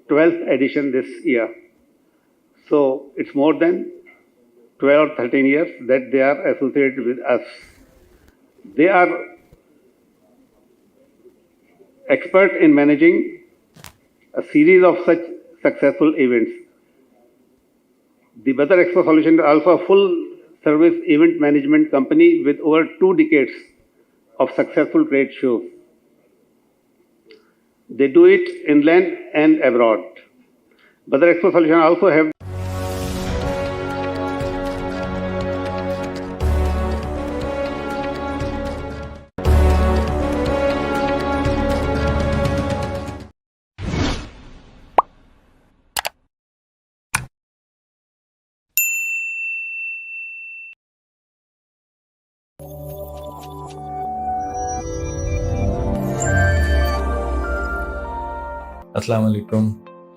12th edition this year. So it's more than 12 or 13 years that they are associated with us. They are expert in managing a series of such successful events. The Badar Expo Solution is also a full-service event management company with over 2 decades of successful trade shows. They do it inland and abroad. Badar Expo Solution also have अस्सलाम वालेकुम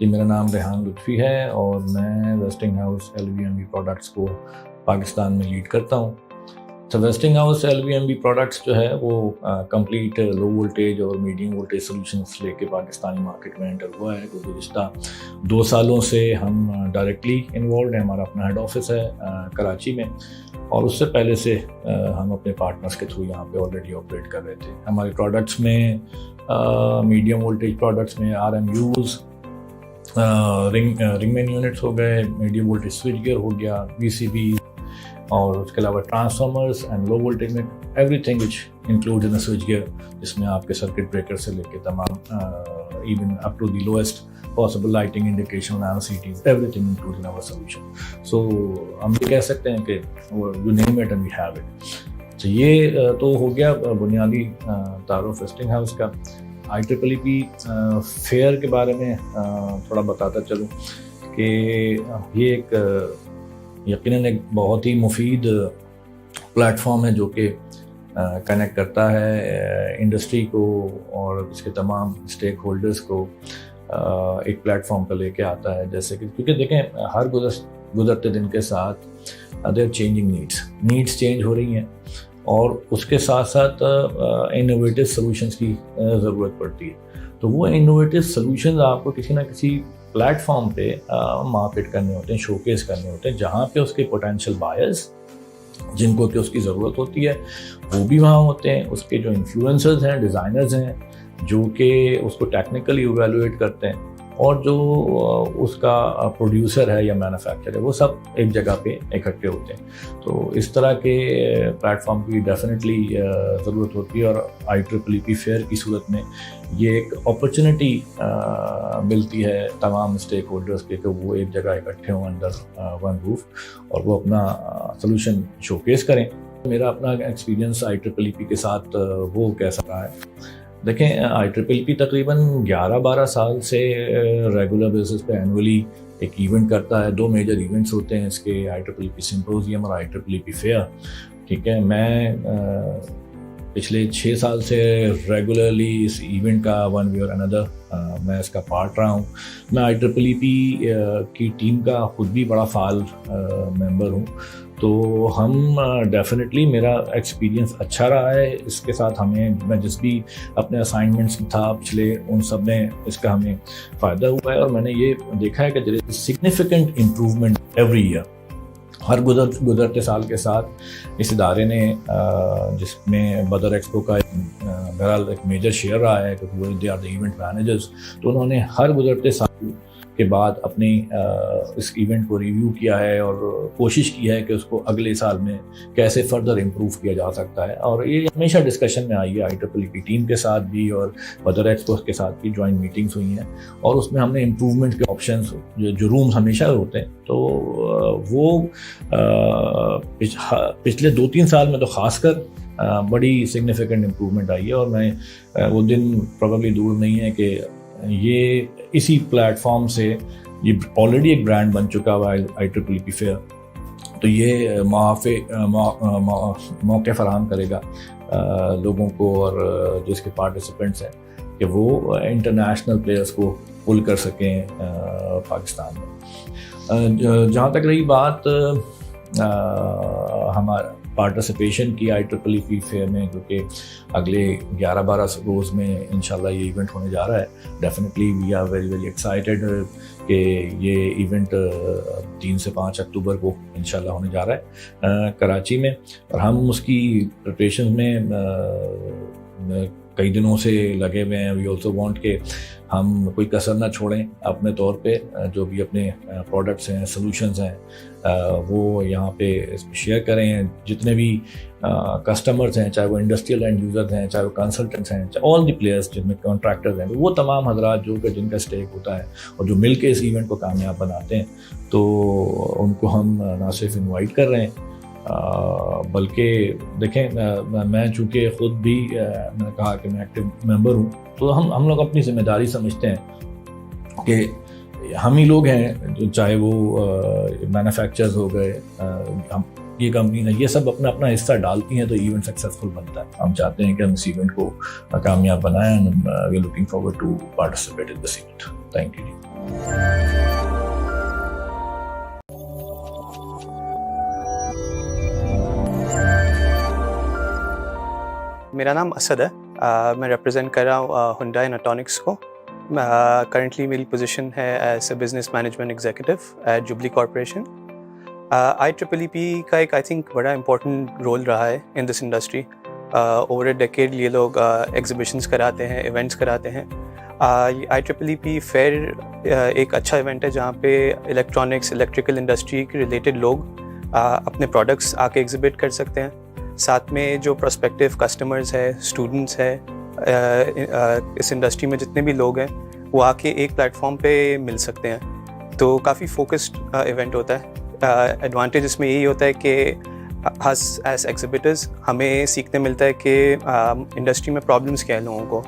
जी, मेरा नाम रेहान लुत्फ़ी है और मैं wasting house LVMV products को पाकिस्तान में lead करता हूँ। तो वेस्टिंग हाउस LVMV प्रोडक्ट्स जो है वो कंप्लीट लो वोल्टेज और मीडियम वोल्टेज सॉल्यूशंस लेके पाकिस्तानी मार्केट में एंटर हुआ है। तो गुज़िश्ता 2 सालों से हम डायरेक्टली इन्वॉल्व हैं। हमारा अपना हेड ऑफिस है कराची में, और उससे पहले से हम अपने पार्टनर्स के थ्रू यहाँ पे ऑलरेडी ऑपरेट कर रहे थे। हमारे प्रोडक्ट्स में मीडियम वोल्टेज प्रोडक्ट्स में RMUs, रिंगमैन यूनिट्स हो गए, मीडियम वोल्टेज स्विच गियर हो गया, VCB, और उसके अलावा ट्रांसफार्मर्स एंड लो वोल्टेज में everything which include in switch gear, जिसमें आपके सर्किट ब्रेकर से लेके तमाम even up to the lowest possible lighting indication, NCTs, everything included in our solution. So हम ये कह सकते हैं कि you name it and we have it. तो ये तो हो गया बुनियादी तारुफ वेस्टिंग हाउस का। IEEE फेयर के बारे में थोड़ा बताता चलूँ कि ये एक यकीनन एक बहुत ही मुफीद प्लेटफॉर्म है जो कि कनेक्ट करता है इंडस्ट्री को और इसके तमाम स्टेक होल्डर्स को एक प्लेटफॉर्म पर लेके आता है। जैसे कि क्योंकि देखें हर गुजरते दिन के साथ देयर चेंजिंग नीड्स चेंज हो रही हैं और उसके साथ साथ इनोवेटिव सॉल्यूशंस की ज़रूरत पड़ती है। तो वो इनोवेटिव सॉल्यूशंस आपको किसी ना किसी प्लेटफॉर्म पे मार्केट करने होते हैं, शोकेस करने होते हैं, जहाँ पे उसके पोटेंशियल बायर्स जिनको कि उसकी ज़रूरत होती है वो भी वहाँ होते हैं, उसके जो इन्फ्लुएंसर्स हैं, डिज़ाइनर्स हैं जो कि उसको टेक्निकली इवेलुएट करते हैं, और जो उसका प्रोड्यूसर है या मैन्युफैक्चरर है, वो सब एक जगह पे इकट्ठे होते हैं। तो इस तरह के प्लेटफॉर्म की डेफिनेटली ज़रूरत होती है, और IEEE फेयर की सूरत में ये एक अपॉर्चुनिटी मिलती है तमाम स्टेक होल्डर्स के कि वो एक जगह इकट्ठे हों अंडर वन रूफ और वो अपना सोल्यूशन शोकेस करें। मेरा अपना एक्सपीरियंस IEEE के साथ वो कैसा रहा है, देखें IEEE तकरीबन 11-12 साल से रेगुलर बेसिस पे एनुअली एक इवेंट करता है। 2 मेजर इवेंट्स होते हैं इसके, IEEE सिम्पोजियम और IEEE फेयर। ठीक है, मैं पिछले 6 साल से रेगुलरली इस इवेंट का वन वे और अनदर मैं इसका पार्ट रहा हूँ। मैं IEEE की टीम का खुद भी बड़ा फाल मेंबर हूँ। तो हम डेफिनेटली मेरा एक्सपीरियंस अच्छा रहा है इसके साथ। मैं जिस भी अपने असाइनमेंट्स था पिछले, उन सब में इसका हमें फ़ायदा हुआ है, और मैंने ये देखा है कि there is significant improvement every year. हर गुजरते साल के साथ इस इदारे ने जिसमें बदर एक्सपो का बहरहाल एक मेजर शेयर रहा है क्योंकि वो they are the event managers, तो उन्होंने हर गुजरते साल के बाद अपनी इस इवेंट को रिव्यू किया है और कोशिश की है कि उसको अगले साल में कैसे फर्दर इम्प्रूव किया जा सकता है। और ये हमेशा डिस्कशन में आई है IEEE की टीम के साथ भी और बदर एक्सपो के साथ भी जॉइंट मीटिंग्स हुई हैं, और उसमें हमने इम्प्रूवमेंट के ऑप्शंस जो रूम्स हमेशा होते हैं, तो वो पिछले 2-3 साल में तो खासकर बड़ी सिग्निफिकेंट इम्प्रूवमेंट आई है। और मैं वो दिन प्रोबेबली दूर नहीं है कि ये इसी प्लेटफॉर्म से ये ऑलरेडी एक ब्रांड बन चुका हुआ है IEEE फेयर, तो ये मौके फराहम करेगा लोगों को और जो इसके पार्टिसिपेंट्स हैं कि वो इंटरनेशनल प्लेयर्स को पुल कर सकें पाकिस्तान में। जहाँ तक रही बात पार्टिसिपेशन किया IEEE फेयर में, क्योंकि अगले 11-12 रोज़ में इंशाल्लाह ये इवेंट होने जा रहा है। Definitely we are very very excited कि ये इवेंट 3 से 5 अक्टूबर को इंशाल्लाह होने जा रहा है कराची में, और हम उसकी प्रिपरेशन में कई दिनों से लगे हुए हैं। वी ऑल्सो वांट के हम कोई कसर ना छोड़ें अपने तौर पे, जो भी अपने प्रोडक्ट्स हैं, सॉल्यूशंस हैं, वो यहाँ पे शेयर करें। जितने भी कस्टमर्स हैं, चाहे वो इंडस्ट्रियल एंड यूज़र्स हैं, चाहे वो कंसल्टेंट्स हैं, चाहे ऑल द प्लेयर्स जिनमें कॉन्ट्रैक्टर्स हैं, वो तमाम हजरात जो कि जिनका स्टेक होता है और जो मिल के इस इवेंट को कामयाब बनाते हैं, तो उनको हम ना सिर्फ इन्वाइट कर रहे हैं बल्कि देखें, मैं चूँकि ख़ुद भी मैंने कहा कि मैं एक्टिव मेंबर हूँ, तो हम लोग अपनी जिम्मेदारी समझते हैं कि हम ही लोग हैं जो, चाहे वो मैन्युफैक्चरर्स हो गए, हम ये कंपनी है, ये सब अपना अपना हिस्सा डालती हैं तो इवेंट सक्सेसफुल बनता है। हम चाहते हैं कि हम इस इवेंट को कामयाब बनाएं and we are looking forward to participate in this event. Thank you. मेरा नाम असद है, मैं रिप्रेजेंट कर रहा हूँ हुंडई नटॉनिक्स को। करंटली मेरी पोजीशन है as a business management executive at Jubilee Corporation. IEEE का एक आई थिंक बड़ा इम्पोर्टेंट रोल रहा है in this industry. Over a decade ये लोग एग्जीबिशंस कराते हैं, इवेंट्स कराते हैं। IEEE फेयर एक अच्छा इवेंट है जहाँ पे इलेक्ट्रॉनिक्स, इलेक्ट्रिकल इंडस्ट्री के रिलेटेड लोग अपने प्रोडक्ट्स आके एग्जिबिट कर सकते हैं। साथ में जो प्रोस्पेक्टिव कस्टमर्स है, स्टूडेंट्स है, इस इंडस्ट्री में जितने भी लोग हैं, वो आके एक प्लेटफॉर्म पे मिल सकते हैं। तो काफ़ी फोकस्ड इवेंट होता है। एडवांटेज इसमें यही होता है कि हस एज एग्जिबिटर्स हमें सीखने मिलता है कि इंडस्ट्री में प्रॉब्लम्स क्या हैं लोगों को,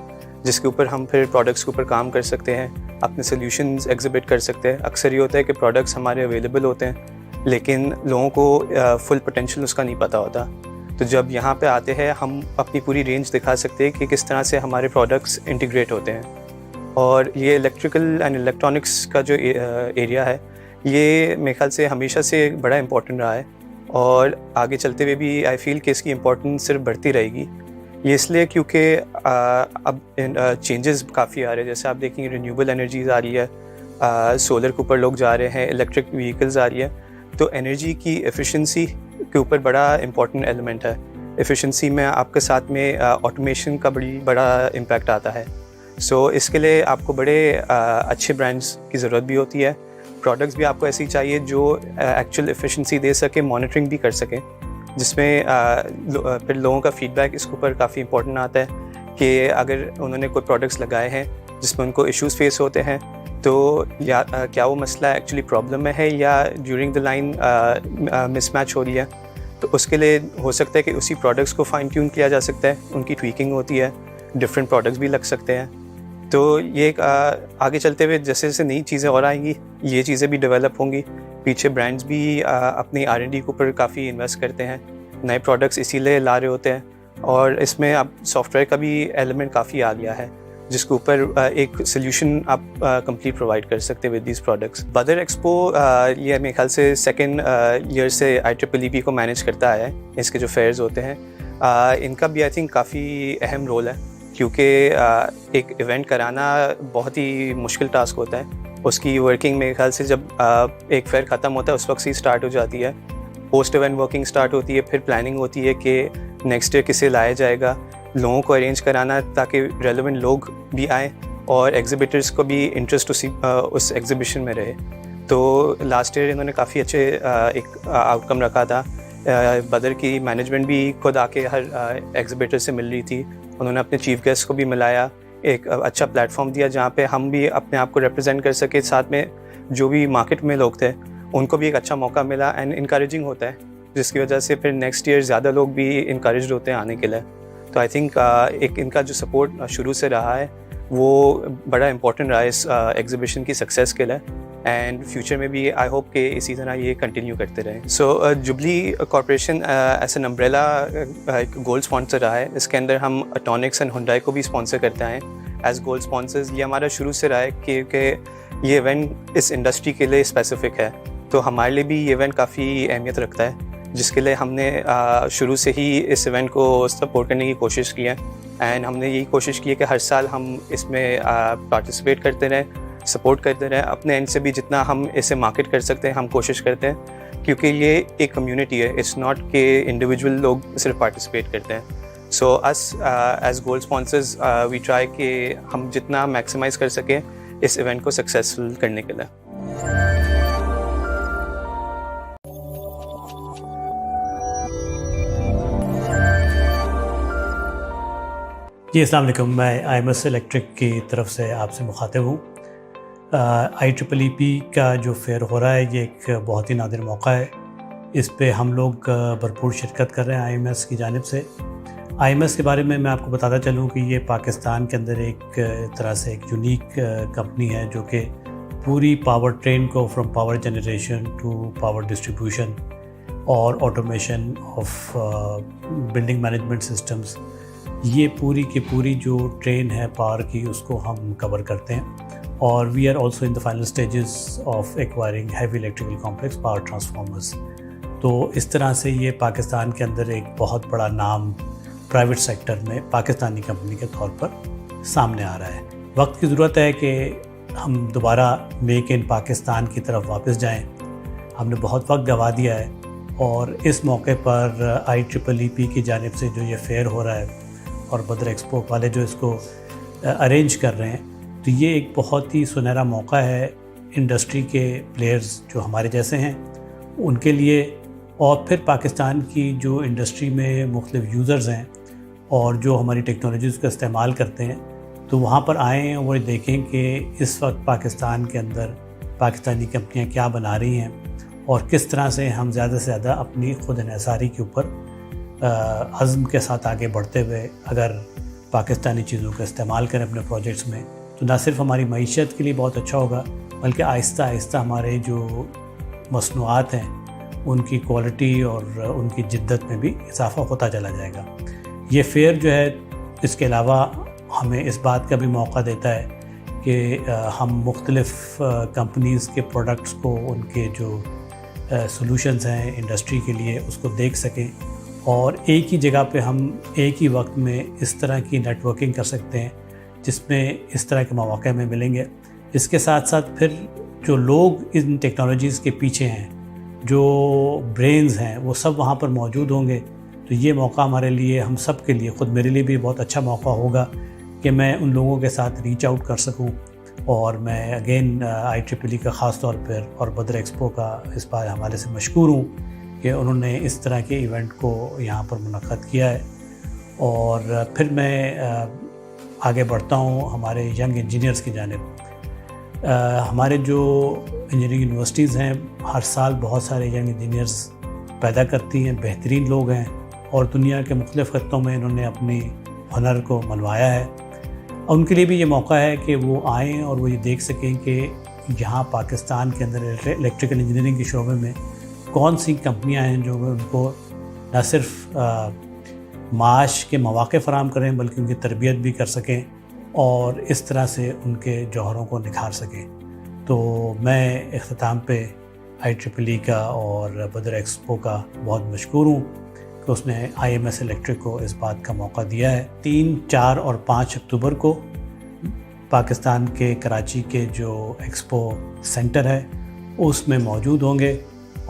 जिसके ऊपर हम फिर प्रोडक्ट्स के ऊपर काम कर सकते हैं, अपने सोल्यूशंस एग्जिबिट कर सकते हैं। अक्सर ये होता है कि प्रोडक्ट्स हमारे अवेलेबल होते हैं लेकिन लोगों को फुल पोटेंशियल उसका नहीं पता होता। तो जब यहाँ पे आते हैं हम अपनी पूरी रेंज दिखा सकते हैं कि किस तरह से हमारे प्रोडक्ट्स इंटीग्रेट होते हैं। और ये इलेक्ट्रिकल एंड इलेक्ट्रॉनिक्स का जो एरिया है, ये मेरे ख्याल से हमेशा से बड़ा इम्पोर्टेंट रहा है और आगे चलते हुए भी आई फील कि इसकी इम्पोर्टेंस सिर्फ बढ़ती रहेगी। ये इसलिए क्योंकि अब चेंजेस काफ़ी आ रहे हैं। जैसे आप देखेंगे रिन्यूएबल एनर्जीज़ आ रही है, सोलर के ऊपर लोग जा रहे हैं, इलेक्ट्रिक व्हीकल्स आ रही है। तो एनर्जी की एफिशिएंसी के ऊपर बड़ा इम्पॉर्टेंट एलिमेंट है। एफिशिएंसी में आपके साथ में ऑटोमेशन का बड़ा इम्पैक्ट आता है। सो इसके लिए आपको बड़े अच्छे ब्रांड्स की ज़रूरत भी होती है। प्रोडक्ट्स भी आपको ऐसी चाहिए जो एक्चुअल एफिशिएंसी दे सके, मॉनिटरिंग भी कर सकें, जिसमें फिर लोगों का फीडबैक इसके ऊपर काफ़ी इम्पोर्टेंट आता है कि अगर उन्होंने कोई प्रोडक्ट्स लगाए हैं जिसमें उनको इश्यूज़ फेस होते हैं, तो या क्या वो मसला एक्चुअली प्रॉब्लम में है या ड्यूरिंग द लाइन मिसमैच हो रही है। तो उसके लिए हो सकता है कि उसी प्रोडक्ट्स को फाइन ट्यून किया जा सकता है, उनकी ट्वीकिंग होती है, डिफरेंट प्रोडक्ट्स भी लग सकते हैं। तो ये आगे चलते हुए जैसे जैसे नई चीज़ें और आएंगी, ये चीज़ें भी डेवलप होंगी। पीछे ब्रांड्स भी अपनी R&D के ऊपर काफ़ी इन्वेस्ट करते हैं, नए प्रोडक्ट्स इसीलिए ला रहे होते हैं। और इसमें अब सॉफ्टवेयर का भी एलिमेंट काफ़ी आ गया है, जिसके ऊपर एक सोल्यूशन आप कंप्लीट प्रोवाइड कर सकते हैं विद दीज प्रोडक्ट्स। बदर एक्सपो ये मेरे ख्याल से सेकेंड ईयर से IEEE को मैनेज करता है। इसके जो फेयर्स होते हैं इनका भी आई थिंक काफ़ी अहम रोल है, क्योंकि एक इवेंट कराना बहुत ही मुश्किल टास्क होता है। उसकी वर्किंग मेरे ख्याल से जब एक फेयर ख़त्म होता है उस वक्त से ही स्टार्ट हो जाती है। पोस्ट इवेंट वर्किंग स्टार्ट होती है, फिर प्लानिंग होती है कि नेक्स्ट ईयर किसे लाया जाएगा, लोगों को अरेंज कराना ताकि रेलेवेंट लोग भी आएँ और एग्जिबिटर्स को भी इंटरेस्ट उस एग्जिबिशन में रहे। तो लास्ट ईयर इन्होंने काफ़ी अच्छे एक आउटकम रखा था। बदर की मैनेजमेंट भी खुद आके हर एग्जिबिटर से मिल रही थी। उन्होंने अपने चीफ गेस्ट को भी मिलाया, एक अच्छा प्लेटफॉर्म दिया जहाँ पे हम भी अपने आप को रिप्रेजेंट कर सके। साथ में जो भी मार्केट में लोग थे उनको भी एक अच्छा मौका मिला एंड इनकरेजिंग होता है, जिसकी वजह से फिर नेक्स्ट ईयर ज़्यादा लोग भी इनकरेज होते हैं आने के लिए। तो आई थिंक एक इनका जो सपोर्ट शुरू से रहा है वो बड़ा इम्पोर्टेंट रहा है इस एग्जीबिशन की सक्सेस के लिए, एंड फ्यूचर में भी आई होप कि इसी तरह ये कंटिन्यू करते रहें। So jubilee corporation as an umbrella एक गोल्ड स्पॉन्सर रहा है। इसके अंदर हम अटॉनिक्स एंड हुंडई को भी स्पॉन्सर करते हैं एज गोल्ड स्पॉन्सर्स। ये हमारा शुरू से रहा है कि ये इवेंट इस इंडस्ट्री के लिए स्पेसिफिक है, तो हमारे लिए भी ये इवेंट काफ़ी अहमियत रखता है। जिसके लिए हमने शुरू से ही इस इवेंट को सपोर्ट करने की कोशिश की है। एंड हमने यही कोशिश की है कि हर साल हम इसमें पार्टिसिपेट करते रहें, सपोर्ट करते रहें। अपने एंड से भी जितना हम इसे मार्केट कर सकते हैं हम कोशिश करते हैं, क्योंकि ये एक कम्युनिटी है, इट्स नॉट कि इंडिविजुअल लोग सिर्फ पार्टिसिपेट करते हैं। So us as gold sponsors we try कि हम जितना मैक्सिमाइज़ कर सकें इस इवेंट को सक्सेसफुल करने के लिए। जी अस्सलाम वालेकुम, मैं IMS इलेक्ट्रिक की तरफ से आपसे मुखातिब हूँ। IEEE का जो फेयर हो रहा है ये एक बहुत ही नादिर मौका है। इस पे हम लोग भरपूर शिरकत कर रहे हैं IMS की जानिब से। IMS के बारे में मैं आपको बताता चलूँ कि ये पाकिस्तान के अंदर एक तरह से एक यूनिक कंपनी है जो कि पूरी पावर ट्रेन को from power generation to power distribution और automation of building management systems, ये पूरी की पूरी जो ट्रेन है पावर की उसको हम कवर करते हैं। और we are also in the final stages of acquiring heavy electrical complex power transformers. तो इस तरह से ये पाकिस्तान के अंदर एक बहुत बड़ा नाम प्राइवेट सेक्टर में पाकिस्तानी कंपनी के तौर पर सामने आ रहा है। वक्त की ज़रूरत है कि हम दोबारा मेक इन पाकिस्तान की तरफ वापस जाएं। हमने बहुत वक्त गंवा दिया है और इस मौके पर IEEE की जानिब से जो ये फेयर हो रहा है और बदर एक्सपो वाले जो इसको अरेंज कर रहे हैं, तो ये एक बहुत ही सुनहरा मौका है इंडस्ट्री के प्लेयर्स जो हमारे जैसे हैं उनके लिए, और फिर पाकिस्तान की जो इंडस्ट्री में मुख्तलिफ यूज़र्स हैं और जो हमारी टेक्नोलॉजीज़ का इस्तेमाल करते हैं, तो वहाँ पर आएँ और देखें कि इस वक्त पाकिस्तान के अंदर पाकिस्तानी कंपनियाँ क्या बना रही हैं और किस तरह से हम ज़्यादा से ज़्यादा अपनी खुद इन्हिसारी के ऊपर अज़्म के साथ आगे बढ़ते हुए अगर पाकिस्तानी चीज़ों का इस्तेमाल करें अपने प्रोजेक्ट्स में, तो ना सिर्फ हमारी मईशत के लिए बहुत अच्छा होगा बल्कि आहिस्ता आहिस्ता हमारे जो मसनूआत हैं उनकी क्वालिटी और उनकी जिद्दत में भी इजाफ़ा होता चला जाएगा। ये फेयर जो है इसके अलावा हमें इस बात का भी मौका देता है कि हम मुख्तलिफ़ कंपनीज़ के प्रोडक्ट्स को, उनके जो सॉल्यूशंस हैं इंडस्ट्री के लिए, उसको देख सकें और एक ही जगह पे हम एक ही वक्त में इस तरह की नेटवर्किंग कर सकते हैं जिसमें इस तरह के मौके में मिलेंगे। इसके साथ साथ फिर जो लोग इन टेक्नोलॉजीज़ के पीछे हैं, जो ब्रेन्स हैं, वो सब वहाँ पर मौजूद होंगे। तो ये मौका हमारे लिए, हम सब के लिए, ख़ुद मेरे लिए भी बहुत अच्छा मौका होगा कि मैं उन लोगों के साथ रीच आउट कर सकूँ। और मैं अगेन IEEE का ख़ास तौर पर और बदर एक्सपो का इस बार हवाले से मशकूर हूँ कि उन्होंने इस तरह के इवेंट को यहाँ पर मुनक़्क़द किया है। और फिर मैं आगे बढ़ता हूँ हमारे यंग इंजीनियर्स की जानिब। हमारे जो इंजीनियरिंग यूनिवर्सिटीज़ हैं हर साल बहुत सारे यंग इंजीनियर्स पैदा करती हैं, बेहतरीन लोग हैं और दुनिया के मुख्तलिफ़ ख़त्तों में इन्होंने अपनी हुनर को मनवाया है। उनके लिए भी ये मौका है कि वो आएँ और वो ये देख सकें कि यहाँ पाकिस्तान के अंदर इलेक्ट्रिकल इंजीनियरिंग के शोबे में कौन सी कंपनियां हैं जो उनको न सिर्फ माश के मौक़े फ़राहम करें बल्कि उनकी तरबियत भी कर सकें और इस तरह से उनके जौहरों को निखार सकें। तो मैं इख्तिताम पे IEEE का और बदर एक्सपो का बहुत मशकूर हूँ कि उसने IMS इलेक्ट्रिक को इस बात का मौका दिया है। 3, 4 और 5 अक्टूबर को पाकिस्तान के कराची के जो एक्सपो सेंटर है उसमें मौजूद होंगे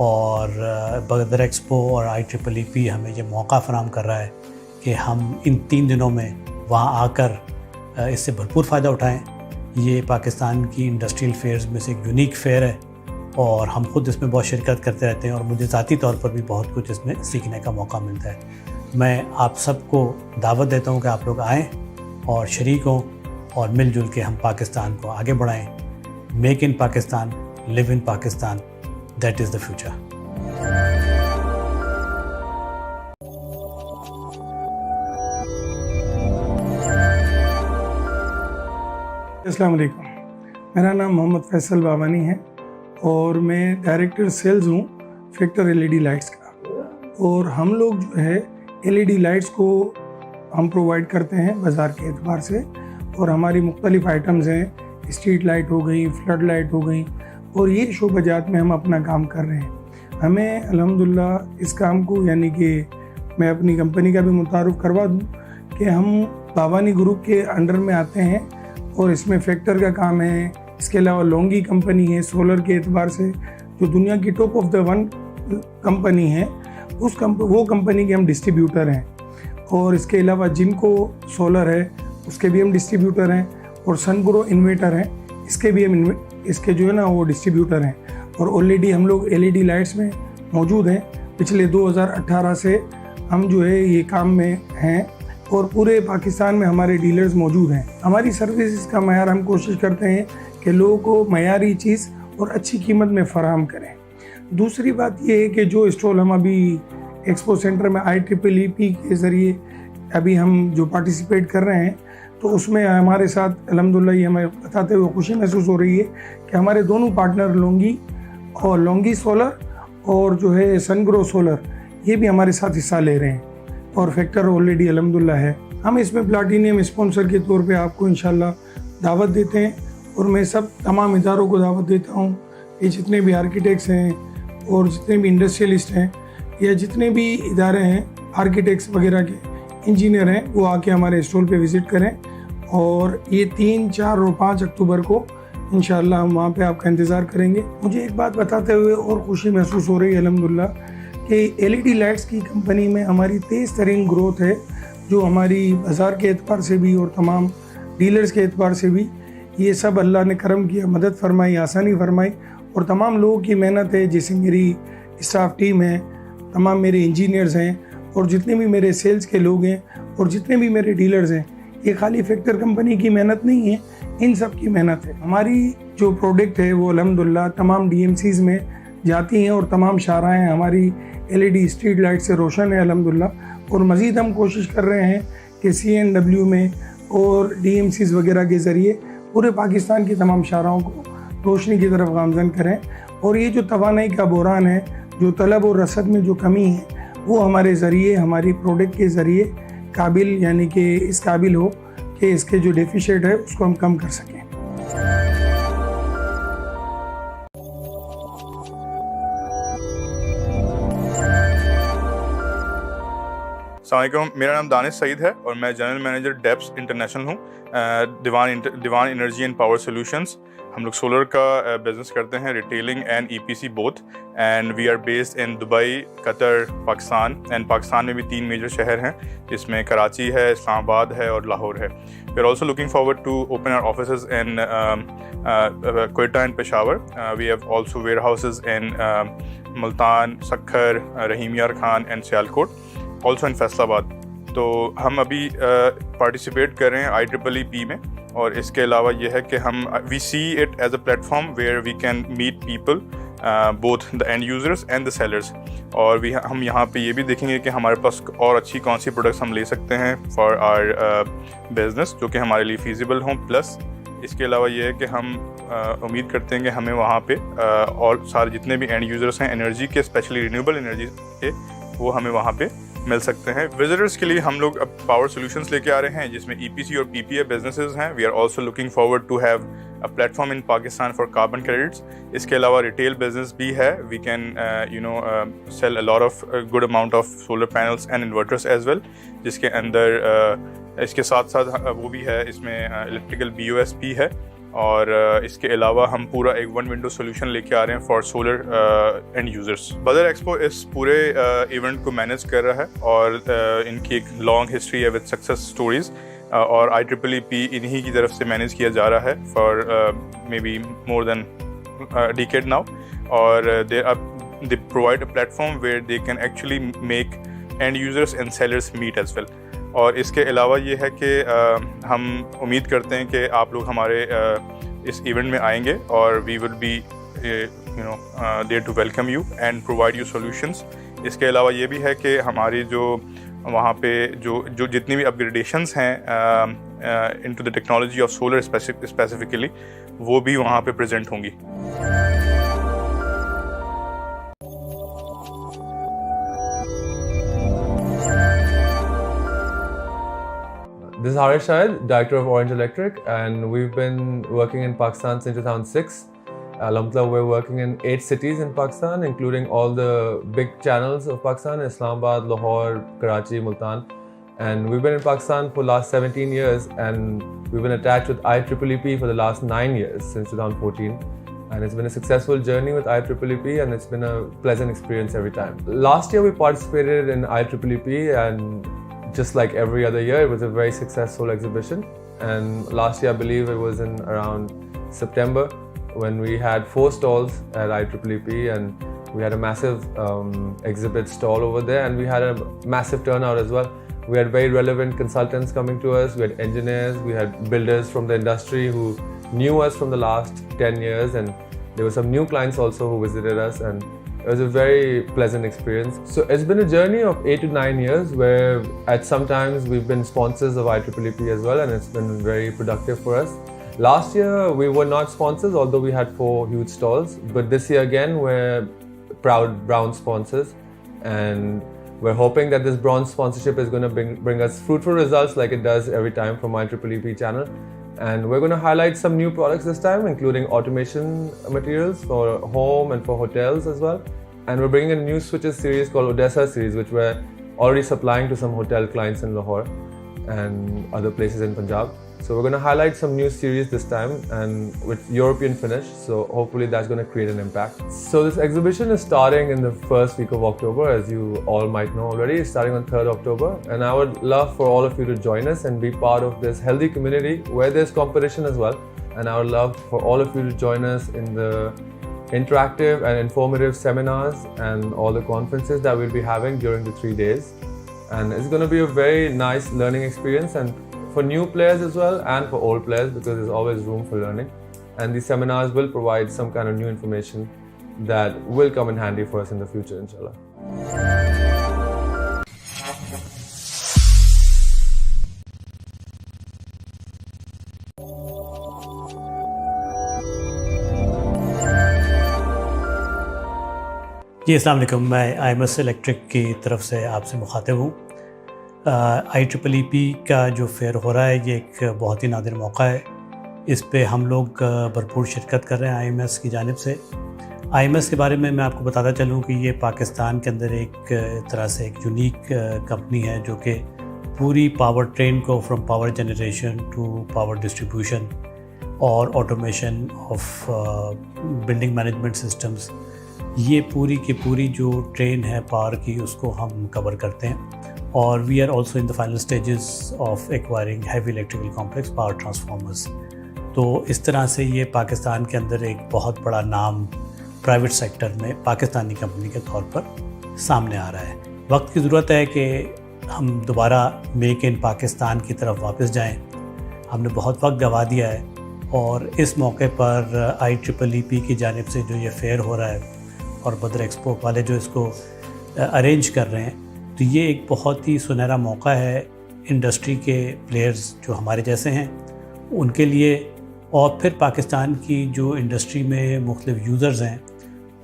और बदर एक्सपो और IEEE हमें ये मौका फ़राहम कर रहा है कि हम इन 3 दिनों में वहाँ आकर इससे भरपूर फ़ायदा उठाएं। ये पाकिस्तान की इंडस्ट्रियल फेयर्स में से एक यूनिक फेयर है और हम खुद इसमें बहुत शिरकत करते रहते हैं और मुझे ज़ाती तौर पर भी बहुत कुछ इसमें सीखने का मौका मिलता है। मैं आप सबको दावत देता हूँ कि आप लोग आएँ और शरीक हों और मिलजुल के हम पाकिस्तान को आगे बढ़ाएँ। Make in Pakistan, live in Pakistan, that is the future. अस्सलाम वालेकुम, मेरा नाम मोहम्मद फैसल बाबानी है और मैं डायरेक्टर सेल्स हूँ फैक्टर LED लाइट्स का। और हम लोग जो है LED लाइट्स को हम प्रोवाइड करते हैं बाज़ार के एतबार से और हमारी मुख्तलिफ़ आइटम्स हैं, स्ट्रीट लाइट हो गई, फ्लड लाइट हो गई और ये शोबाजात में हम अपना काम कर रहे हैं। हमें अल्हम्दुलिल्लाह इस काम को, यानी कि मैं अपनी कंपनी का भी मुतारुफ करवा दूं कि हम बावानी ग्रुप के अंडर में आते हैं और इसमें फैक्टर का काम है। इसके अलावा लोंगी कंपनी है, सोलर के एतबार से जो दुनिया की top of the one company है, वो कंपनी के हम डिस्ट्रीब्यूटर हैं। और इसके अलावा जिनको सोलर है उसके भी हम डिस्ट्रीब्यूटर हैं, और सनग्रो इन्वर्टर हैं, इसके भी हम इसके जो है ना वो डिस्ट्रीब्यूटर हैं। और ऑलरेडी हम लोग एलईडी लाइट्स में मौजूद हैं। पिछले 2018 से हम जो है ये काम में हैं और पूरे पाकिस्तान में हमारे डीलर्स मौजूद हैं। हमारी सर्विसेज का मयार हम कोशिश करते हैं कि लोगों को मयारी चीज़ और अच्छी कीमत में फ़राहम करें। दूसरी बात ये है कि जो स्टॉल हम अभी एक्सपो सेंटर में IEEE के ज़रिए अभी हम जो पार्टिसिपेट कर रहे हैं, तो उसमें हमारे साथ अल्हम्दुलिल्लाह ये हमें बताते हुए खुशी महसूस हो रही है कि हमारे दोनों पार्टनर लोंगी सोलर और जो है सनग्रो सोलर, ये भी हमारे साथ हिस्सा ले रहे हैं और फैक्टर ऑलरेडी अल्हम्दुलिल्लाह है। हम इसमें प्लाटीनियम स्पॉन्सर के तौर पे आपको इंशाल्लाह दावत देते हैं, और मैं सब तमाम इदारों को दावत देता हूँ। ये जितने भी आर्किटेक्ट्स हैं और जितने भी इंडस्ट्रियलिस्ट हैं या जितने भी इदारे हैं आर्किटेक्ट्स वगैरह के इंजीनियर हैं, वो आके हमारे स्टॉल पे विज़िट करें। और ये 3, 4 और 5 अक्टूबर को इंशाल्लाह हम वहाँ पे आपका इंतज़ार करेंगे। मुझे एक बात बताते हुए और खुशी महसूस हो रही है अल्हम्दुलिल्लाह कि एलईडी लाइट्स की कंपनी में हमारी तेज़ तरीन ग्रोथ है, जो हमारी बाज़ार के एतबार से भी और तमाम डीलर्स के एतबार से भी। ये सब अल्लाह ने करम किया, मदद फरमाई, आसानी फरमाई, और तमाम लोगों की मेहनत है। जैसे मेरी स्टाफ टीम है, तमाम मेरे इंजीनियर्स हैं, और जितने भी मेरे सेल्स के लोग हैं, और जितने भी मेरे डीलर्स हैं, ये खाली फैक्टर कंपनी की मेहनत नहीं है, इन सब की मेहनत है। हमारी जो प्रोडक्ट है वो अल्हम्दुलिल्लाह तमाम DMCs में जाती हैं और तमाम शाहराएँ हमारी LED स्ट्रीट लाइट से रोशन है अल्हम्दुलिल्लाह। और मज़ीद हम कोशिश कर रहे हैं कि CNW में और DMCs वगैरह के ज़रिए पूरे पाकिस्तान की तमाम शाहराओं को रोशनी की तरफ गामज़न करें। और ये जो तवानाई का बहरान है, जो तलब और रसद में जो कमी है, वो हमारे ज़रिए, हमारी प्रोडक्ट के ज़रिए काबिल, यानी कि इस काबिल हो कि इसके जो डेफिशिएट है उसको हम कम कर सकें। अस्सलामुअलैकुम, मेरा नाम दानिश सईद है और मैं जनरल मैनेजर डेप्स इंटरनेशनल हूँ, Dewan energy and power solutions. हम लोग सोलर का बिज़नेस करते हैं, retailing and EPC both, and we are based in Dubai, Qatar, Pakistan. And Pakistan में भी 3 मेजर शहर हैं, जिसमें कराची है, इस्लामाबाद है और लाहौर है। We are also looking forward to open our offices in Quetta and Peshawar. We have also warehouses in Multan, Sukkur, Rahim Yar Khan and Sialkot, also in Faisalabad. तो हम अभी पार्टिसिपेट कर रहे हैं IEEE में, और इसके अलावा ये है कि हम we see it as a platform where we can meet people, both the end users and the sellers. और हम यहाँ पे ये भी देखेंगे कि हमारे पास और अच्छी कौन सी प्रोडक्ट्स हम ले सकते हैं फॉर आवर बिजनेस, जो कि हमारे लिए फीजिबल हों। प्लस इसके अलावा ये है कि हम उम्मीद करते हैं कि हमें वहाँ पे और सारे जितने भी एंड यूज़र्स हैं एनर्जी के, स्पेशली रिन्यूएबल एनर्जी के, वो हमें वहाँ पे मिल सकते हैं। विजिटर्स के लिए हम लोग अब पावर सॉल्यूशंस लेके आ रहे हैं, जिसमें EPC और PPA बिजनेसेस हैं। We are also looking forward to have a platform in Pakistan for carbon credits. इसके अलावा रिटेल बिजनेस भी है। We can sell a lot of good amount of solar panels and inverters as well, जिसके अंदर इसके साथ साथ वो भी है, इसमें इलेक्ट्रिकल BOS भी है। और इसके अलावा हम पूरा एक 1 विंडो सोल्यूशन लेके आ रहे हैं फॉर सोलर एंड यूज़र्स। बदर एक्सपो इस पूरे इवेंट को मैनेज कर रहा है, और इनकी एक लॉन्ग हिस्ट्री है विद सक्सेस स्टोरीज, और IEEE इन्हीं की तरफ से मैनेज किया जा रहा है for maybe more than decade now. और they provide a platform where they can actually make end users and sellers meet as well. और इसके अलावा ये है कि हम उम्मीद करते हैं कि आप लोग हमारे इस इवेंट में आएंगे, और we will be there to welcome you and provide you solutions. इसके अलावा ये भी है कि हमारी जो वहाँ पे जो जितनी भी अपग्रेडेशंस हैं into the technology of solar specifically, वो भी वहाँ पे प्रेजेंट होंगी। This is Harish Shahid, Director of Orange Electric, and we've been working in Pakistan since 2006. Alhamdulillah, we're working in 8 cities in Pakistan, including all the big channels of Pakistan: Islamabad, Lahore, Karachi, Multan. And we've been in Pakistan for the last 17 years, and we've been attached with IEEE for the last 9 years, since 2014. And it's been a successful journey with IEEE, and it's been a pleasant experience every time. Last year we participated in IEEE, and just like every other year, it was a very successful exhibition. And last year, I believe it was in around September, when we had 4 stalls at IEEE, and we had a massive exhibit stall over there, and we had a massive turnout as well. We had very relevant consultants coming to us, we had engineers, we had builders from the industry who knew us from the last 10 years, and there were some new clients also who visited us, and it was a very pleasant experience. So it's been a journey of 8 to 9 years, where at some times we've been sponsors of IEEE as well, and it's been very productive for us. Last year we were not sponsors, although we had 4 huge stalls, but this year again we're proud bronze sponsors, and we're hoping that this bronze sponsorship is going to bring us fruitful results like it does every time from IEEE channel. And we're going to highlight some new products this time, including automation materials for home and for hotels as well. And we're bringing a new switches series called Odessa series, which we're already supplying to some hotel clients in Lahore and other places in Punjab. So we're going to highlight some new series this time, and with European finish, so hopefully that's going to create an impact. So this exhibition is starting in the first week of October, as you all might know already. It's starting on 3rd October, and I would love for all of you to join us and be part of this healthy community where there's competition as well. And I would love for all of you to join us in the interactive and informative seminars and all the conferences that we'll be having during the 3 days. And it's going to be a very nice learning experience, and for new players as well, and for old players, because there's always room for learning. And these seminars will provide some kind of new information that will come in handy for us in the future, inshallah. जी अस्सलाम वालेकुम, मैं IMS electric की तरफ से आपसे मुखातिब हूँ। IEEE का जो फेयर हो रहा है, ये एक बहुत ही नादिर मौका है। इस पे हम लोग भरपूर शिरकत कर रहे हैं IMS की जानिब से। IMS के बारे में मैं आपको बताता चलूँ कि ये पाकिस्तान के अंदर एक तरह से एक यूनिक कंपनी है, जो कि पूरी पावर ट्रेन को from power generation to power distribution और automation of building management systems, ये पूरी की पूरी जो ट्रेन है पावर की, उसको हम कवर करते हैं। और we are also in the final stages of acquiring heavy electrical complex power transformers. तो इस तरह से ये पाकिस्तान के अंदर एक बहुत बड़ा नाम प्राइवेट सेक्टर में पाकिस्तानी कंपनी के तौर पर सामने आ रहा है। वक्त की ज़रूरत है कि हम दोबारा मेक इन पाकिस्तान की तरफ वापस जाएं। हमने बहुत वक्त गंवा दिया है, और इस मौके पर IEEE की जानिब से जो ये फेयर हो रहा है और बदर एक्सपो वाले जो इसको अरेंज कर रहे हैं, तो ये एक बहुत ही सुनहरा मौका है इंडस्ट्री के प्लेयर्स जो हमारे जैसे हैं उनके लिए, और फिर पाकिस्तान की जो इंडस्ट्री में मुख्तलिफ यूज़र्स हैं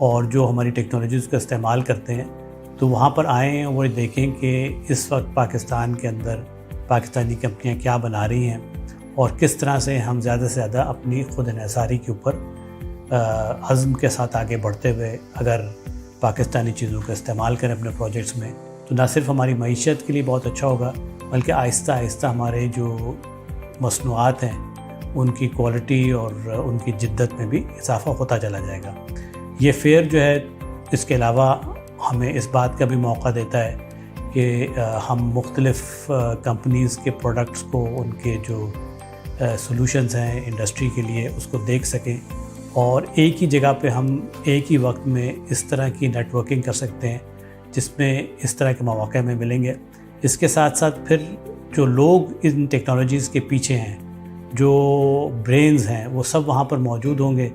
और जो हमारी टेक्नोलॉजीज़ का इस्तेमाल करते हैं, तो वहाँ पर आएँ और देखें कि इस वक्त पाकिस्तान के अंदर पाकिस्तानी कंपनियाँ क्या बना रही हैं, और किस तरह से हम ज़्यादा से ज़्यादा अपनी खुद इन्हिसारी के ऊपर अज़्म के साथ आगे बढ़ते हुए अगर पाकिस्तानी चीज़ों का इस्तेमाल करें अपने प्रोजेक्ट्स में, तो ना सिर्फ हमारी मईशत के लिए बहुत अच्छा होगा, बल्कि आहिस्ता आहिस्ता हमारे जो मसनूआत हैं उनकी क्वालिटी और उनकी जिद्दत में भी इजाफ़ा होता चला जाएगा। ये फेयर जो है, इसके अलावा हमें इस बात का भी मौका देता है कि हम मुख्तलिफ़ कंपनीज़ के प्रोडक्ट्स को, उनके जो सॉल्यूशंस हैं इंडस्ट्री के लिए, उसको देख सकें, और एक ही जगह पे हम एक ही वक्त में इस तरह की नेटवर्किंग कर सकते हैं जिसमें इस तरह के मौक़े में मिलेंगे। इसके साथ साथ फिर जो लोग इन टेक्नोलॉजीज़ के पीछे हैं, जो ब्रेन्स हैं, वो सब वहाँ पर मौजूद होंगे।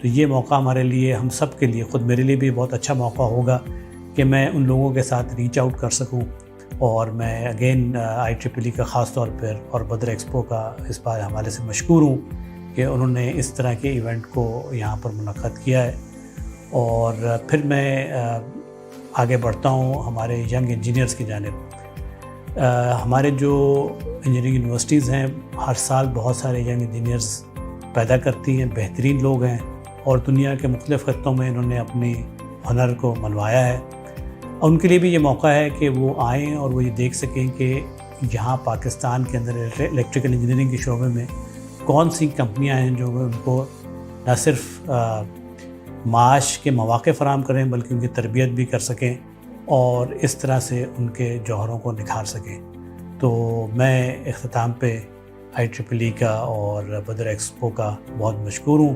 तो ये मौका हमारे लिए, हम सब के लिए, ख़ुद मेरे लिए भी बहुत अच्छा मौका होगा कि मैं उन लोगों के साथ रीच आउट कर सकूँ। और मैं अगेन IEEE का ख़ास तौर पर और बदर एक्सपो का इस बार हवाले से मशकूर हूँ कि उन्होंने इस तरह के इवेंट को यहाँ पर मुनक़्क़द किया है। और फिर मैं आगे बढ़ता हूँ हमारे यंग इंजीनियर्स की जानिब। हमारे जो इंजीनियरिंग यूनिवर्सिटीज़ हैं, हर साल बहुत सारे यंग इंजीनियर्स पैदा करती हैं, बेहतरीन लोग हैं, और दुनिया के मुख्तलिफ़ खत्तों में इन्होंने अपनी हुनर को मनवाया है। और उनके लिए भी ये मौका है कि वो आएँ और वो ये देख सकें कि यहाँ पाकिस्तान के अंदर इलेक्ट्रिकल इंजीनियरिंग के शोबे में कौन सी कंपनियाँ हैं जो उनको न सिर्फ माश के मौक़े फ़राहम करें बल्कि उनकी तरबियत भी कर सकें और इस तरह से उनके जौहरों को निखार सकें। तो मैं इख्तिताम पे IEEE का और बदर एक्सपो का बहुत मशकूर हूँ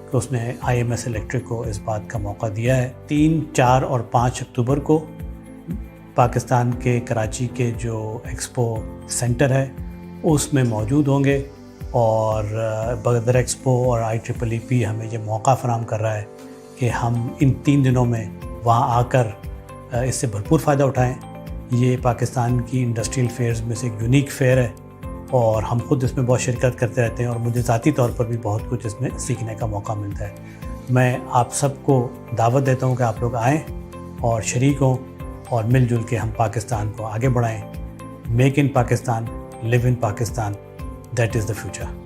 कि उसने IMS इलेक्ट्रिक को इस बात का मौका दिया है। 3, 4 और 5 अक्टूबर को पाकिस्तान के कराची के जो एक्सपो सेंटर है उसमें मौजूद होंगे और बदर एक्सपो और IEEE हमें ये मौका फराहम कर रहा है कि हम इन 3 दिनों में वहाँ आकर इससे भरपूर फ़ायदा उठाएं। ये पाकिस्तान की इंडस्ट्रियल फेयर्स में से एक यूनिक फेयर है और हम खुद इसमें बहुत शिरकत करते रहते हैं और मुझे ज़ाती तौर पर भी बहुत कुछ इसमें सीखने का मौका मिलता है। मैं आप सबको दावत देता हूँ कि आप लोग आएँ और शरीक हों और मिलजुल के हम पाकिस्तान को आगे बढ़ाएँ। Make in Pakistan, live in Pakistan, that is the future.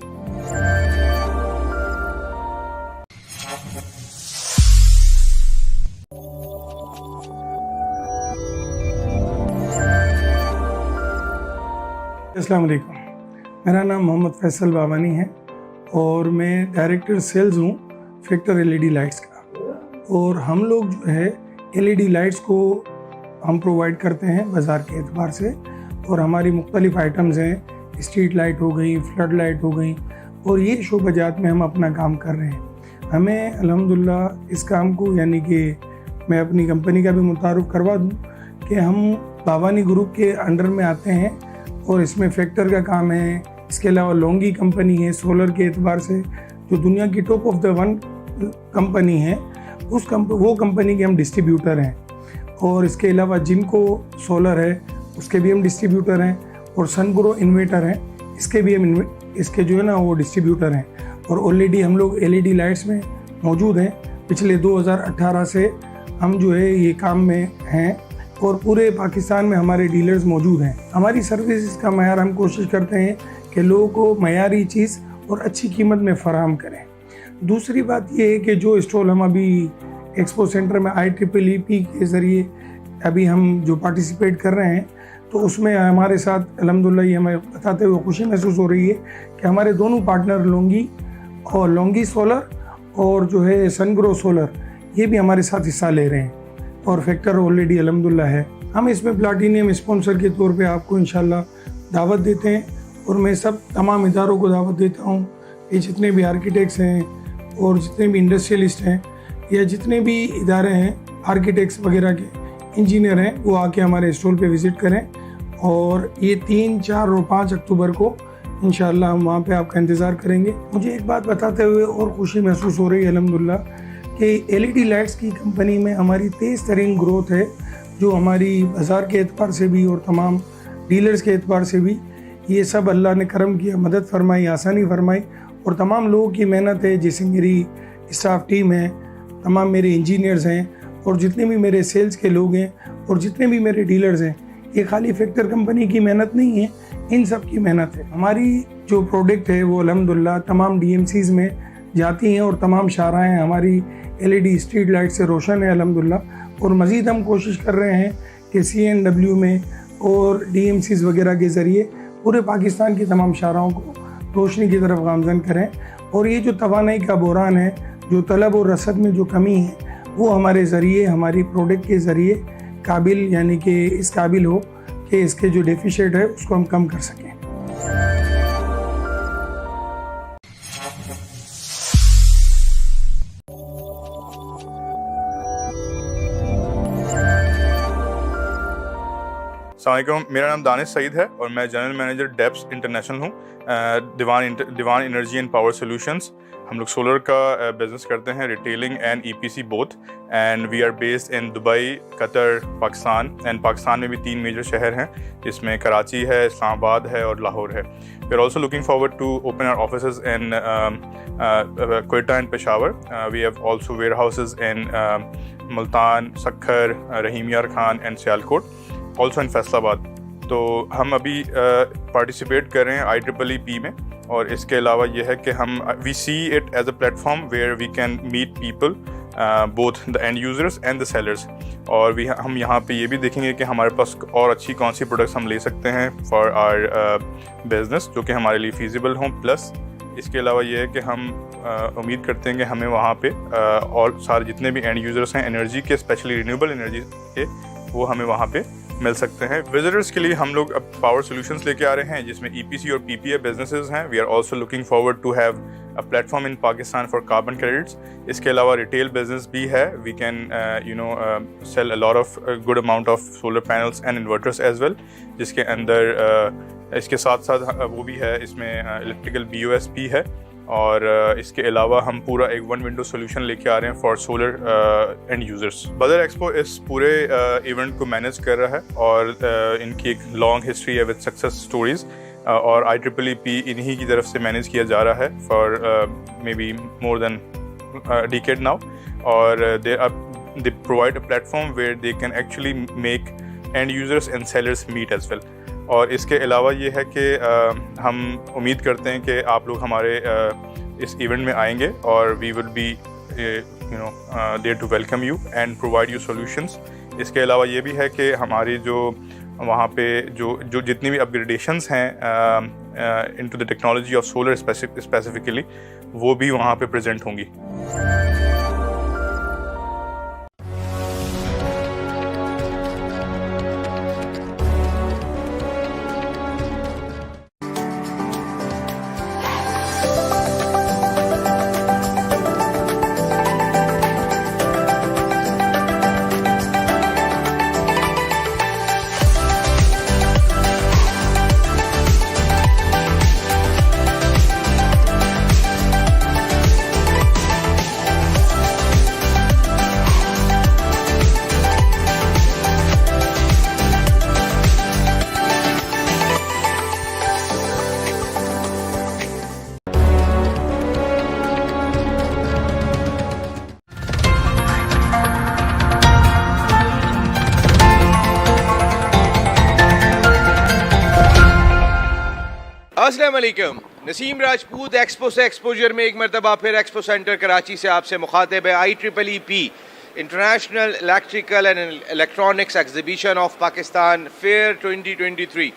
अस्सलाम वालेकुम, मेरा नाम मोहम्मद फैसल बावानी है और मैं डायरेक्टर सेल्स हूँ फैक्टर LED लाइट्स का। और हम लोग जो है LED लाइट्स को हम प्रोवाइड करते हैं बाज़ार के एतबार से और हमारी मुख्तलिफ़ आइटम्स हैं, स्ट्रीट लाइट हो गई, फ्लड लाइट हो गई और ये शोबाजात में हम अपना काम कर रहे हैं। हमें अल्हम्दुलिल्लाह इस काम को यानी कि मैं अपनी कंपनी का भी मुतारुफ करवा दूँ कि हम बावानी ग्रुप के अंडर में आते हैं और इसमें फैक्टर का काम है। इसके अलावा लोंगी कंपनी है सोलर के एतबार से जो दुनिया की top of the one company है, वो कंपनी के हम डिस्ट्रीब्यूटर हैं। और इसके अलावा जिनको सोलर है उसके भी हम डिस्ट्रीब्यूटर हैं और सनग्रो इन्वर्टर हैं, इसके भी हम इसके जो है ना वो डिस्ट्रीब्यूटर हैं। और ऑलरेडी हम लोग LED लाइट्स में मौजूद हैं। पिछले 2018 से हम जो है ये काम में हैं और पूरे पाकिस्तान में हमारे डीलर्स मौजूद हैं। हमारी सर्विस का मयार हम कोशिश करते हैं कि लोगों को मयारी चीज़ और अच्छी कीमत में फ़राहम करें। दूसरी बात ये है कि जो स्टॉल हम अभी एक्सपो सेंटर में IEEE के ज़रिए अभी हम जो पार्टिसिपेट कर रहे हैं तो उसमें हमारे साथ अल्हम्दुलिल्लाह ये हमें बताते हुए खुशी महसूस हो रही है कि हमारे दोनों पार्टनर लोंगी सोलर और जो है सनग्रो सोलर ये भी हमारे साथ हिस्सा ले रहे हैं और फैक्टर ऑलरेडी अल्हम्दुलिल्लाह है। हम इसमें प्लाटीनियम स्पॉन्सर के तौर पे आपको इंशाल्लाह दावत देते हैं और मैं सब तमाम इदारों को दावत देता हूँ कि जितने भी आर्किटेक्ट्स हैं और जितने भी इंडस्ट्रियलिस्ट हैं या जितने भी इदारे हैं आर्किटेक्ट्स वगैरह के इंजीनियर हैं वो आके हमारे स्टॉल पे विज़िट करें। और ये 3, 4 और 5 अक्टूबर को इंशाल्लाह हम वहाँ पे आपका इंतज़ार करेंगे। मुझे एक बात बताते हुए और खुशी महसूस हो रही है अल्हम्दुलिल्लाह कि LED लाइट्स की कंपनी में हमारी तेज़ तरीन ग्रोथ है, जो हमारी बाज़ार के एतबार से भी और तमाम डीलर्स के एतबार से भी ये सब अल्लाह ने करम किया, मदद फरमाई, आसानी फरमाई और तमाम लोगों की मेहनत है। जैसे मेरी स्टाफ टीम है, तमाम मेरे इंजीनियर्स हैं और जितने भी मेरे सेल्स के लोग हैं और जितने भी मेरे डीलर्स हैं, ये खाली फैक्टर कंपनी की मेहनत नहीं है, इन सब की मेहनत है। हमारी जो प्रोडक्ट है वो अल्हम्दुलिल्लाह तमाम DMCs में जाती हैं और तमाम शाहराएँ हमारी LED स्ट्रीट लाइट से रोशन है अल्हम्दुलिल्लाह। और मज़ीद हम कोशिश कर रहे हैं कि CNW में और DMCs वगैरह के ज़रिए पूरे पाकिस्तान की तमाम शाहराओं को रोशनी की तरफ गामज़न करें। और ये जो तवानाई का बहरान है, जो तलब और रसद में जो कमी है, वो हमारे ज़रिए, हमारी प्रोडक्ट के ज़रिए काबिल यानी कि इस काबिल हो कि इसके जो डेफिशिएट है उसको हम कम कर सकें। अस्सलामुअलैकुम, मेरा नाम दानिश सईद है और मैं जनरल मैनेजर डेप्स इंटरनेशनल हूँ, Dewan energy and power solutions. हम लोग सोलर का बिज़नेस करते हैं, retailing and EPC both, and we are based in Dubai, Qatar, Pakistan. And Pakistan में भी 3 मेजर शहर हैं, जिसमें कराची है, इस्लामाबाद है और लाहौर है। We are also looking forward to open our offices in Quetta and Peshawar. We have also warehouses in Multan, Sukkur, Rahim Yar Khan and Sialkot, also in Faisalabad. तो हम अभी पार्टिसिपेट कर रहे हैं IEEE में और इसके अलावा ये है कि हम we see it as a platform where we can meet people both the end users and the sellers. और हम यहाँ पे ये भी देखेंगे कि हमारे पास और अच्छी कौन सी प्रोडक्ट्स हम ले सकते हैं फॉर आवर बिजनेस जो कि हमारे लिए फीजिबल हों। प्लस इसके अलावा ये है कि हम उम्मीद करते हैं कि हमें वहाँ पे और सारे जितने भी एंड यूज़र्स हैं एनर्जी के, स्पेशली रिन्यूएबल एनर्जी के, वो हमें वहाँ पे मिल सकते हैं। विजिटर्स के लिए हम लोग अब पावर सॉल्यूशंस लेके आ रहे हैं जिसमें EPC और PPA बिजनेसेस हैं। We are also looking forward to have a platform in Pakistan for carbon credits. इसके अलावा रिटेल बिजनेस भी है। We can sell a lot of good amount of solar panels and inverters as well, जिसके अंदर इसके साथ साथ वो भी है, इसमें इलेक्ट्रिकल BOS भी है। और इसके अलावा हम पूरा एक वन विंडो सोल्यूशन लेके आ रहे हैं फॉर सोलर एंड यूज़र्स। बदर एक्सपो इस पूरे इवेंट को मैनेज कर रहा है और इनकी एक लॉन्ग हिस्ट्री है विद सक्सेस स्टोरीज़, और IEEP इन्हीं की तरफ से मैनेज किया जा रहा है for maybe more than decade now. और they provide a platform where they can actually make end users and sellers meet as well. और इसके अलावा ये है कि हम उम्मीद करते हैं कि आप लोग हमारे इस इवेंट में आएंगे और we will be there to welcome you and provide you solutions. इसके अलावा ये भी है कि हमारी जो वहाँ पे जो जितनी भी अपग्रेडेशंस हैं into the technology of solar specifically, वो भी वहाँ पे प्रेजेंट होंगी। अस्सलाम वालेकुम। नसीम राजपूत एक्सपो से एक्सपोजर में एक मरतबा फिर एक्सपो सेंटर कराची से आपसे मुखातिब है। IEEP international electrical and electronics exhibition of Pakistan fair 2023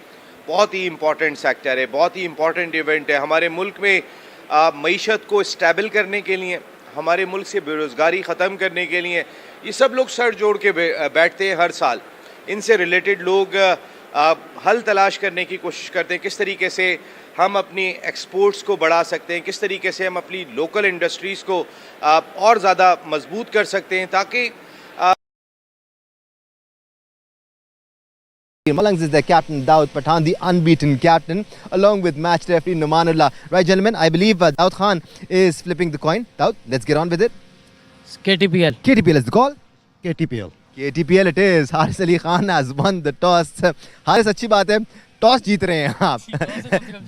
बहुत ही इंपॉर्टेंट सेक्टर है, बहुत ही इंपॉर्टेंट इवेंट है हमारे मुल्क में। मईशत को स्टेबल करने के लिए, हमारे मुल्क से बेरोज़गारी ख़त्म करने के लिए ये सब लोग सर जोड़ के बैठते हैं हर साल। इनसे रिलेटेड लोग हल तलाश करने की कोशिश करते हैं, किस तरीके से हम अपनी एक्सपोर्ट्स को बढ़ा सकते हैं, किस तरीके से हम अपनी लोकल इंडस्ट्रीज़ को और ज़्यादा मजबूत कर सकते हैं ताकि Malangs is their captain, Daud Pathan, the unbeaten captain, along with match referee Numanullah. Right, gentlemen, I believe Daud Khan is flipping the coin. Daud, let's get on with it. KTPL. KTPL is the call. KTPL. KTPL it is. Haris Ali Khan has won the toss. Haris, अच्छी बात है, toss जीत रहे हैं आप.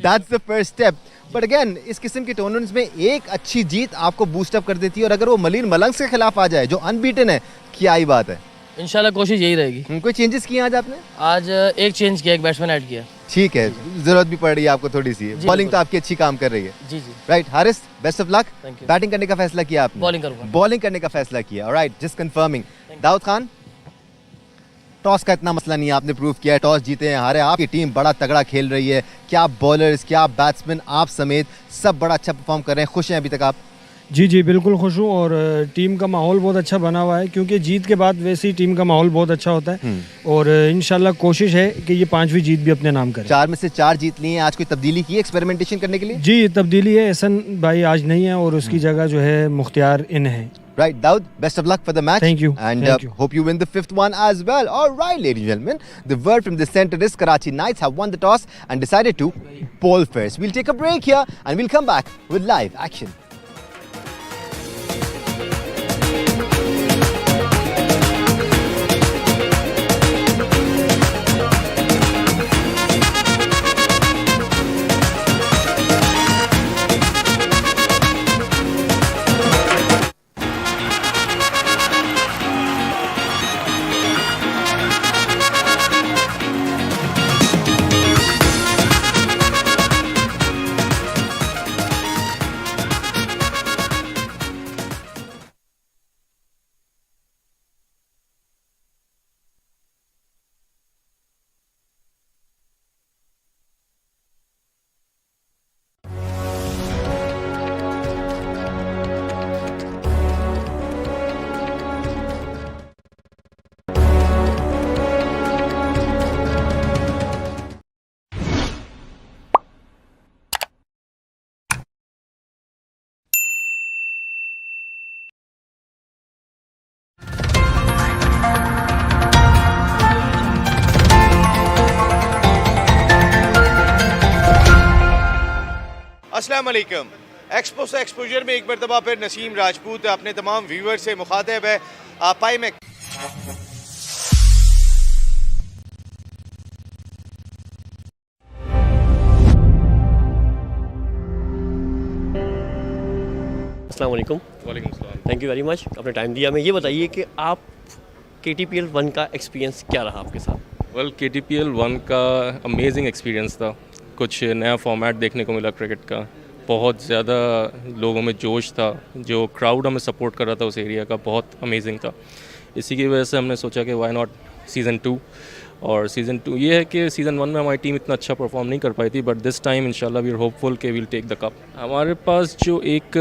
That's the first step. But again, इस किस्म के tournaments में एक अच्छी जीत आपको बूस्ट अप कर देती है, और अगर वो मलिन मलंग्स के खिलाफ आ जाए जो अनबीटन है, क्या ही बात है. इंशाल्लाह कोशिश यही रहेगी. कोई चेंजेस किए आज आपने? आज एक चेंज किया, एक बैट्समैन ऐड किया. ठीक है, जरूरत भी पड़ रही है आपको थोड़ी सी. बॉलिंग तो आपकी अच्छी काम कर रही है. जी जी. Right Haris, best of luck. Batting करने का फैसला किया आपने? बॉलिंग करूंगा. बॉलिंग करने का फैसला किया. Alright, just confirming. Daud Khan, toss का इतना मसला नहीं है, आपने प्रूव किया है. टॉस जीते हैं हारे, आपकी टीम बड़ा तगड़ा खेल रही है. क्या बॉलर्स, क्या बैट्समैन, आप समेत सब बड़ा अच्छा परफॉर्म कर रहे हैं. खुश हैं अभी तक आप? जी जी बिल्कुल खुश हूँ, और टीम का माहौल बहुत अच्छा बना हुआ है, क्योंकि जीत के बाद वैसे ही टीम का माहौल बहुत अच्छा होता है. और इंशाल्लाह कोशिश है कि ये 5वीं जीत भी अपने नाम करें. 4 में से 4 जीत ली हैं. आज कोई तब्दीली की एक्सपेरिमेंटेशन करने के लिए? जी तब्दीली है, एहसन भाई आज नहीं है और उसकी जगह जो है मुख्तियार इन है. Right, Daud, best of luck for the match. Thank you. And hope you win the 5th one as well. All right, ladies and gentlemen, the word from the centre is Karachi Knights have won the toss and decided to bowl first. We'll take a break here and we'll come back with live action. अस्सलाम वालेकुम। Expo से exposure में एक मरतबा फिर नसीम राजपूत अपने तमाम viewer से मुखातिब है। पाई में अस्सलाम वालेकुम। वालेकुम सलाम। थैंक यू वेरी मच, आपने टाइम दिया। हमें ये बताइए कि आप KTPL 1 का एक्सपीरियंस क्या रहा आपके साथ? वेल KTPL 1 का अमेजिंग एक्सपीरियंस था। कुछ नया फॉर्मेट देखने को मिला क्रिकेट का, बहुत ज़्यादा लोगों में जोश था, जो क्राउड हमें सपोर्ट कर रहा था उस एरिया का, बहुत अमेजिंग था। इसी की वजह से हमने सोचा कि वाई नॉट सीज़न 2। और सीज़न 2 ये है कि सीज़न 1 में हमारी टीम इतना अच्छा परफॉर्म नहीं कर पाई थी, बट दिस टाइम इंशाल्लाह वी आर होपफुल कि विल टेक द कप। हमारे पास जो एक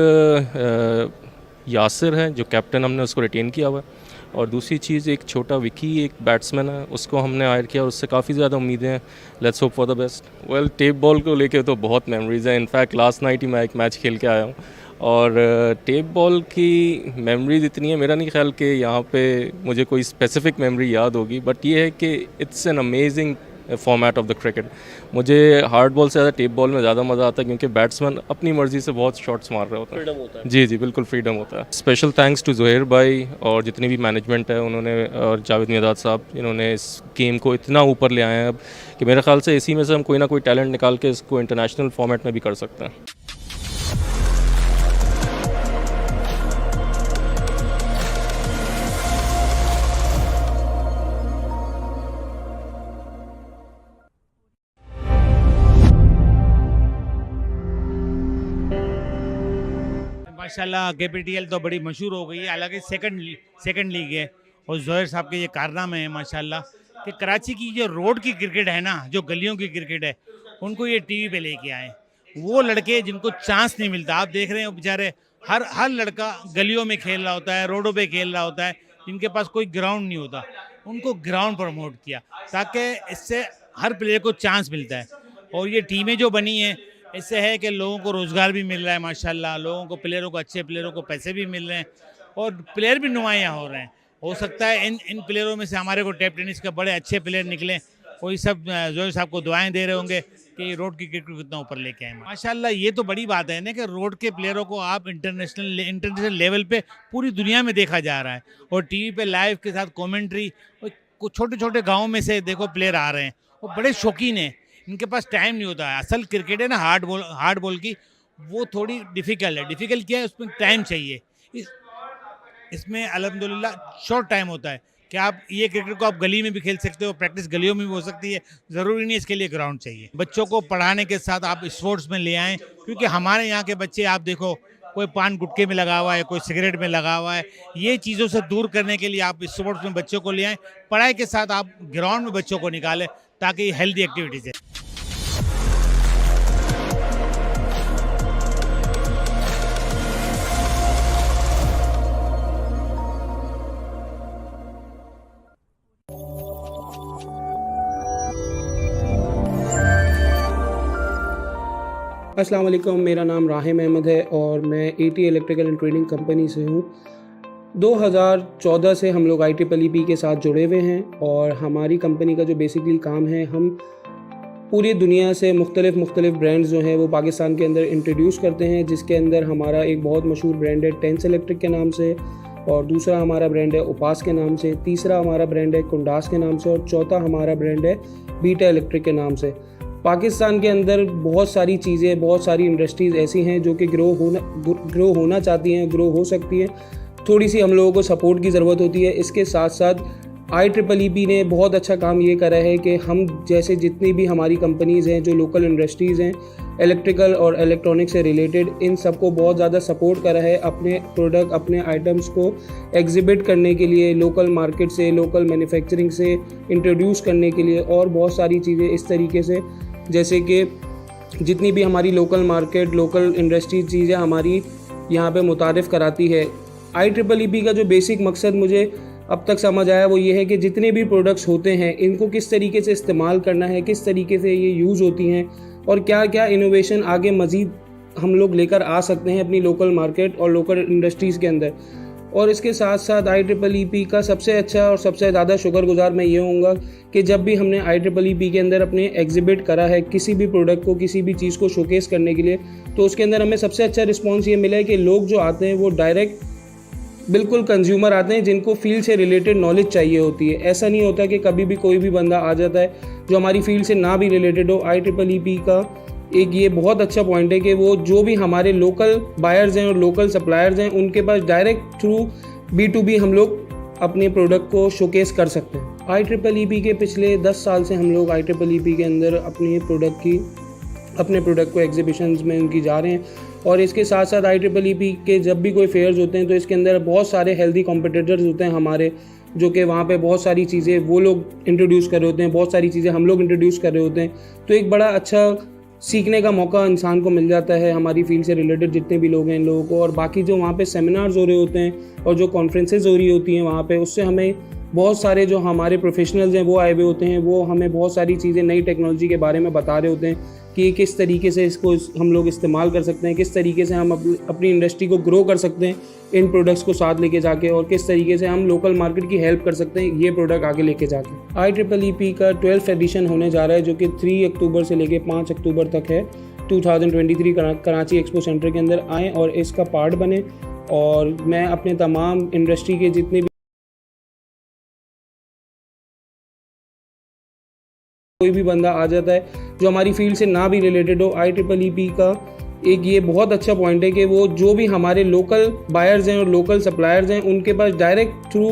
यासिर है जो कैप्टन, हमने उसको रिटेन किया हुआ है, और दूसरी चीज़ एक छोटा विकी एक बैट्समैन है, उसको हमने हायर किया और उससे काफ़ी ज़्यादा उम्मीदें हैं। Let's hope for the best. Well tape ball को लेके तो बहुत मेमोरीज़ हैं। इनफैक्ट लास्ट नाइट ही मैं एक मैच खेल के आया हूँ, और टेप बॉल की मेमोरीज़ इतनी है, मेरा नहीं ख्याल कि यहाँ पे मुझे कोई स्पेसिफिक मेमोरी याद होगी, बट ये है कि it's an amazing format of the cricket. मुझे हार्ड बॉल से ज़्यादा टेप बॉल में ज़्यादा मज़ा आता है, क्योंकि बैट्समैन अपनी मर्ज़ी से बहुत शॉट्स मार रहे होते हैं। फ्रीडम होता है। जी जी बिल्कुल फ्रीडम होता है। स्पेशल थैंक्स टू ज़ुहैर भाई और जितनी भी मैनेजमेंट है उन्होंने, और जावेद मियादाद साहब, इन्होंने इस गेम को इतना ऊपर ले आए हैं अब कि मेरे ख्याल से इसी में से हम कोई ना कोई टैलेंट निकाल के इसको इंटरनेशनल फॉर्मेट में भी कर सकते हैं। माशाल्लाह KPTL तो बड़ी मशहूर हो गई है, हालांकि सेकंड लीग है, और ज़ोहर साहब के ये कारनामे हैं माशाल्लाह कि कराची की जो रोड की क्रिकेट है ना, जो गलियों की क्रिकेट है, उनको ये टीवी पे लेके आए। वो लड़के जिनको चांस नहीं मिलता, आप देख रहे हैं बेचारे, हर लड़का गलियों में खेल रहा होता है, रोडों पे खेल रहा होता है, जिनके पास कोई ग्राउंड नहीं होता, उनको ग्राउंड प्रमोट किया ताकि इससे हर प्लेयर को चांस मिलता है। और ये टीमें जो बनी हैं, इससे है कि लोगों को रोज़गार भी मिल रहा है माशाल्लाह, लोगों को, प्लेयरों को, अच्छे प्लेयरों को पैसे भी मिल रहे हैं, और प्लेयर भी नुमायाँ हो रहे हैं। हो सकता है इन प्लेयरों में से हमारे को टेप टेनिस के बड़े अच्छे प्लेयर निकलें। वही सब जोहर साहब को दुआएं दे रहे होंगे कि रोड की क्रिकेट को कितना ऊपर लेके आए माशाल्लाह। ये तो बड़ी बात है ना कि रोड के प्लेयरों को आप इंटरनेशनल लेवल पे पूरी दुनिया में देखा जा रहा है, और टीवी पे लाइव के साथ कमेंट्री। कुछ छोटे छोटे गाँव में से देखो प्लेयर आ रहे हैं, वो बड़े शौकीन हैं, इनके पास टाइम नहीं होता है। असल क्रिकेट है ना हार्ड बॉल की, वो थोड़ी डिफ़िकल्ट है। डिफ़िकल्ट क्या है, उसमें टाइम चाहिए। इसमें अल्हम्दुलिल्लाह शॉर्ट टाइम होता है कि आप ये क्रिकेट को आप गली में भी खेल सकते हो, प्रैक्टिस गलियों में भी हो सकती है, ज़रूरी नहीं इसके लिए ग्राउंड चाहिए। बच्चों को पढ़ाने के साथ आप स्पोर्ट्स में ले आएँ, क्योंकि हमारे यहाँ के बच्चे आप देखो, कोई पान गुटखे में लगा हुआ है, कोई सिगरेट में लगा हुआ है। ये चीज़ों से दूर करने के लिए आप स्पोर्ट्स में बच्चों को ले आएँ, पढ़ाई के साथ आप ग्राउंड में बच्चों को निकालें, ताकि हेल्दी एक्टिविटीज़ है। अस्सलाम वालेकुम, मेरा नाम राहिम अहमद है और मैं AT electrical and trading company से हूँ। 2014 से हम लोग IEEE के साथ जुड़े हुए हैं, और हमारी कंपनी का जो बेसिकली काम है, हम पूरी दुनिया से मुख्तलिफ ब्रांड्स जो हैं वो पाकिस्तान के अंदर इंट्रोड्यूस करते हैं, जिसके अंदर हमारा एक बहुत मशहूर ब्रांड है टेंस इलेक्ट्रिक के नाम से, और दूसरा हमारा ब्रांड है उपास के नाम से, तीसरा हमारा ब्रांड है कुंडास के नाम से, और चौथा हमारा ब्रांड है बीटा इलेक्ट्रिक के नाम से। पाकिस्तान के अंदर बहुत सारी चीज़ें, बहुत सारी इंडस्ट्रीज़ ऐसी हैं जो कि ग्रो होना चाहती हैं, ग्रो हो सकती हैं। थोड़ी सी हम लोगों को सपोर्ट की ज़रूरत होती है। इसके साथ साथ IEEE ने बहुत अच्छा काम ये करा है कि हम जैसे जितनी भी हमारी कंपनीज़ हैं, जो लोकल इंडस्ट्रीज़ हैं इलेक्ट्रिकल और इलेक्ट्रॉनिक से रिलेटेड, इन सबको बहुत ज़्यादा सपोर्ट करा है अपने प्रोडक्ट, अपने आइटम्स को एग्जिबिट करने के लिए, लोकल मार्केट से, लोकल मैन्युफैक्चरिंग से इंट्रोड्यूस करने के लिए, और बहुत सारी चीज़ें इस तरीके से, जैसे कि जितनी भी हमारी लोकल मार्केट, लोकल इंडस्ट्री चीज़ें हमारी यहाँ पे मुतारिफ़ कराती है। IEEE का जो बेसिक मकसद मुझे अब तक समझ आया वो ये है कि जितने भी प्रोडक्ट्स होते हैं, इनको किस तरीके से इस्तेमाल करना है, किस तरीके से ये यूज़ होती हैं, और क्या क्या इनोवेशन आगे मज़ीद हम लोग लेकर आ सकते हैं अपनी लोकल मार्केट और लोकल इंडस्ट्रीज़ के अंदर। और इसके साथ साथ IEEE का सबसे अच्छा और सबसे ज़्यादा शुक्रगुजार मैं ये होऊंगा कि जब भी हमने IEEE के अंदर अपने एग्जिबिट करा है किसी भी प्रोडक्ट को, किसी भी चीज़ को शोकेस करने के लिए, तो उसके अंदर हमें सबसे अच्छा रिस्पॉन्स ये मिला है कि लोग जो आते हैं वो डायरेक्ट बिल्कुल कंज्यूमर आते हैं जिनको फील्ड से रिलेटेड नॉलेज चाहिए होती है। ऐसा नहीं होता कि कभी भी कोई भी बंदा आ जाता है जो हमारी फील्ड से ना भी रिलेटेड हो। IEEE का एक ये बहुत अच्छा पॉइंट है कि वो जो भी हमारे लोकल बायर्स हैं और लोकल सप्लायर्स हैं उनके पास डायरेक्ट थ्रू B2B हम लोग अपने प्रोडक्ट को शोकेस कर सकते हैं। IEEE के पिछले 10 साल से हम लोग IEEE के अंदर अपने प्रोडक्ट को एग्जीबिशंस में उनकी जा रहे हैं और इसके साथ साथ IEEE के जब भी कोई फेयर्स होते हैं तो इसके अंदर बहुत सारे हेल्दी कॉम्पिटिटर्स होते हैं हमारे, जो कि वहाँ पे बहुत सारी चीज़ें वो लोग इंट्रोड्यूस कर रहे होते हैं, बहुत सारी चीज़ें हम लोग इंट्रोड्यूस कर रहे होते हैं। तो एक बड़ा अच्छा सीखने का मौका इंसान को मिल जाता है हमारी फील्ड से रिलेटेड जितने भी लोग हैं इन लोगों को। और बाकी जो वहाँ पे सेमिनार्स हो रहे होते हैं और जो कॉन्फ्रेंसेज हो रही होती हैं वहाँ पे, उससे हमें बहुत सारे जो हमारे प्रोफेशनल्स हैं वो आए हुए होते हैं, वो हमें बहुत सारी चीज़ें नई टेक्नोलॉजी के बारे में बता रहे होते हैं कि किस तरीके से इसको हम लोग इस्तेमाल कर सकते हैं, किस तरीके से हम अपनी इंडस्ट्री को ग्रो कर सकते हैं इन प्रोडक्ट्स को साथ लेके जाके, और किस तरीके से हम लोकल मार्केट की हेल्प कर सकते हैं ये प्रोडक्ट आगे लेके जाके। IEEE का 12th एडिशन होने जा रहा है जो कि 3 अक्टूबर से लेके 5 अक्टूबर तक है 2023 कराची एक्सपो सेंटर के अंदर। आएँ और इसका पार्ट बने। और मैं अपने तमाम इंडस्ट्री के जितने भी कोई भी बंदा आ जाता है जो हमारी फील्ड से ना भी रिलेटेड हो, IEEE का एक ये बहुत अच्छा पॉइंट है कि वो जो भी हमारे लोकल बायर्स हैं और लोकल सप्लायर्स हैं उनके पास डायरेक्ट थ्रू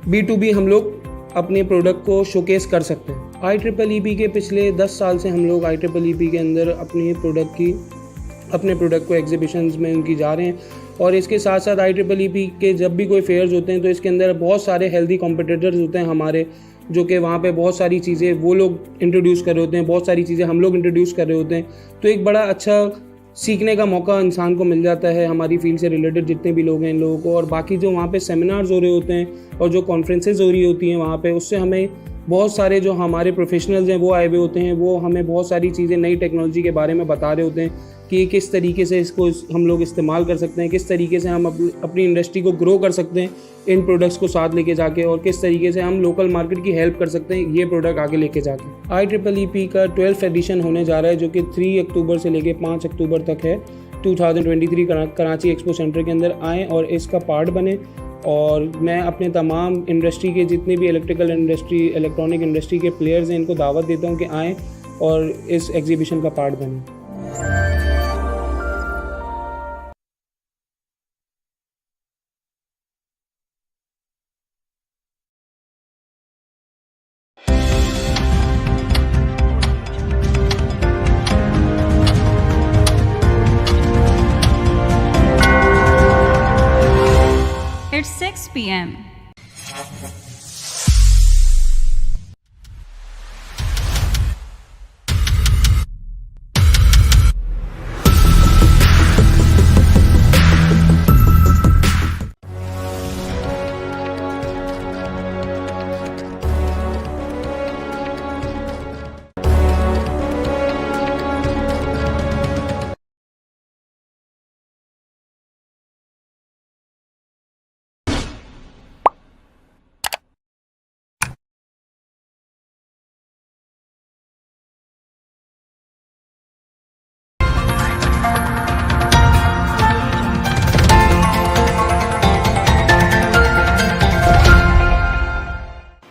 B2B हम लोग अपने प्रोडक्ट को शोकेस कर सकते हैं। IEEE के पिछले 10 साल से हम लोग IEEE के अंदर अपने प्रोडक्ट को एग्जीबिशंस में उनकी जा रहे हैं और इसके साथ साथ IEEE के जब भी कोई फेयर्स होते हैं तो इसके अंदर बहुत सारे हेल्दी कॉम्पिटिटर्स होते हैं हमारे, जो कि वहाँ पे बहुत सारी चीज़ें वो लोग इंट्रोड्यूस कर रहे होते हैं, बहुत सारी चीज़ें हम लोग इंट्रोड्यूस कर रहे होते हैं। तो एक बड़ा अच्छा सीखने का मौका इंसान को मिल जाता है हमारी फील्ड से रिलेटेड जितने भी लोग हैं इन लोगों को। और बाकी जो वहाँ पे सेमिनार्स हो रहे होते हैं और जो कॉन्फ्रेंसेज हो रही होती हैं वहाँ पे, उससे हमें बहुत सारे जो हमारे प्रोफेशनल्स हैं वो आए हुए होते हैं, वो हमें बहुत सारी चीज़ें नई टेक्नोलॉजी के बारे में बता रहे होते हैं कि किस तरीके से इसको हम लोग इस्तेमाल कर सकते हैं, किस तरीके से हम अपनी इंडस्ट्री को ग्रो कर सकते हैं इन प्रोडक्ट्स को साथ लेके जाके, और किस तरीके से हम लोकल मार्केट की हेल्प कर सकते हैं ये प्रोडक्ट आगे लेके जाके। IEEE का 12th एडिशन होने जा रहा है जो कि 3 अक्टूबर से लेके 5 अक्टूबर तक है 2023 कराची एक्सपो सेंटर के अंदर। आएँ और इसका पार्ट बने। और मैं अपने तमाम इंडस्ट्री के जितने भी इलेक्ट्रॉनिक इंडस्ट्री के प्लेयर्स हैं इनको दावत देता हूँ कि आएँ और इस एग्जीबिशन का पार्ट बने। It's 6 p.m.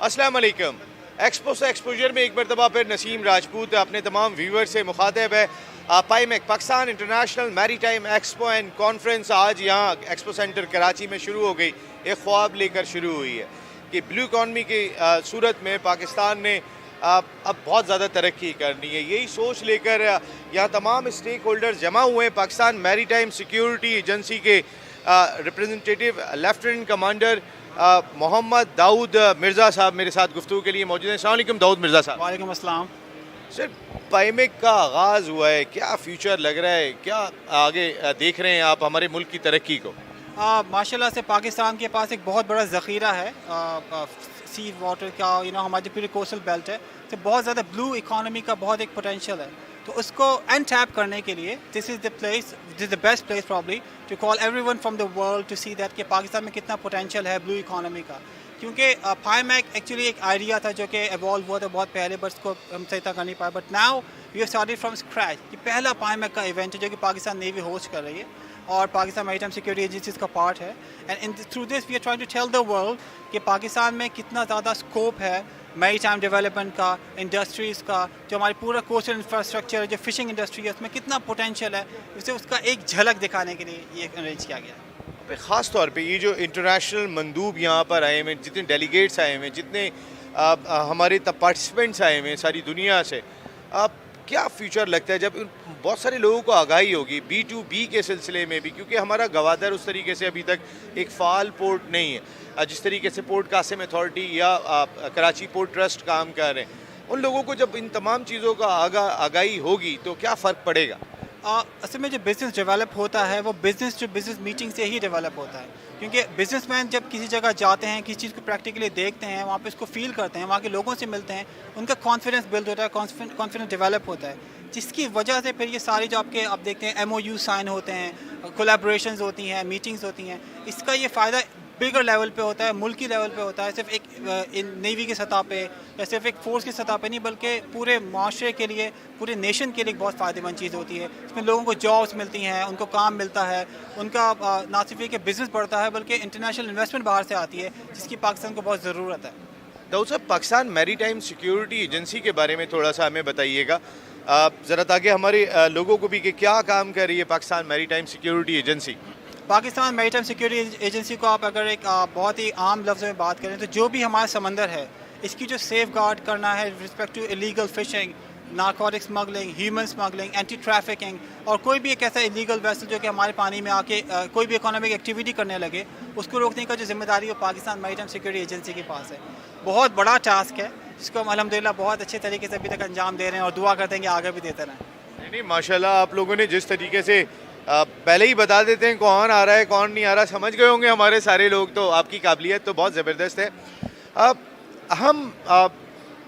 अस्सलाम वालेकुम। एक्सपो से एक्सपोजर में एक मरतबा फिर नसीम राजपूत अपने तमाम व्यूवर्स से मुखातिब है। PIMEC Pakistan international maritime expo and conference आज यहाँ एक्सपो सेंटर कराची में शुरू हो गई। एक ख्वाब लेकर शुरू हुई है कि ब्लू इकॉनमी की सूरत में पाकिस्तान ने अब बहुत ज़्यादा तरक्की करनी है। यही सोच लेकर यहाँ तमाम स्टेक होल्डर्स जमा हुए हैं। पाकिस्तान मैरीटाइम सिक्योरिटी एजेंसी के representative lieutenant commander Mohammad Daud Mirza sahab मेरे साथ गुफ्तगू के लिए मौजूद हैं। अस्सलाम वालेकुम दाऊद मिर्ज़ा साहब। वालेकुम अस्सलाम। सर, पाईमेक का आगाज़ हुआ है, क्या फ्यूचर लग रहा है, क्या आगे देख रहे हैं आप हमारे मुल्क की तरक्की को? माशाल्लाह से पाकिस्तान के पास एक बहुत बड़ा ज़ख़ीरा है सी वाटर का। हमारी पूरी कोस्टल बेल्ट है तो बहुत ज़्यादा ब्लू इकॉनमी का बहुत एक पोटेंशियल है। तो उसको अनटैप करने के लिए this is the best place probably to call everyone from the world to see that कि पाकिस्तान में कितना पोटेंशियल है ब्लू इकोनॉमी का। क्योंकि फाइमैक एक्चुअली एक आइडिया था जो कि एवॉल्व हुआ था बहुत पहले, बट उसको हम सही कर नहीं पाए। But now we have started from scratch. कि पहला फाइमैक का इवेंट है जो कि पाकिस्तान नेवी होस्ट कर रही है और पाकिस्तान मैरीटाइम सिक्योरिटी एजेंसीज का पार्ट है। And through this we are trying to tell the world कि पाकिस्तान में कितना ज़्यादा स्कोप है मैरीटाइम डेवलपमेंट का, इंडस्ट्रीज़ का, जो हमारी पूरा कोस्टल इंफ्रास्ट्रक्चर है, जो फिशिंग इंडस्ट्री है, उसमें कितना पोटेंशियल है, उसे उसका एक झलक दिखाने के लिए ये अरेंज किया गया है। ख़ास तौर पे ये जो इंटरनेशनल मंदूब यहाँ पर आए हुए, जितने डेलीगेट्स आए हुए, जितने हमारे पार्टिसिपेंट्स आए हुए सारी दुनिया से, क्या फ्यूचर लगता है जब बहुत सारे लोगों को आगाही होगी B2B के सिलसिले में भी, क्योंकि हमारा गवादर उस तरीके से अभी तक एक फ़ाल पोर्ट नहीं है जिस तरीके से पोर्ट कासिम अथॉरिटी या कराची पोर्ट ट्रस्ट काम कर रहे हैं। उन लोगों को जब इन तमाम चीज़ों का आगाही होगी तो क्या फ़र्क पड़ेगा? असल में जो बिज़नेस डेवलप होता है वो बिज़नेस टू बिज़नेस मीटिंग से ही डेवलप होता है। क्योंकि बिजनेसमैन जब किसी जगह जाते हैं, किसी चीज़ को प्रैक्टिकली देखते हैं, वहाँ पे उसको फील करते हैं, वहाँ के लोगों से मिलते हैं, उनका कॉन्फिडेंस बिल्ड होता है, कॉन्फिडेंस डेवलप होता है, जिसकी वजह से फिर ये सारी जो आप देखते हैं MOU साइन होते हैं, कोलैबोरेशंस होती हैं, मीटिंग्स होती हैं। इसका ये फ़ायदा बिगर लेवल पे होता है, मुल्की लेवल पे होता है, सिर्फ एक नेवी की सतह पे या सिर्फ एक फ़ोर्स की सतह पे नहीं, बल्कि पूरे माशरे के लिए, पूरे नेशन के लिए एक बहुत फ़ायदेमंद चीज़ होती है। इसमें लोगों को जॉब्स मिलती हैं, उनको काम मिलता है, उनका ना सिर्फ ये कि बिज़नेस बढ़ता है बल्कि इंटरनेशनल इन्वेस्टमेंट बाहर से आती है, जिसकी पाकिस्तान को बहुत ज़रूरत है। दाऊद साहब, पाकिस्तान मैरीटाइम सिक्योरिटी एजेंसी के बारे में थोड़ा सा हमें बताइएगा ज़रा, ताकि हमारे लोगों को भी कि क्या काम कर रही है Pakistan maritime security agency. Pakistan maritime security agency को आप अगर एक बहुत ही आम लफ्ज़ों में बात करें तो जो भी हमारा समंदर है, इसकी जो सेफ गार्ड करना है respect to illegal fishing, narcotic smuggling, human smuggling, anti trafficking, और कोई भी एक ऐसा इलीगल वेसल जो कि हमारे पानी में आके कोई भी इकोनॉमिक एक्टिविटी करने लगे, उसको रोकने का जो जिम्मेदारी वो पाकिस्तान मैरीटाइम सिक्योरिटी एजेंसी के पास है। बहुत बड़ा टास्क है, जिसको हम अल्हम्दुलिल्लाह बहुत अच्छे तरीके से अभी तक अंजाम दे रहे हैं और दुआ करते हैं कि आगे भी देते रहें। नहीं, माशाल्लाह आप लोगों ने जिस तरीके से पहले ही बता देते हैं कौन आ रहा है कौन नहीं आ रहा, समझ गए होंगे हमारे सारे लोग, तो आपकी काबिलियत तो बहुत ज़बरदस्त है। हम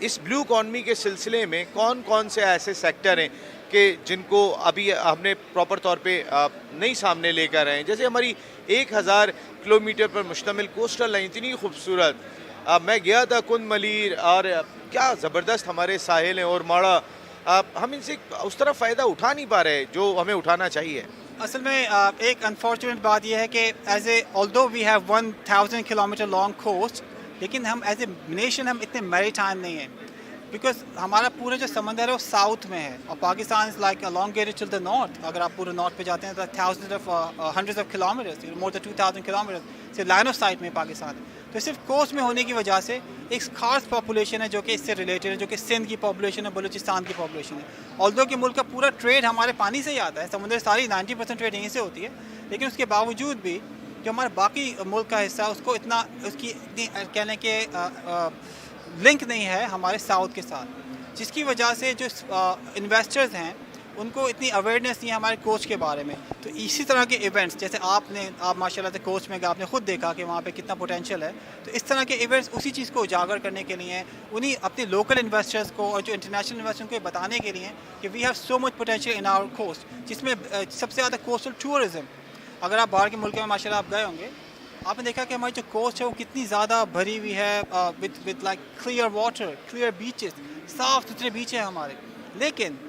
इस ब्लू इकॉनमी के सिलसिले में कौन कौन से ऐसे सेक्टर हैं कि जिनको अभी हमने प्रॉपर तौर पे नहीं सामने लेकर आए हैं? जैसे हमारी 1000 किलोमीटर पर मुश्तमिल कोस्टल लाइन इतनी खूबसूरत, मैं गया था कुंद मलीर, और क्या ज़बरदस्त हमारे साहिल हैं और माड़ा, हम इनसे उस तरह फ़ायदा उठा नहीं पा रहे जो हमें उठाना चाहिए। असल में एक अनफॉर्चुनेट बात यह है कि as a although we have 1000 kilometre long coast, लेकिन हम एज ए नेशन हम इतने मैरीटाइम नहीं हैं, बिकॉज हमारा पूरा जो समंदर है वो साउथ में है और Pakistan is like elongated to the north. अगर आप पूरे नॉर्थ पे जाते हैं तो hundreds of kilometres, more than 2000 kilometres से लाइन ऑफ साइट में पाकिस्तान है। तो सिर्फ कोस्ट में होने की वजह से एक खास पॉपुलेशन है जो कि इससे रिलेटेड है, जो कि सिंध की पॉपुलेशन है, बलूचिस्तान की पॉपुलेशन है। ऑल्दो कि मुल्क का पूरा ट्रेड हमारे पानी से ही आता है, समुद्र सारी 90% ट्रेड यहीं से होती है, लेकिन उसके बावजूद भी जो हमारा बाकी मुल्क का हिस्सा है उसको उसकी इतनी कहने के लिंक नहीं है हमारे साउथ के साथ, जिसकी वजह से जो इन्वेस्टर्स हैं उनको इतनी अवेयरनेस नहीं है हमारे कोस्ट के बारे में। तो इसी तरह के इवेंट्स, जैसे आप माशाल्लाह से कोस्ट में आपने खुद देखा कि वहाँ पे कितना पोटेंशियल है, तो इस तरह के इवेंट्स उसी चीज़ को उजागर करने के लिए हैं, उन्हीं अपने लोकल इन्वेस्टर्स को और जो इंटरनेशनल इन्वेस्टर्स को बताने के लिए कि we have so much potential in our coast, जिसमें सबसे ज़्यादा कोस्टल टूरिज़म। अगर आप बाहर के मुल्क में माशाल्लाह आप गए होंगे, आपने देखा कि हमारी जो कोस्ट है वो कितनी ज़्यादा भरी हुई है with like clear water, clear beaches, साफ़ सुथरे बीच हैं हमारे, लेकिन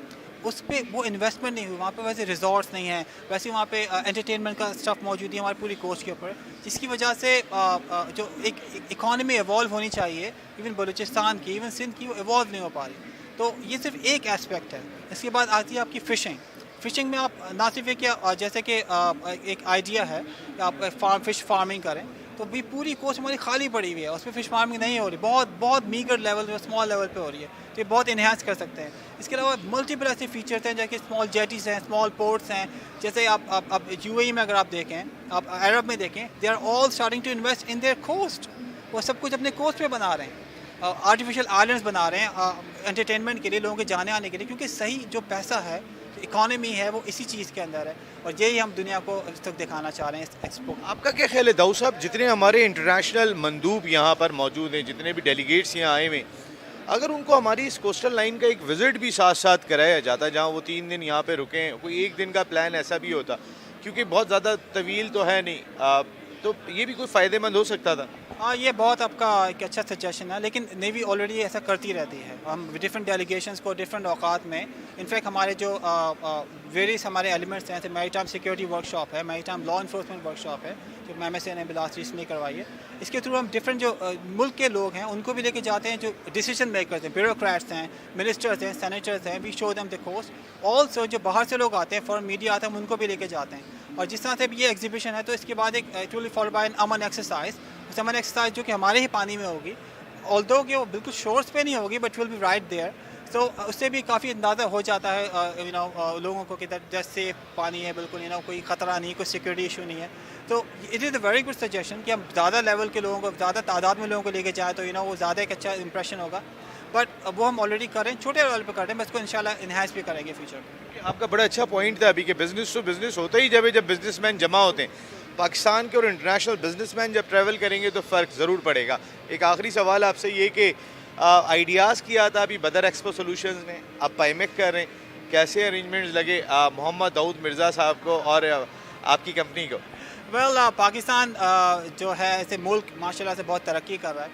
उस पर वो इन्वेस्टमेंट नहीं हुई। वहाँ पे वैसे रिजॉर्ट्स नहीं हैं, वैसे वहाँ पे एंटरटेनमेंट का स्टफ मौजूद है हमारी पूरी कोस्ट के ऊपर, जिसकी वजह से जो एक इकॉनमी एवॉल्व होनी चाहिए इवन बलूचिस्तान की, इवन सिंध की, वो एवॉल्व नहीं हो पा रही। तो ये सिर्फ एक एस्पेक्ट है। इसके बाद आती है आपकी फ़िशिंग में आप ना सिर्फ एक जैसे कि एक आइडिया है कि आप फ़िश फार्मिंग करें, तो भी पूरी कोस्ट हमारी खाली पड़ी हुई है, उसमें फ़िश फार्मिंग नहीं हो रही, बहुत मीगर लेवल पे, स्मॉल लेवल पे हो रही है, तो ये बहुत इन्हांस कर सकते हैं। इसके अलावा मल्टीपल ऐसे फीचर्स हैं जैसे स्मॉल जेटीज़ हैं, स्मॉल पोर्ट्स हैं, जैसे आप UAE में अगर आप देखें, आप अरब में देखें, they are all starting to invest in their coast. वो सब कुछ अपने कोस्ट पे बना रहे हैं, आर्टिफिशियल आइलैंड्स बना रहे हैं एंटरटेनमेंट के लिए, लोगों के जाने आने के लिए, क्योंकि सही जो पैसा है, इकॉनमी है, वो इसी चीज़ के अंदर है, और यही हम दुनिया को इस तक दिखाना चाह रहे हैं इस एक्सपो। आपका क्या ख्याल है दाऊद साहब, जितने हमारे इंटरनेशनल मंदूब यहाँ पर मौजूद हैं, जितने भी डेलीगेट्स यहाँ आए हुए, अगर उनको हमारी इस कोस्टल लाइन का एक विज़िट भी साथ साथ कराया जाता, जहाँ वो 3 दिन यहाँ पे रुकें, कोई एक दिन का प्लान ऐसा भी होता, क्योंकि बहुत ज़्यादा तवील तो है नहीं, तो ये भी कोई फ़ायदेमंद हो सकता था। हाँ, ये बहुत आपका एक अच्छा सजेशन है, लेकिन नेवी ऑलरेडी ऐसा करती रहती है। हम डिफरेंट डेलीगेशंस को डिफरेंट औकात में, इनफैक्ट हमारे जो वेरियस हमारे एलिमेंट्स हैं, जैसे मैरीटाइम सिक्योरिटी वर्कशॉप है, मैरीटाइम लॉ इन्फोर्समेंट वर्कशॉप है, जो MSA ने लास्ट रिसेंटली करवाई है। इसके थ्रू हम डिफरेंट जो मुल्क के लोग हैं उनको भी लेके जाते हैं, जो डिसीजन मेकर्स हैं, ब्यूरोक्रेट्स हैं, मिनिस्टर्स हैं, सेनेटर्स हैं, we show them the coast. Also जो बाहर से लोग आते हैं, फॉरेन मीडिया आता है, हम उनको भी लेके जाते हैं। और जिस तरह से भी ये एग्जीबिशन है, तो इसके बाद एक it will follow by an Aman exercise, उस अमन एक्सरसाइज जो कि हमारे ही पानी में होगी, ऑल्दो कि वो बिल्कुल शोर्स पे नहीं होगी, but will be right there. तो उससे भी काफ़ी अंदाज़ा हो जाता है लोगों को कि जस्ट सेफ पानी है, बिल्कुल कोई ख़तरा नहीं, कोई सिक्योरिटी इशू नहीं है। तो it is a very good suggestion कि हम ज़्यादा लेवल के लोगों को, ज़्यादा तादाद में लोगों को लेके जाएँ, तो वो ज़्यादा एक अच्छा इंप्रेशन होगा। बट वो हम ऑलरेडी करें, छोटे लेवल पे कर रहे हैं, बस को इंशाल्लाह इन्हांस भी करेंगे फ्यूचर में। आपका बड़ा अच्छा पॉइंट था अभी कि बिज़नेस टू बिज़नेस होता ही जब बिजनेसमैन जमा होते हैं। पाकिस्तान के और इंटरनेशनल बिजनेसमैन जब ट्रैवल करेंगे तो फ़र्क ज़रूर पड़ेगा। एक आखिरी सवाल आपसे ये कि आइडियाज़ किया था अभी बदर एक्सपो सॉल्यूशंस ने, आप पाइमेक कर रहे हैं, कैसे अरेंजमेंट्स लगे मोहम्मद दाऊद मिर्ज़ा साहब को और आपकी कंपनी को? पाकिस्तान जो है ऐसे मुल्क माशाल्लाह से बहुत तरक्की कर रहा है।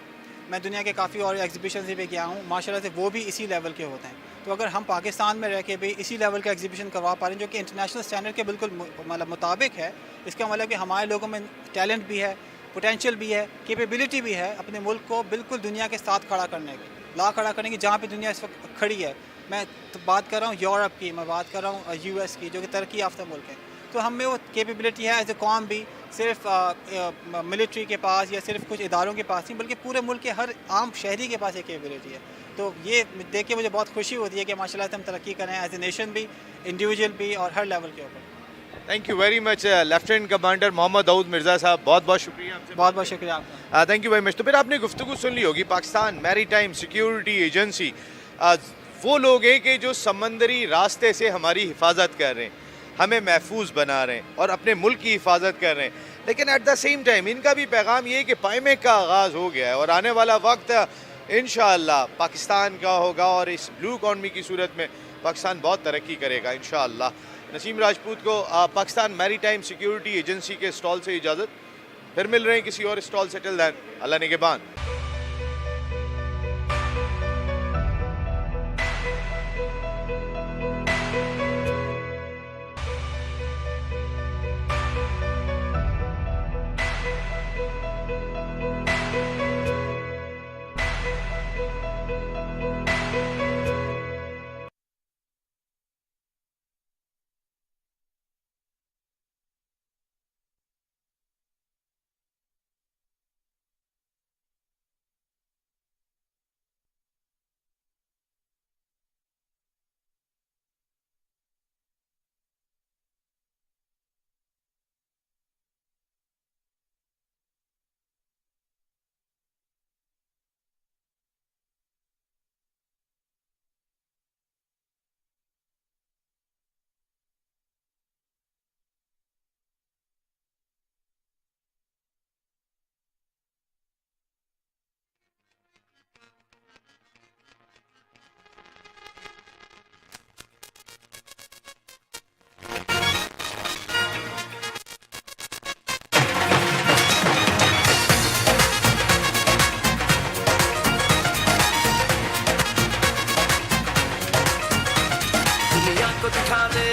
मैं दुनिया के काफ़ी और एग्जीबिशन भी गया हूँ, माशाल्लाह से वो भी इसी लेवल के होते हैं। तो अगर हम पाकिस्तान में रह के भी इसी लेवल का एग्जीबिशन करवा पा रहे हैं, जो कि इंटरनेशनल स्टैंडर्ड के बिल्कुल मतलब मुताबिक है, इसका मतलब कि हमारे लोगों में टैलेंट भी है, पोटेंशियल भी है, कैपेबिलिटी भी है अपने मुल्क को बिल्कुल दुनिया के साथ खड़ा करने की, जहाँ पे दुनिया इस वक्त खड़ी है। मैं तो बात कर रहा हूँ यूरोप की, मैं बात कर रहा हूँ US की, जो कि तरक्की याफ्ता मुल्क है। तो हम में वो कैपेबिलिटी है एज ए कौम भी, सिर्फ मिलिट्री के पास या सिर्फ कुछ इदारों के पास नहीं, बल्कि पूरे मुल्क के हर आम शहरी के पास ये कैपेबिलिटी है। तो ये देख के मुझे बहुत खुशी होती है कि माशाल्लाह से हम तरक्की करें एज ए नेशन भी, इंडिविजुअल भी और हर लेवल के ऊपर। Thank you very much lieutenant commander Mohammad Daud Mirza sahab, बहुत बहुत शुक्रिया आपसे। बहुत बहुत शुक्रिया आपका। Thank you very much. तो फिर आपने गुफ्तगू सुन ली होगी, पाकिस्तान मैरीटाइम सिक्योरिटी एजेंसी वो लोग हैं कि जो समंदरी रास्ते से हमारी हिफाजत कर रहे हैं, हमें महफूज बना रहे हैं और अपने मुल्क की हिफाजत कर रहे हैं। लेकिन एट द सेम टाइम इनका भी पैगाम ये है कि पाइमेक का आगाज़ हो गया है और आने वाला वक्त इंशाअल्लाह पाकिस्तान का होगा और इस ब्लू इकॉनमी की सूरत में पाकिस्तान बहुत तरक्की करेगा इंशाअल्लाह। नसीम राजपूत को पाकिस्तान मैरीटाइम सिक्योरिटी एजेंसी के स्टॉल से इजाज़त, फिर मिल रहे हैं किसी और स्टॉल से। टिल देन अल्लाह निगहबान।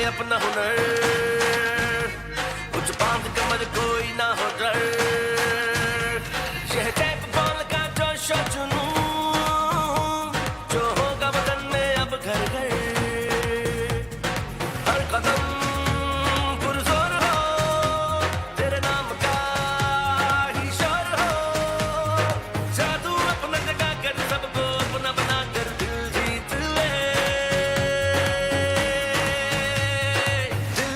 अपना हुनर कुछ बांध कमर कोई ना हो डर, यह टैप बॉल का जोश और जुनून जो होगा वतन में अब घर घर, हर कदम पुरजोर हो तेरे नाम का ही शोर हो, जादू अपना जगा कर सबको अपना बना कर दिल जीत ले, दिल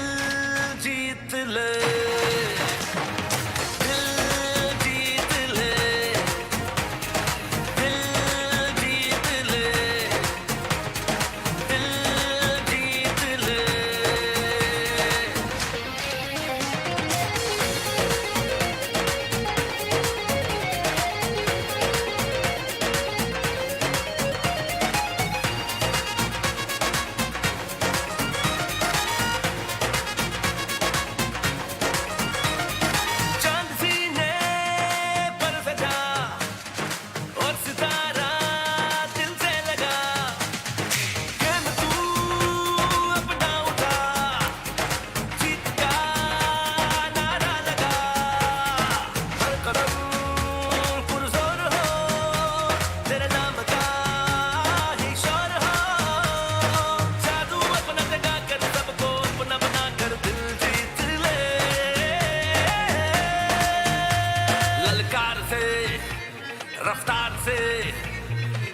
रफ्तार से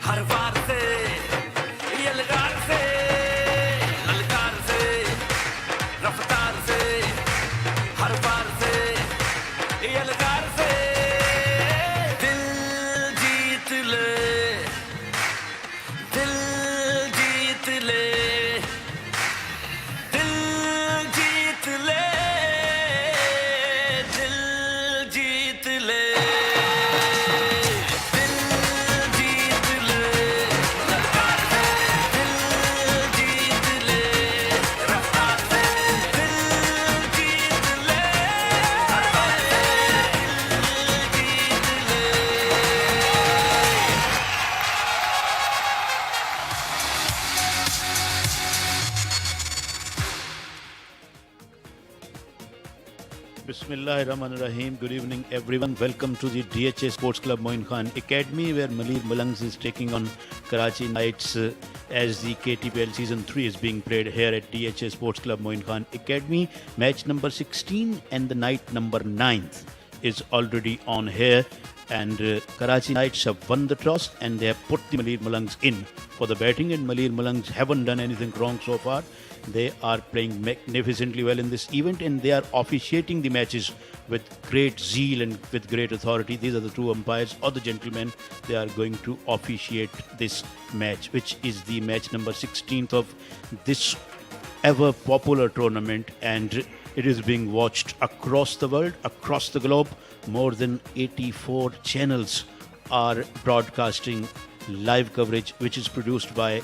हर वार से यलगार से ललकार से रफ्तार से हर वार से यलगार से दिल जीत ले दिल जीत ले दिल जीत ले दिल जीत ले दिल जीत ले ललकार से दिल जीत ले रफ्तार से दिल जीत ले हर बार से दिल जीत ले Bismillahirrahmanirrahim. Good evening, everyone. Welcome to the DHA Sports Club Moin Khan Academy, where Malir Malangs is taking on Karachi Knights as the KTPL Season 3 is being played here at DHA Sports Club Moin Khan Academy. Match number 16 and the night number 9th is already on here. And Karachi Knights have won the toss and they have put the Malir Malangs in for the batting. And Malir Malangs haven't done anything wrong so far. They are playing magnificently well in this event and they are officiating the matches with great zeal and with great authority. These are the two umpires or the gentlemen. They are going to officiate this match, which is the match number 16th of this ever popular tournament, and it is being watched across the world, across the globe. More than 84 channels are broadcasting live coverage, which is produced by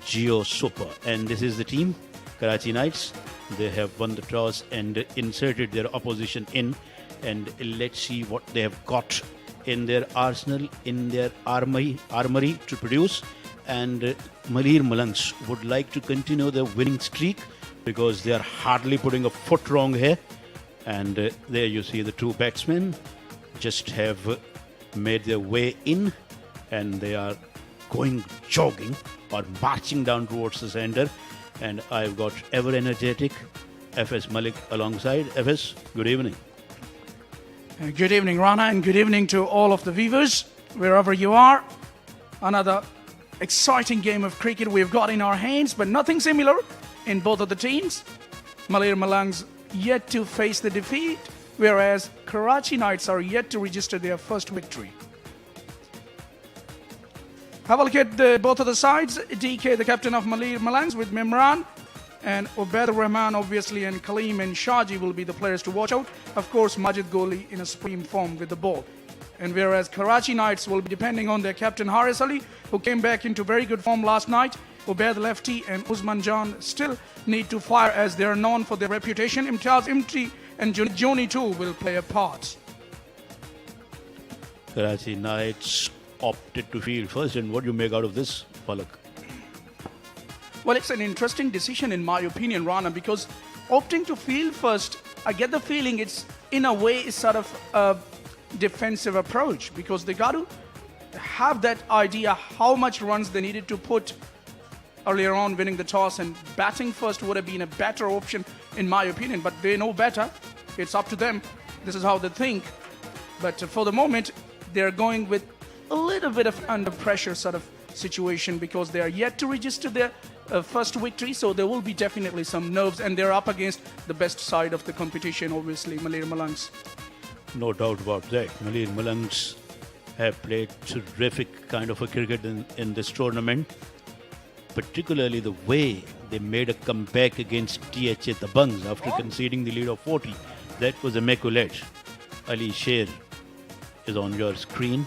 Geo Super. And this is the team, Karachi Knights. They have won the toss and inserted their opposition in. And let's see what they have got in their arsenal, in their armory to produce. And Malir Malangs would like to continue their winning streak because they are hardly putting a foot wrong here. And there you see the two batsmen just have made their way in and they are going jogging or marching down towards the center. And I've got ever energetic FS Malik alongside. FS, good evening. Good evening, Rana, and good evening to all of the viewers, wherever you are. Another exciting game of cricket we've got in our hands, but nothing similar in both of the teams. Malir Malangs yet to face the defeat, whereas Karachi Knights are yet to register their first victory. Have a look at both of the sides. DK, the captain of Malir Malangs, with Mimran, and Ubaid Rahman, obviously, and Kaleem and Shaji will be the players to watch out. Of course, Majid Goli in a supreme form with the ball. And whereas Karachi Knights will be depending on their captain Haris Ali, who came back into very good form last night. Ubaid Lefty and Usman Jan still need to fire as they are known for their reputation. Imtiaz Imti and Joni too will play a part. Karachi Knights opted to field first, and what do you make out of this, Palak? Well, it's an interesting decision in my opinion, Rana, because opting to field first, I get the feeling it's in a way sort of a defensive approach, because they got to have that idea how much runs they needed to put earlier on winning the toss, and batting first would have been a better option in my opinion, but they know better. It's up to them. This is how they think. But for the moment, they're going with a little bit of under pressure sort of situation because they are yet to register their first victory, so there will be definitely some nerves, and they're up against the best side of the competition, obviously, Malir Malangs. No doubt about that. Malir Malangs have played terrific kind of a cricket in this tournament, particularly the way they made a comeback against THA the Bungs after conceding the lead of 40. That was immaculate. Ali Sher is on your screen.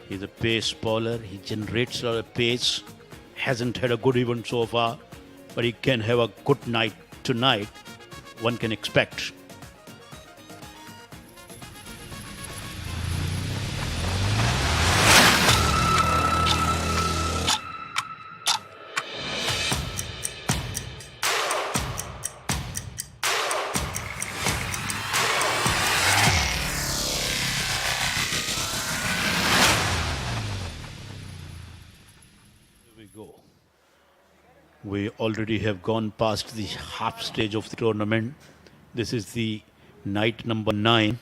He's a pace bowler. He generates a lot of pace. Hasn't had a good event so far, but he can have a good night tonight. One can expect. We already have gone past the half stage of the tournament. This is the night number 9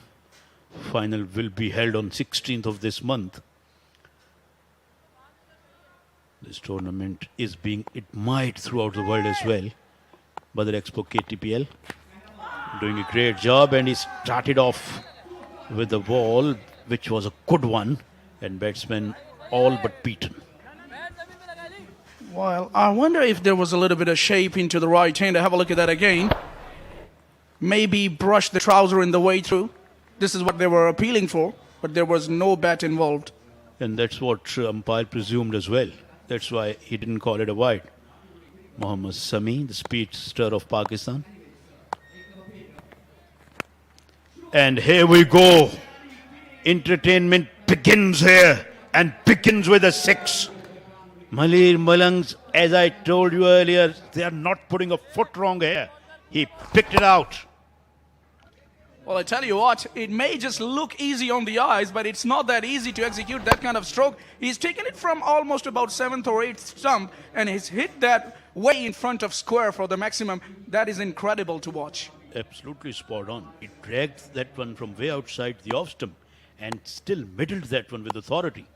Final will be held on 16th of this month. This tournament is being admired throughout the world as well. Badar Expo KTPL doing a great job, and he started off with the ball, which was a good one, and batsmen all but beaten. Well, I wonder if there was a little bit of shape into the right hand. Have a look at that again. Maybe brush the trouser in the way through. This is what they were appealing for, but there was no bat involved. And that's what umpire presumed as well. That's why he didn't call it a wide. Mohammad Sami, the speedster of Pakistan. And here we go. Entertainment begins here, and begins with a 6. Malir Malangs, as I told you earlier, they are not putting a foot wrong here. He picked it out. Well, I tell you what, it may just look easy on the eyes, but it's not that easy to execute that kind of stroke. He's taken it from almost about 7th or 8th stump, and he's hit that way in front of square for the maximum. That is incredible to watch. Absolutely spot on. He dragged that one from way outside the off stump and still middled that one with authority.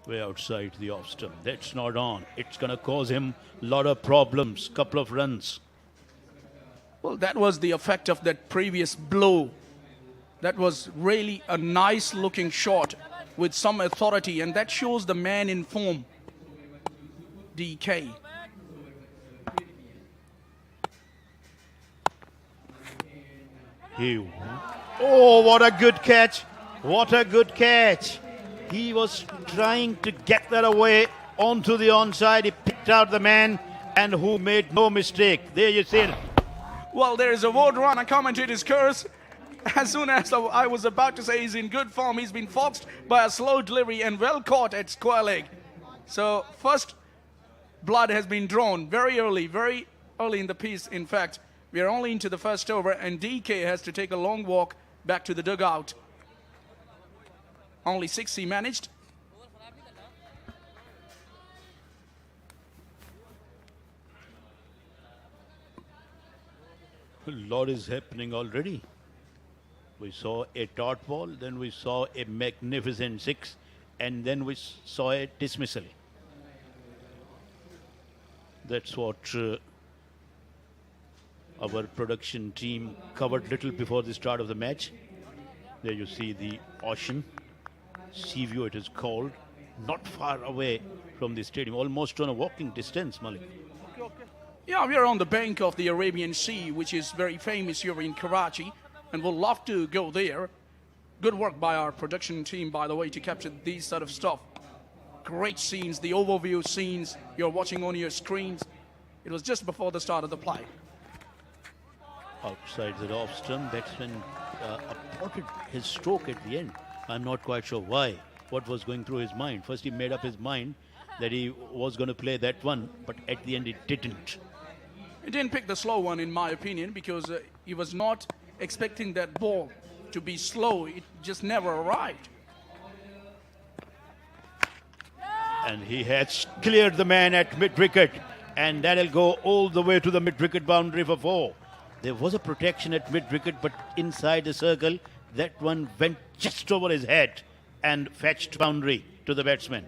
Way outside the off stump. That's not on. It's going to cause him a lot of problems. Couple of runs. Well, that was the effect of that previous blow. That was really a nice looking shot with some authority, and that shows the man in form. DK. Oh, what a good catch. What a good catch. He was trying to get that away onto the onside. He picked out the man, and who made no mistake. There you see it. Well, there is a word run. I commented his curse. As soon as I was about to say he's in good form, he's been foxed by a slow delivery and well caught at square leg. So first blood has been drawn very early in the piece. In fact, we are only into the first over, and DK has to take a long walk back to the dugout. Only 6 he managed. A lot is happening already. We saw a dot ball, then we saw a magnificent 6, and then we saw a dismissal. That's what our production team covered little before the start of the match. There you see the ocean. Sea view it is called. Not far away from the stadium, almost on a walking distance, Malik. Yeah, we are on the bank of the Arabian Sea, which is very famous here in Karachi, and we'll love to go there. Good work by our production team, by the way, to capture these sort of stuff. Great scenes, the overview scenes you're watching on your screens. It was just before the start of the play. Outside the off stump, batsman aborted his stroke at the end. I'm not quite sure why. What was going through his mind? First he made up his mind that he was going to play that one, but at the end he didn't. He didn't pick the slow one, in my opinion, because he was not expecting that ball to be slow. It just never arrived. And he has cleared the man at mid-wicket, and that'll go all the way to the mid-wicket boundary for 4. There was a protection at mid-wicket, but inside the circle, that one went just over his head and fetched boundary to the batsman.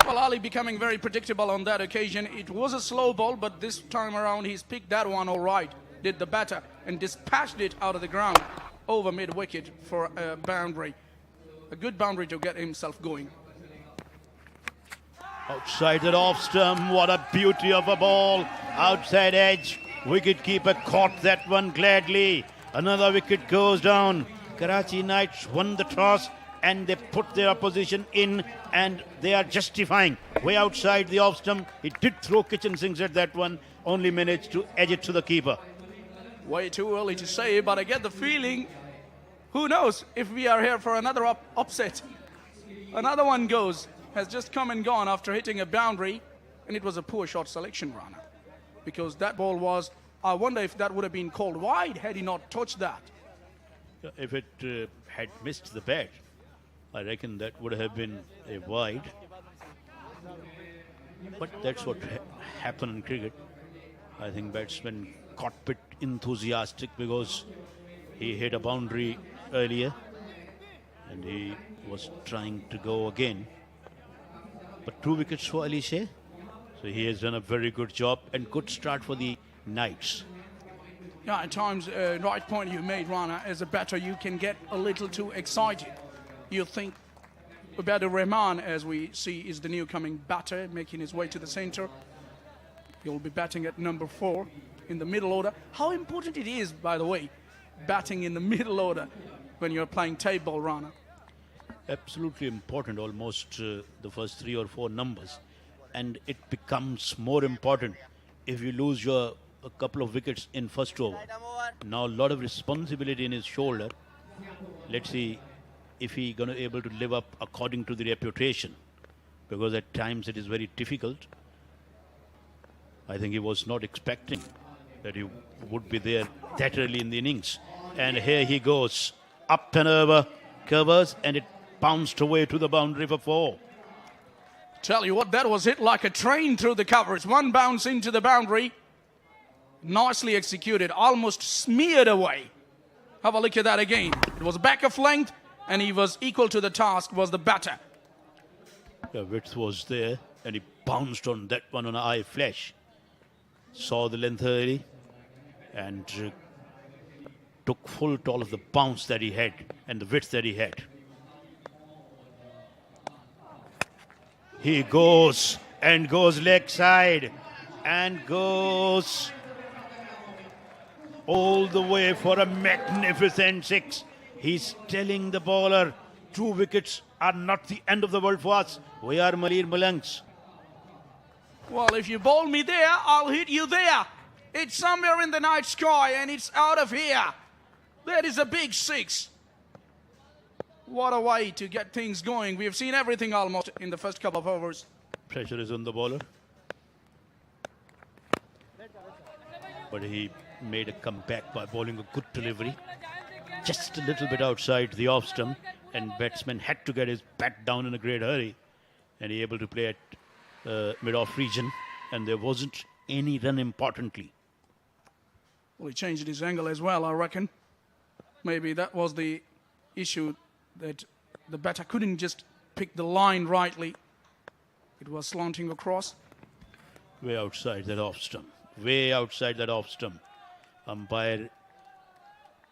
Well, Ali becoming very predictable on that occasion. It was a slow ball, but this time around he's picked that one all right. Did the batter and dispatched it out of the ground over mid-wicket for a boundary. A good boundary to get himself going. Outside that off stump, what a beauty of a ball. Outside edge, wicket-keeper caught that one gladly. Another wicket goes down. Karachi Knights won the toss, and they put their opposition in, and they are justifying. Way outside the off stump, he did throw kitchen sinks at that one, only managed to edge it to the keeper. Way too early to say, but I get the feeling, who knows if we are here for another upset. Another one has just come and gone after hitting a boundary, and it was a poor shot selection, Rana. Because that ball was, I wonder if that would have been called wide had he not touched that. If it had missed the bat, I reckon that would have been a wide. But that's what happened in cricket. I think batsman got a bit enthusiastic because he hit a boundary earlier, and he was trying to go again. But 2 wickets for Ali Shea. So he has done a very good job and good start for the Knights. Yeah, at times, right point you made, Rana. As a batter, you can get a little too excited. You think Badar Rahman, as we see, is the new coming batter, making his way to the centre. He'll be batting at number 4 in the middle order. How important it is, by the way, batting in the middle order when you're playing tape ball, Rana? Absolutely important, almost the first 3 or 4 numbers. And it becomes more important if you lose a couple of wickets in first over. Now a lot of responsibility in his shoulder. Let's see if he's going to be able to live up according to the reputation, because at times it is very difficult. I think he was not expecting that he would be there that early in the innings. And here he goes, up and over, covers, and it bounced away to the boundary for 4. Tell you what, that was hit like a train through the covers. One bounce into the boundary. Nicely executed, almost smeared away. Have a look at that again. It was back of length, and he was equal to the task, was the batter. The width was there, and he bounced on that one on an eye flash. Saw the length early, and took full toll of the bounce that he had and the width that he had. He goes and goes leg side and goes all the way for a magnificent 6. He's telling the bowler, 2 wickets are not the end of the world for us. We are Malir Malangs. Well, if you bowl me there, I'll hit you there. It's somewhere in the night sky, and it's out of here. That is a big 6. What a way to get things going. We have seen everything almost in the first couple of overs. Pressure is on the bowler. But he made a comeback by bowling a good delivery. Just a little bit outside the off stump, and batsman had to get his bat down in a great hurry. And he able to play at mid-off region, and there wasn't any run importantly. Well, he changed his angle as well, I reckon. Maybe that was the issue, that the batter couldn't just pick the line rightly. It was slanting across. Way outside that off stump. Way outside that off stump. Umpire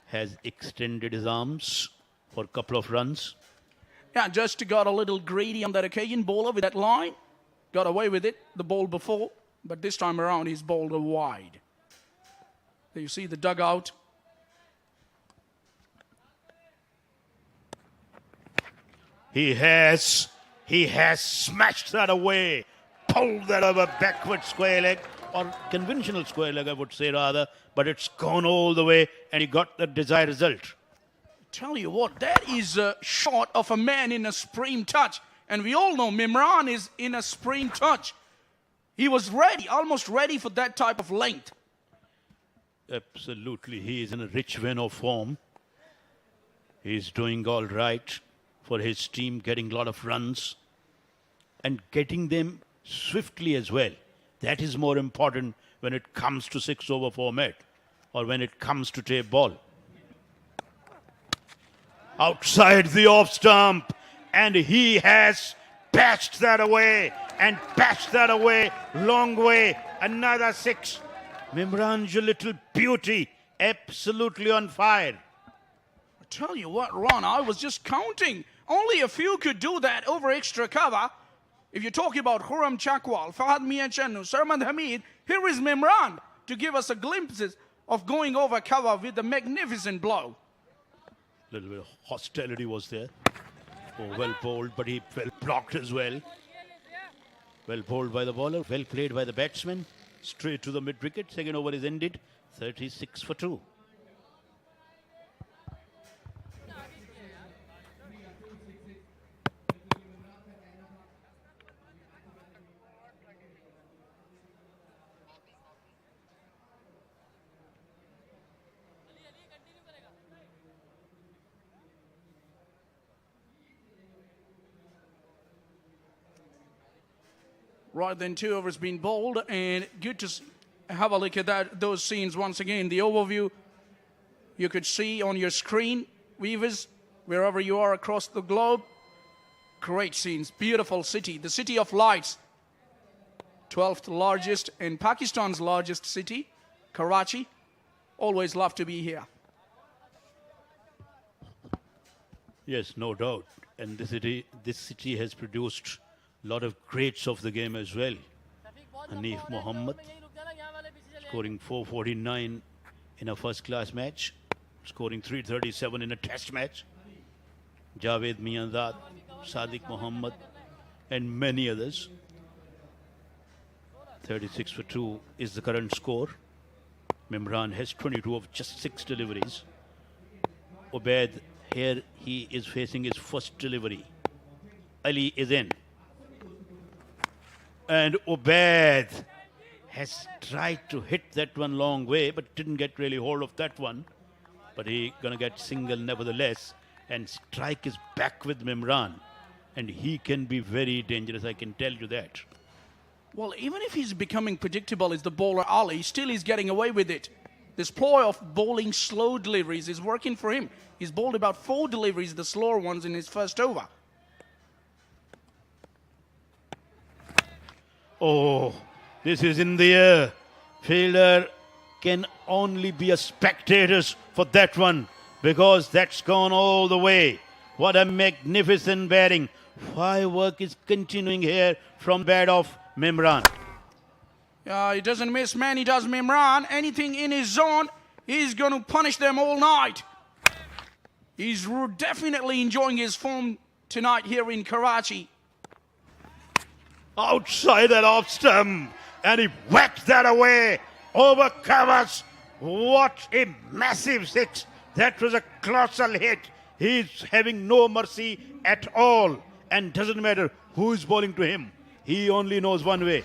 has extended his arms for a couple of runs. Yeah, just got a little greedy on that occasion. Bowler with that line. Got away with it the ball before. But this time around, he's bowled wide. There you see the dugout. He has smashed that away, pulled that over backward square leg, or conventional square leg, I would say rather, but it's gone all the way, and he got the desired result. Tell you what, that is a shot of a man in a supreme touch. And we all know Mimran is in a supreme touch. He was ready, almost ready for that type of length. Absolutely, he is in a rich vein of form. He's doing all right for his team, getting a lot of runs and getting them swiftly as well. That is more important when it comes to 6-over format or when it comes to tape ball. Outside the off stump, and he has patched that away and patched that away, long way, another 6. Mimran's a little beauty, absolutely on fire. I tell you what, Ron, I was just counting. Only a few could do that over extra cover. If you're talking about Khurram Chakwal, Fahad Mian Channu, Sarmad Hamid, here is Mimran to give us a glimpse of going over cover with a magnificent blow. A little bit of hostility was there. Oh, well bowled, but he well blocked as well. Well bowled by the bowler, well played by the batsman. Straight to the mid-wicket. Second over is ended. 36 for 2. Right then, 2 overs been bowled, and good to have a look at those scenes once again. The overview you could see on your screen viewers, wherever you are across the globe. Great scenes, beautiful city, the city of lights. 12th largest in Pakistan's largest city, Karachi. Always love to be here. Yes, no doubt. And this city has produced a lot of greats of the game as well. Hanif Mohammed scoring 449 in a first-class match, scoring 337 in a test match. Javed Miandad, Sadiq Mohammed, and many others. 36 for 2 is the current score. Mimran has 22 of just 6 deliveries. Ubaid, here he is facing his first delivery. Ali is in. And Ubaid has tried to hit that one long way, but didn't get really hold of that one. But he gonna get single nevertheless. And strike is back with Mimran. And he can be very dangerous, I can tell you that. Well, even if he's becoming predictable as the bowler Ali, still he's getting away with it. This ploy of bowling slow deliveries is working for him. He's bowled about 4 deliveries, the slower ones, in his first over. Oh, this is in the air. Fielder can only be a spectator for that one because that's gone all the way. What a magnificent batting. Firework is continuing here from bat of Mimran. He doesn't miss, man. He does Mimran. Anything in his zone, he's going to punish them all night. He's definitely enjoying his form tonight here in Karachi. Outside that off stump, and he whacked that away over covers. What a massive 6. That was a colossal hit. He's having no mercy at all, and doesn't matter who is bowling to him. He only knows one way.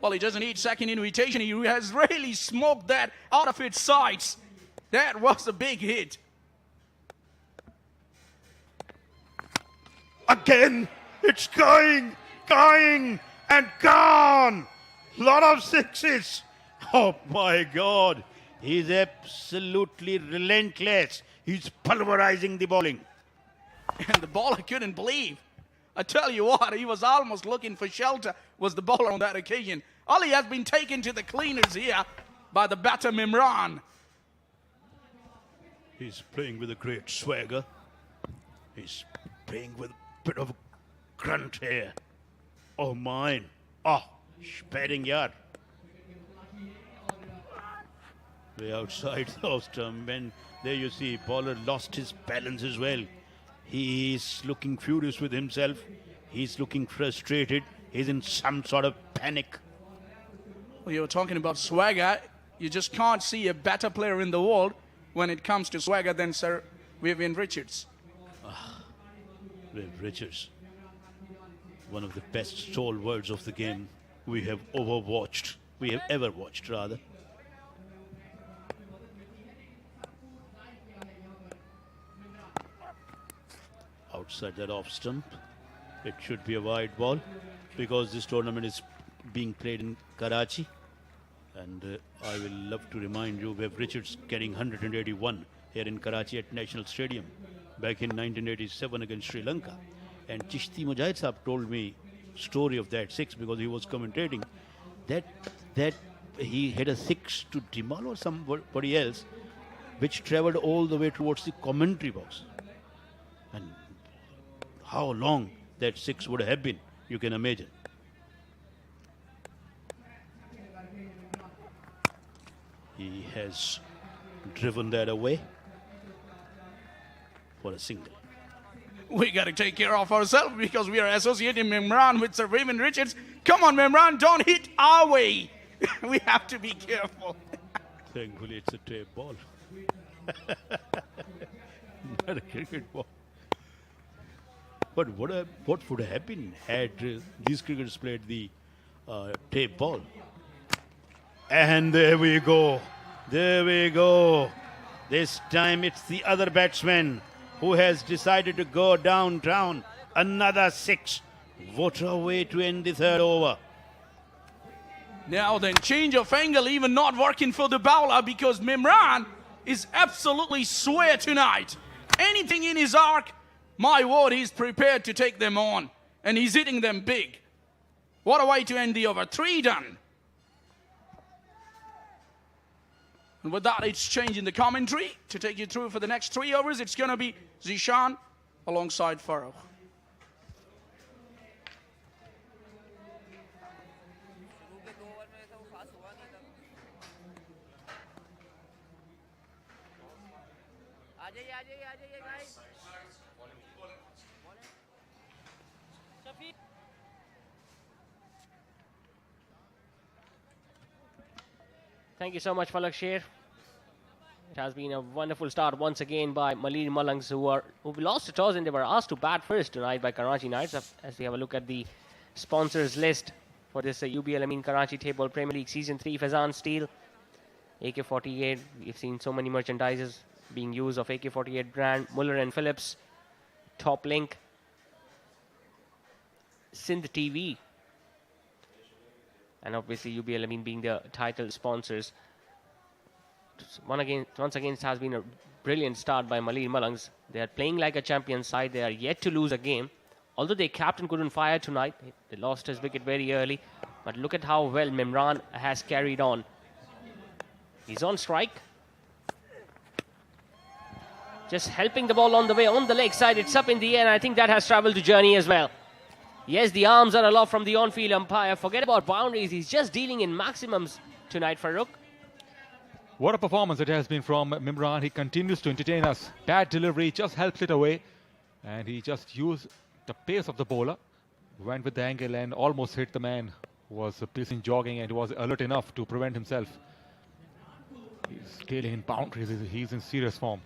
Well, he doesn't need second invitation. He has really smoked that out of its sights. That was a big hit. Again, it's going, and gone. Lot of 6s. Oh my God. He's absolutely relentless. He's pulverizing the bowling. And the bowler couldn't believe. I tell you what, he was almost looking for shelter, was the bowler on that occasion. Ali has been taken to the cleaners here by the batter Mimran. He's playing with a great swagger. He's playing with a bit of a grunt here. Oh, mine. Oh, batting yard. Way outside the stump, and there you see, bowler lost his balance as well. He's looking furious with himself. He's looking frustrated. He's in some sort of panic. Well, you were talking about swagger. You just can't see a better player in the world when it comes to swagger than Sir Vivian Richards. Viv Richards, one of the best stalwarts of the game we have ever watched, rather. Outside that off stump, it should be a wide ball because this tournament is being played in Karachi. And I will love to remind you, Viv Richards getting 181 here in Karachi at National Stadium back in 1987 against Sri Lanka. And Chishti Mujahid Saab told me story of that 6 because he was commentating that he had a 6 to Dimal or somebody else, which traveled all the way towards the commentary box. And how long that 6 would have been, you can imagine. He has driven that away for a single. We got to take care of ourselves because we are associating Mimran with Sir Vivian Richards. Come on, Mimran, don't hit our way. We have to be careful. Thankfully, it's a tape ball. Not a cricket ball. But what would have happened had these cricketers played the tape ball? And there we go. There we go. This time it's the other batsman who has decided to go downtown. Another 6. What a way to end the third over. Now then, change of angle even not working for the bowler because Mimran is absolutely swear tonight. Anything in his arc, my word, he's prepared to take them on. And he's hitting them big. What a way to end the over. 3 done. And with that, it's changing the commentary to take you through for the next 3 overs. It's going to be Zishan alongside Farooq. Thank you so much, Falak Sher. It has been a wonderful start once again by Malir Malangs, who lost the toss and they were asked to bat first tonight by Karachi Knights. As we have a look at the sponsors list for this UBL Amin Karachi Table Premier League Season 3, Fazan Steel, AK-48. We've seen so many merchandises being used of AK-48 brand, Muller and Phillips, Top Link, Sindh TV, and obviously UBL Amin being the title sponsors. Once again, it has been a brilliant start by Malir Malangs. They are playing like a champion side. They are yet to lose a game. Although their captain couldn't fire tonight, they lost his wicket very early. But look at how well Mimran has carried on. He's on strike. Just helping the ball on the way, on the leg side. It's up in the air, and I think that has travelled to Journey as well. Yes, the arms are aloft from the on-field umpire. Forget about boundaries. He's just dealing in maximums tonight, Farooq. What a performance it has been from Mimran. He continues to entertain us. Bad delivery, just helps it away. And he just used the pace of the bowler. Went with the angle and almost hit the man who was pacing, jogging, and was alert enough to prevent himself. He's scaling in boundaries. He's in serious form.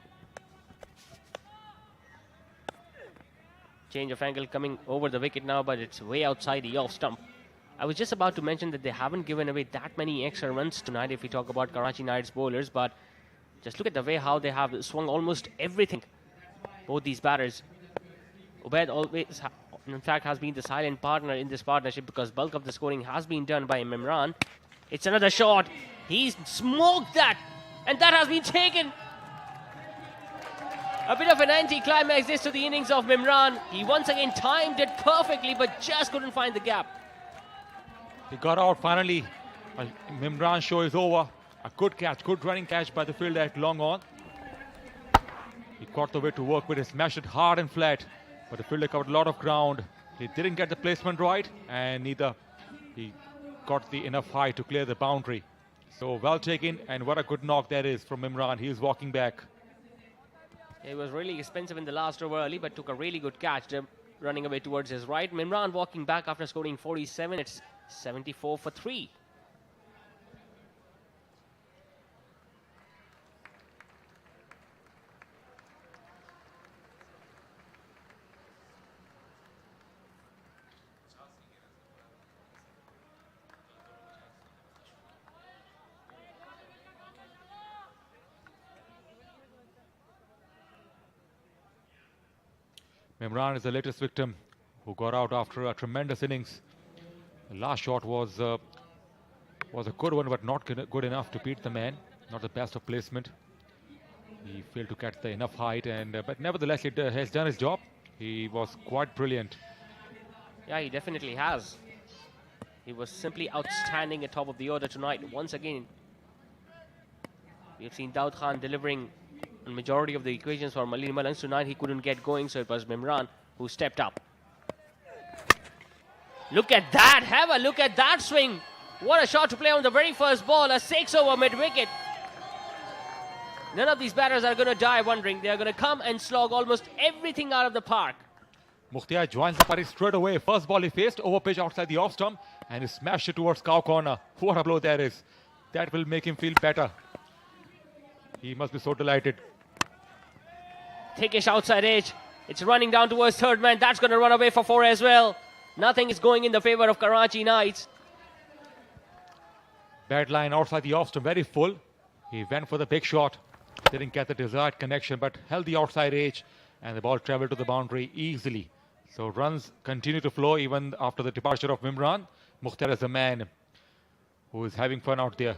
Change of angle coming over the wicket now, but it's way outside the off stump. I was just about to mention that they haven't given away that many extra runs tonight if we talk about Karachi Knights bowlers, but just look at the way how they have swung almost everything, both these batters. Ubaid always, in fact, has been the silent partner in this partnership because bulk of the scoring has been done by Mimran. It's another shot. He's smoked that, and that has been taken. A bit of an anti-climax this to the innings of Mimran. He once again timed it perfectly, but just couldn't find the gap. He got out finally. Mimran's show is over. A good catch, good running catch by the fielder at long on. He caught the way to work with it, smashed it hard and flat. But the fielder covered a lot of ground. He didn't get the placement right, and neither he got the enough height to clear the boundary. So well taken, and what a good knock that is from Mimran. He is walking back. It was really expensive in the last over early, but took a really good catch, running away towards his right. Mimran walking back after scoring 47. It's 74 for 3. Mimran is the latest victim who got out after a tremendous innings. The last shot was a good one, but not good enough to beat the man. Not the best of placement. He failed to catch the enough height, but nevertheless, it has done his job. He was quite brilliant. Yeah, he definitely has. He was simply outstanding at top of the order tonight. Once again, we have seen Daud Khan delivering a majority of the equations for Malir Malangs. Tonight he couldn't get going, so it was Mimran who stepped up. Look at that! Have a look at that swing! What a shot to play on the very first ball. A 6-over mid-wicket. None of these batters are going to die wondering. They are going to come and slog almost everything out of the park. Mukhtiar joins the party straight away. First ball he faced, over pitch outside the off stump, and he smashed it towards cow corner. What a blow that is. That will make him feel better. He must be so delighted. Thickish outside edge. It's running down towards third man. That's going to run away for 4 as well. Nothing is going in the favour of Karachi Knights. Bad line outside the off stump, very full. He went for the big shot. Didn't get the desired connection, but held the outside edge, and the ball travelled to the boundary easily. So runs continue to flow even after the departure of Mimran. Mukhtar is a man who is having fun out there.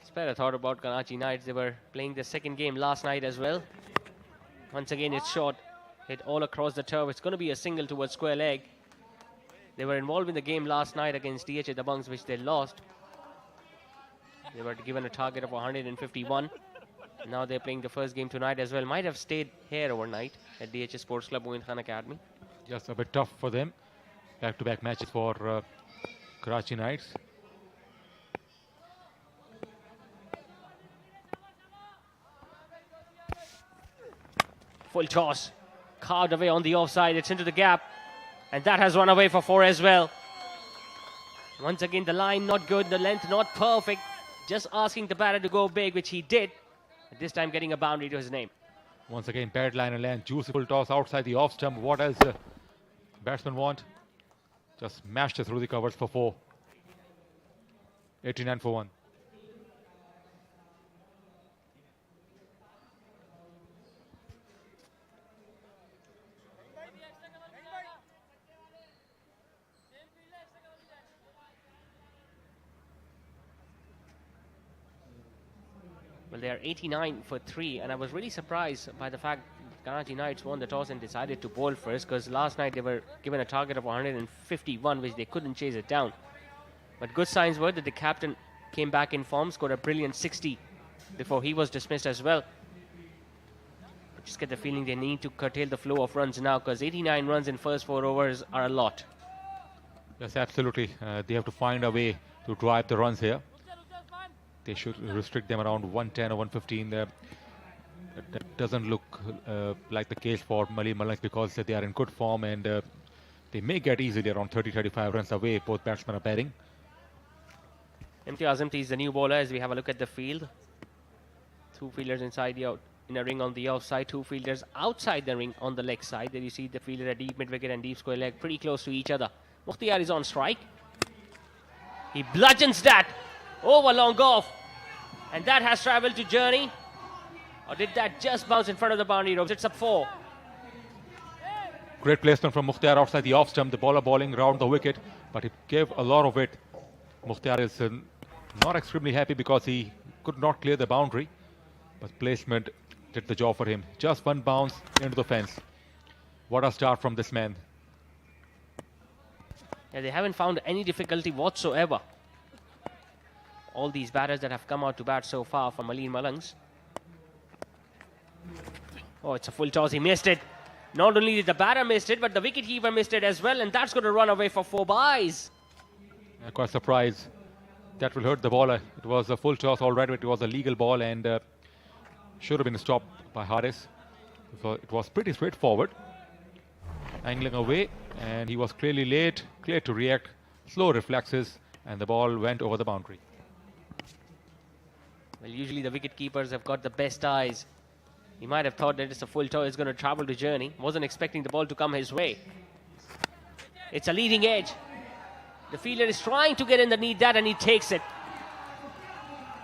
Spare a thought about Karachi Knights. They were playing their second game last night as well. Once again, it's short. Hit all across the turf. It's going to be a single towards square leg. They were involved in the game last night against DHA Dabangs, which they lost. They were given a target of 151. Now they're playing the first game tonight as well. Might have stayed here overnight at DHA Sports Club Moin Khan Academy. Just a bit tough for them. Back-to-back matches for Karachi Knights. Full toss. Carved away on the offside. It's into the gap. And that has run away for 4 as well. Once again, the line not good. The length not perfect. Just asking the batter to go big, which he did. At this time getting a boundary to his name. Once again, bad line and length. Juicy full toss outside the off stump. What else batsmen want? Just mashed it through the covers for 4. 89 for 1. Well, they are 89 for 3, and I was really surprised by the fact Karachi Knights won the toss and decided to bowl first, because last night they were given a target of 151, which they couldn't chase it down. But good signs were that the captain came back in form, scored a brilliant 60 before he was dismissed as well. I just get the feeling they need to curtail the flow of runs now, because 89 runs in first 4 overs are a lot. Yes, absolutely. They have to find a way to drive the runs here. They should restrict them around 110 or 115. That doesn't look like the case for Mali Malak, because they are in good form, and they may get easily around 30-35 runs away. Both batsmen are batting. Imtiaz Imti is the new bowler as we have a look at the field. 2 fielders inside the in a ring on the offside, 2 fielders outside the ring on the leg side. There you see the fielder at deep mid wicket and deep square leg pretty close to each other. Mukhtiar is on strike. He bludgeons that over long off, and that has travelled to Journey. Or did that just bounce in front of the boundary ropes? It's up 4. Great placement from Mukhtiar outside the off stump. The bowler bowling round the wicket, but he gave a lot of it. Mukhtiar is not extremely happy because he could not clear the boundary, but placement did the job for him. Just one bounce into the fence. What a start from this man. Yeah, they haven't found any difficulty whatsoever. All these batters that have come out to bat so far from Maliin Malangs. Oh, it's a full toss. He missed it. Not only did the batter miss it, but the wicketkeeper missed it as well, and that's going to run away for 4 byes. Quite surprised. That will hurt the bowler. It was a full toss already. It was a legal ball and should have been stopped by Haris. So it was pretty straightforward. Angling away, and he was clearly late, clear to react. Slow reflexes, and the ball went over the boundary. Well, usually the wicket keepers have got the best eyes. He might have thought that it's a full toss, it's going to travel to Journey. Wasn't expecting the ball to come his way. It's a leading edge. The fielder is trying to get underneath that, and he takes it.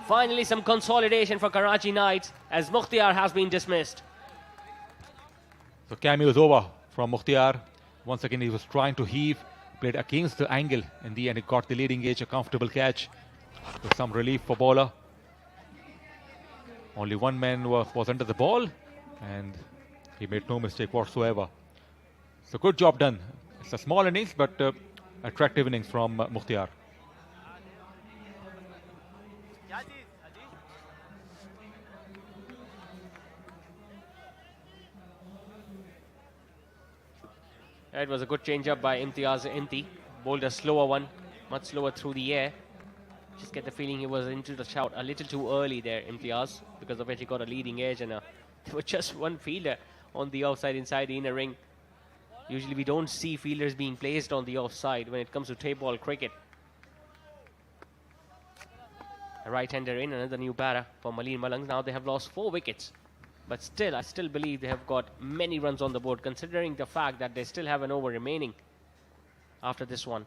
Finally, some consolidation for Karachi Knights as Mukhtiar has been dismissed. So cameo is over from Mukhtiar. Once again, he was trying to heave, played against the angle. In the end, he got the leading edge, a comfortable catch with some relief for bowler. Only one man was under the ball, and he made no mistake whatsoever. So good job done. It's a small innings, but attractive innings from Mukhtiar. It was a good change-up by Imtiaz Imti. Bowled a slower one, much slower through the air. Just get the feeling he was into the shout a little too early there, Imtiaz, because of which he got a leading edge, and there was just one fielder on the offside inside the inner ring. Usually we don't see fielders being placed on the offside when it comes to tape ball cricket. A right-hander in, another new batter for Maliin Malangs. Now they have lost 4 wickets. But still, I still believe they have got many runs on the board, considering the fact that they still have an over remaining after this one.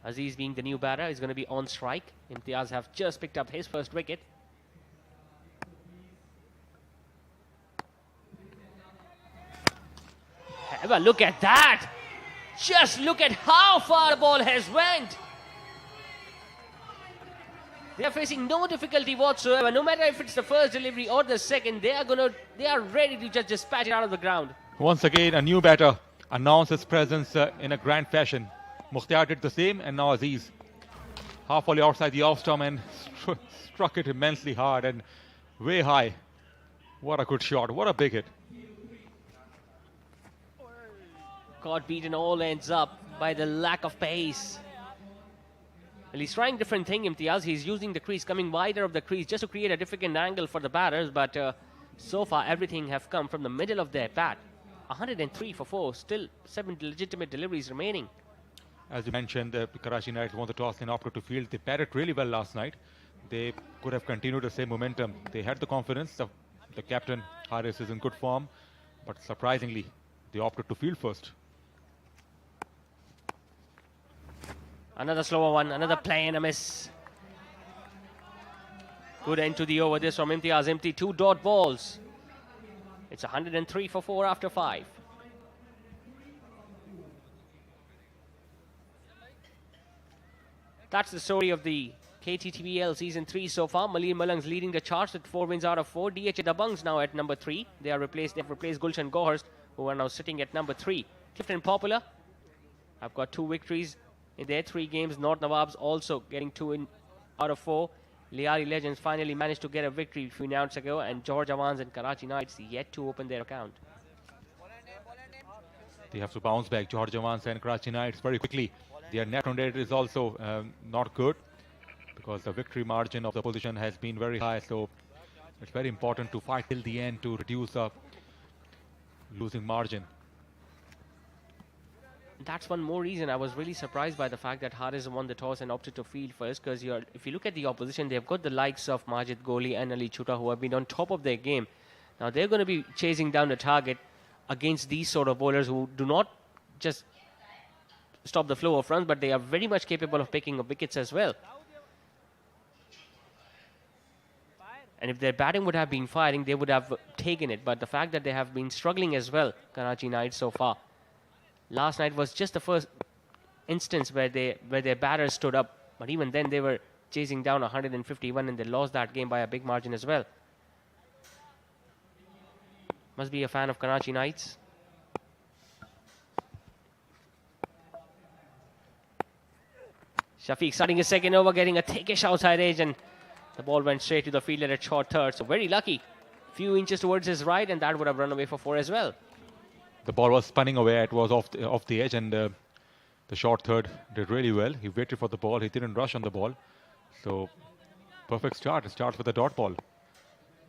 Aziz, being the new batter, is going to be on strike. Imtiaz have just picked up his first wicket. Have a look at that! Just look at how far the ball has went! They are facing no difficulty whatsoever. No matter if it's the first delivery or the second, they are ready to just dispatch it out of the ground. Once again, a new batter announced his presence in a grand fashion. Mukhtar did the same, and now Aziz. Half volley outside the off stump and struck it immensely hard and way high. What a good shot. What a big hit. Got beaten all ends up by the lack of pace. Well, he's trying different thing, Imtiaz. He's using the crease, coming wider of the crease just to create a different angle for the batters. But so far, everything have come from the middle of their bat. 103 for 4. Still 7 legitimate deliveries remaining. As you mentioned, the Karachi Knights won the toss and opted to field. They batted really well last night. They could have continued the same momentum. They had the confidence. The captain, Haris, is in good form. But surprisingly, they opted to field first. Another slower one, another play and a miss. Good end to the over this from Imtiaz. Empty 2 dot balls. It's 103 for 4 after 5. That's the story of the KTTBL Season 3 so far. Malir Malang's leading the charge with 4 wins out of 4. DH Dabang's now at number 3. They've replaced Gulshan Gohurst, who are now sitting at number 3. Clifton Popular have got 2 victories in their 3 games. North Nawabs also getting 2 out of 4. Liari Legends finally managed to get a victory a few nights ago, and George Awans and Karachi Knights yet to open their account. They have to bounce back, George Awans and Karachi Knights, very quickly. Their net run rate is also not good because the victory margin of the opposition has been very high. So it's very important to fight till the end to reduce the losing margin. That's one more reason I was really surprised by the fact that Haris won the toss and opted to field first, because if you look at the opposition, they've got the likes of Majid Goli and Ali Chuta, who have been on top of their game. Now they're going to be chasing down the target against these sort of bowlers who do not just stop the flow of runs, but they are very much capable of picking up wickets as well. And if their batting would have been firing, they would have taken it. But the fact that they have been struggling as well, Karachi Knights so far. Last night was just the first instance where their batters stood up. But even then, they were chasing down 151 and they lost that game by a big margin as well. Must be a fan of Karachi Knights. Shafiq starting his second over, getting a thickish outside edge, and the ball went straight to the fielder at short third. So very lucky. Few inches towards his right, and that would have run away for 4 as well. The ball was spinning away. It was off the edge, and the short third did really well. He waited for the ball. He didn't rush on the ball. So perfect start. It starts with a dot ball.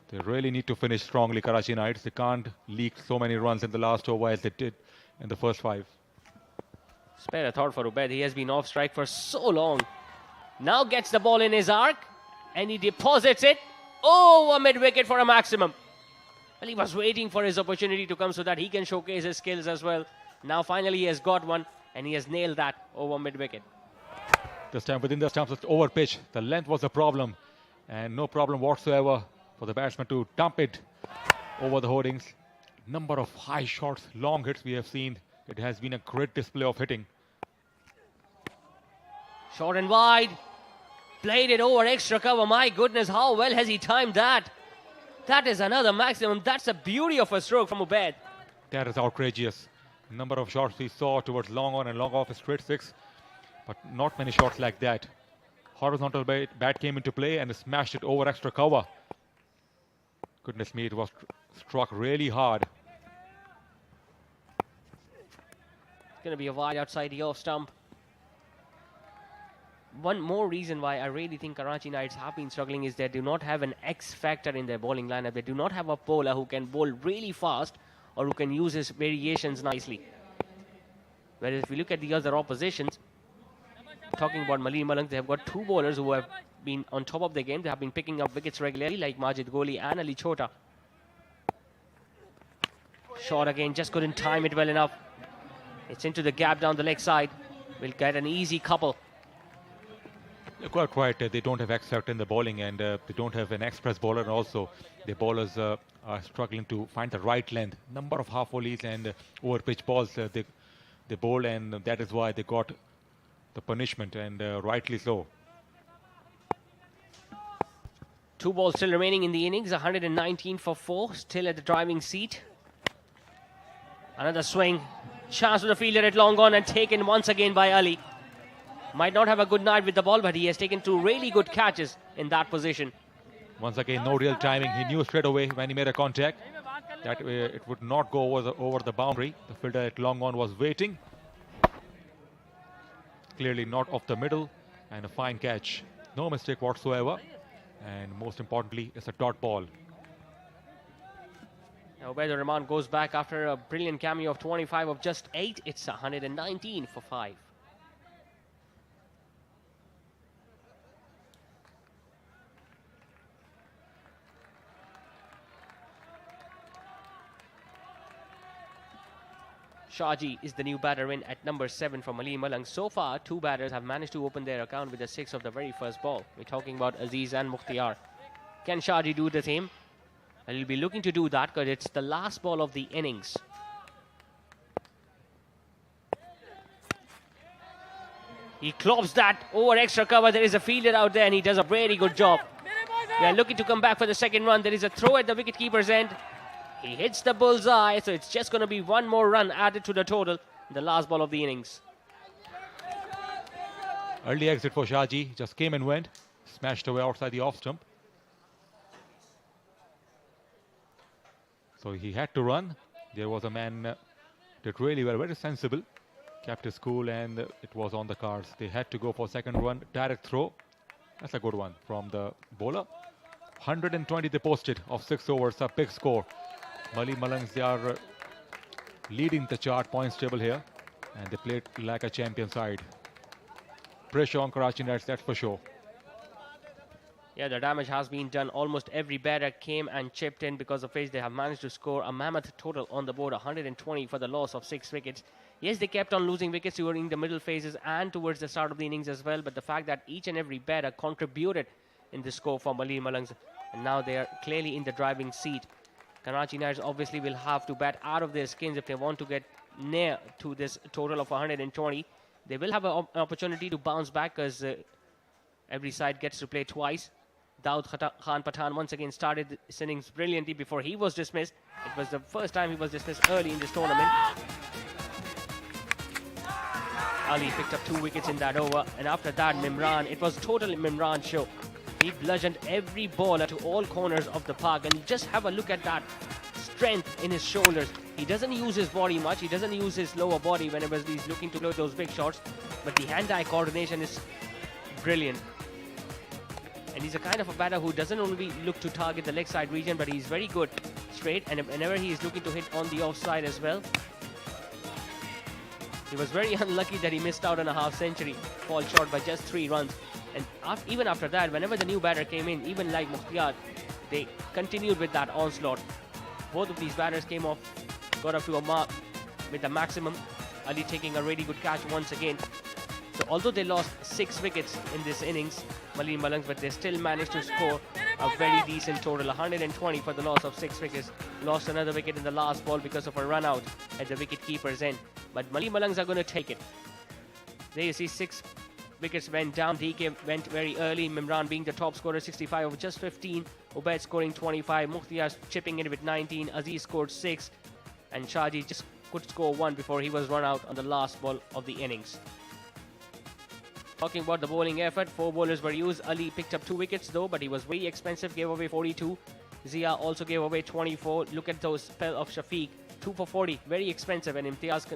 They really need to finish strongly, Karachi Knights. They can't leak so many runs in the last over as they did in the first 5. Spare a thought for Ubaid. He has been off strike for so long. Now gets the ball in his arc and he deposits it over mid-wicket for a maximum. Well, he was waiting for his opportunity to come so that he can showcase his skills as well. Now finally he has got one and he has nailed that over mid-wicket. This time within the stumps, it's over pitch. The length was a problem, and no problem whatsoever for the batsman to dump it over the hoardings. Number of high shots, long hits we have seen. It has been a great display of hitting. Short and wide. Played it over extra cover. My goodness, how well has he timed that? That is another maximum. That's the beauty of a stroke from Ubaid. That is outrageous. Number of shots we saw towards long on and long off, a straight 6. But not many shots like that. Horizontal bat came into play and smashed it over extra cover. Goodness me, it was struck really hard. It's going to be a wide outside the off stump. One more reason why I really think Karachi Knights have been struggling is they do not have an X factor in their bowling lineup. They do not have a bowler who can bowl really fast or who can use his variations nicely. Whereas if we look at the other oppositions, talking about Malir Malang, they have got 2 bowlers who have been on top of their game. They have been picking up wickets regularly, like Majid Goli and Ali Chota. Shot again, just couldn't time it well enough. It's into the gap down the leg side. We'll get an easy couple. Quite right. They don't have X factor in the bowling, and they don't have an express bowler. And also, the bowlers are struggling to find the right length. Number of half volleys and over pitch balls they bowl, and that is why they got the punishment, and rightly so. 2 balls still remaining in the innings. 119 for 4. Still at the driving seat. Another swing. Chance to the fielder at long on and taken once again by Ali. Might not have a good night with the ball, but he has taken 2 really good catches in that position. Once again, no real timing. He knew straight away when he made a contact that it would not go over the boundary. The fielder at long on was waiting. Clearly not off the middle, and a fine catch. No mistake whatsoever. And most importantly, it's a dot ball. Now Badar Rahman goes back after a brilliant cameo of 25 of just 8. It's 119 for 5. Shaji is the new batter in at number 7 for Maleem Malang. So far, 2 batters have managed to open their account with a 6 of the very first ball. We're talking about Aziz and Mukhtiar. Can Shaji do the same? And he'll be looking to do that because it's the last ball of the innings. He clops that over extra cover. There is a fielder out there and he does a very good job. They are looking to come back for the second run. There is a throw at the wicketkeeper's end. He hits the bullseye, so it's just going to be 1 more run added to the total in the last ball of the innings. Early exit for Shaji. Just came and went. Smashed away outside the off stump. So he had to run. There was a man did really well, very sensible. Kept his cool and it was on the cards. They had to go for second run. Direct throw. That's a good one from the bowler. 120 they posted of 6 overs. A big score. Maleem Malangs, they are leading the chart points table here. And they played like a champion side. Pressure on Karachi Knights, that's for sure. Yeah, the damage has been done. Almost every batter came and chipped in because of which they have managed to score a mammoth total on the board. 120 for the loss of 6 wickets. Yes, they kept on losing wickets during the middle phases and towards the start of the innings as well. But the fact that each and every batter contributed in the score for Maleem Malangs. And now they are clearly in the driving seat. Karachi Knights obviously will have to bat out of their skins if they want to get near to this total of 120. They will have an opportunity to bounce back because every side gets to play twice. Daud Khan Pathan once again started his innings brilliantly before he was dismissed. It was the first time he was dismissed early in this tournament. Ali picked up 2 wickets in that over, and after that Mimran, it was totally Mimran show. He bludgeoned every bowler to all corners of the park, and just have a look at that strength in his shoulders. He doesn't use his body much, he doesn't use his lower body whenever he's looking to blow those big shots, but the hand-eye coordination is brilliant. And he's a kind of a batter who doesn't only look to target the leg side region, but he's very good straight, and whenever he is looking to hit on the offside as well. He was very unlucky that he missed out on a half century, fall short by just 3 runs. And even after that, whenever the new batter came in, even like Mukhtiar, they continued with that onslaught. Both of these batters came off, got up to a mark with the maximum. Ali taking a really good catch once again. So although they lost 6 wickets in this innings, Maleem Malangs, but they still managed to score a very decent total. 120 for the loss of 6 wickets. Lost another wicket in the last ball because of a run out at the wicket-keeper's end. But Maleem Malangs are going to take it. There you see 6 wickets went down. DK went very early. Mimran being the top scorer, 65 over just 15. Ubaid scoring 25. Mukhtiar chipping in with 19. Aziz scored 6. And Shaji just could score 1 before he was run out on the last ball of the innings. Talking about the bowling effort, 4 bowlers were used. Ali picked up 2 wickets though, but he was very expensive, gave away 42. Zia also gave away 24. Look at those spell of Shafiq, 2 for 40, very expensive, and Imtiaz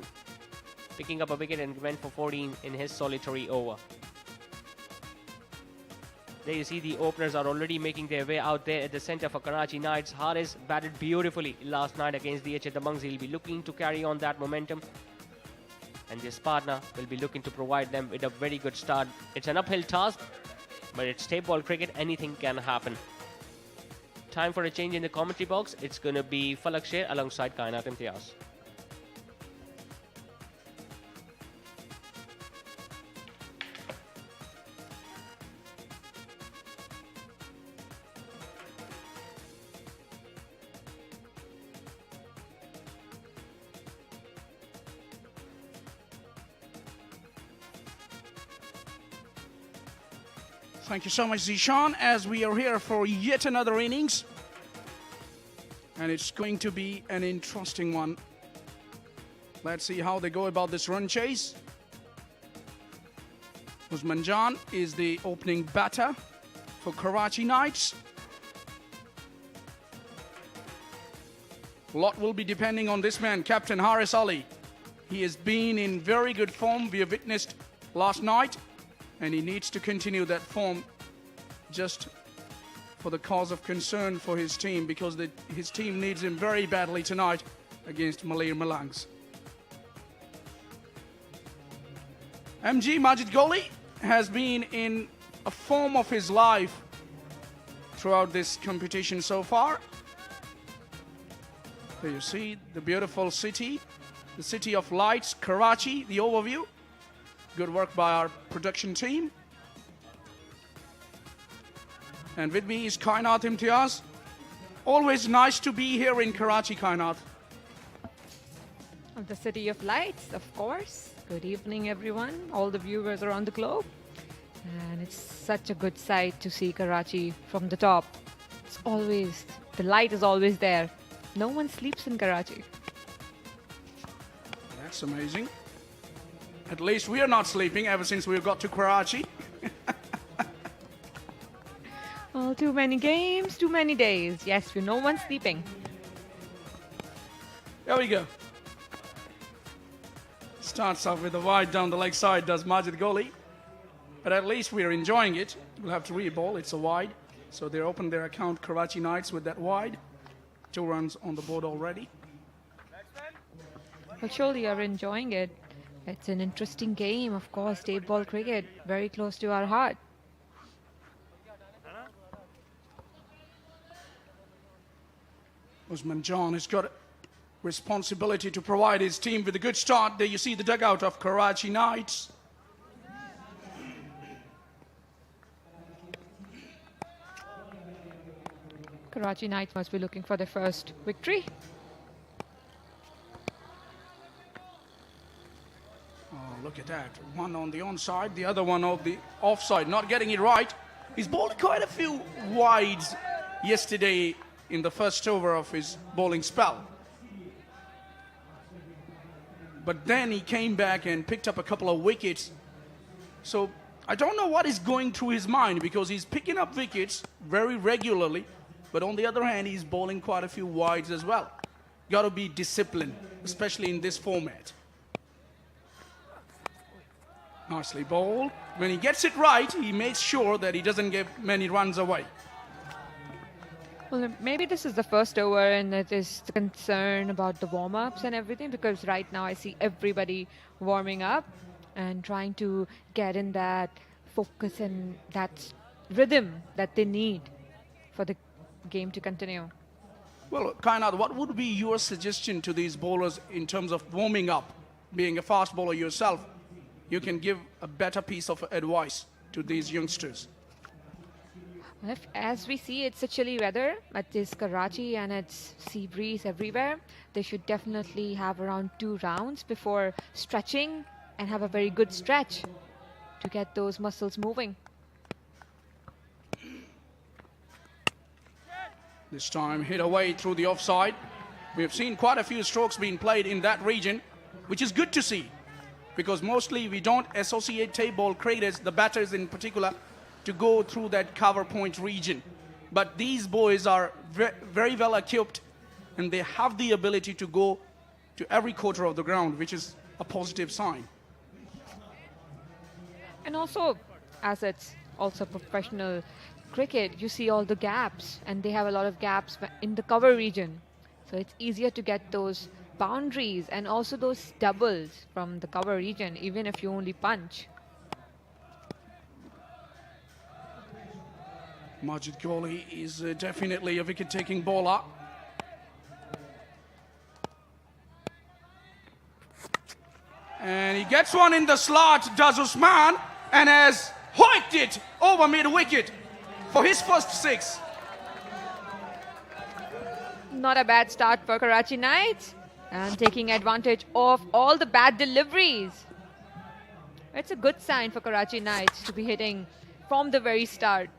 picking up a wicket and went for 14 in his solitary over. There you see the openers are already making their way out there at the centre for Karachi Knights. Haris batted beautifully last night against DH at the Mungs. He'll be looking to carry on that momentum. And this partner will be looking to provide them with a very good start. It's an uphill task, but it's tape ball cricket. Anything can happen. Time for a change in the commentary box. It's going to be Falak Sher alongside Kainat Imtiaz. Thank you so much, Zishan, as we are here for yet another innings. And it's going to be an interesting one. Let's see how they go about this run chase. Usman Jan is the opening batter for Karachi Knights. A lot will be depending on this man, Captain Haris Ali. He has been in very good form. We have witnessed last night, and he needs to continue that form just for the cause of concern for his team, because his team needs him very badly tonight against Malir Malangs. MG Majid Goli has been in a form of his life throughout this competition so far. There you see the beautiful city, the city of lights, Karachi, the overview. Good work by our production team. And with me is Kainat Imtiaz. Always nice to be here in Karachi, Kainat. Of the City of Lights, of course. Good evening, everyone, all the viewers around the globe. And it's such a good sight to see Karachi from the top. It's always, the light is always there. No one sleeps in Karachi. That's amazing. At least we are not sleeping ever since we got to Karachi. Well, too many games, too many days. Yes, no one's sleeping. There we go. Starts off with a wide down the leg side, does Majid Goli. But at least we are enjoying it. We'll have to re-ball. It's a wide. So they opened their account, Karachi Knights, with that wide. 2 runs on the board already. Well, surely you're enjoying it. It's an interesting game, of course. State ball cricket, very close to our heart. Usman Jan has got a responsibility to provide his team with a good start. There you see the dugout of Karachi Knights. Karachi Knights must be looking for their first victory. Oh, look at that. One on the onside, the other one on the offside. Not getting it right. He's bowled quite a few wides yesterday in the first over of his bowling spell. But then he came back and picked up a couple of wickets. So I don't know what is going through his mind, because he's picking up wickets very regularly. But on the other hand, he's bowling quite a few wides as well. Got to be disciplined, especially in this format. Nicely bowled. When he gets it right, he makes sure that he doesn't give many runs away. Well, maybe this is the first over and it is the concern about the warm-ups and everything, because right now I see everybody warming up and trying to get in that focus and that rhythm that they need for the game to continue. Well, Kainat, what would be your suggestion to these bowlers in terms of warming up? Being a fast bowler yourself, you can give a better piece of advice to these youngsters. As we see, it's a chilly weather. It is Karachi and it's sea breeze everywhere. They should definitely have around 2 rounds before stretching and have a very good stretch to get those muscles moving. This time hit away through the offside. We have seen quite a few strokes being played in that region, which is good to see, because mostly we don't associate tape ball cricketers, the batters in particular, to go through that cover point region. But these boys are very well equipped, and they have the ability to go to every quarter of the ground, which is a positive sign. And also, as it's also professional cricket, you see all the gaps, and they have a lot of gaps in the cover region. So it's easier to get those boundaries and also those doubles from the cover region, even if you only punch. Majid Goli is definitely a wicket-taking bowler. And he gets one in the slot, does Usman, and has hoiked it over mid-wicket for his first 6. Not a bad start for Karachi Knights, and taking advantage of all the bad deliveries. It's a good sign for Karachi Knights to be hitting from the very start.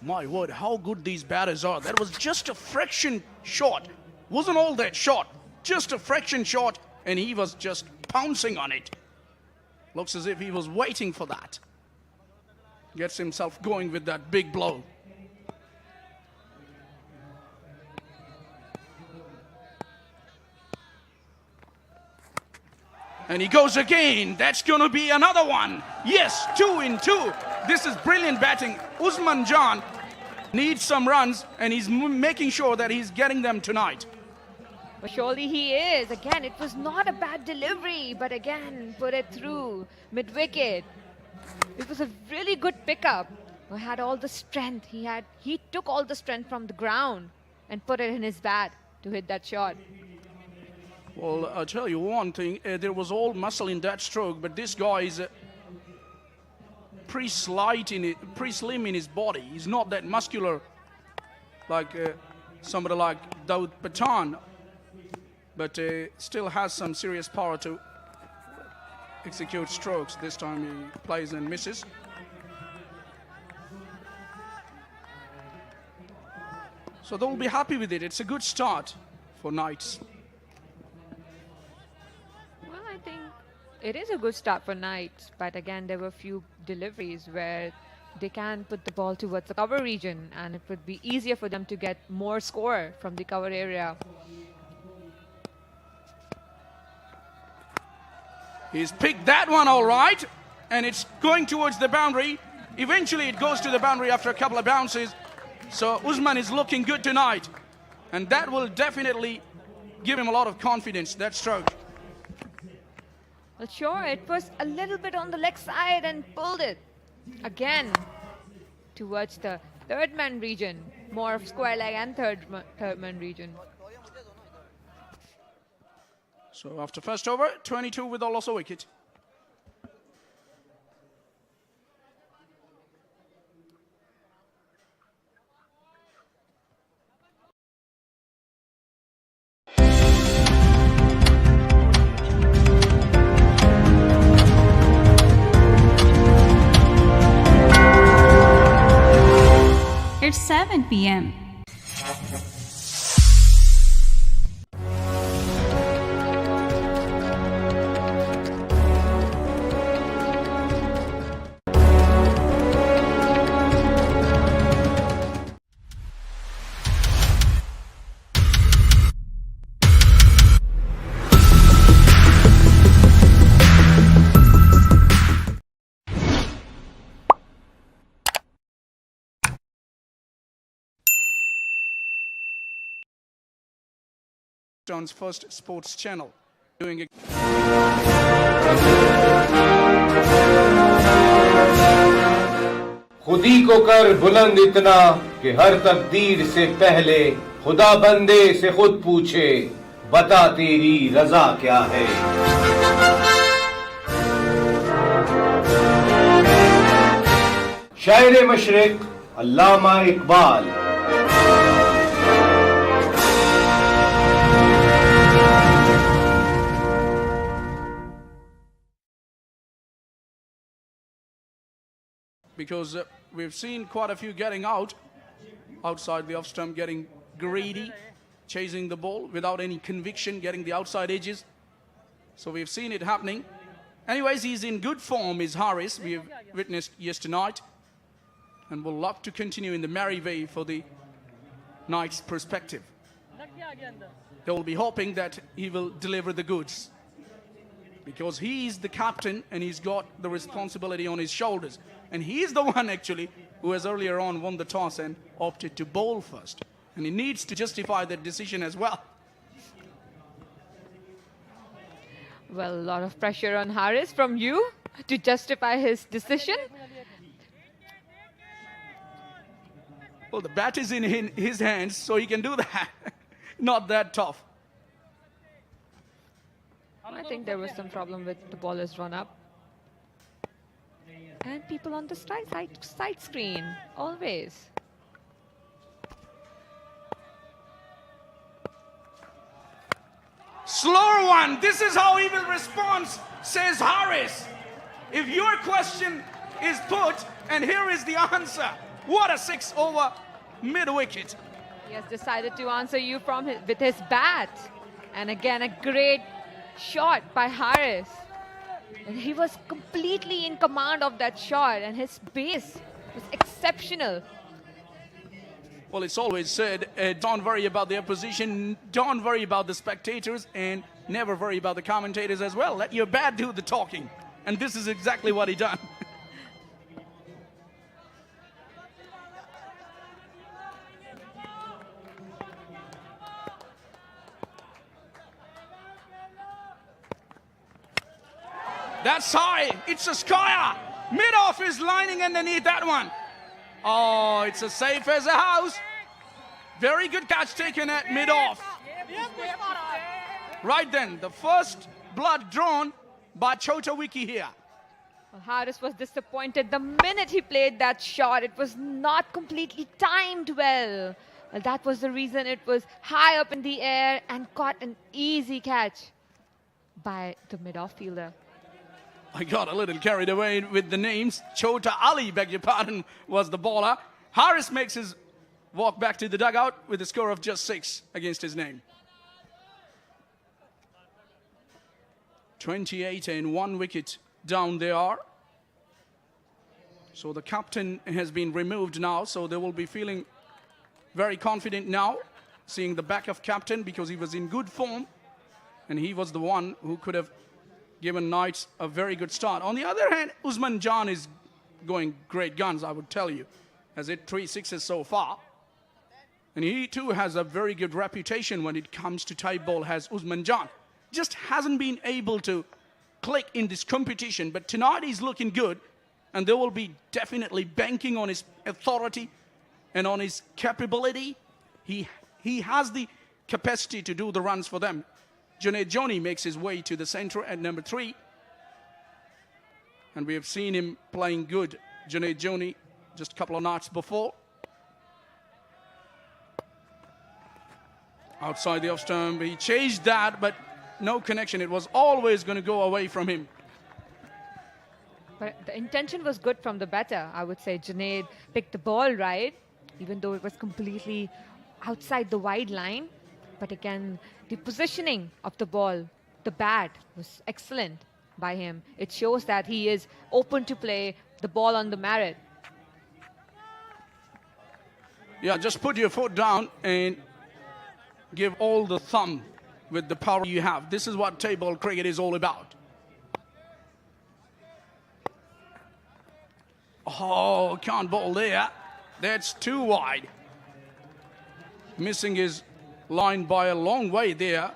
My word, how good these batters are. That was just a fraction shot. Wasn't all that shot. Just a fraction shot, and he was just pouncing on it. Looks as if he was waiting for that. Gets himself going with that big blow. And he goes again. That's going to be another one. Yes, 2 in 2. This is brilliant batting. Usman Jan needs some runs, and he's making sure that he's getting them tonight. Well, surely he is. Again, it was not a bad delivery, but again, put it through mid-wicket. It was a really good pickup. He had all the strength. He took all the strength from the ground and put it in his bat to hit that shot. Well, I'll tell you one thing. There was all muscle in that stroke, but this guy is pretty slim in his body. He's not that muscular like somebody like Daud Pathan, but still has some serious power to execute strokes. This time he plays and misses. So they'll be happy with it. It's a good start for Knights. Well, I think it is a good start for Knights, but again, there were a few deliveries where they can put the ball towards the cover region, and it would be easier for them to get more score from the cover area. He's picked that one all right, and it's going towards the boundary. Eventually it goes to the boundary after a couple of bounces. So Usman is looking good tonight, and that will definitely give him a lot of confidence, that stroke. Well, sure, it was a little bit on the leg side and pulled it again towards the third man region, more of square leg and third man region. So after first over, 22 with a loss of wicket. It's 7 p.m. Pakistan first sports channel doing it. खुदी को कर बुलंद इतना कि हर तकदीर से पहले खुदा बंदे से खुद पूछे बता तेरी रजा क्या है। शायर मशरिक अल्लामा Iqbal. Because we've seen quite a few getting outside the off stump, getting greedy, chasing the ball without any conviction, getting the outside edges. So we've seen it happening. Anyways, he's in good form, is Haris. We've witnessed yesterday night, and we'll love to continue in the merry way for the Knights' perspective. They will be hoping that he will deliver the goods, because he is the captain and he's got the responsibility on his shoulders. And he is the one actually who has earlier on won the toss and opted to bowl first. And he needs to justify that decision as well. Well, a lot of pressure on Haris from you to justify his decision. Well, the bat is in his hands, so he can do that. Not that tough. I think there was some problem with the baller's run up. And people on the side screen, always. Slower one. This is how he will respond, says Haris. If your question is put, and here is the answer. What a 6 over mid-wicket. He has decided to answer you with his bat. And again, a great shot by Harris. And he was completely in command of that shot, and his base was exceptional. Well, it's always said, don't worry about the opposition, don't worry about the spectators, and never worry about the commentators as well. Let your bat do the talking. And this is exactly what he done. That's high. It's a skyer. Mid-off is lining underneath that one. Oh, it's as safe as a house. Very good catch taken at mid-off. Right then, the first blood drawn by Chota Wiki here. Well, Harris was disappointed the minute he played that shot. It was not completely timed well. Well, that was the reason it was high up in the air and caught an easy catch by the mid-off fielder. I got a little carried away with the names. Chota Ali, beg your pardon, was the bowler. Harris makes his walk back to the dugout with a score of just 6 against his name. 28 and 1 wicket down they are. So the captain has been removed now, so they will be feeling very confident now, seeing the back of captain, because he was in good form and he was the one who could have given Knights a very good start. On the other hand, Usman Jan is going great guns, I would tell you. Has hit 3 sixes so far. And he too has a very good reputation when it comes to type ball, has Usman Jan. Just hasn't been able to click in this competition, but tonight he's looking good, and they will be definitely banking on his authority and on his capability. He has the capacity to do the runs for them. Junaid Joni makes his way to the center at number 3. And we have seen him playing good, Junaid Joni, just a couple of nights before. Outside the off stump, he chased that, but no connection. It was always going to go away from him. But the intention was good from the batter. I would say Junaid picked the ball right, even though it was completely outside the wide line. But again, the positioning of the ball, the bat, was excellent by him. It shows that he is open to play the ball on the merit. Yeah, just put your foot down and give all the thumb with the power you have. This is what table cricket is all about. Oh, can't bowl there. That's too wide. Missing his line by a long way there.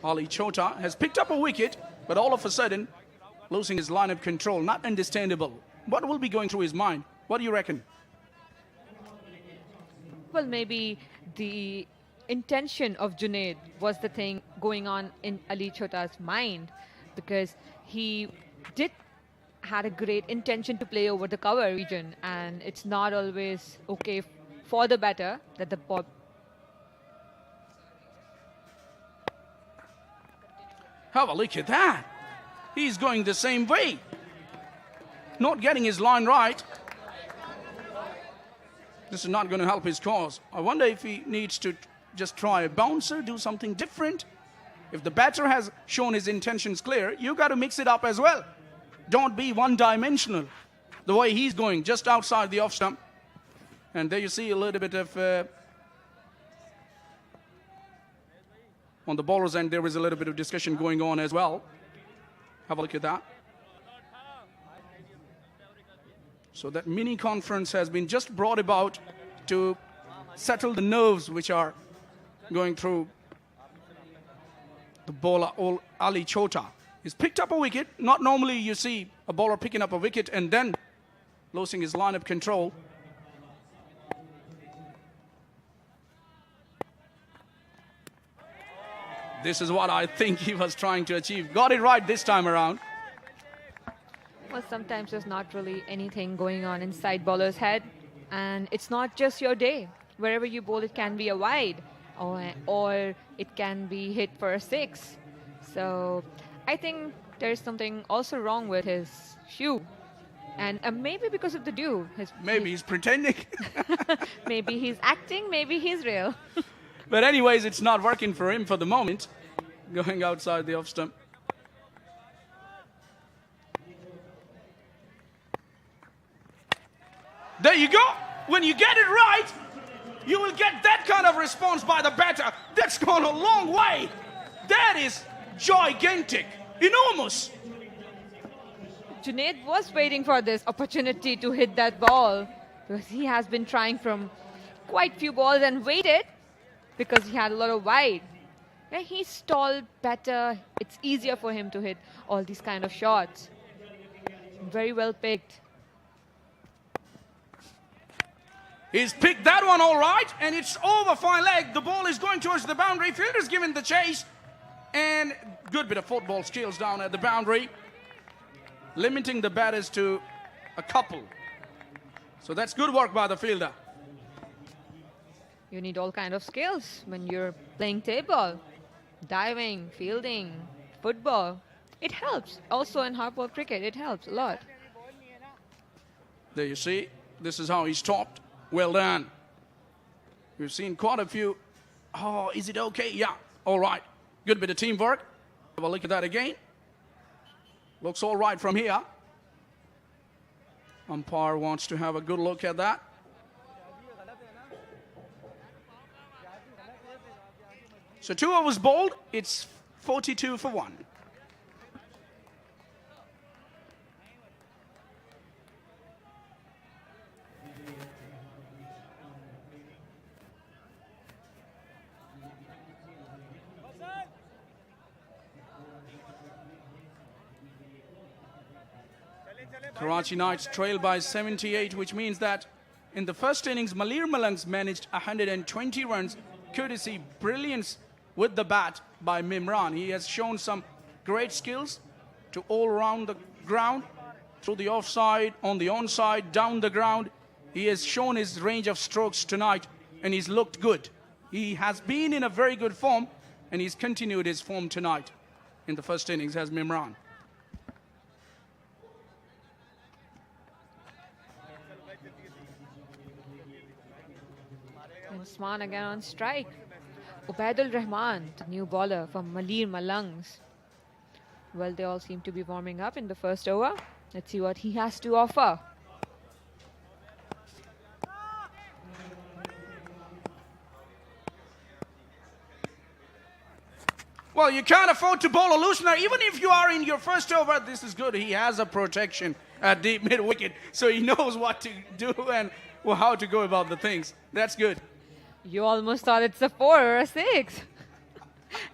Ali Chota has picked up a wicket, but all of a sudden losing his line of control. Not understandable. What will be going through his mind? What do you reckon? Well, maybe the intention of Junaid was the thing going on in Ali Chota's mind, because he had a great intention to play over the cover region, and it's not always okay for the batter that the ball. Have a look at that. He's going the same way. Not getting his line right. This is not going to help his cause. I wonder if he needs to just try a bouncer, do something different. If the batter has shown his intentions clear, you got to mix it up as well. Don't be one-dimensional. The way he's going, just outside the off stump. And there you see a little bit of... on the bowler's end, there is a little bit of discussion going on as well. Have a look at that. So that mini conference has been just brought about to settle the nerves which are going through the bowler Ali Chota. He's picked up a wicket. Not normally you see a bowler picking up a wicket and then losing his line of control. This is what I think he was trying to achieve. Got it right this time around. Well, sometimes there's not really anything going on inside bowler's head, and it's not just your day. Wherever you bowl, it can be a wide, or it can be hit for a 6. So I think there's something also wrong with his shoe. And maybe because of the dew. Maybe he's pretending. Maybe he's acting, maybe he's real. But anyways, it's not working for him for the moment. Going outside the off stump. There you go. When you get it right, you will get that kind of response by the batter. That's gone a long way. That is gigantic, enormous. Junaid was waiting for this opportunity to hit that ball because he has been trying from quite few balls and waited because he had a lot of wide. Yeah, he stalled better. It's easier for him to hit all these kind of shots. Very well picked. He's picked that one all right, and it's over fine leg. The ball is going towards the boundary. Fielder's given the chase, and good bit of football skills down at the boundary, limiting the batters to a couple. So that's good work by the fielder. You need all kind of skills when you're playing table. Diving, fielding, football. It helps. Also in hardball cricket, it helps a lot. There you see, this is how he's topped. Well done. We've seen quite a few. Oh, is it okay? Yeah, all right. Good bit of teamwork. Have a look at that again. Looks all right from here. Umpire wants to have a good look at that. So 2 overs bowled, it's 42 for 1. Karachi Knights trail by 78, which means that in the first innings, Malir Malangs managed 120 runs, courtesy brilliance with the bat by Mimran. He has shown some great skills to all around the ground, through the offside, on the onside, down the ground. He has shown his range of strokes tonight, and he's looked good. He has been in a very good form, and he's continued his form tonight in the first innings as Mimran. And Usman again on strike. Ubaidul Rahman, the new bowler from Malir Malangs. Well, they all seem to be warming up in the first over. Let's see what he has to offer. Well, you can't afford to bowl a loosener. Even if you are in your first over, this is good. He has a protection at deep mid-wicket, so he knows what to do and how to go about the things. That's good. You almost thought it's a 4 or a 6.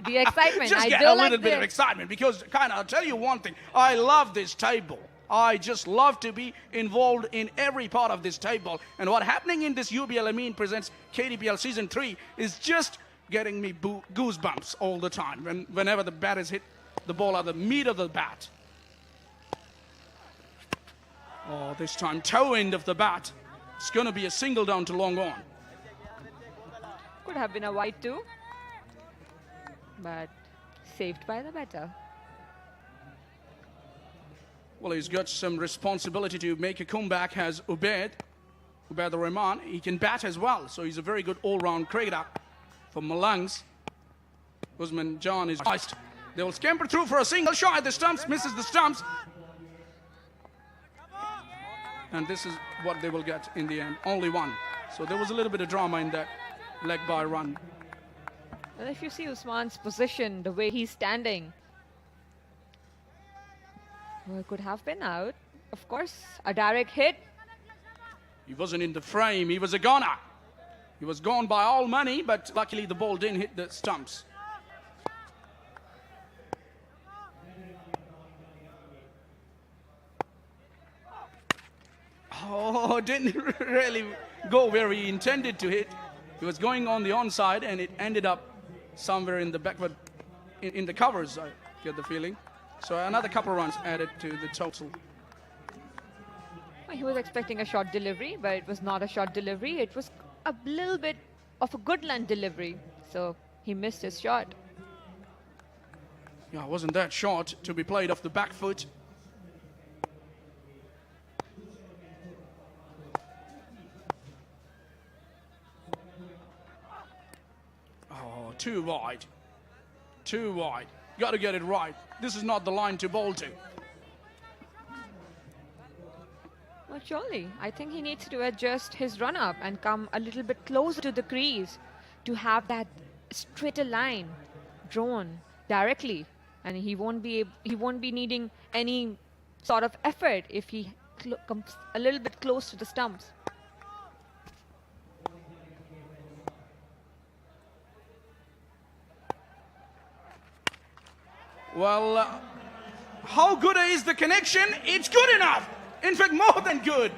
The excitement. Just I get do a like little bit of this. excitement because, I'll tell you one thing. I love this table. I just love to be involved in every part of this table. And what's happening in this UBL Amin Presents KTPL Season 3 is just getting me goosebumps all the time. Whenever the batters hit the ball at the meat of the bat. Oh, this time toe end of the bat. It's going to be a single down to long on. Could have been a wide too. But saved by the batter. Well, he's got some responsibility to make a comeback as Ubaid Rahman. He can bat as well, so he's a very good all-round cricketer for Malangs. Usman Jan is iced. They will scamper through for a single shot at the stumps, misses the stumps. And this is what they will get in the end, only one. So there was a little bit of drama in that leg by run. And if you see Usman's position, the way he's standing, well, it could have been out. Of course, a direct hit. He wasn't in the frame, he was a goner. He was gone by all money, but luckily the ball didn't hit the stumps. Oh, didn't really go where he intended to hit. He was going on the onside and it ended up somewhere in the backward, in the covers, I get the feeling. So another couple of runs added to the total. Well, he was expecting a short delivery, but it was not a short delivery. It was a little bit of a good length delivery. So he missed his shot. Yeah, wasn't that short to be played off the back foot. too wide. Too wide. Got to get it right. This is not the line to bowl to. Well, surely, I think he needs to adjust his run up and come a little bit closer to the crease to have that straighter line drawn directly, and he won't be needing any sort of effort if he comes a little bit close to the stumps. Well, how good is the connection? It's good enough. In fact, more than good.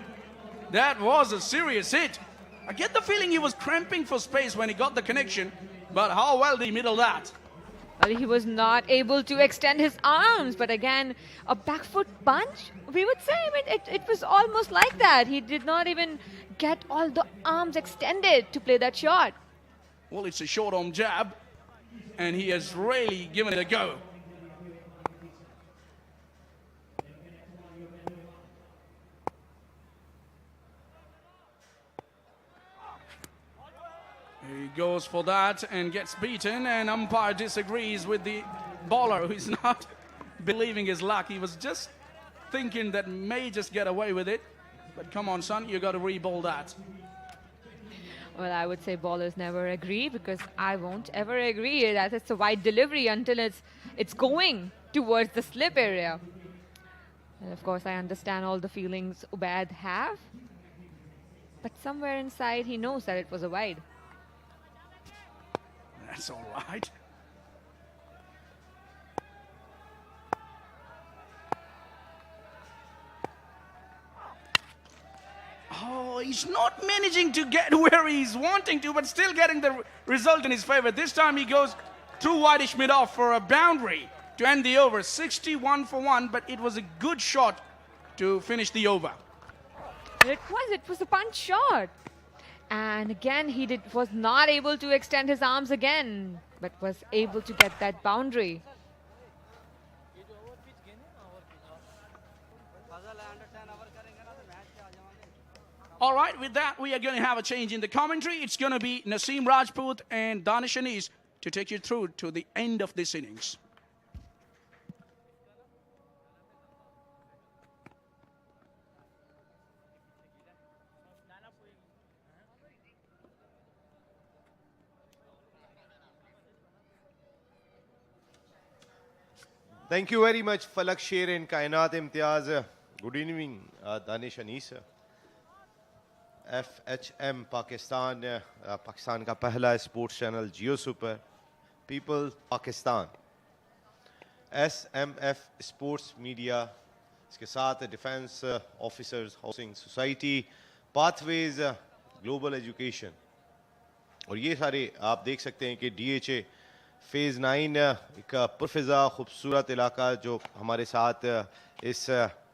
That was a serious hit. I get the feeling he was cramping for space when he got the connection, but how well did he middle that? Well, he was not able to extend his arms, but again, a back foot punch, we would say. I mean, it was almost like that. He did not even get all the arms extended to play that shot. Well, it's a short arm jab, and he has really given it a go. He goes for that and gets beaten, and umpire disagrees with the bowler, who's not believing his luck. He was just thinking that may just get away with it. But come on, son, you got to re-bowl that. Well, I would say bowlers never agree, because I won't ever agree that it's a wide delivery until it's going towards the slip area. And of course, I understand all the feelings Ubaid have, but somewhere inside he knows that it was a wide. That's all right. Oh, he's not managing to get where he's wanting to, but still getting the result in his favor. This time he goes through wideish mid-off for a boundary to end the over. 61 for 1, but it was a good shot to finish the over. It was a punch shot. And again, he was not able to extend his arms again, but was able to get that boundary. All right, with that, we are going to have a change in the commentary. It's going to be Naseem Rajput and Danish Anis to take you through to the end of this innings. Thank you very much, Falak Sher and Kainat Imtiaz. Good evening, Danish Anis. FHM Pakistan, Pakistan का पहला sports channel Geo super, people Pakistan, SMF sports media, इसके साथ defence officers housing society, pathways global education, और ये सारे आप देख सकते हैं कि DHA फेज़ 9 एक पुरफ़िज़ा खूबसूरत इलाका जो हमारे साथ इस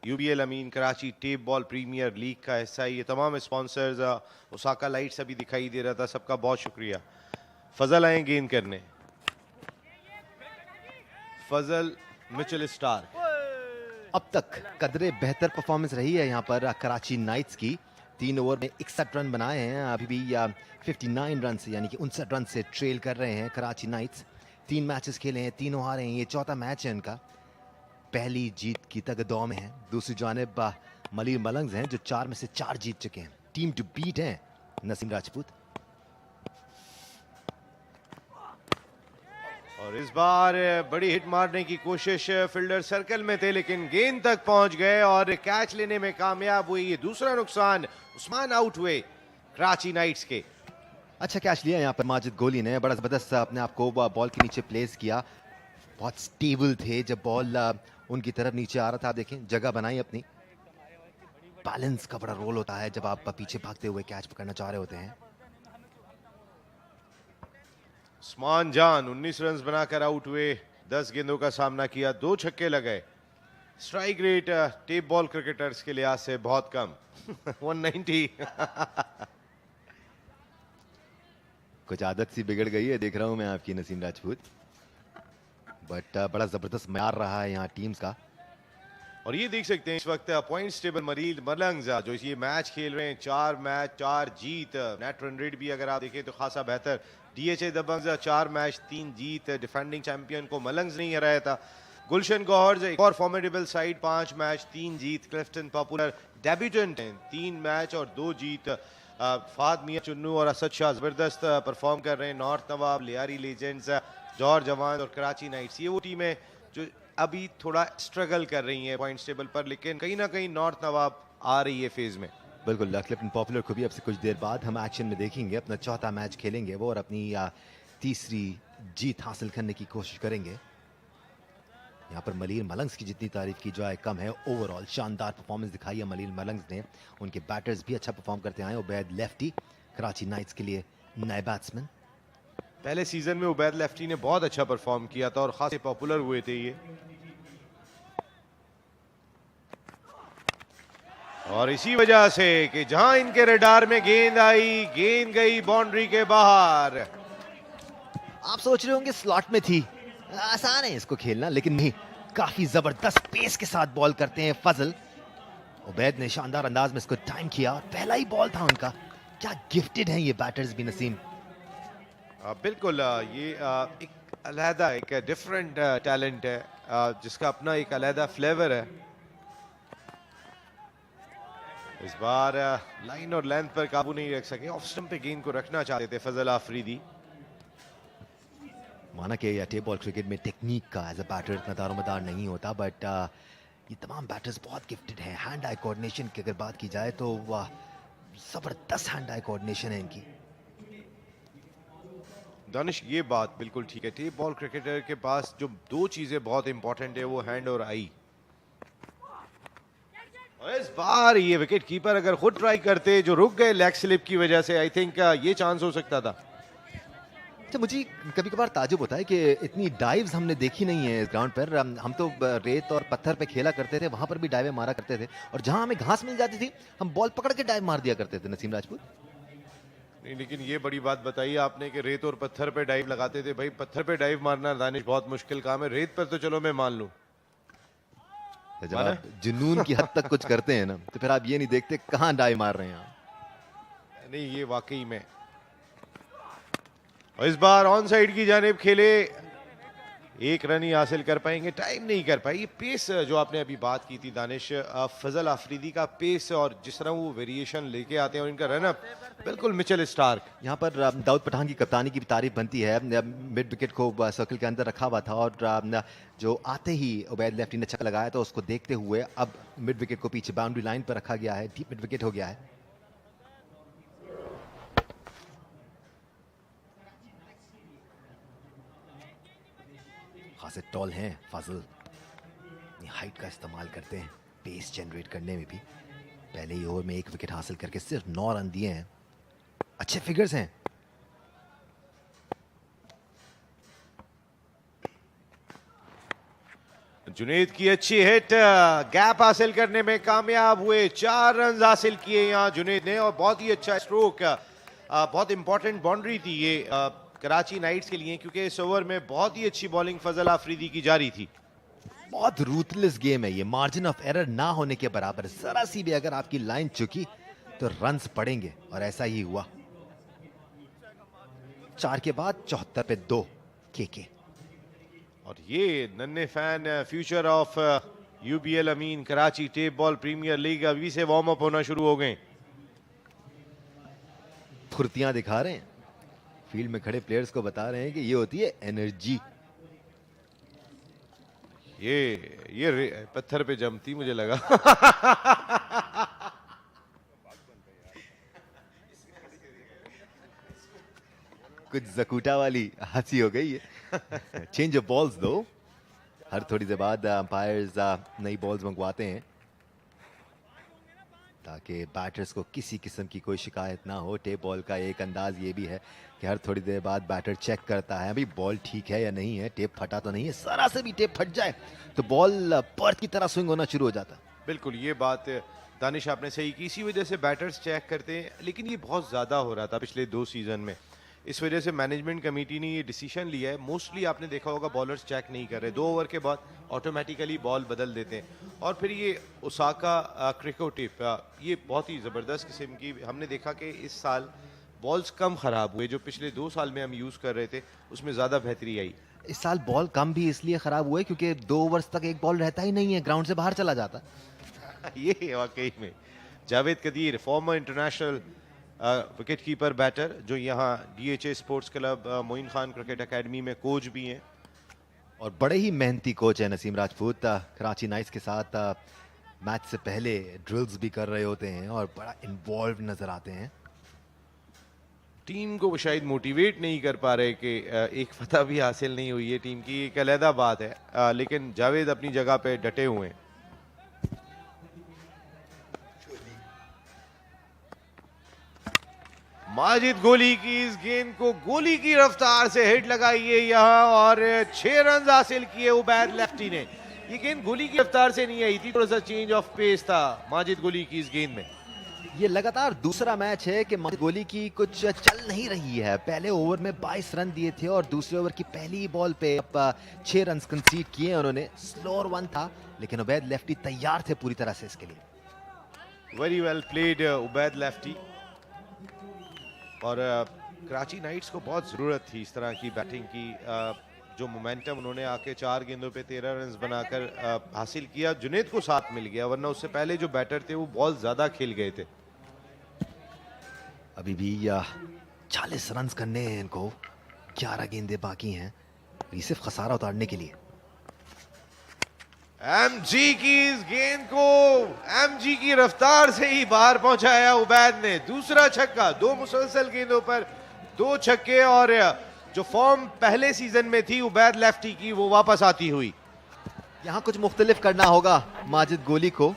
UBL Amin Karachi tape ball premier league का हिस्सा है। ये तमाम स्पॉन्सर्स, ओसाका लाइट्स अभी दिखाई दे रहा था, सबका बहुत शुक्रिया। फजल आए गेंद करने, फजल मिचेल स्टार। अब तक कदरे बेहतर परफॉर्मेंस रही है यहाँ पर कराची नाइट्स की। 3 ओवर में 61 रन बनाए हैं, अभी भी 59 रन से यानी कि 59 रन से ट्रेल कर रहे हैं कराची नाइट्स। 3 मैचेस खेले हैं, तीनों हारे हैं, ये चौथा मैच है इनका। पहली जीत की तगदौ में है। दूसरी जानिब मलीर मलंग्स हैं जो 4 में से 4 जीत चुके हैं। टीम टू बीट हैं नसीम राजपूत। और इस बार बड़ी हिट मारने की कोशिश, फील्डर सर्कल में थे लेकिन गेंद तक पहुंच गए और कैच लेने में कामयाब हुई। ये दूसरा नुकसान, उस्मान आउट हुए कराची नाइट्स के। अच्छा कैच लिया यहाँ पर माजिद गोली ने, बड़ा ज़बरदस्त अपने आप को बॉल के नीचे प्लेस किया। बहुत स्टेबल थे जब बॉल उनकी तरफ नीचे आ रहा था। आप देखें जगह बनाई अपनी। बैलेंस का बड़ा रोल होता है जब आप पीछे भागते हुए कैच पकड़ना चाह रहे होते हैं। उस्मान जान 19 रन बनाकर आउट हुए, 10 गेंदों का सामना किया, 2 छक्के लगे। Strike rate tape ball cricketers के लिहाज से बहुत कम 190। कुछ आदत सी बिगड़ गई है देख रहा हूं मैं आपकी नसीम राजपूत, बट बड़ा जबरदस्त मयार रहा है यहाँ टीम्स का। और ये देख सकते हैं इस वक्त पॉइंट्स टेबल मरील मलंग जो ये मैच खेल रहे हैं, 4 मैच 4 जीत, नेट रन रेट भी अगर आप देखें तो खासा बेहतर। डीएचए दबंग 4 मैच 3 जीत, डिफेंडिंग चैंपियन को मलंग नहीं हराया था। गुलशन गौहर एक और फॉर्मेडेबल साइड, 5 मैच 3 जीत। क्लिफ्टन पॉपुलर डेब्यूटेंट हैं, 3 मैच और 2 जीत। फाद मियां चुन्नू और असद शाह जबरदस्त परफॉर्म कर रहे हैं। नॉर्थ नवाब, लियारी लीजेंड्स, जौहर जवान और कराची नाइट्स, ये वो टीमें जो अभी थोड़ा स्ट्रगल कर रही हैं पॉइंट्स टेबल पर, लेकिन कहीं ना कहीं नॉर्थ नवाब आ रही है फेज में। बिल्कुल, क्लिफ्टन पॉपुलर को भी अब से कुछ देर बाद हम एक्शन में देखेंगे। अपना चौथा मैच खेलेंगे वो और अपनी तीसरी जीत हासिल करने की कोशिश करेंगे। यहाँ पर मलीर मलंग्स की जितनी तारीफ की जाए कम है। ओवरऑल शानदार परफॉर्मेंस दिखाई है मलीर मलंग्स ने। उनके बैटर्स भी अच्छा परफॉर्म करते आए। उबैद लेफ्टी कराची नाइट्स के लिए नए बैट्समैन। पहले सीजन में उबैद लेफ्टी ने बहुत अच्छा परफॉर्म किया था और खासे पॉपुलर हुए थे ये। और इसी वजह से कि जहां इनके रडार में गेंद आई, गेंद गई बाउंड्री के बाहर। आप सोच रहे होंगे स्लॉट में थी, आसान है इसको खेलना, लेकिन नहीं, काफी जबरदस्त पेस के साथ बॉल करते हैं फजल। उबैद ने शानदार अंदाज में इसको टाइम किया। पहला ही बॉल था उनका। क्या गिफ्टेड हैं ये बैटर्स भी नसीम। बिल्कुल, ये एक अलहदा, एक डिफरेंट टैलेंट है, जिसका अपना एक अलहदा फ्लेवर है। इस बार लाइन और लेंथ पर काबू नहीं रख सके। ऑफ स्टंप पे गेंद को रखना चाहते थे फजल आफरीदी। माना कि टेप बॉल क्रिकेट में टेक्निक का एज अ बैटर इतना दारोमदार नहीं होता, बट ये तमाम बैटर्स बहुत गिफ्टेड हैं। हैंड आई कोऑर्डिनेशन की अगर बात की जाए तो जबरदस्त हैंड आई कोऑर्डिनेशन है इनकी। दानिश, ये बात बिल्कुल ठीक है। टेप बॉल क्रिकेटर के पास जो 2 चीजें बहुत इंपॉर्टेंट है वो हैंड और आई। और इस बार ये विकेट कीपर अगर खुद ट्राई करते, जो रुक गए लेग स्लिप की वजह से, आई थिंक ये चांस हो सकता था। अच्छा, मुझे कभी कभार ताजुब होता है कि इतनी डाइव्स हमने देखी नहीं है इस ग्राउंड पर। हम तो रेत और पत्थर पे खेला करते थे, वहां पर भी डाइवें मारा करते थे, और जहां हमें घास मिल जाती थी हम बॉल पकड़ के डाइव मार दिया करते थे। नसीम राजपूत, नहीं, लेकिन ये बड़ी बात बताई आपने कि रेत और पत्थर पे डाइव लगाते थे। भाई, पत्थर पे डाइव मारना दानिश बहुत मुश्किल काम है। रेत पर तो चलो मैं मान लूं। जब आप जुनून की हद तक कुछ करते हैं ना, तो फिर आप ये नहीं देखते कहां डाइव मार रहे हैं आप। नहीं, ये वाकई में। और इस बार ऑन साइड की जानिब खेले, 1 रन ही हासिल कर पाएंगे, टाइम नहीं कर पाई। ये पेस जो आपने अभी बात की थी दानिश, फजल आफरीदी का पेस और जिस तरह वो वेरिएशन लेके आते हैं और इनका रनअप बिल्कुल मिचेल स्टार्क। यहाँ पर दाऊद पठान की कप्तानी की भी तारीफ बनती है। मिड विकेट को सर्कल के अंदर रखा हुआ था और जो आते ही उबैद लेफ्टी ने छक्का लगाया तो उसको देखते हुए अब मिड विकेट को पीछे बाउंड्री लाइन पर रखा गया है। डीप मिड विकेट हो गया है। खासे टॉल हैं फाजिल, हाइट का इस्तेमाल करते हैं पेस जनरेट करने में भी। पहले ही ओवर में 1 विकेट हासिल करके सिर्फ 9 रन दिए हैं। अच्छे फिगर्स हैं। जुनेद की अच्छी हिट, गैप हासिल करने में कामयाब हुए। 4 रन हासिल किए यहाँ जुनेद ने और बहुत ही अच्छा स्ट्रोक। बहुत इंपॉर्टेंट बाउंड्री थी ये कराची नाइट्स के लिए, क्योंकि इस ओवर में बहुत ही अच्छी बॉलिंग फजल आफरीदी की जारी थी। बहुत रूथलेस गेम है ये, मार्जिन ऑफ एरर ना होने के बराबर। जरा सी भी अगर आपकी लाइन चुकी तो रन्स पड़ेंगे, और ऐसा ही हुआ। 4 के बाद 74 पे 2 के। और ये नन्हे fan future of UBL Amin Karachi tape ball premier league अभी से वार्म अप होना शुरू हो गए। फुर्तियां दिखा रहे हैं, फील्ड में खड़े प्लेयर्स को बता रहे हैं कि ये होती है एनर्जी। ये पत्थर पे जमती मुझे लगा। कुछ जकूटा वाली हंसी हो गई है। चेंज ऑफ बॉल्स दो, हर थोड़ी देर बाद अंपायर्स नई बॉल्स मंगवाते हैं ताकि बैटर्स को किसी किस्म की कोई शिकायत ना हो। टेप बॉल का एक अंदाज ये भी है कि हर थोड़ी देर बाद बैटर चेक करता है अभी बॉल ठीक है या नहीं है, टेप फटा तो नहीं है। जरा से भी टेप फट जाए तो बॉल पर्थ की तरह स्विंग होना शुरू हो जाता है। बिल्कुल, ये बात दानिश आपने सही की। इसी वजह से बैटर्स चेक करते हैं, लेकिन ये बहुत ज़्यादा हो रहा था पिछले 2 सीज़न में इस वजह से मैनेजमेंट कमेटी ने ये डिसीजन लिया है। मोस्टली आपने देखा होगा बॉलर्स चेक नहीं कर रहे, 2 ओवर के बाद ऑटोमेटिकली बॉल बदल देते हैं। और फिर ये ओसाका क्रिको टिप, ये बहुत ही ज़बरदस्त किस्म की, हमने देखा कि इस साल बॉल्स कम ख़राब हुए, जो पिछले 2 साल में हम यूज़ कर रहे थे उसमें ज़्यादा बेहतरी आई। इस साल बॉल कम भी इसलिए ख़राब हुए क्योंकि 2 ओवर्स तक एक बॉल रहता ही नहीं है, ग्राउंड से बाहर चला जाता। ये वाकई में Javed Qadir, former international wicket keeper batter, जो यहाँ DHA sports club Moin Khan cricket academy में कोच भी हैं और बड़े ही मेहनती कोच है नसीम राजपूत। कराची नाइट्स के साथ मैच से पहले ड्रिल्स भी कर रहे होते हैं और बड़ा इन्वॉल्व नजर आते हैं। टीम को वो शायद मोटिवेट नहीं कर पा रहे कि एक फतह भी हासिल नहीं हुई है टीम की, एक अलहदा बात है, लेकिन जावेद अपनी जगह पे डटे हुए हैं। माजिद गोली की इस गेंद को गोली की रफ्तार से हिट लगाई है यहाँ और 6 रन हासिल किए उबैद लेफ्टी ने। ये गेंद गोली की रफ्तार से नहीं आई थी, थोड़ा सा चेंज ऑफ पेस था माजिद गोली की इस गेंद में। ये लगातार दूसरा मैच है कि माजिद गोली की कुछ चल नहीं रही है। पहले ओवर में 22 रन दिए थे और दूसरे ओवर की पहली बॉल पे 6 रन कंसीड किए उन्होंने। स्लोअर वन था लेकिन उबैद लेफ्टी तैयार थे पूरी तरह से इसके लिए। Very well played Ubaid lefty. और कराची नाइट्स को बहुत ज़रूरत थी इस तरह की बैटिंग की, जो मोमेंटम उन्होंने आके 4 गेंदों पे 13 रन बनाकर हासिल किया। जुनेद को साथ मिल गया, वरना उससे पहले जो बैटर थे वो बहुत ज़्यादा खेल गए थे। अभी भी 40 रन करने हैं इनको, 11 गेंदें बाकी हैं, ये सिर्फ खसारा उतारने के लिए। MG की इस गेंद को MG की रफ्तार से ही बाहर पहुंचाया उबैद ने। दूसरा छक्का, 2 मुसलसल गेंदों पर 2 छक्के और जो फॉर्म पहले सीजन में थी उबैद लेफ्टी की वो वापस आती हुई। यहाँ कुछ मुख्तलिफ करना होगा माजिद गोली को।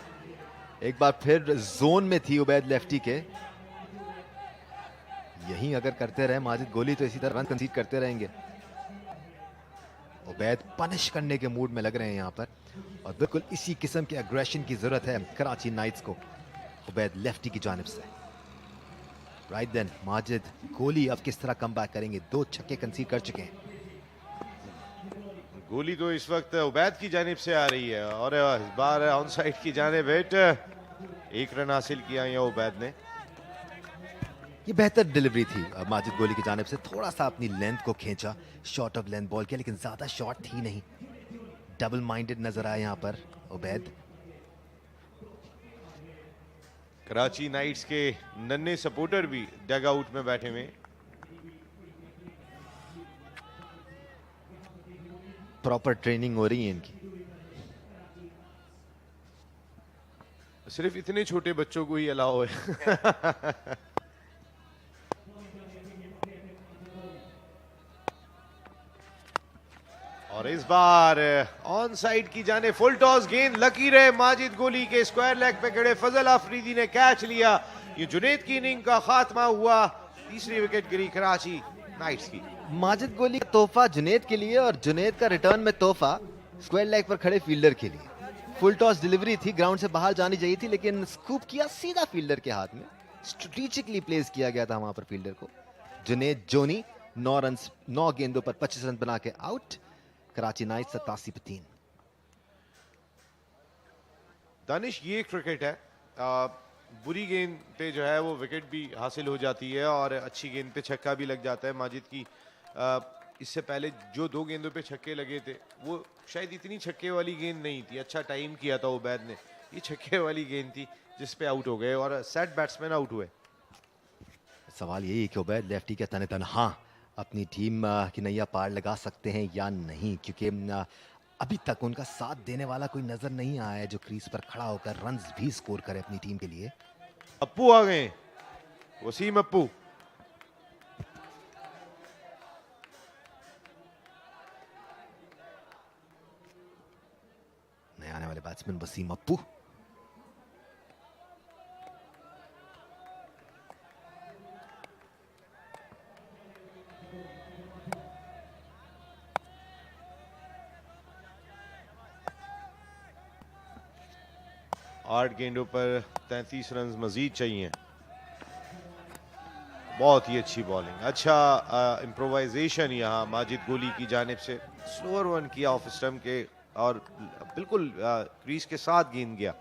एक बार फिर जोन में थी उबैद लेफ्टी के, यही अगर करते रहे माजिद गोली तो इसी तरह रन कंसीड करते रहेंगे। उबैद पनिश करने के मूड में लग रहे हैं यहाँ पर और बिल्कुल इसी किस्म के एग्रेशन की जरूरत है कराची नाइट्स को उबैद लेफ्टी की जानिब से। राइट देन माजिद गोली अब किस तरह कम बैक करेंगे, 2 छक्के कंसीड कर चुके हैं। गोली तो इस वक्त उबैद की जानिब से आ रही है और इस बार ऑन साइड की जानिब हिट। 1 रन हासिल किया यहाँ उबैद ने। ये बेहतर डिलीवरी थी माजिद गोली की जानिब से, थोड़ा सा अपनी लेंथ को खींचा, शॉर्ट ऑफ लेंथ बॉल किया लेकिन ज्यादा शॉर्ट थी नहीं। डबल माइंडेड नजर आया यहाँ पर उबैद। कराची नाइट्स के नन्हे सपोर्टर भी डग आउट में बैठे हुए। प्रॉपर ट्रेनिंग हो रही है इनकी। सिर्फ इतने छोटे बच्चों को ही अलाउ है। और इस बार ऑन साइड की जाने फुल टॉस गेंद लकी रहे माजिद गोली के, स्क्वायर लेग पे खड़े फजल आफरीदी ने कैच लिया। ये जुनेद की इनिंग का खात्मा हुआ, तीसरी विकेट गिरी कराची नाइट्स की। माजिद गोली का तोहफा जुनेद के लिए और जुनेद का रिटर्न में तोहफा स्क्वायर लेग पर खड़े फील्डर के लिए। फुल टॉस डिलीवरी थी, ग्राउंड से बाहर जानी चाहिए थी लेकिन स्कूप किया सीधा फील्डर के हाथ में। स्ट्रेटेजिकली प्लेस किया गया था वहां पर फील्डर को। जुनेद जोनी 9 गेंदों पर 25 रन बना के आउट। कराची नाइट्स 87 पे 3। दानिश, ये क्रिकेट है, बुरी गेंद पे जो है वो विकेट भी हासिल हो जाती है और अच्छी गेंद पे छक्का भी लग जाता है। माजिद की इससे पहले जो 2 गेंदों पे छक्के लगे थे वो शायद इतनी छक्के वाली गेंद नहीं थी। अच्छा टाइम किया था उबैद ने, ये छक्के वाली गेंद थी जिस पे आउट हो गए और सेट बैट्समैन आउट हुए। सवाल यही है कि उबैद लेफ्टी के तने तनहा अपनी टीम की नैया पार लगा सकते हैं या नहीं, क्योंकि अभी तक उनका साथ देने वाला कोई नजर नहीं आया है जो क्रीज पर खड़ा होकर रन्स भी स्कोर करे अपनी टीम के लिए। अप्पू आ गए, वसीम अप्पू। नए आने वाले बैट्समैन वसीम अप्पू। आठ गेंदों पर 33 रन मजीद चाहिए। बहुत ही अच्छी बॉलिंग, अच्छा इम्प्रोवाइजेशन यहाँ माजिद गोली की जानिब से, स्लोअर वन किया ऑफ स्टंप के और बिल्कुल क्रीज के साथ गेंद गया।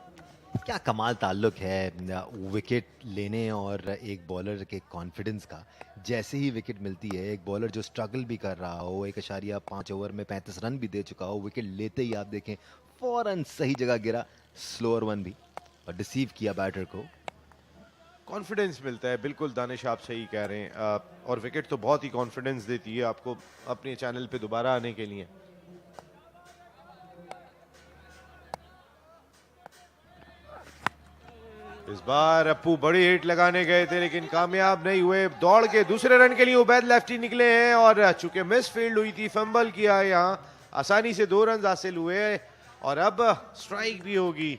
क्या कमाल ताल्लुक है विकेट लेने और एक बॉलर के कॉन्फिडेंस का। जैसे ही विकेट मिलती है, एक बॉलर जो स्ट्रगल भी कर रहा हो, 1.5 ओवर में 35 रन भी दे चुका हो, विकेट लेते ही आप देखें फौरन सही जगह गिरा, स्लोअर वन भी, और डिसीव किया बैटर को। कॉन्फिडेंस मिलता है, बिल्कुल दानिश आप सही कह रहे हैं, और विकेट तो बहुत ही कॉन्फिडेंस देती है आपको अपने चैनल पे दोबारा आने के लिए। इस बार अप्पू बड़ी हिट लगाने गए थे लेकिन कामयाब नहीं हुए, दौड़ के दूसरे रन के लिए उबैद लेफ्टी निकले हैं और चूंकि मिस फील्ड हुई थी, फंबल किया है, यहाँ आसानी से 2 रन हासिल हुए और अब स्ट्राइक भी होगी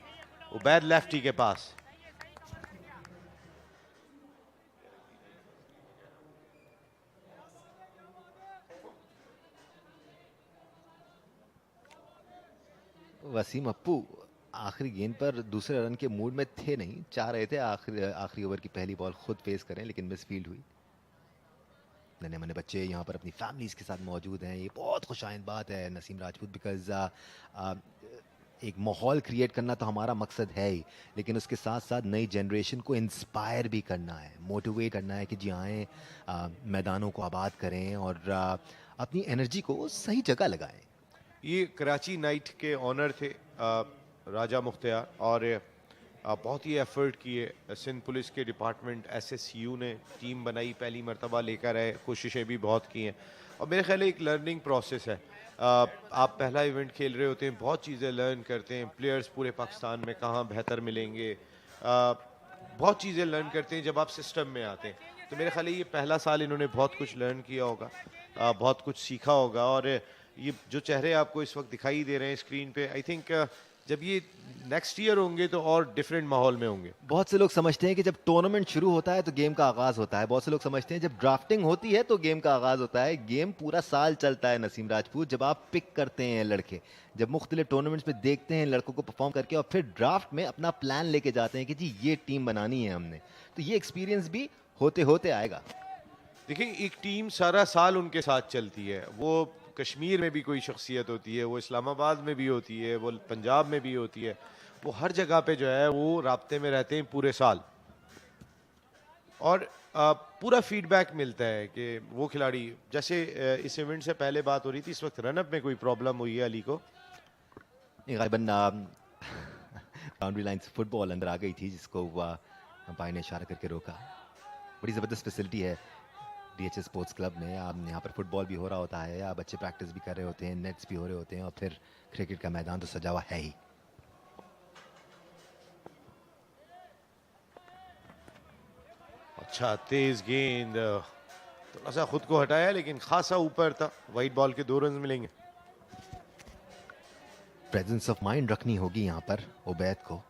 उबैद लेफ्टी के पास। वसीम अप्पू आखिरी गेंद पर दूसरे रन के मूड में थे नहीं, चाह रहे थे आखिरी ओवर की पहली बॉल खुद फेस करें, लेकिन मिस फील्ड हुई। नन्हे मुन्ने बच्चे यहाँ पर अपनी फैमिलीज के साथ मौजूद हैं, ये बहुत खुशाइंद बात है नसीम राजपूत, बिकॉज एक माहौल क्रिएट करना तो हमारा मकसद है ही, लेकिन उसके साथ साथ नई जनरेशन को इंस्पायर भी करना है, मोटिवेट करना है कि जी आएँ, मैदानों को आबाद करें और अपनी एनर्जी को सही जगह लगाएं। ये कराची नाइट के ऑनर थे राजा मुख्तियार, और बहुत ही एफर्ट किए सिंध पुलिस के डिपार्टमेंट, SSU ने टीम बनाई, पहली मरतबा लेकर आए, कोशिशें भी बहुत की हैं, और मेरे ख्याल एक लर्निंग प्रोसेस है। आप पहला इवेंट खेल रहे होते हैं, बहुत चीज़ें लर्न करते हैं, प्लेयर्स पूरे पाकिस्तान में कहाँ बेहतर मिलेंगे, बहुत चीज़ें लर्न करते हैं जब आप सिस्टम में आते हैं। तो मेरे ख्याल ये पहला साल इन्होंने बहुत कुछ लर्न किया होगा, बहुत कुछ सीखा होगा, और ये जो चेहरे आपको इस वक्त दिखाई दे रहे हैं स्क्रीन पे, आई थिंक जब ये नेक्स्ट ईयर होंगे तो और डिफरेंट माहौल में होंगे। बहुत से लोग समझते हैं कि जब टूर्नामेंट शुरू होता है तो गेम का आगाज़ होता है, बहुत से लोग समझते हैं जब ड्राफ्टिंग होती है तो गेम का आगाज़ होता है। गेम पूरा साल चलता है नसीम राजपूत, जब आप पिक करते हैं लड़के, जब मुख्तलिफ टूर्नामेंट्स में देखते हैं लड़कों को परफॉर्म करके और फिर ड्राफ्ट में अपना प्लान लेके जाते हैं कि जी ये टीम बनानी है हमने, तो ये एक्सपीरियंस भी होते होते आएगा। देखिए एक टीम सारा साल उनके साथ चलती है, वो कश्मीर में भी कोई शख्सियत होती है, वो इस्लामाबाद में भी होती है, वो पंजाब में भी होती है, वो हर जगह पे जो है वो राब्ते में रहते हैं पूरे साल, और पूरा फीडबैक मिलता है कि वो खिलाड़ी, जैसे इस इवेंट से पहले बात हो रही थी, इस वक्त रनअप में कोई प्रॉब्लम हुई है अली को, गालिबन बाउंड्री लाइन से फुटबॉल अंदर आ गई थी जिसको अंपायर ने इशारा करके रोका। बड़ी ज़बरदस्त फैसिलिटी है DHS स्पोर्ट्स क्लब में, आप यहाँ पर फुटबॉल भी हो रहा होता है, आप बच्चे प्रैक्टिस भी कर रहे होते हैं, नेट्स भी हो रहे होते हैं, और फिर क्रिकेट का मैदान तो सजा हुआ है ही। अच्छा तेज गेंद, थोड़ा सा खुद को हटाया लेकिन खासा ऊपर था, वाइट बॉल के 2 रन मिलेंगे। प्रेजेंस ऑफ माइंड रखनी होगी यहाँ पर उबैद को।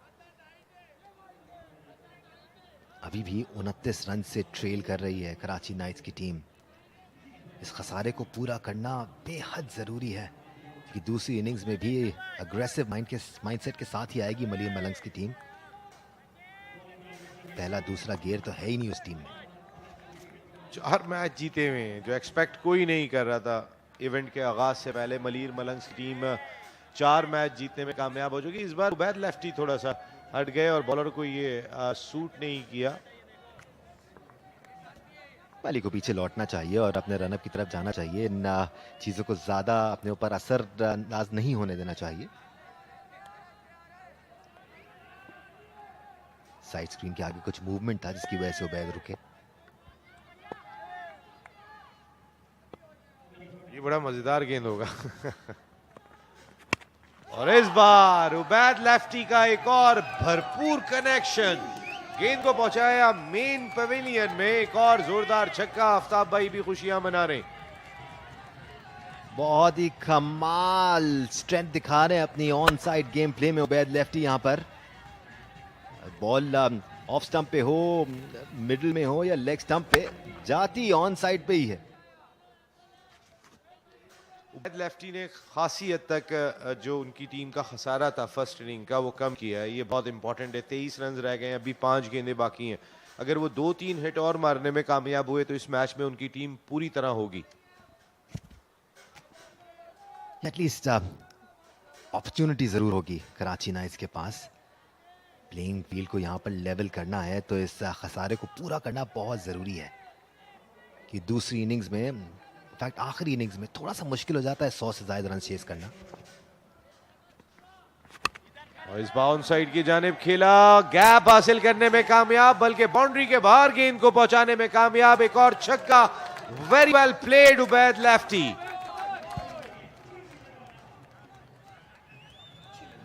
अभी भी 29 रन से ट्रेल कर रही है कराची नाइट्स की टीम। इस खसारे को पूरा करना बेहद ज़रूरी है कि दूसरी इनिंग्स में भी अग्रेसिव माइंडसेट के साथ ही आएगी मलिर मलंग्स की टीम। पहला दूसरा गियर तो है ही नहीं उस टीम में। 4 मैच जीते हुए हैं, जो एक्सपेक्ट कोई नहीं कर रहा था इवेंट के आगाज से पहले। मलिर मलंग्स की टीम 4 मैच जीतने में कामयाब हो चुकी। इस बार उबैद लेफ्टी थोड़ा सा हट गए और बॉलर को ये सूट नहीं किया। वाली को पीछे लौटना चाहिए और अपने रनअप की तरफ जाना चाहिए। इन चीज़ों को ज़्यादा अपने ऊपर असर अंदाज नहीं होने देना चाहिए। साइड स्क्रीन के आगे कुछ मूवमेंट था जिसकी वजह से उबैद रुके। ये बड़ा मजेदार गेंद होगा। और इस बार उबैद लेफ्टी का एक और भरपूर कनेक्शन, गेंद को पहुंचाया मेन पवेलियन में। एक और जोरदार छक्का, आफ्ताब भाई भी खुशियां मना रहे। बहुत ही कमाल स्ट्रेंथ दिखा रहे हैं अपनी ऑन साइड गेम प्ले में उबैद लेफ्टी। यहाँ पर बॉल ऑफ स्टंप पे हो, मिडिल में हो या लेग स्टंप पे, जाती ऑन साइड पे ही है। उबैद लेफ्टी ने खासी हद तक जो उनकी टीम का खसारा था फर्स्ट इनिंग का, वो कम किया है। ये बहुत इंपॉर्टेंट है। 23 रन रह गए हैं, अभी 5 गेंदें बाकी हैं। अगर वो 2-3 हिट और मारने में कामयाब हुए तो इस मैच में उनकी टीम पूरी तरह होगी। एटलीस्ट अपॉर्चुनिटी ज़रूर होगी कराची नाइट्स के पास। प्लेइंग फील्ड को यहाँ पर लेवल करना है तो इस खसारे को पूरा करना बहुत ज़रूरी है कि दूसरी इनिंग्स में, इनफैक्ट आखिरी इनिंग्स में थोड़ा सा मुश्किल हो जाता है 100 से ज़्यादा रन चेस करना। और इस बाउंस साइड की जानिब खेला, गैप हासिल करने में कामयाब, बल्कि बाउंड्री के बाहर गेंद को पहुंचाने में कामयाब। एक और छक्का, very well played Ubaid lefty.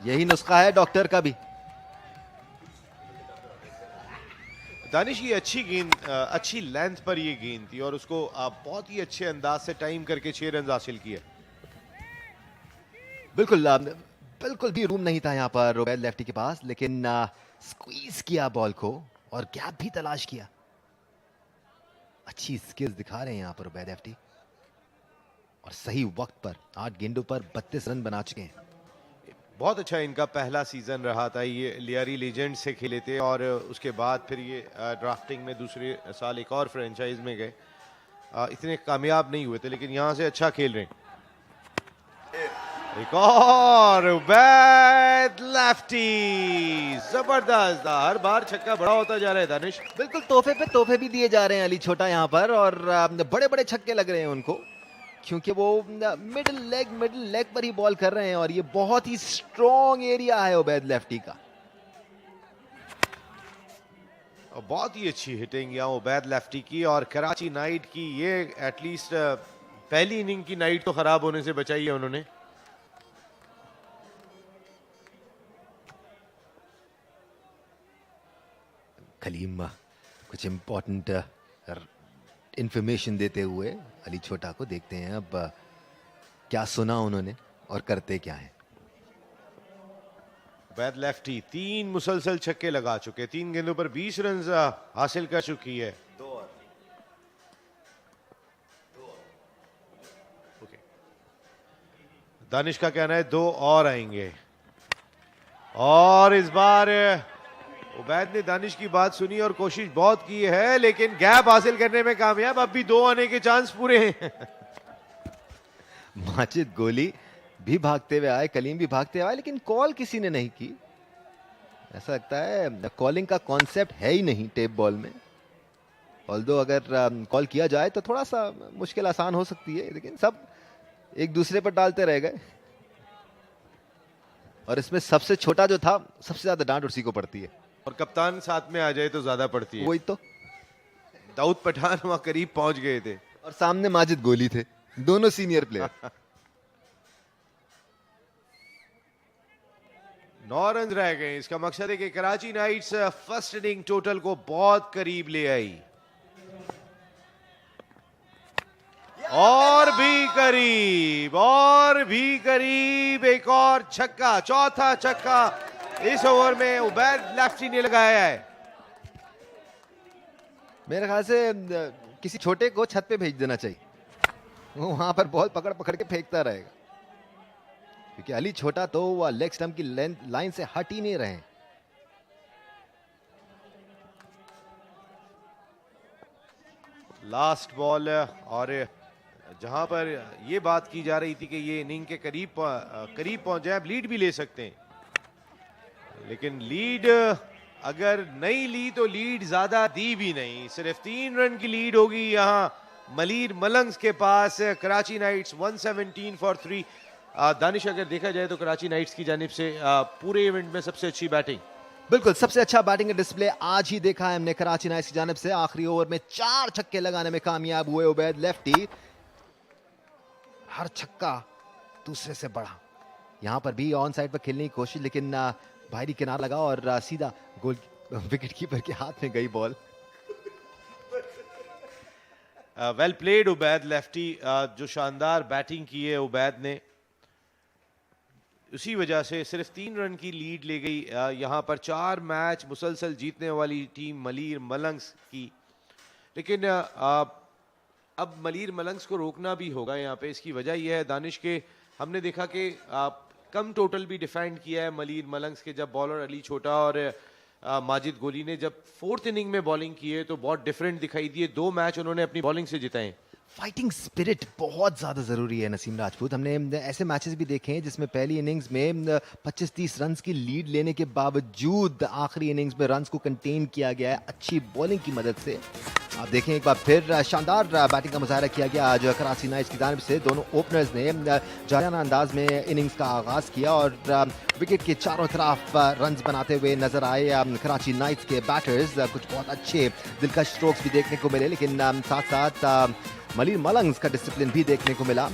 यही नुस्खा है डॉक्टर का भी। दानिश की अच्छी गेंद, अच्छी लेंथ पर ये गेंद थी और उसको बहुत ही अच्छे अंदाज से टाइम करके 6 रन हासिल किए। बिल्कुल भी रूम नहीं था यहाँ पर उबैद लेफ्टी के पास, लेकिन स्क्वीज किया बॉल को और गैप भी तलाश किया। अच्छी स्किल्स दिखा रहे हैं यहाँ पर उबैद लेफ्टी और सही वक्त पर 8 गेंदों पर 32 रन बना चुके हैं। बहुत अच्छा इनका पहला सीजन रहा था। ये लियारी लीजेंड से खेले थे और उसके बाद फिर ये ड्राफ्टिंग में दूसरे साल एक और फ्रेंचाइज में गए। इतने कामयाब नहीं हुए थे, लेकिन यहाँ से अच्छा खेल रहे हैं। एक और उबैद लेफ्टी, जबरदस्त। हर बार छक्का बड़ा होता जा रहा है दानिश। बिल्कुल तोहफे पे तोहफे भी दिए जा रहे हैं अली छोटा यहाँ पर, और बड़े बड़े छक्के लग रहे हैं उनको, क्योंकि वो मिडिल लेग पर ही बॉल कर रहे हैं और ये बहुत ही स्ट्रॉन्ग एरिया है उबैद लेफ्टी का। बहुत ही अच्छी हिटिंग यहाँ उबैद लेफ्टी की, और कराची नाइट की ये एटलीस्ट पहली इनिंग की नाइट तो खराब होने से बचाई है उन्होंने। खलीम कुछ इंपॉर्टेंट इंफॉर्मेशन देते हुए अली छोटा को, देखते हैं अब क्या सुना उन्होंने और करते क्या है। उबैद लेफ्टी 3 मुसलसल छक्के लगा चुके, 3 गेंदों पर 20 रन हासिल कर चुकी है। दानिश का कहना है 2 और आएंगे, और इस बार उबैद ने दानिश की बात सुनी और कोशिश बहुत की है, लेकिन गैप हासिल करने में कामयाब। अब भी 2 आने के चांस पूरे हैं। माजिद गोली भी भागते हुए आए, कलीम भी भागते आए, लेकिन कॉल किसी ने नहीं की। ऐसा लगता है कॉलिंग का कॉन्सेप्ट है ही नहीं टेप बॉल में। ऑल्दो अगर कॉल किया जाए तो थोड़ा सा मुश्किल आसान हो सकती है, लेकिन सब एक दूसरे पर डालते रह गए, और इसमें सबसे छोटा जो था सबसे ज्यादा डांट उसी को पड़ती है, और कप्तान साथ में आ जाए तो ज्यादा पड़ती है। वही तो, दाऊद पठान वहां करीब पहुंच गए थे और सामने माजिद गोली थे, दोनों सीनियर प्लेयर। 9 रन रह गए। इसका मकसद है कि Karachi knights first inning total को बहुत करीब ले आई, और भी करीब, और भी करीब। एक और छक्का, चौथा छक्का इस ओवर में उबैद लेफ्टी ने लगाया है। मेरे ख्याल से किसी छोटे को छत पे भेज देना चाहिए, वो वहां पर बॉल पकड़ पकड़ के फेंकता रहेगा, क्योंकि अली छोटा तो वह लेग स्टंप की लाइन से हट ही नहीं रहे। लास्ट बॉल, और जहां पर ये बात की जा रही थी कि ये इनिंग के करीब पहुंच जाए, अब लीड भी ले सकते हैं, लेकिन लीड अगर नहीं ली तो लीड ज्यादा दी भी नहीं। सिर्फ 3 रन की लीड होगी यहां मलीर मलंग्स के पास। Karachi knights 117 for 3। दानिश, अगर देखा जाए तो कराची नाइट्स की जानिब से पूरे इवेंट में सबसे अच्छी बैटिंग। बिल्कुल सबसे अच्छा बैटिंग का डिस्प्ले आज ही देखा है हमने कराची नाइट्स की जानिब से। आखिरी ओवर में 4 छक्के लगाने में कामयाब हुए उबैद लेफ्टी, हर छक्का दूसरे से बड़ा। यहां पर भी ऑन साइड पर खेलने की कोशिश, लेकिन बाहरी किनारा लगा और सीधा गोल विकेट कीपर के हाथ में गई ball. Well played Ubaid lefty, जो शानदार बैटिंग की है उबैद ने, उसी वजह से सिर्फ 3 रन की लीड ले गई। यहाँ पर 4 मैच मुसलसल जीतने वाली टीम मलीर मलंग्स की, लेकिन अब मलीर मलंग्स को रोकना भी होगा यहाँ पे। इसकी वजह यह है दानिश के, हमने देखा कि कम टोटल भी डिफेंड किया है मलीर मलंग्स के, जब बॉलर अली छोटा और माजिद गोली ने जब फोर्थ इनिंग में बॉलिंग की है तो बहुत डिफरेंट दिखाई दिए। 2 मैच उन्होंने अपनी बॉलिंग से जिताए। फाइटिंग स्पिरिट बहुत ज़्यादा ज़रूरी है नसीम राजपूत। हमने ऐसे मैचेस भी देखे हैं जिसमें पहली इनिंग्स में 25-30 रन्स की लीड लेने के बावजूद आखिरी इनिंग्स में रन्स को कंटेन किया गया है अच्छी बॉलिंग की मदद से। आप देखें एक बार फिर शानदार बैटिंग का मुजाहरा किया गया आज कराची नाइट्स की जानिब से। दोनों ओपनर्स ने जारियाना अंदाज में इनिंग्स का आगाज़ किया और विकेट के चारों तरफ रन्स बनाते हुए नजर आए कराची नाइट्स के बैटर्स। कुछ बहुत अच्छे दिलकश स्ट्रोक्स भी देखने को मिले, लेकिन साथ साथ मलीर मलंग्स का डिसिप्लिन भी देखने को मिला।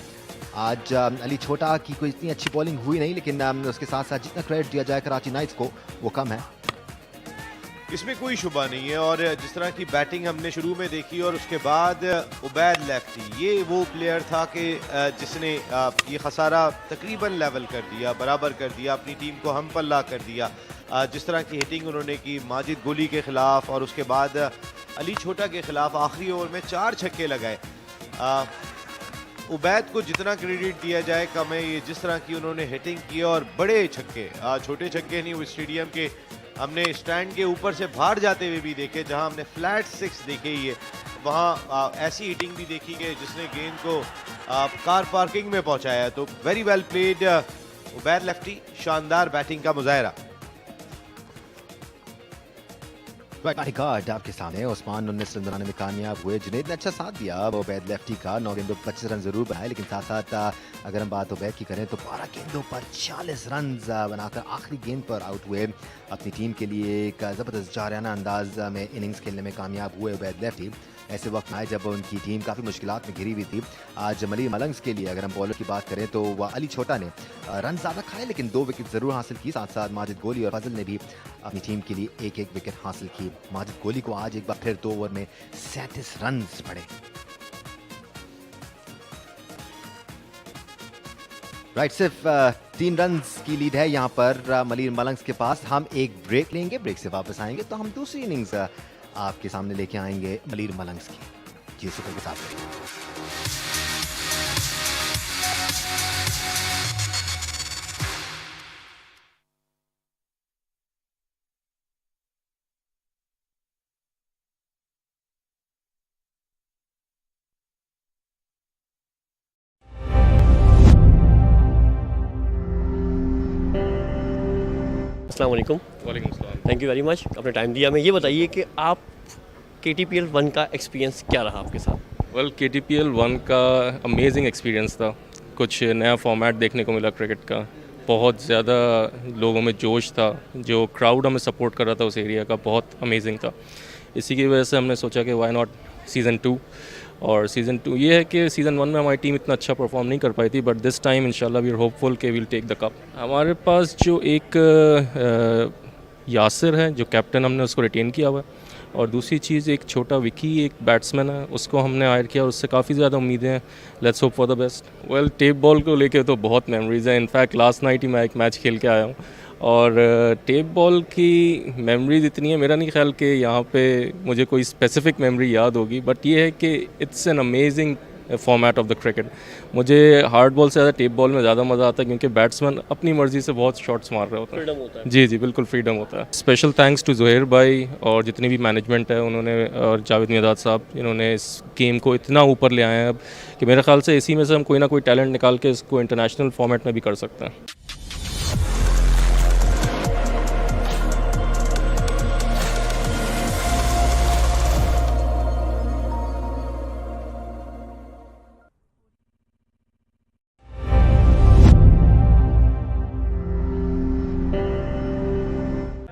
आज अली छोटा की कोई इतनी अच्छी बॉलिंग हुई नहीं, लेकिन उसके साथ साथ जितना क्रेडिट दिया जाए कराची नाइट्स को वो कम है। इसमें कोई शुबा नहीं है। और जिस तरह की बैटिंग हमने शुरू में देखी और उसके बाद उबैद लेफ्टी, ये वो प्लेयर था कि जिसने ये खसारा तकरीबन लेवल कर दिया, बराबर कर दिया, अपनी टीम को हम पल्ला कर दिया। जिस तरह की हिटिंग उन्होंने की माजिद गोली के खिलाफ और उसके बाद अली छोटा के खिलाफ आखिरी ओवर में 4 छक्के लगाए। उबैद को जितना क्रेडिट दिया जाए कम है। ये जिस तरह की उन्होंने हिटिंग की और बड़े छक्के, छोटे छक्के नहीं, वो स्टेडियम के हमने स्टैंड के ऊपर से बाहर जाते हुए भी देखे, जहां हमने फ्लैट 6 देखे ही है, वहां ऐसी हिटिंग भी देखी कि जिसने गेंद को कार पार्किंग में पहुंचाया। तो very well played Ubaid lefty, शानदार बैटिंग का मुजाहरा। गार्ड आपके सामने उस्मान 19 रन बनाने में कामयाब हुए। जुनैद ने अच्छा साथ दिया उबैद लेफ्टी का। 9 गेंदों पर 25 रन जरूर बनाए, लेकिन साथ साथ अगर हम बात उबैद की करें तो 12 गेंदों पर 40 रन बनाकर आखिरी गेंद पर आउट हुए। अपनी टीम के लिए एक ज़बरदस्त जारियाना अंदाज में इनिंग्स खेलने में कामयाब हुए उबैद लेफ्टी। ऐसे वक्त में आए जब उनकी टीम काफ़ी मुश्किलात में घिरी हुई थी। आज मलीर मलंग्स के लिए अगर हम बॉलर की बात करें तो वह अली छोटा ने रन ज़्यादा खाए, लेकिन 2 विकेट ज़रूर हासिल की। साथ साथ माजिद गोली और फजल ने भी अपनी टीम के लिए एक एक विकेट हासिल की। माजिद गोली को आज एक बार फिर 2 ओवर में 37 रन पड़े। राइट, सिर्फ 3 रन की लीड है यहाँ पर मलीर मलंग्स के पास। हम एक ब्रेक लेंगे, ब्रेक से वापस आएंगे तो हम दूसरी इनिंग्स आपके सामने लेके आएंगे मलीर मलंग्स की। जी सुपर के साथ अस्सलाम वालेकुम। वालेकुम अस्सलाम। थैंक यू वेरी मच, अपना टाइम दिया। हमें ये बताइए कि आप KTPL 1 का एक्सपीरियंस क्या रहा आपके साथ? वेल KTPL 1 का अमेजिंग एक्सपीरियंस था। कुछ नया फॉर्मेट देखने को मिला क्रिकेट का, बहुत ज़्यादा लोगों में जोश था, जो क्राउड हमें सपोर्ट कर रहा था उस एरिया का, बहुत अमेजिंग था। इसी की वजह से हमने सोचा कि वाई नॉट सीज़न 2। और सीज़न 2 ये है कि सीज़न 1 में हमारी टीम इतना अच्छा परफॉर्म नहीं कर पाई थी, बट दिस टाइम इंशाल्लाह वी आर होपफुल कि विल टेक द कप। हमारे पास जो एक यासिर है जो कैप्टन, हमने उसको रिटेन किया हुआ है। और दूसरी चीज़ एक छोटा विकी एक बैट्समैन है, उसको हमने हायर किया और उससे काफ़ी ज़्यादा उम्मीदें हैं। Let's hope for the best. Well tape ball को लेके तो बहुत मेमोरीज़ हैं। इनफैक्ट लास्ट नाइट ही मैं एक मैच खेल के आया हूँ और टेप बॉल की मेमोरीज़ इतनी है, मेरा नहीं ख्याल कि यहाँ पे मुझे कोई स्पेसिफिक मेमोरी याद होगी, बट ये है कि it's an amazing format of the cricket. मुझे हार्ड बॉल से ज़्यादा टेप बॉल में ज़्यादा मज़ा आता है, क्योंकि बैट्समैन अपनी मर्ज़ी से बहुत शॉट्स मार रहे होते हैं। फ्रीडम होता है। जी जी बिल्कुल फ्रीडम होता है। स्पेशल थैंक्स टू ज़ुहैर भाई और जितनी भी मैनेजमेंट है उन्होंने, और जावेद मियादाद साहब, जिन्होंने इस गेम को इतना ऊपर ले आए हैं अब कि मेरे ख्याल से इसी में से हम कोई ना कोई टैलेंट निकाल के इसको इंटरनेशनल फॉर्मेट में भी कर सकते हैं।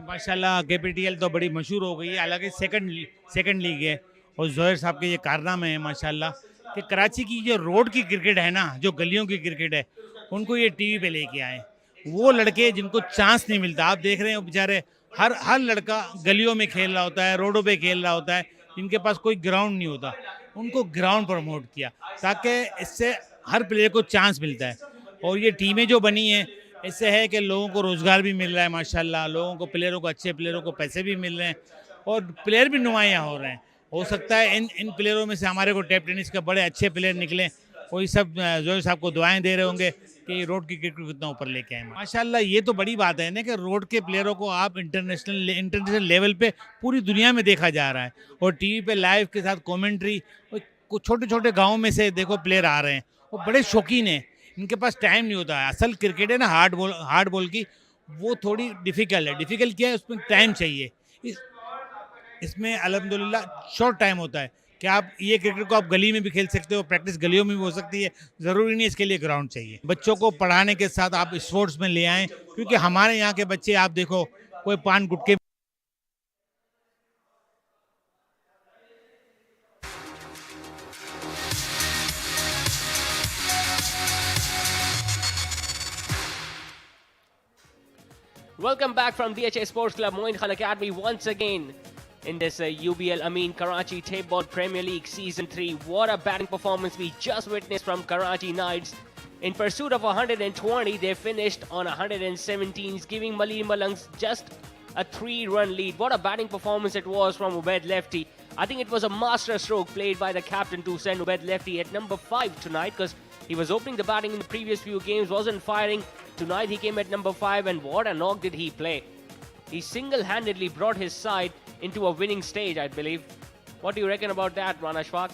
माशाल्लाह KPTL तो बड़ी मशहूर हो गई है, हालांकि सेकंड लीग है। और ज़ोहर साहब के ये कारनामे हैं माशाल्लाह कि कराची की जो रोड की क्रिकेट है ना, जो गलियों की क्रिकेट है, उनको ये टीवी पे लेके आए। वो लड़के जिनको चांस नहीं मिलता, आप देख रहे हो बेचारे, हर लड़का गलियों में खेल रहा होता है, रोडों पे खेल रहा होता है, जिनके पास कोई ग्राउंड नहीं होता, उनको ग्राउंड प्रमोट किया ताकि इससे हर प्लेयर को चांस मिलता है। और ये टीमें जो बनी हैं, इससे है कि लोगों को रोज़गार भी मिल रहा है माशाल्लाह, लोगों को, प्लेयरों को, अच्छे प्लेयरों को पैसे भी मिल रहे हैं और प्लेयर भी नुमायाँ हो रहे हैं। हो सकता है इन प्लेयरों में से हमारे को टेप टेनिस के बड़े अच्छे प्लेयर निकलें। वही सब ज़ोहर साहब को दुआएं दे रहे होंगे कि कि ये रोड की क्रिकेट को कितना ऊपर लेके आए। माशाल्लाह ये तो बड़ी बात है ना कि रोड के प्लेयरों को आप इंटरनेशनल लेवल पे पूरी दुनिया में देखा जा रहा है, और टीवी पे लाइव के साथ कमेंट्री। कुछ छोटे छोटे गाँव में से देखो प्लेयर आ रहे हैं, वो बड़े शौकीन हैं, इनके पास टाइम नहीं होता है। असल क्रिकेट है ना हार्ड बॉल की, वो थोड़ी डिफ़िकल्ट है। डिफ़िकल्ट क्या है, उसमें टाइम चाहिए। इसमें अल्हम्दुलिल्लाह शॉर्ट टाइम होता है कि आप ये क्रिकेट को आप गली में भी खेल सकते हो, प्रैक्टिस गलियों में भी हो सकती है, ज़रूरी नहीं इसके लिए ग्राउंड चाहिए। बच्चों को पढ़ाने के साथ आप स्पोर्ट्स में ले आएँ, क्योंकि हमारे यहाँ के बच्चे आप देखो, कोई पान गुटके Welcome back from DHA Sports Club Moin Khan Academy once again in this UBL Amin Karachi Tape Ball Premier League Season 3. What a batting performance we just witnessed from Karachi Knights. In pursuit of 120, they finished on 117, giving Maleen Malangs just a 3-run lead. What a batting performance it was from Ubaid Lefty. I think it was a master stroke played by the captain to send Ubaid Lefty at number 5 tonight, because he was opening the batting in the previous few games, wasn't firing. Tonight he came at number 5, and what a knock did he play. He single-handedly brought his side into a winning stage, I believe. What do you reckon about that, Rana Ashfaq?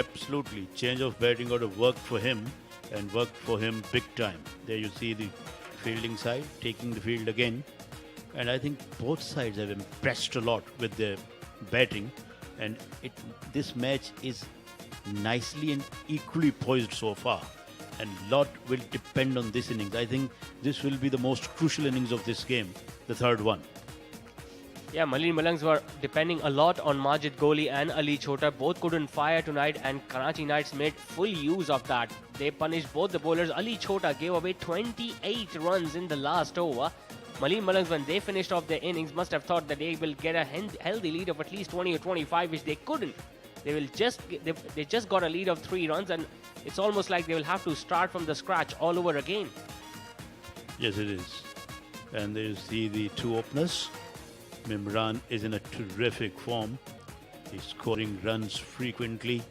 Absolutely. Change of batting got to work for him, and worked for him big time. There you see the fielding side taking the field again. And I think both sides have impressed a lot with their batting. And this match is nicely and equally poised so far. And lot will depend on this innings. I think this will be the most crucial innings of this game, the third one. Yeah, Maleen Malangs were depending a lot on Majid Goli and Ali Chota. Both couldn't fire tonight, and Karachi Knights made full use of that. They punished both the bowlers. Ali Chota gave away 28 runs in the last over. Maleen Malangs, when they finished off their innings, must have thought that they will get a healthy lead of at least 20 or 25, which they couldn't. They just got a lead of 3 runs, and it's almost like they will have to start from the scratch all over again. Yes, it is. And there you see the two openers. Mimran is in a terrific form. He's scoring runs frequently,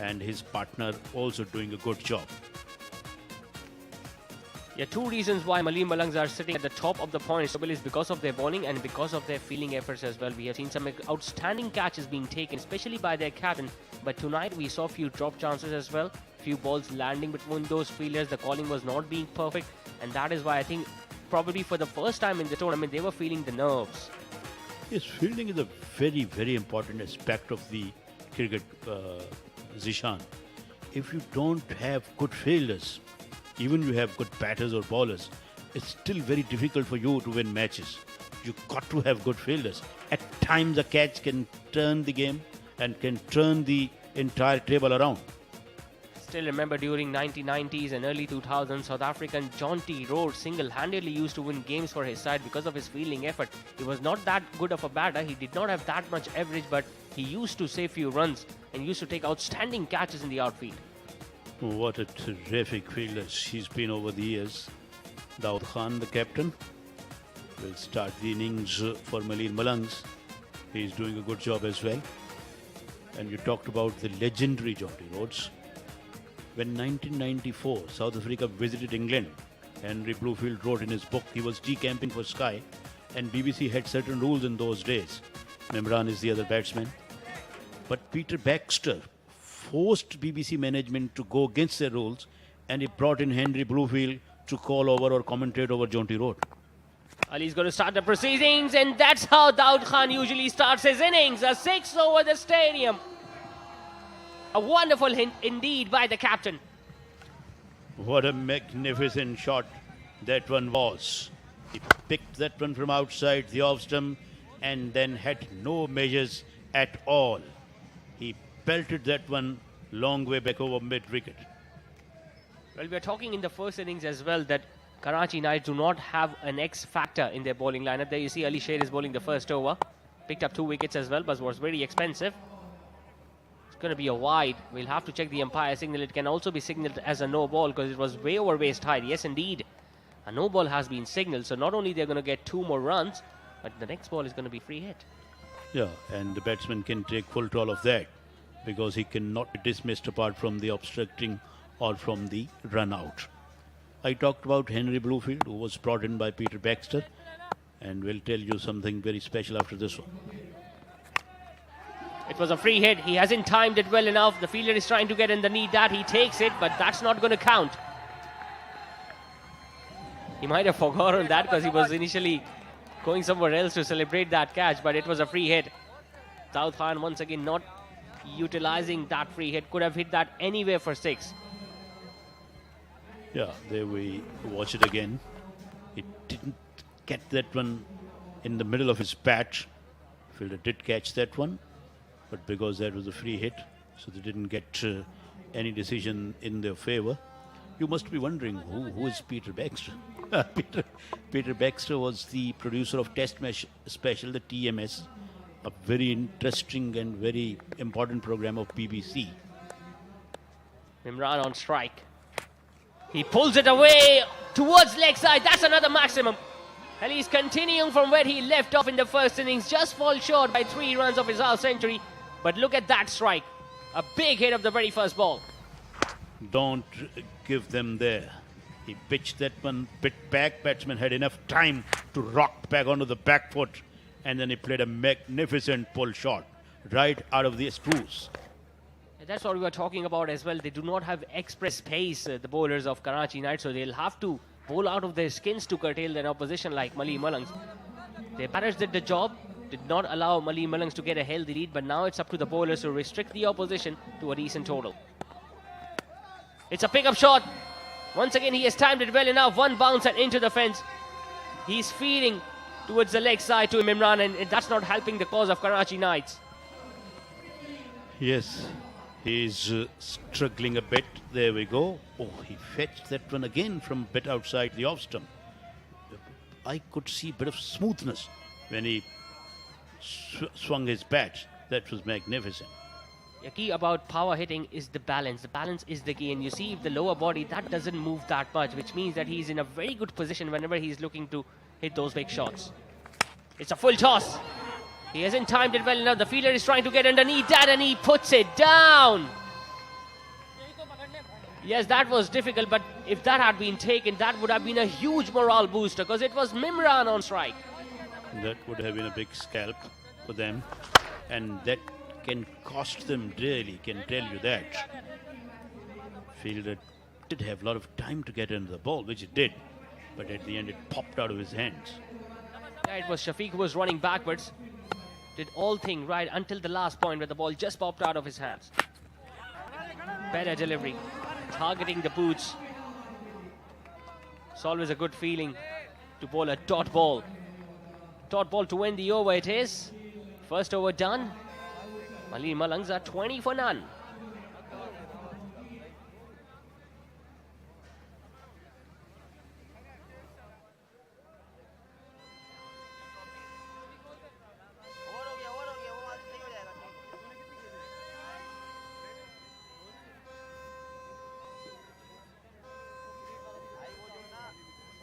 and his partner also doing a good job. Yeah, 2 reasons why Maleen Malangs are sitting at the top of the points table is because of their bowling and because of their fielding efforts as well. We have seen some outstanding catches being taken, especially by their captain. But tonight we saw a few drop chances as well. Few balls landing between those fielders. The calling was not being perfect, and that is why I think probably for the first time in the tournament they were feeling the nerves. Yes, fielding is a very, very important aspect of the cricket, Zishan. If you don't have good fielders, even you have good batters or bowlers, it's still very difficult for you to win matches. You got to have good fielders. At times a catch can turn the game and can turn the entire table around. Still remember during 1990s and early 2000s, South African Jonty Rhodes single-handedly used to win games for his side because of his fielding effort. He was not that good of a batter, he did not have that much average, but he used to save few runs and used to take outstanding catches in the outfield. What a terrific fielder she's been over the years. Daud Khan, the captain, will start the innings for Maleen Malangs. He's doing a good job as well. And you talked about the legendary Jonty Rhodes. When 1994 South Africa visited England, Henry Bluefield wrote in his book he was decamping for Sky, and BBC had certain rules in those days. Mimran is the other batsman. But Peter Baxter forced BBC management to go against their rules, and he brought in Henry Bluefield to call over or commentate over Jonty Rhodes. Ali's going to start the proceedings, and that's how Daud Khan usually starts his innings. A 6 over the stadium. A wonderful hint indeed by the captain. What a magnificent shot that one was. He picked that one from outside the off stump and then had no measures at all. He pelted that one long way back over mid-wicket. Well, we are talking in the first innings as well that Karachi Knights do not have an X factor in their bowling lineup. There you see Ali Sher is bowling the first over. Picked up 2 wickets as well, but was very expensive. It's going to be a wide. We'll have to check the umpire signal. It can also be signaled as a no ball because it was way over waist height. Yes, indeed. A no ball has been signaled. So not only they're going to get 2 more runs, but the next ball is going to be free hit. Yeah, and the batsman can take full toll of that because he cannot be dismissed apart from the obstructing or from the run out. I talked about Henry Bluefield, who was brought in by Peter Baxter, and we'll tell you something very special after this one. It was a free hit. He hasn't timed it well enough. The fielder is trying to get underneath that. He takes it, but that's not going to count. He might have forgotten that because he was initially going somewhere else to celebrate that catch, but it was a free hit. Daud Khan once again not utilizing that free hit. Could have hit that anywhere for 6. Yeah, there we watch it again. He didn't get that one in the middle of his bat. Fielder did catch that one, but because that was a free hit, so they didn't get any decision in their favor. You must be wondering, who is Peter Baxter? Peter Baxter was the producer of Test Match Special, the TMS, a very interesting and very important program of BBC. Imran on strike. He pulls it away towards leg side. That's another maximum. And he's continuing from where he left off in the first innings. Just fall short by 3 runs of his half century. But look at that strike. A big hit of the very first ball. Don't give them there. He pitched that one bit back. Batsman had enough time to rock back onto the back foot, and then he played a magnificent pull shot right out of the screws. That's what we were talking about as well. They do not have express pace, the bowlers of Karachi Knights, so they'll have to bowl out of their skins to curtail their opposition like Mali Malangs. Their batters did the job, did not allow Mali Malangs to get a healthy lead, but now it's up to the bowlers to restrict the opposition to a decent total. It's a pickup shot. Once again, he has timed it well enough. One bounce and into the fence. He's feeding towards the leg side to Imran, and that's not helping the cause of Karachi Knights. Yes, he's struggling a bit. There we go. Oh, he fetched that one again from a bit outside the off stump. I could see a bit of smoothness when he swung his bat. That was magnificent. The key about power hitting is the balance. The balance is the key. And you see, if the lower body, that doesn't move that much, which means that he's in a very good position whenever he's looking to hit those big shots. It's a full toss. He hasn't timed it well enough. The fielder is trying to get underneath that, and he puts it down. Yes, that was difficult, but if that had been taken, that would have been a huge morale booster because it was Mimran on strike. That would have been a big scalp for them, and that can cost them really, can tell you that. Fielder did have a lot of time to get into the ball, which it did, but at the end it popped out of his hands. Yeah, it was Shafiq who was running backwards. Did all thing right until the last point where the ball just popped out of his hands. Better delivery, targeting the boots. It's always a good feeling to bowl a dot ball. Dot ball to win the over it is. First over done. Mali Malangs are 20 for none.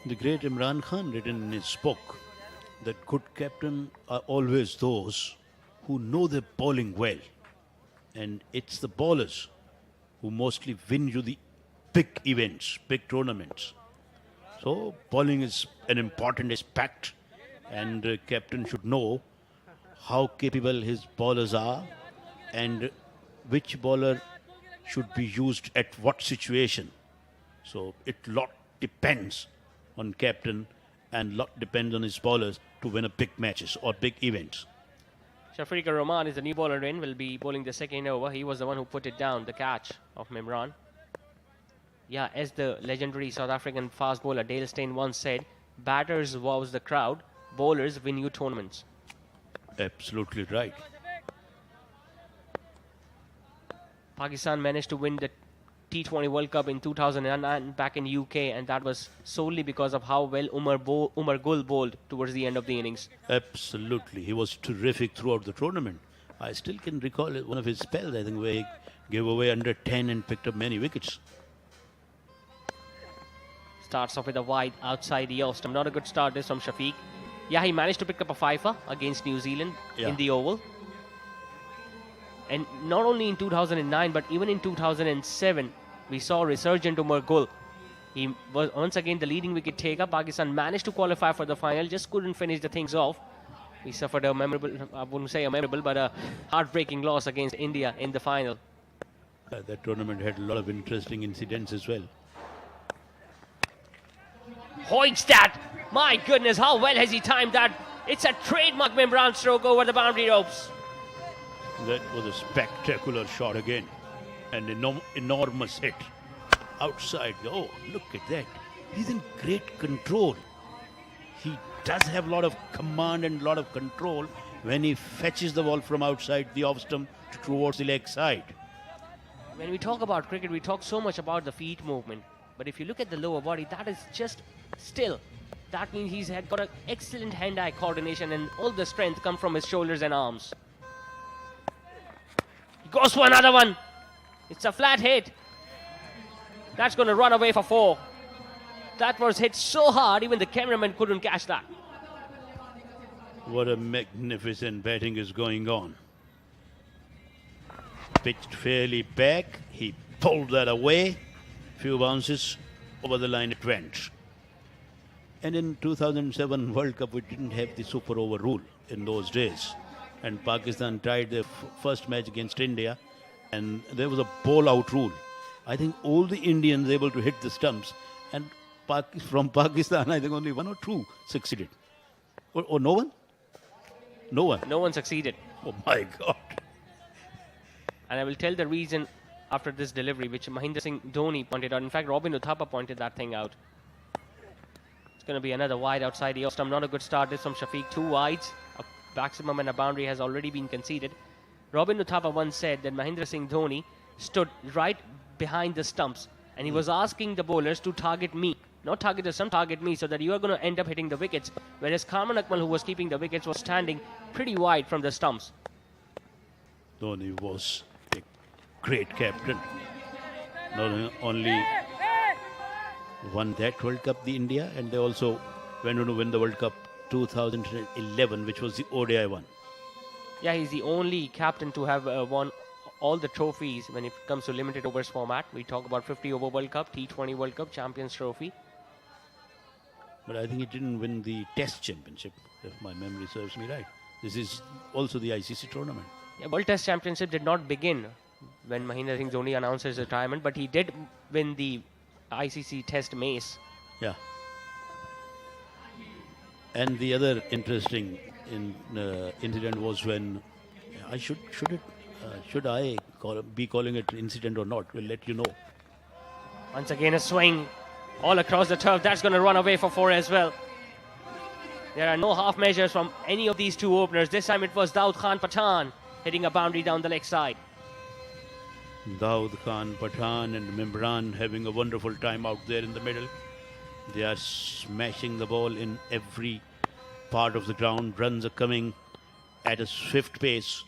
The great Imran Khan written in his book that good captain are always those who know their bowling well. And it's the bowlers who mostly win you the big events, big tournaments. So bowling is an important aspect, and captain should know how capable his bowlers are and which bowler should be used at what situation. So it lot depends on captain and lot depends on his bowlers to win a big matches or big events. Shafiq Rahman is the new bowler in, will be bowling the second over. He was the one who put it down, the catch of Mimran. Yeah, as the legendary South African fast bowler Dale Steyn once said, batters wows the crowd, bowlers win you tournaments. Absolutely right. Pakistan managed to win the T20 World Cup in 2009 back in UK, and that was solely because of how well Umar Gul bowled towards the end of the innings. Absolutely. He was terrific throughout the tournament. I still can recall one of his spells, I think, where he gave away under 10 and picked up many wickets. Starts off with a wide outside the off stump. Not a good start this from Shafiq. Yeah, he managed to pick up a fifer against New Zealand in the Oval. And not only in 2009, but even in 2007, we saw resurgent Umar Gul He was once again the leading wicket taker. Pakistan managed to qualify for the final, just couldn't finish the things off. We suffered a memorable, I wouldn't say a memorable, but a heartbreaking loss against India in the final. That tournament had a lot of interesting incidents as well. Hoists that! My goodness, how well has he timed that? It's a trademark Mimran stroke over the boundary ropes. That was a spectacular shot again. An enormous hit. Outside. Oh, look at that. He's in great control. He does have a lot of command and a lot of control when he fetches the ball from outside the off stump towards the leg side. When we talk about cricket, we talk so much about the feet movement. But if you look at the lower body, that is just still. That means he's got an excellent hand-eye coordination, and all the strength comes from his shoulders and arms. He goes for another one. It's a flat hit. That's going to run away for 4. That was hit so hard, even the cameraman couldn't catch that. What a magnificent batting is going on. Pitched fairly back. He pulled that away. Few bounces over the line it went. And in 2007 World Cup, we didn't have the super over rule in those days. And Pakistan tried their first match against India, and there was a ball out rule. I think all the Indians able to hit the stumps, and from Pakistan, I think only 1 or 2 succeeded. Or no one? No one. No one succeeded. Oh my God. And I will tell the reason after this delivery, which Mahendra Singh Dhoni pointed out. In fact, Robin Uthappa pointed that thing out. It's going to be another wide outside the off stump. Not a good start. This from Shafiq. 2 wides. A maximum and a boundary has already been conceded. Robin Uthappa once said that Mahendra Singh Dhoni stood right behind the stumps, and he was asking the bowlers to target me. Not target the stump, target me, so that you are going to end up hitting the wickets. Whereas Karman Akmal, who was keeping the wickets, was standing pretty wide from the stumps. Dhoni was a great captain. Not only won that World Cup, the India, and they also went on to win the World Cup 2011, which was the ODI one. Yeah, he's the only captain to have won all the trophies when it comes to limited overs format. We talk about 50 over World Cup, T20 World Cup, Champions Trophy. But I think he didn't win the Test Championship, if my memory serves me right. This is also the ICC tournament. Yeah, World Test Championship did not begin when Mahendra Singh Dhoni announced his retirement, but he did win the ICC Test Mace. Yeah. And the other interesting incident was when should I be calling it incident or not? We'll let you know. Once again, a swing all across the turf. That's going to run away for 4 as well. There are no half measures from any of these 2 openers. This time it was Daud Khan Pathan hitting a boundary down the leg side. Daud Khan Pathan and Mimran having a wonderful time out there in the middle. They are smashing the ball in every part of the ground. Runs are coming at a swift pace.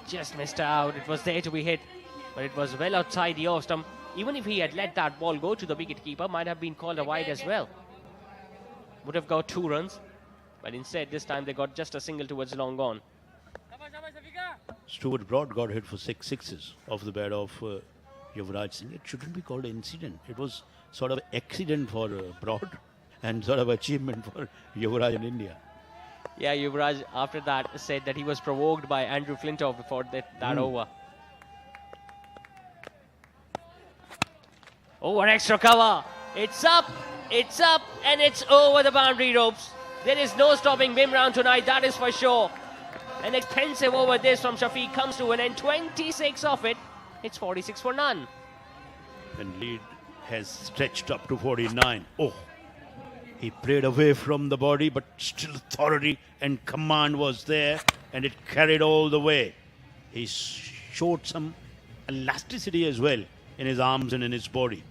Just missed out. It was there to be hit, but it was well outside the off stump. Even if he had let that ball go to the wicketkeeper, might have been called a wide as well. Would have got 2 runs, but instead this time they got just a single towards long on. Stuart Broad got hit for 6 sixes off the bat of Yuvraj Singh. It shouldn't be called an incident. It was sort of accident for Broad and sort of achievement for Yuvraj in India. Yeah, Yuvraj after that said that he was provoked by Andrew Flintoff before that over. Over extra cover. It's up, and it's over the boundary ropes. There is no stopping Mimran tonight, that is for sure. An expensive over this from Shafiq comes to an end. 26 of it. It's 46 for none. And lead has stretched up to 49. Oh, he played away from the body, but still authority and command was there, and it carried all the way. He showed some elasticity as well in his arms and in his body.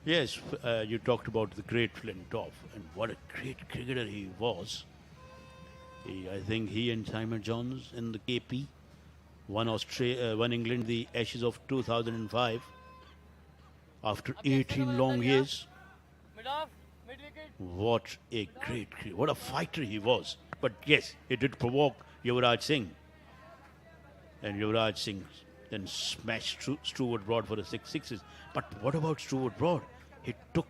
Yes, you talked about the great Flintoff, and what a great cricketer he was. I think he and Simon Jones in the KP won England the Ashes of 2005 after 18 long years. What a what a fighter he was. But yes, it did provoke Yuvraj Singh. And Yuvraj Singh then smashed Stewart Broad for the 6 sixes. But what about Stewart Broad? He took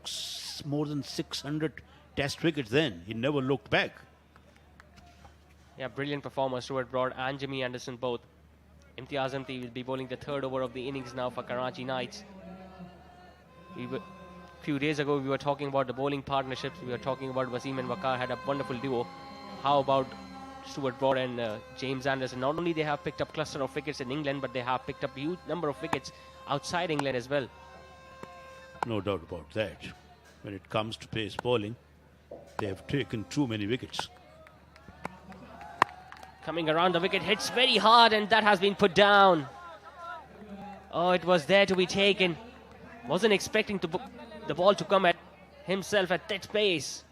more than 600 test wickets then. He never looked back. Yeah, brilliant performer, Stuart Broad and Jimmy Anderson both. Imtiaz Amti will be bowling the third over of the innings now for Karachi Knights. Few days ago we were talking about the bowling partnerships. We were talking about Wasim and Waqar had a wonderful duo. How about Stuart Broad and James Anderson? Not only they have picked up cluster of wickets in England, but they have picked up huge number of wickets outside England as well. No doubt about that. When it comes to pace bowling, they have taken too many wickets. Coming around the wicket, hits very hard, and that has been put down. Oh, it was there to be taken. Wasn't expecting the ball to come at himself at that pace.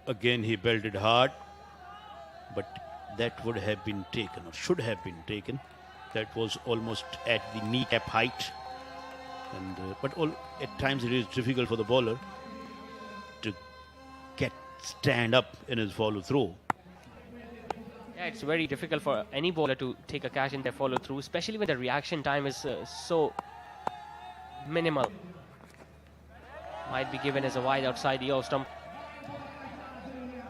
Again, he belted hard, but that would have been taken, or should have been taken. That was almost at the kneecap height. But at times it is difficult for the bowler to stand up in his follow through. Yeah, it's very difficult for any bowler to take a catch in their follow through, especially when the reaction time is so minimal. Might be given as a wide outside the off stump.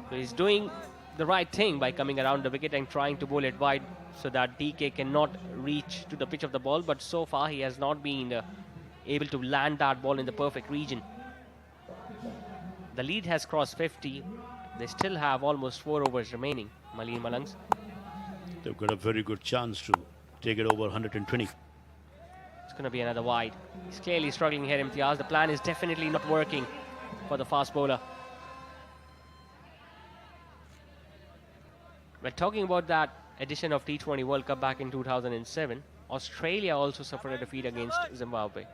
So he's doing the right thing by coming around the wicket and trying to bowl it wide so that DK cannot reach to the pitch of the ball, but so far he has not been able to land that ball in the perfect region. The lead has crossed 50. They still have almost 4 overs remaining, Maleen Malangs. They've got a very good chance to take it over 120. It's going to be another wide. He's clearly struggling here, Imtiaz. The plan is definitely not working for the fast bowler. We're talking about that edition of T20 World Cup back in 2007. Australia also suffered a defeat against Zimbabwe.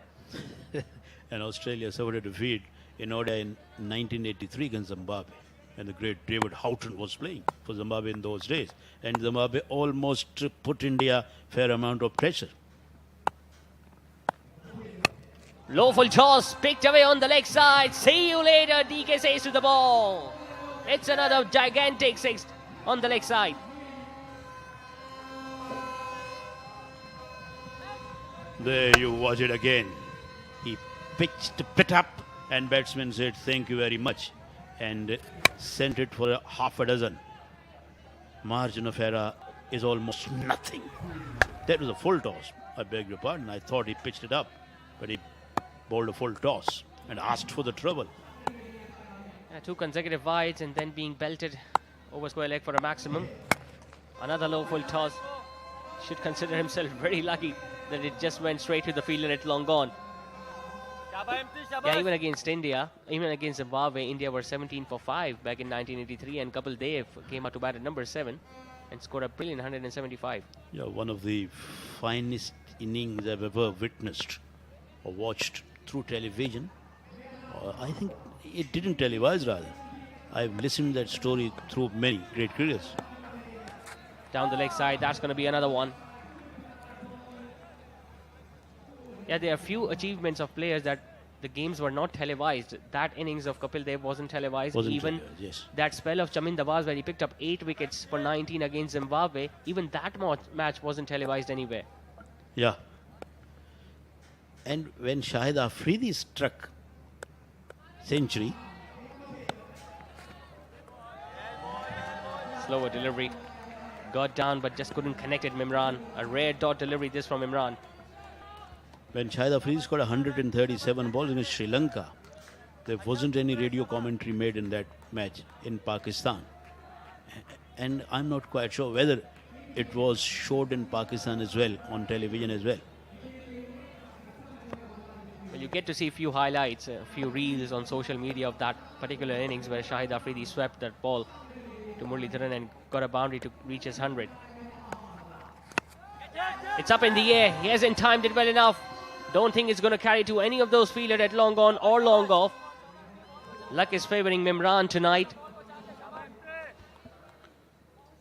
And Australia suffered a defeat in order in 1983 against Zimbabwe. And the great David Houghton was playing for Zimbabwe in those days. And Zimbabwe almost put India fair amount of pressure. Low full toss, picked away on the leg side. See you later, DK says to the ball. It's another gigantic six on the leg side. There you watch it again. He pitched the pit up and batsman said thank you very much and sent it for half a dozen. Margin of error is almost nothing. That was a full toss. I beg your pardon. I thought he pitched it up, but he bowled a full toss and asked for the trouble. 2 consecutive wides and then being belted over square leg for a maximum. Another low full toss. Should consider himself very lucky that it just went straight to the field and it's long gone. Yeah, even against India, even against Zimbabwe, India were 17 for 5 back in 1983, and Kapil Dev came out to bat at number 7 and scored a brilliant 175. Yeah, one of the finest innings I've ever witnessed or watched through television. I think it didn't televise rather. I've listened to that story through many great cricketers. Down the leg side, that's going to be another one. Yeah, there are few achievements of players that the games were not televised. That innings of Kapil Dev wasn't televised. Even yes. That spell of Chamin Dawaz where he picked up 8 wickets for 19 against Zimbabwe, even that match wasn't televised anywhere. Yeah. And when Shahid Afridi struck century. Slower delivery. Got down but just couldn't connect it, Imran. A rare dot delivery this from Imran. When Shahid Afridi scored 137 balls against Sri Lanka, there wasn't any radio commentary made in that match in Pakistan. And I'm not quite sure whether it was showed in Pakistan as well, on television as well. Well, you get to see a few highlights, a few reels on social media of that particular innings where Shahid Afridi swept that ball to Muralidharan and got a boundary to reach his 100. It's up in the air. He hasn't timed it well enough. Don't think it's going to carry to any of those fielded at long on or long off. Luck is favouring Mimran tonight.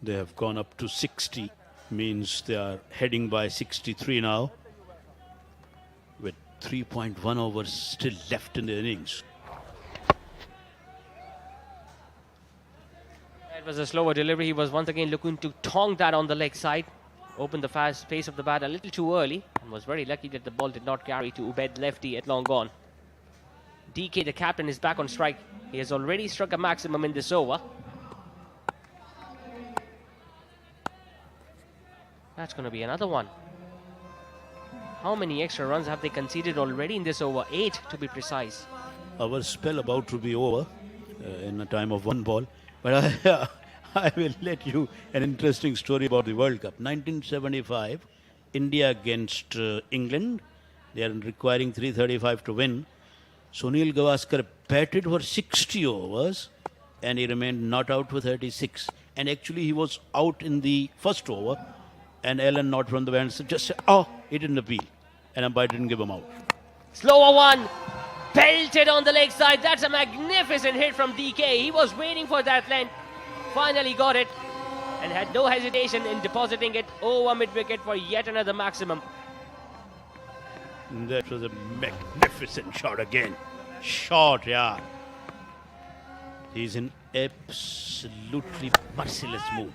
They have gone up to 60, means they are heading by 63 now, with 3.1 overs still left in the innings. It was a slower delivery. He was once again looking to tong that on the leg side. opened the fast pace of the bat a little too early and was very lucky that the ball did not carry to Ubaid lefty at long on. DK, the captain, is back on strike. He has already struck a maximum in this over. That's going to be another one. How many extra runs have they conceded already in this over? 8 to be precise. Our spell about to be over in a time of one ball. But I will let you an interesting story about the World Cup. 1975, India against England. They are requiring 335 to win. Sunil Gavaskar batted for 60 overs and he remained not out for 36. And actually he was out in the first over and Alan Knott from the bench just said, oh, he didn't appeal. And umpire didn't give him out. Slower one. Pelted on the leg side. That's a magnificent hit from DK. He was waiting for that length. Finally got it and had no hesitation in depositing it over mid-wicket for yet another maximum. That was a magnificent shot again. Shot, yeah. He's in absolutely merciless mood.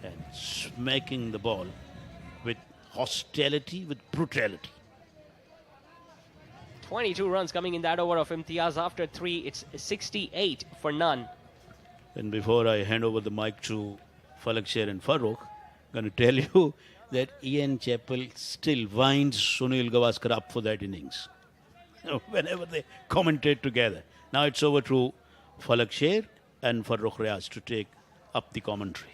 And smacking the ball with hostility, with brutality. 22 runs coming in that over of Imtiaz. After 3, it's 68 for none. And before I hand over the mic to Falak and Farooq, I'm going to tell you that Ian Chappell still winds Sunil Gavaskar up for that innings. Whenever they commentate together. Now it's over to Falak and Farooq Riaz to take up the commentary.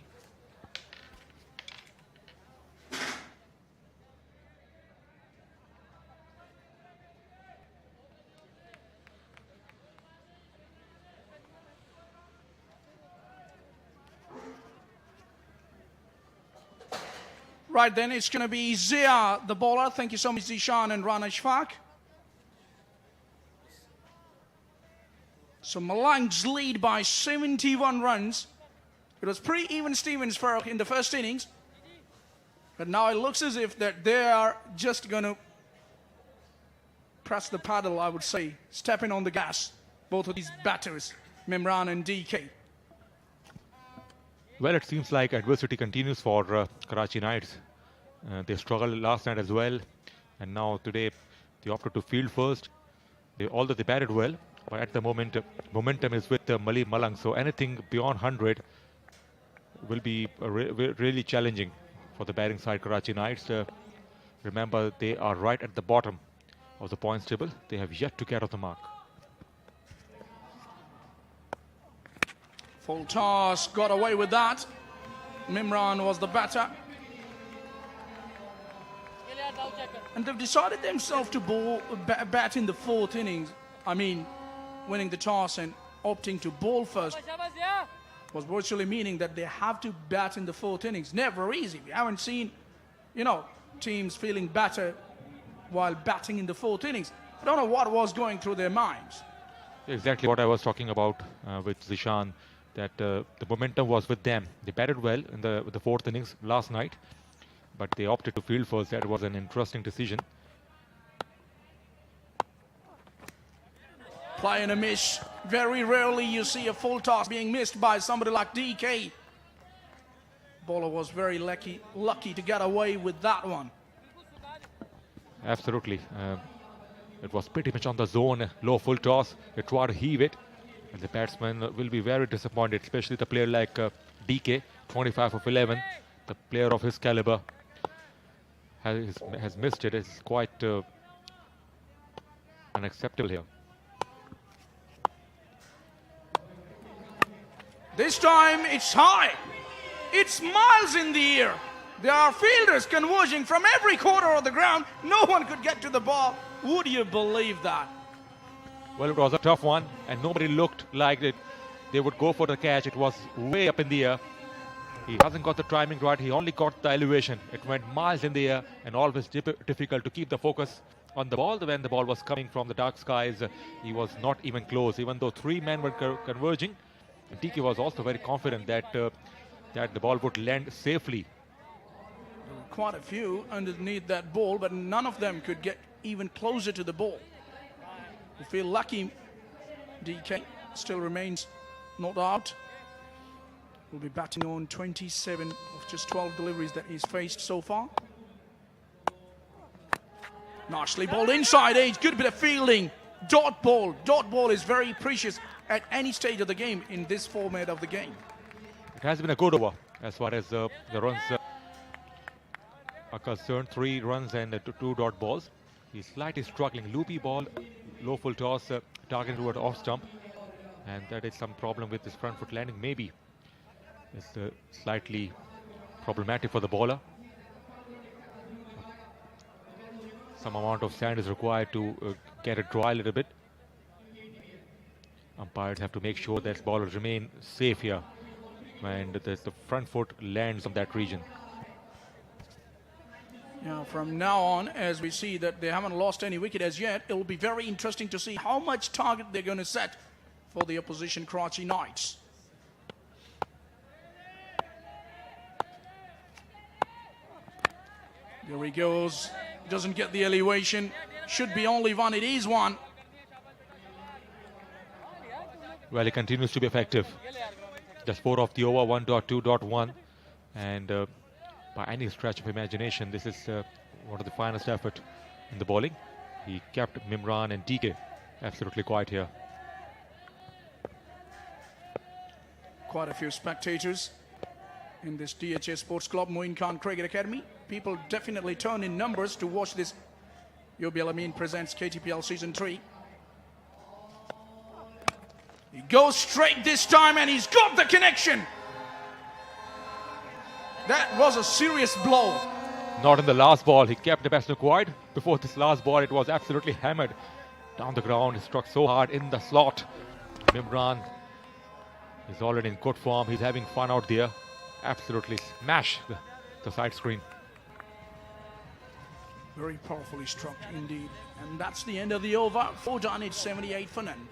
Right then, it's going to be Zia, the bowler. Thank you so much, Zishan and Rana Shfaq. So Malangs lead by 71 runs. It was pretty even Stevens for in the first innings. But now it looks as if that they are just going to press the paddle, I would say, stepping on the gas. Both of these batters, Mimran and DK. Well, it seems like adversity continues for Karachi Knights. They struggled last night as well, and now today they opted to field first. Although they batted well, but at the moment momentum is with Mali Malang, so anything beyond 100 will be really challenging for the batting side Karachi Knights. Remember, they are right at the bottom of the points table. They have yet to get off the mark. Full toss, got away with that. Mimran was the batter. And they've decided themselves to bat in the fourth innings. I mean, winning the toss and opting to bowl first was virtually meaning that they have to bat in the fourth innings. Never easy. We haven't seen, teams feeling better while batting in the fourth innings. I don't know what was going through their minds. Exactly what I was talking about with Zishan, that the momentum was with them. They batted well in the fourth innings last night, but they opted to field first. That was an interesting decision. Play and a miss. Very rarely you see a full toss being missed by somebody like DK. Bowler was very lucky to get away with that one. Absolutely. It was pretty much on the zone, low full toss. They tried to heave it, and the batsman will be very disappointed, especially the player like DK, 25 of 11. The player of his caliber has missed it. It's quite unacceptable here. This time it's high. It's miles in the air. There are fielders converging from every corner of the ground. No one could get to the ball. Would you believe that? Well, it was a tough one, and nobody looked like they would go for the catch. It was way up in the air. He hasn't got the timing right. He only got the elevation. It went miles in the air, and always difficult to keep the focus on the ball. When the ball was coming from the dark skies, he was not even close. Even though three men were converging, DK was also very confident that the ball would land safely. Quite a few underneath that ball, but none of them could get even closer to the ball. You feel lucky. DK still remains not out. will be batting on 27 of just 12 deliveries that he's faced so far. Nicely bowled inside edge, good bit of fielding. Dot ball. Dot ball is very precious at any stage of the game in this format of the game. It has been a good over as far as the runs are concerned. 3 runs and 2 dot balls. He's slightly struggling. Loopy ball, low full toss, targeted toward off stump. And that is some problem with his front foot landing. Maybe it's slightly problematic for the bowler. Some amount of sand is required to get it dry a little bit. Umpires have to make sure that bowlers remain safe here, and the front foot lands on that region. Now, from now on, as we see that they haven't lost any wicket as yet, it will be very interesting to see how much target they're going to set for the opposition Karachi Knights. There he goes. Doesn't get the elevation. Should be only one. It is one. Well, he continues to be effective. Just 4 off the over, 1.2.1. And by any stretch of imagination, this is one of the finest effort in the bowling. He kept Mimran and DK absolutely quiet here. Quite a few spectators in this DHA Sports Club, Moin Khan Cricket Academy. People definitely turn in numbers to watch this Yobi Amin presents KTPL Season 3. He goes straight this time and he's got the connection. That was a serious blow. Not in the last ball. He kept the batsman quiet. Before this last ball, it was absolutely hammered down the ground. He struck so hard in the slot. Mimran is already in good form. He's having fun out there. Absolutely smash the side screen. Very powerfully struck indeed. And that's the end of the over. 4 done, it's 78 for none.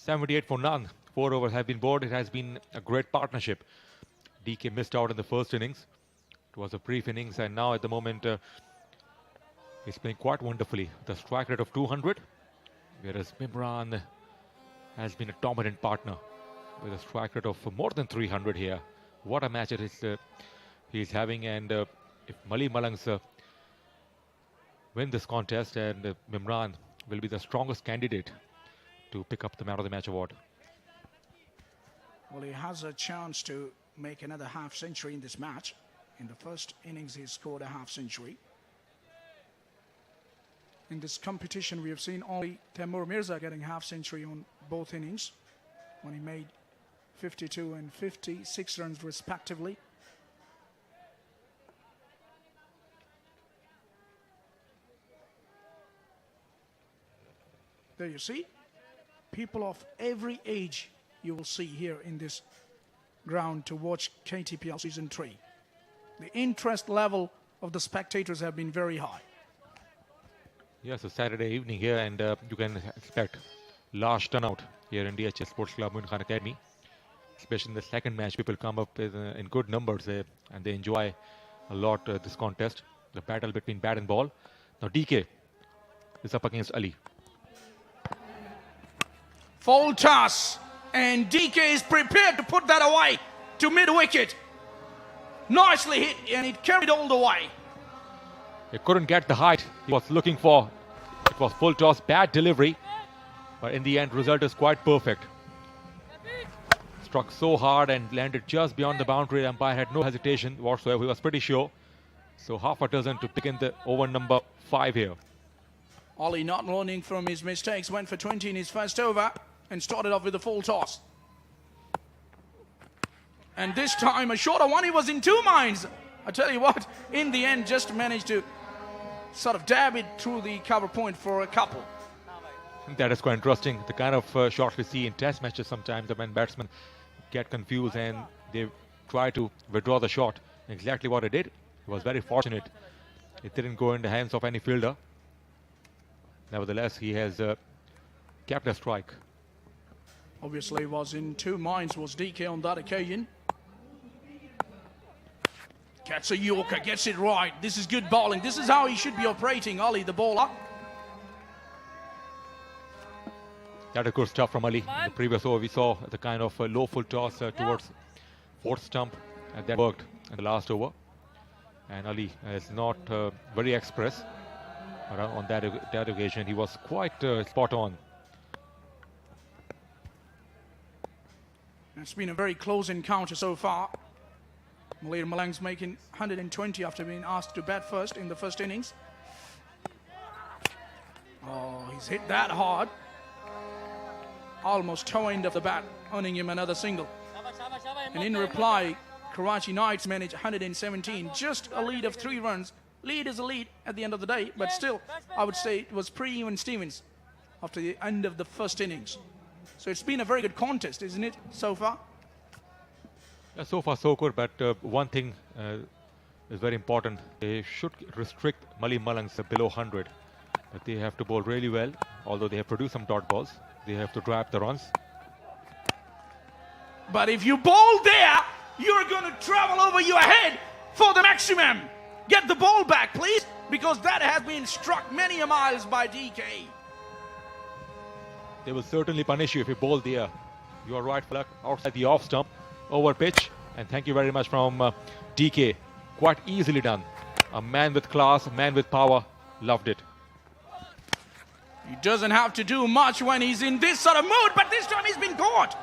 $78 for none. 4 overs have been bowled. It has been a great partnership. DK missed out in the first innings. It was a brief innings, and now at the moment he's playing quite wonderfully. The strike rate of 200, whereas Mimran has been a dominant partner with a strike rate of more than 300 here. What a match it is he's having, and if Mali Malangs win this contest, and Mimran will be the strongest candidate to pick up the Man of the Match award. Well, he has a chance to make another half century in this match. In the first innings, he scored a half century. In this competition, we have seen only Taimur Mirza getting half century on both innings when he made 52 and 56 runs respectively. There you see, people of every age you will see here in this ground to watch KTPL Season 3. The interest level of the spectators have been very high. Yes, a Saturday evening here, and you can expect large turnout here in DHS Sports Club Moin Khan Academy. Especially in the second match, people come up in good numbers and they enjoy a lot this contest. The battle between bat and ball. Now DK is up against Ali. Full toss, and DK is prepared to put that away to mid-wicket. Nicely hit, and it carried all the way. He couldn't get the height he was looking for. It was full toss, bad delivery, but in the end, result is quite perfect. Struck so hard and landed just beyond the boundary. The umpire had no hesitation whatsoever. He was pretty sure. So half a dozen to pick in the over number 5 here. Ali, not learning from his mistakes, went for 20 in his first over and started off with a full toss. And this time a shorter one. He was in 2 minds. I tell you what, in the end just managed to sort of dab it through the cover point for a couple. That is quite interesting. The kind of shots we see in test matches sometimes when batsmen get confused and they try to withdraw the shot. Exactly what he did. He was very fortunate. It didn't go in the hands of any fielder. Nevertheless, he has kept a strike. Obviously was in two minds was DK on that occasion. Gets a Yorker, gets it right. This is good bowling. This is how he should be operating, Ali, the bowler. That of course tough from Ali. In the previous over we saw the kind of low full toss towards fourth stump, and that worked in the last over. And Ali is not very express on that occasion. He was quite spot on. It's been a very close encounter so far. Malir Malang's making 120 after being asked to bat first in the first innings. Oh, he's hit that hard. Almost toe end of the bat, earning him another single. And in reply, Karachi Knights managed 117, just a lead of 3 runs. Lead is a lead at the end of the day, but still, I would say it was pre-even Stevens after the end of the first innings. So it's been a very good contest, isn't it, so far? Yeah, so far so good, but one thing is very important. They should restrict Malir Malang's below 100. But they have to bowl really well, although they have produced some dot balls. They have to drive the runs. But if you bowl there, you're going to travel over your head for the maximum. Get the ball back, please, because that has been struck many a miles by DK. They will certainly punish you if you bowl there. You are right, Falak, outside the off stump, over pitch. And thank you very much from DK. Quite easily done. A man with class, a man with power. Loved it. He doesn't have to do much when he's in this sort of mood, but this time he's been caught.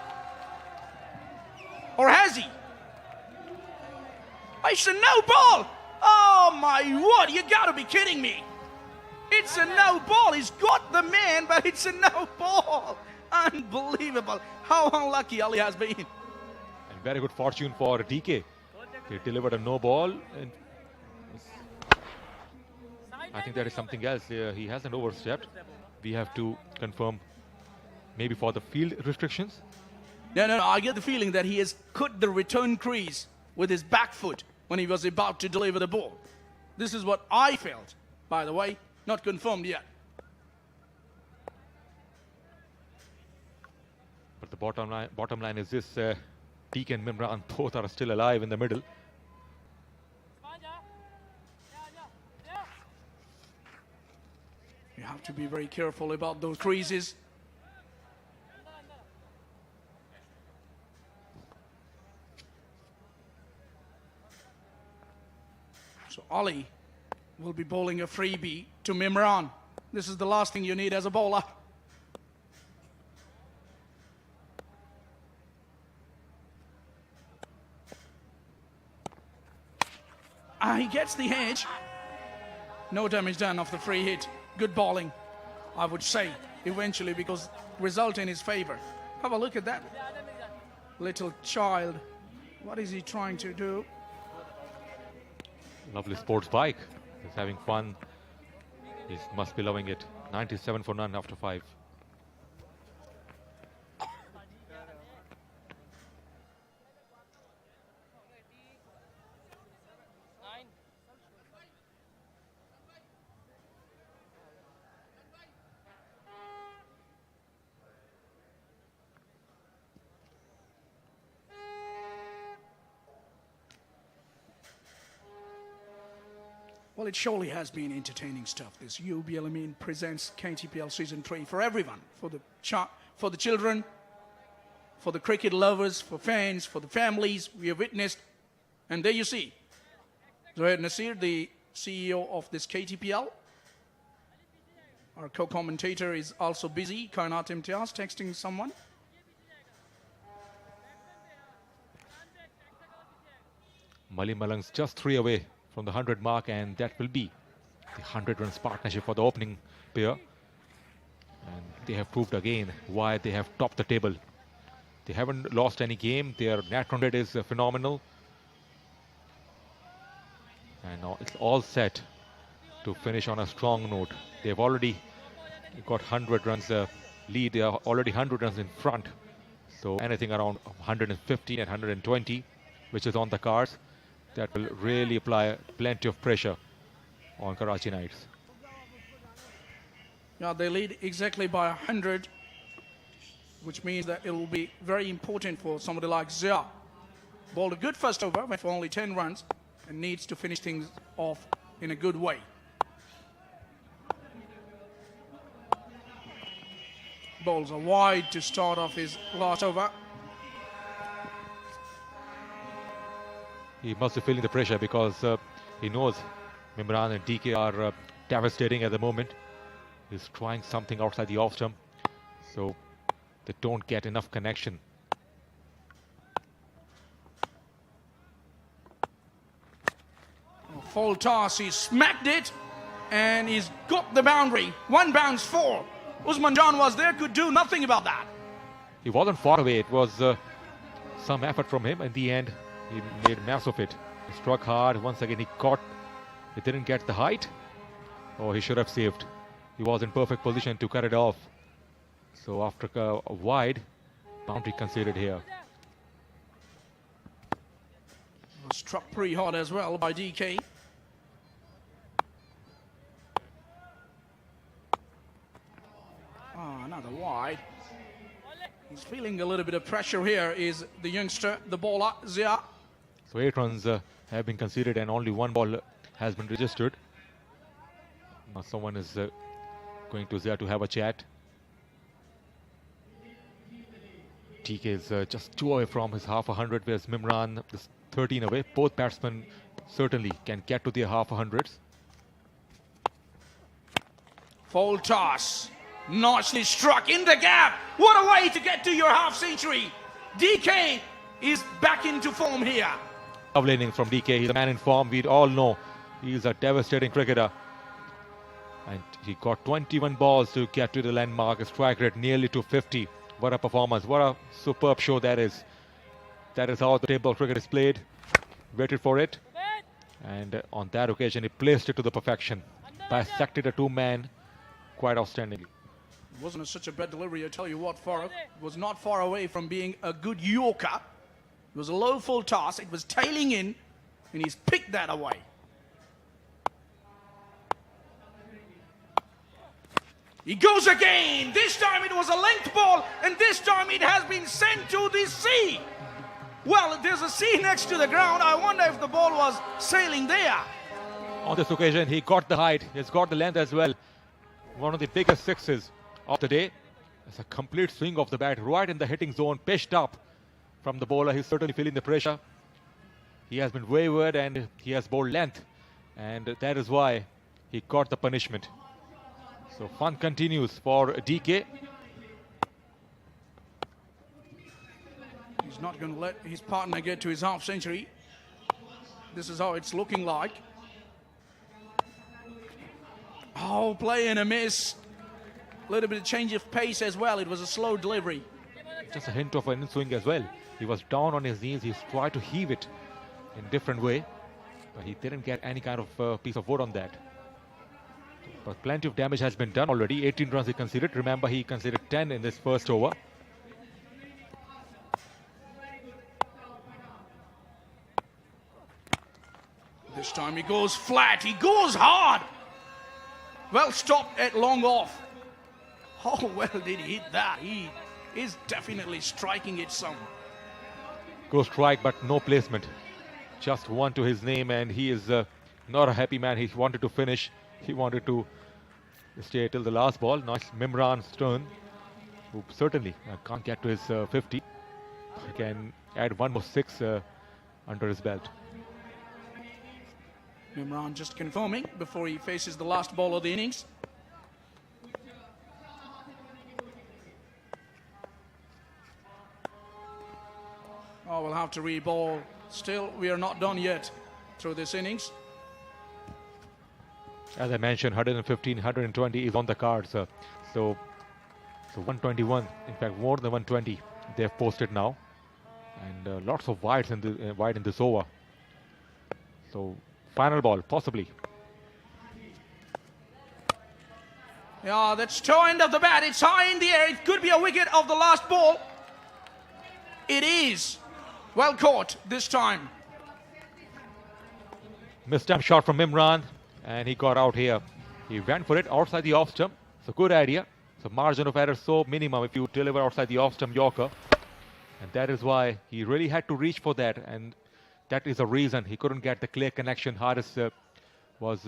Or has he? It's a no ball. Oh my word, you gotta be kidding me. It's a no ball. He's got the man, but it's a no ball. Unbelievable. How unlucky Ali has been. And very good fortune for DK. They delivered a no ball. And I think there is something else. He hasn't overstepped. We have to confirm maybe for the field restrictions. No, I get the feeling that he has cut the return crease with his back foot when he was about to deliver the ball. This is what I felt, by the way, not confirmed yet. But the bottom line is this, Teak and Mimran both are still alive in the middle. You have to be very careful about those creases. So Ali will be bowling a freebie to Mimran. This is the last thing you need as a bowler. He gets the edge. No damage done off the free hit. Good bowling, I would say, eventually, because result in his favor. Have a look at that little child. What is he trying to do? Lovely sports bike. He's having fun. He must be loving it. 97 for none after 5. Well, it surely has been entertaining stuff. This UBL Amin presents KTPL Season 3 for everyone, for the children, for the cricket lovers, for fans, for the families. We have witnessed, and there you see, Zohair Nasir, the CEO of this KTPL. Our co-commentator is also busy, Kainat Imtiaz, texting someone. Malir Malang's just 3 away from the 100 mark, and that will be the 100 runs partnership for the opening pair. And they have proved again why they have topped the table. They haven't lost any game. Their net run rate is phenomenal. And now it's all set to finish on a strong note. They've already got 100 runs lead. They are already 100 runs in front. So anything around 150 and 120, which is on the cards, that will really apply plenty of pressure on Karachi Knights. Yeah, they lead exactly by 100, which means that it will be very important for somebody like Zia. Bowled a good first over, went for only 10 runs, and needs to finish things off in a good way. Bowls are wide to start off his last over. He must be feeling the pressure because he knows Mimran and DK are devastating at the moment. He's trying something outside the off stump, so they don't get enough connection. Full toss, he smacked it, and he's got the boundary. One bounce, 4. Usman Jan was there, could do nothing about that. He wasn't far away. It was some effort from him. In the end, he made a mess of it. He struck hard. Once again, he caught. He didn't get the height. Oh, he should have saved. He was in perfect position to cut it off. So after a wide, boundary conceded here. Struck pretty hard as well by DK. Another wide. He's feeling a little bit of pressure here, is the youngster, the bowler, Zia. So 8 runs have been conceded and only 1 ball has been registered. Now someone is going to Zia to have a chat. TK is just 2 away from his half 100, whereas Mimran is 13 away. Both batsmen certainly can get to their half 100s. Full toss. Nicely struck in the gap. What a way to get to your half century. DK is back into form here. Lovely innings from DK. He's a man in form. We all know he's a devastating cricketer. And he got 21 balls to get to the landmark. A strike rate nearly to 50. What a performance. What a superb show that is. That is how the table cricket is played. Waited for it. And on that occasion, he placed it to the perfection. Bisected a 2-man quite outstandingly. It wasn't such a bad delivery, I tell you what, Farooq. It was not far away from being a good Yorker. It was a low full toss. It was tailing in, and he's picked that away. He goes again. This time it was a length ball, and this time it has been sent to the sea. Well, there's a sea next to the ground. I wonder if the ball was sailing there. On this occasion, he got the height. He's got the length as well. One of the biggest sixes of the day. It's a complete swing of the bat right in the hitting zone, pitched up from the bowler. He's certainly feeling the pressure. He has been wayward and he has bowled length, and that is why he got the punishment. So fun continues for DK. He's not going to let his partner get to his half century. This is how it's looking like. Oh, play and a miss. A little bit of change of pace as well. It was a slow delivery. Just a hint of an in-swing as well. He was down on his knees. He's tried to heave it in different way, but he didn't get any kind of piece of wood on that. But plenty of damage has been done already. 18 runs he conceded. Remember, he conceded 10 in this first over. This time he goes flat. He goes hard. Well stopped at long off. How well did he hit that? He is definitely striking it some. Go strike, but no placement. Just one to his name, and he is not a happy man. He wanted to finish. He wanted to stay till the last ball. Nice Mimran's turn, who certainly can't get to his 50. He can add 1 more 6 under his belt. Mimran just confirming before he faces the last ball of the innings. Oh, we'll have to re-ball. Still, we are not done yet through this innings. As I mentioned, 115, 120 is on the cards. So 121, in fact, more than 120 they've posted now. And lots of wides in this over. So final ball, possibly. Yeah, that's toe end of the bat. It's high in the air. It could be a wicket of the last ball. It is. Well caught this time. Missed stump shot from Imran, and he got out here. He went for it outside the off stump. It's a good idea. So margin of error so minimum if you deliver outside the off-stump Yorker. And that is why he really had to reach for that. And that is the reason he couldn't get the clear connection. Haris was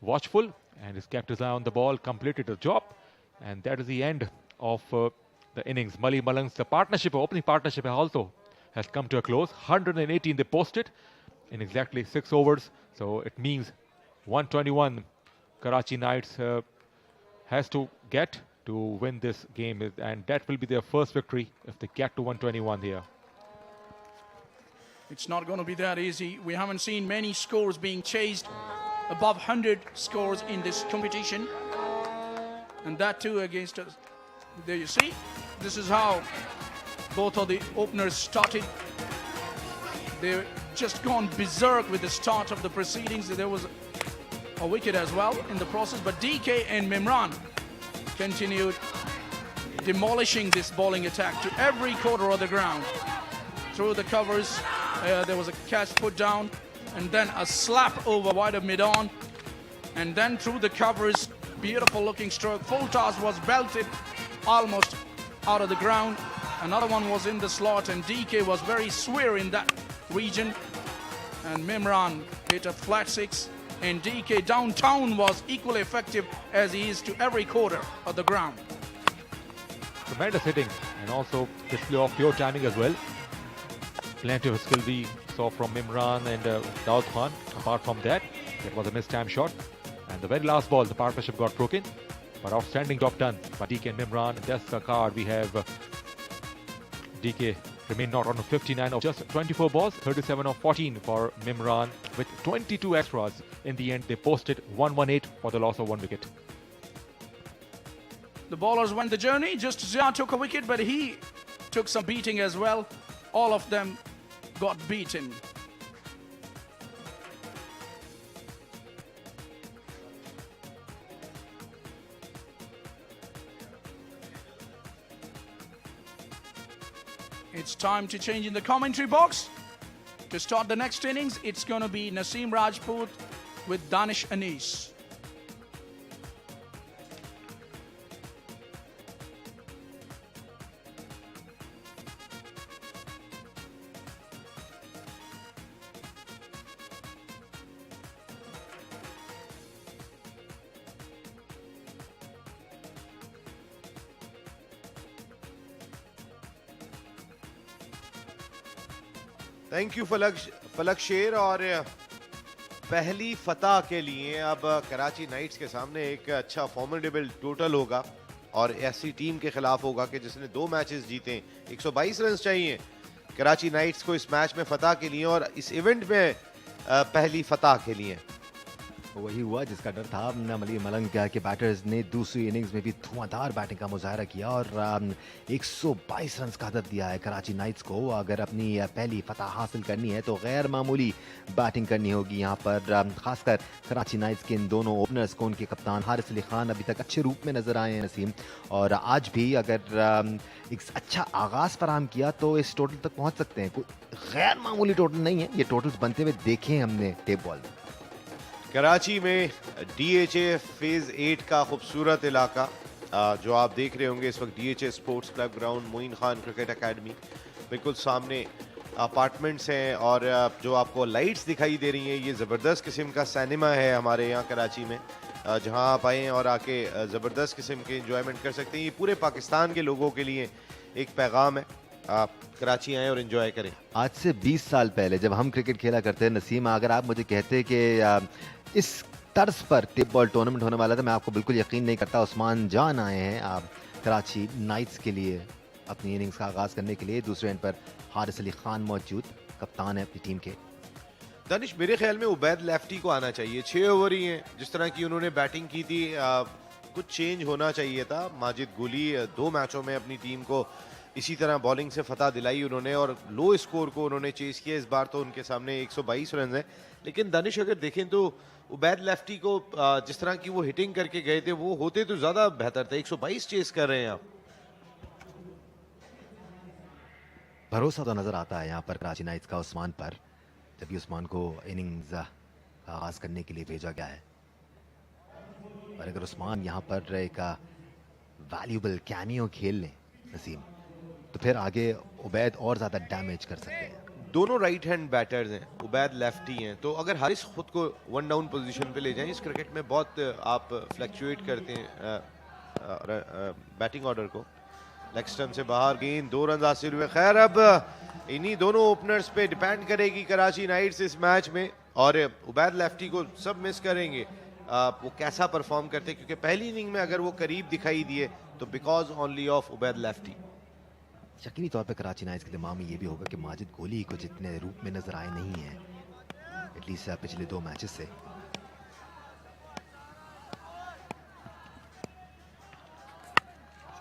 watchful and has kept his eye on the ball, completed the job. And that is the end of the innings. Mali Malang's the partnership, opening partnership also has come to a close. 118 they posted in exactly 6 overs. So it means 121 Karachi Knights has to get to win this game, and that will be their first victory if they get to 121 here. It's not going to be that easy. We haven't seen many scores being chased above 100 scores in this competition, and that too against us. There you see, this is how both of the openers started. They've just gone berserk with the start of the proceedings. There was a wicket as well in the process, but DK and Mimran continued demolishing this bowling attack to every quarter of the ground. Through the covers, there was a catch put down, and then a slap over wide of mid-on, and then through the covers, beautiful looking stroke. Full toss was belted almost out of the ground. Another one was in the slot, and DK was very square in that region, and Mimran hit a flat 6, and DK downtown was equally effective as he is to every quarter of the ground. Tremendous hitting, and also display of pure timing as well. Plenty of skill we saw from Mimran and Daud Khan. Apart from that, it was a mistime shot, and the very last ball the partnership got broken, but outstanding job done by DK and Mimran. That's the card we have. DK remained not on 59 of just 24 balls, 37 of 14 for Mimran with 22 extras. In the end, they posted 118 for the loss of 1 wicket. The bowlers went the journey. Just Zia took a wicket, but he took some beating as well. All of them got beaten. It's time to change in the commentary box. To start the next innings, it's going to be Naseem Rajput with Danish Anis. Thank you फलक शेर। और पहली फतह के लिए अब Karachi knights के सामने एक अच्छा फॉर्मिडेबल टोटल होगा, और ऐसी टीम के खिलाफ होगा कि जिसने 2 मैचेस जीते। 122 रन चाहिए कराची नाइट्स को इस मैच में फतह के लिए, और इस इवेंट में पहली फतह के लिए। वही हुआ जिसका डर था मली मलंग के बैटर्स ने दूसरी इनिंग्स में भी धुआंधार बैटिंग का मुजाहरा किया और 122 रन का हदफ दिया है कराची नाइट्स को। अगर अपनी पहली फतह हासिल करनी है तो गैर मामूली बैटिंग करनी होगी यहाँ पर, खासकर कराची नाइट्स के इन दोनों ओपनर्स को। उनके कप्तान हारिस अली खान अभी तक अच्छे रूप में नजर आए हैं नसीम, और आज भी अगर एक अच्छा आगाज़ फराहम किया तो इस टोटल तक पहुँच सकते हैं। कोई गैर मामूली टोटल नहीं है, ये टोटल्स बनते हुए देखे हैं हमने टेप बॉल में। कराची में DHA फेज़ 8 का खूबसूरत इलाका जो आप देख रहे होंगे इस वक्त, DHA sports club ground, Moin Khan cricket academy, बिल्कुल सामने अपार्टमेंट्स हैं, और जो आपको लाइट्स दिखाई दे रही हैं ये ज़बरदस्त किस्म का सिनेमा है हमारे यहाँ कराची में, जहाँ आप आएँ और आके ज़बरदस्त किस्म के इंजॉयमेंट कर सकते हैं। ये पूरे पाकिस्तान के लोगों के लिए एक पैगाम है, आप कराची आएँ और एंजॉय करें। आज से 20 साल पहले जब हम क्रिकेट खेला करते हैं नसीम, अगर आप मुझे कहते कि इस तर्ज पर टेप बॉल टूर्नामेंट होने वाला था, मैं आपको बिल्कुल यकीन नहीं करता। उस्मान जान आए हैं आप कराची नाइट्स के लिए अपनी इनिंग्स का आगाज़ करने के लिए। दूसरे एंड पर हारिस अली खान मौजूद, कप्तान है अपनी टीम के। दानिश, मेरे ख्याल में उबैद लेफ्टी को आना चाहिए। 6 ओवर ही हैं, जिस तरह की उन्होंने बैटिंग की थी कुछ चेंज होना चाहिए था। माजिद गुली 2 मैचों में अपनी टीम को इसी तरह बॉलिंग से फतह दिलाई उन्होंने, और लो स्कोर को उन्होंने चेस किया। इस बार तो उनके सामने 122 रन हैं, लेकिन दानिश अगर देखें तो उबैद लेफ्टी को जिस तरह की वो हिटिंग करके गए थे वो होते तो ज़्यादा बेहतर था। 122 चेस कर रहे हैं आप। भरोसा तो नज़र आता है यहाँ पर कराची नाइट्स का उस्मान पर, जब भी उस्मान को इनिंग्स आगाज़ करने के लिए भेजा गया है। पर अगर उस्मान यहाँ पर एक वैल्यूबल कैमियो खेल लें नसीम, तो फिर आगे उबैद और ज़्यादा डैमेज कर सकते हैं। दोनों राइट हैंड बैटर्स हैं, उबैद लेफ्टी हैं, तो अगर हारिस खुद को वन डाउन पोजीशन पे ले जाएं, इस क्रिकेट में बहुत आप फ्लक्चुएट करते हैं बैटिंग ऑर्डर को। लेग स्टंप से बाहर गेंद, 2 रन हासिल हुए। खैर अब इन्हीं दोनों ओपनर्स पे डिपेंड करेगी कराची नाइट्स इस मैच में, और उबैद लेफ्टी को सब मिस करेंगे वो कैसा परफॉर्म करते हैं, क्योंकि पहली इनिंग में अगर वो करीब दिखाई दिए तो because only of Ubaid lefty. यकीनी तौर पे कराची नाइट्स के दिमाग में ये भी होगा कि माजिद गोली को जितने रूप में नजर आए नहीं है एटलीस्ट पिछले 2 मैचेस से।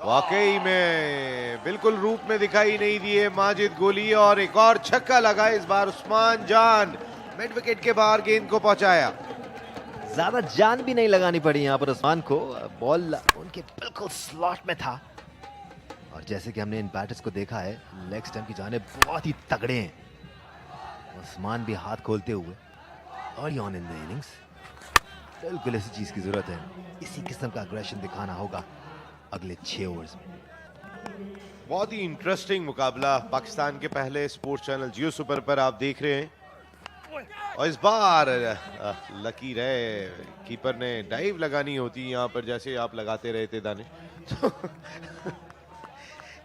वाकई में बिल्कुल रूप में दिखाई नहीं दिए माजिद गोली, और एक और छक्का लगा इस बार उस्मान जान, मिड विकेट के बाहर गेंद को पहुंचाया। ज्यादा जान भी नहीं लगानी पड़ी यहाँ पर उस्मान को, बॉल उनके बिल्कुल स्लॉट में था, और जैसे कि हमने इन बैटर्स को देखा है लेग स्टंप की जाने बहुत ही तगड़े हैं। उस्मान भी हाथ खोलते हुए early on in the innings, बिल्कुल इसी चीज की जरूरत है, इसी किस्म का अग्रेशन दिखाना होगा अगले 6 ओवर्स में। बहुत ही इंटरेस्टिंग मुकाबला पाकिस्तान के पहले स्पोर्ट्स चैनल जियो सुपर पर आप देख रहे हैं, और इस बार लकी रहे कीपर ने डाइव लगानी होती यहाँ पर, जैसे आप लगाते रहे थे दाने तो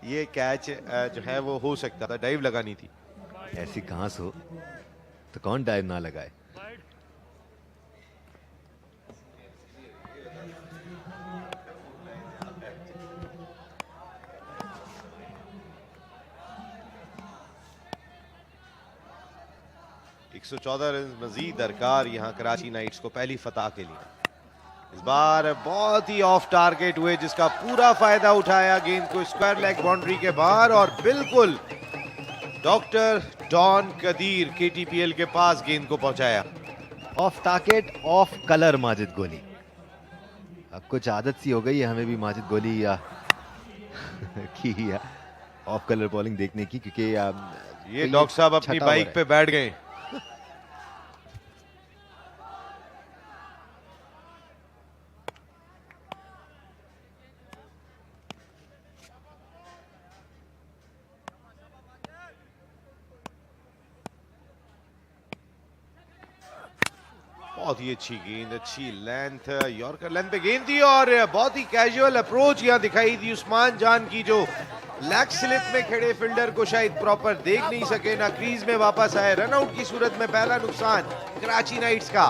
ये कैच जो है वो हो सकता था, डाइव लगानी थी। ऐसी घास हो तो कौन डाइव ना लगाए। एक 114 रन मजीद दरकार यहाँ कराची नाइट्स को पहली फतह के लिए। इस बार बहुत ही ऑफ टारगेट हुए, जिसका पूरा फायदा उठाया, गेंद को स्क्वायर लेग बाउंड्री के बाहर, और बिल्कुल डॉक्टर डॉन कदीर केटीपीएल के पास गेंद को पहुंचाया। Of target of colour Majid गोली, अब कुछ आदत सी हो गई है हमें भी माजिद गोली की ऑफ कलर बॉलिंग देखने की, क्योंकि ये डॉक्टर साहब अपनी बाइक पे बैठ गए। बहुत ही अच्छी गेंद, अच्छी लेंथ, यॉर्कर लेंथ पे गेंद थी, और बहुत ही कैजुअल अप्रोच यहाँ दिखाई दी उस्मान जान की, जो लेग स्लिप में खड़े फील्डर को शायद प्रॉपर देख नहीं सके, ना क्रीज में वापस आए। रनआउट की सूरत में पहला नुकसान कराची नाइट्स का।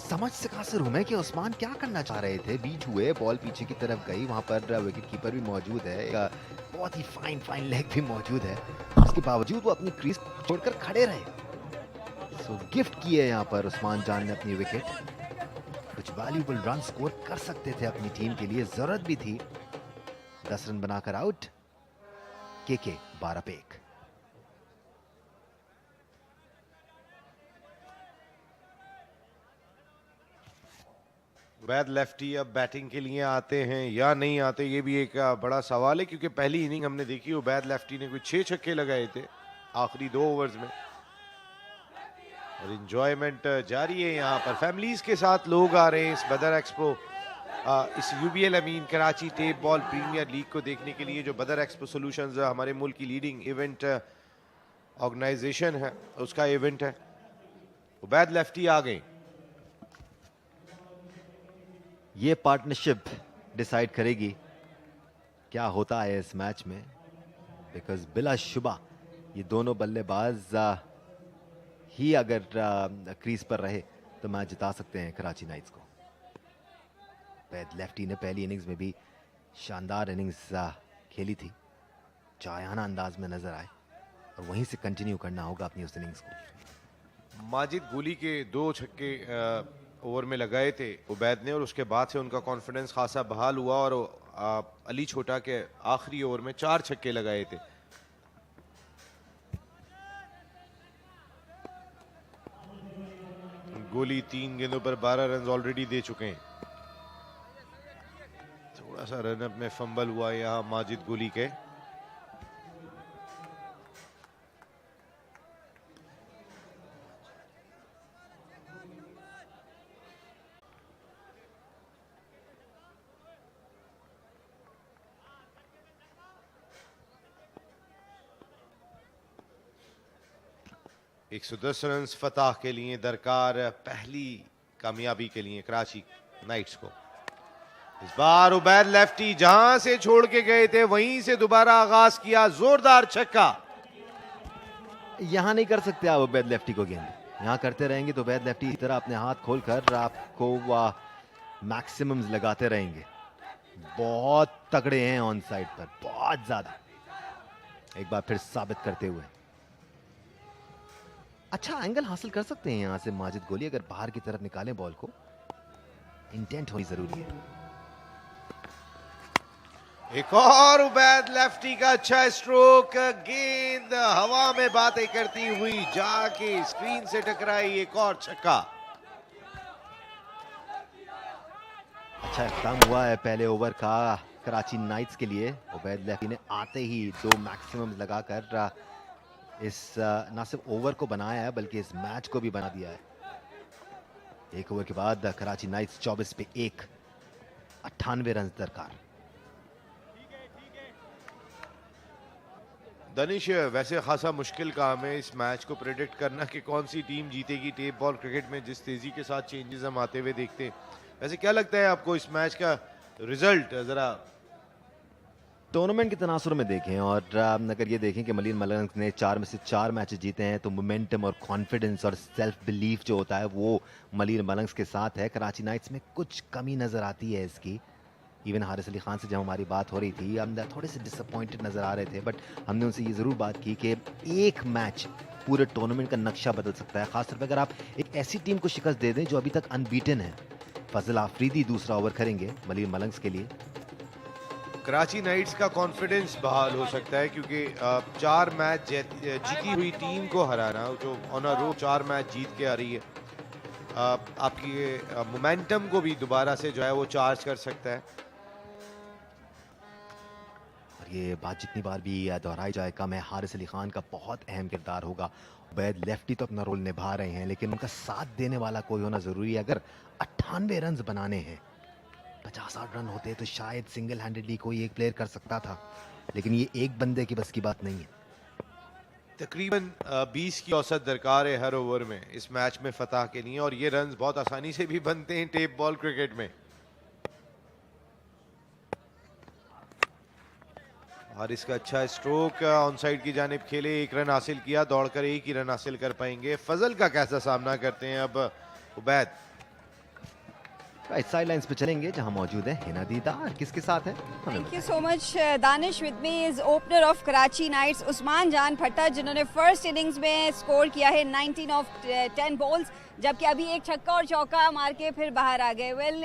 समझ से कासिर हूं मैं कि उस्मान क्या करना चाह रहे थे। बीट हुए, बॉल पीछे की तरफ गई, वहां पर विकेट कीपर भी मौजूद है, बहुत ही फाइन लेग भी मौजूद है, उसके बावजूद वो अपनी क्रीज छोड़कर खड़े रहे। सो गिफ्ट किए यहाँ पर उस्मान जान ने अपनी विकेट, कुछ वैल्यूबल रन स्कोर कर सकते थे अपनी टीम के लिए, जरूरत भी थी। 10 रन बनाकर आउट, के 12 पे 1। उबैद लेफ्टी अब बैटिंग के लिए आते हैं या नहीं आते, ये भी एक बड़ा सवाल है, क्योंकि पहली इनिंग हमने देखी उबैद लेफ्टी ने कुछ 6 छक्के लगाए थे आखिरी 2 ओवर्स में, और इंजॉयमेंट जारी है यहाँ पर। फैमिलीज के साथ लोग आ रहे हैं इस बदर एक्सपो, इस UBL Amin Karachi tape ball premier league को देखने के लिए, जो बदर एक्सपो सॉल्यूशंस हमारे मुल्क की लीडिंग इवेंट ऑर्गेनाइजेशन है, उसका इवेंट है। उबैद लेफ्टी आ गए। ये पार्टनरशिप डिसाइड करेगी क्या होता है इस मैच में, बिकॉज बिलाशुबा ये दोनों बल्लेबाज ही अगर क्रीज पर रहे तो मैच जिता सकते हैं कराची नाइट्स को। उबैद लेफ्टी ने पहली इनिंग्स में भी शानदार इनिंग्स खेली थी, चायाना अंदाज में नजर आए, और वहीं से कंटिन्यू करना होगा अपनी उस इनिंग्स को। माजिद गोली के 2 छक्के ओवर में लगाए थे उबैद ने, और उसके बाद से उनका कॉन्फिडेंस खासा बहाल हुआ, और अली छोटा के आखिरी ओवर में 4 छक्के लगाए थे। गोली 3 गेंदों पर 12 रन ऑलरेडी दे चुके हैं। थोड़ा सा रनअप में फंबल हुआ यहाँ माजिद गोली के। 110 रन फतह के लिए दरकार, पहली कामयाबी के लिए कराची नाइट्स को। इस बार उबैद लेफ्टी जहां से छोड़ के गए थे वहीं से दोबारा आगाज किया, जोरदार छक्का। यहाँ नहीं कर सकते आप उबैद लेफ्टी को गेंद, यहाँ करते रहेंगे तो उबैद लेफ्टी की तरह अपने हाथ खोलकर आपको मैक्सिमम्स लगाते रहेंगे। बहुत तगड़े हैं ऑन साइड पर, बहुत ज्यादा, एक बार फिर साबित करते हुए। अच्छा एंगल हासिल कर सकते हैं यहाँ से माजिद गोली, अगर बाहर की तरफ निकालें बॉल को। इंटेंट होनी जरूरी है। एक और उबैद लेफ्टी का अच्छा स्ट्रोक, गेंद हवा में बातें करती हुई जाके स्क्रीन से टकराई, एक और छक्का। अच्छा इख्तिताम हुआ है पहले ओवर का कराची नाइट्स के लिए। उबैद लेफ्टी ने आते ही 2 मैक्सिमम लगाकर इस ना सिर्फ ओवर को बनाया है बल्कि इस मैच को भी बना दिया है। एक ओवर के बाद कराची नाइट्स 24 पे 1, 98 रन दरकार। दनिश, वैसे खासा मुश्किल काम है इस मैच को प्रेडिक्ट करना कि कौन सी टीम जीतेगी। टेप बॉल क्रिकेट में जिस तेजी के साथ चेंजेस हम आते हुए देखते हैं, वैसे क्या लगता है आपको इस मैच का रिजल्ट? जरा टूर्नामेंट के तनासुर में देखें और अगर ये देखें कि मलिन मलंग ने 4 में से 4 मैचेस जीते हैं तो मोमेंटम और कॉन्फिडेंस और सेल्फ बिलीफ जो होता है वो मलिन मलंग के साथ है। कराची नाइट्स में कुछ कमी नज़र आती है इसकी। इवन हारिस अली खान से जब हमारी बात हो रही थी हम थोड़े से डिसअपॉइंटेड नज़र आ रहे थे, बट हमने उनसे ये ज़रूर बात की कि एक मैच पूरे टूर्नामेंट का नक्शा बदल सकता है, खासतौर पर अगर आप एक ऐसी टीम को शिकस्त दे दें जो अभी तक अनबीटन है। फजल आफरीदी दूसरा ओवर करेंगे मलिन मलंग के लिए। कराची नाइट्स का कॉन्फिडेंस बहाल हो सकता है क्योंकि 4 मैच जीती हुई टीम को हराना, जो ऑन अ रो 4 मैच जीत के आ रही है, आपकी मोमेंटम को भी दोबारा से जो है वो चार्ज कर सकता है। और ये बात जितनी बार भी दोहराई जाए कम है, हारिस अली खान का बहुत अहम किरदार होगा। उबैद लेफ्टी तो अपना रोल निभा रहे हैं लेकिन उनका साथ देने वाला कोई होना ज़रूरी है। अगर 98 रन बनाने हैं, 50-60 रन होते तो शायद सिंगल हैंडेडली कोई एक प्लेयर कर सकता था, लेकिन ये एक बंदे की बस की बात नहीं है। तकरीबन 20 की औसत दरकार है हर ओवर में इस मैच में फतह के लिए, और ये रन बहुत आसानी से भी बनते हैं टेप बॉल क्रिकेट में। और इसका अच्छा स्ट्रोक ऑन साइड की जानिब खेले, 1 रन हासिल किया, दौड़कर 1 ही रन हासिल कर पाएंगे। फजल का कैसा सामना करते हैं अब उबैद? राइट साइड लाइन्स पे चलेंगे जहां मौजूद है हिना दीदार। किसके साथ है? Thank you so much Danish. With me is opener of Karachi knights Usman Jan Bhatta, जिन्होंने फर्स्ट इनिंग्स में स्कोर किया है 19 ऑफ 10 बॉल्स, जबकि अभी एक छक्का और चौका मार के फिर बाहर आ गए। वेल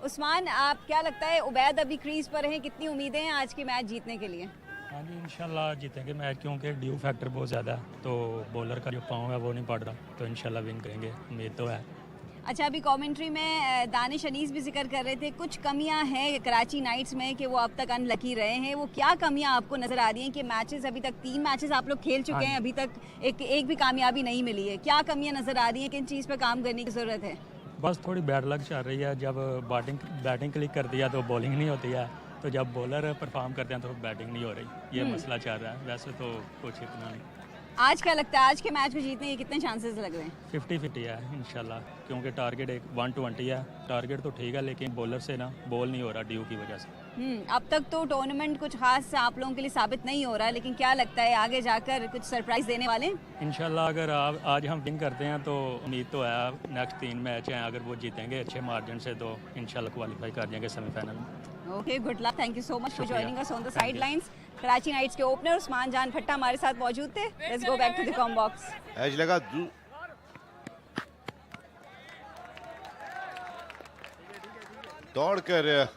उस्मान, आप क्या लगता है उबैद अभी क्रीज पर हैं, कितनी उम्मीदें हैं आज के मैच जीतने के लिए? हाँ जी, इंशाल्लाह जीतेंगे मैच, क्योंकि ड्यू फैक्टर बहुत ज़्यादा है, तो बॉलर का जो पाँव है वो नहीं पड़ रहा, तो इंशाल्लाह विन करेंगे, उम्मीद तो है। अच्छा, अभी कमेंट्री में दानिश अनीस भी जिक्र कर रहे थे कुछ कमियां हैं कराची नाइट्स में कि वो अब तक अनलकी रहे हैं। वो क्या कमियां आपको नज़र आ रही हैं कि मैचेस अभी तक 3 मैचेस आप लोग खेल चुके हैं, अभी तक एक भी कामयाबी नहीं मिली है? क्या कमियां नज़र आ रही हैं, किन चीज़ पर काम करने की ज़रूरत है? बस थोड़ी बैड लक चल रही है, जब बैटिंग क्लिक कर दिया तो बॉलिंग नहीं होती है, तो जब बॉलर परफॉर्म करते हैं तो बैटिंग नहीं हो रही, ये मसला चल रहा है। वैसे तो कुछ इतना नहीं। आज क्या लगता है आज के मैच को जीतने के कितने चांसेस लग रहे हैं? 50-50 है इंशाल्लाह, क्योंकि टारगेट एक 120 है। टारगेट तो ठीक है लेकिन बॉलर से ना बॉल नहीं हो रहा ड्यू की वजह से। अब तक तो टूर्नामेंट कुछ खास आप लोगों के लिए साबित नहीं हो रहा है, लेकिन क्या लगता है आगे जाकर कुछ सरप्राइज देने वाले? इंशाल्लाह अगर आज हम विन करते हैं तो उम्मीद तो है नेक्स्ट 3 मैच हैं, अगर वो जीतेंगे अच्छे मार्जिन से तो इंशाल्लाह क्वालिफाई कर जाएंगे सेमीफाइनल में। Okay, good luck, thank you so much for joining us on the sidelines. Karachi knights के ओपनर उस्मान जान भट्टा हमारे साथ मौजूद थे। Let's go back to the com box. Edge लगा दौड़कर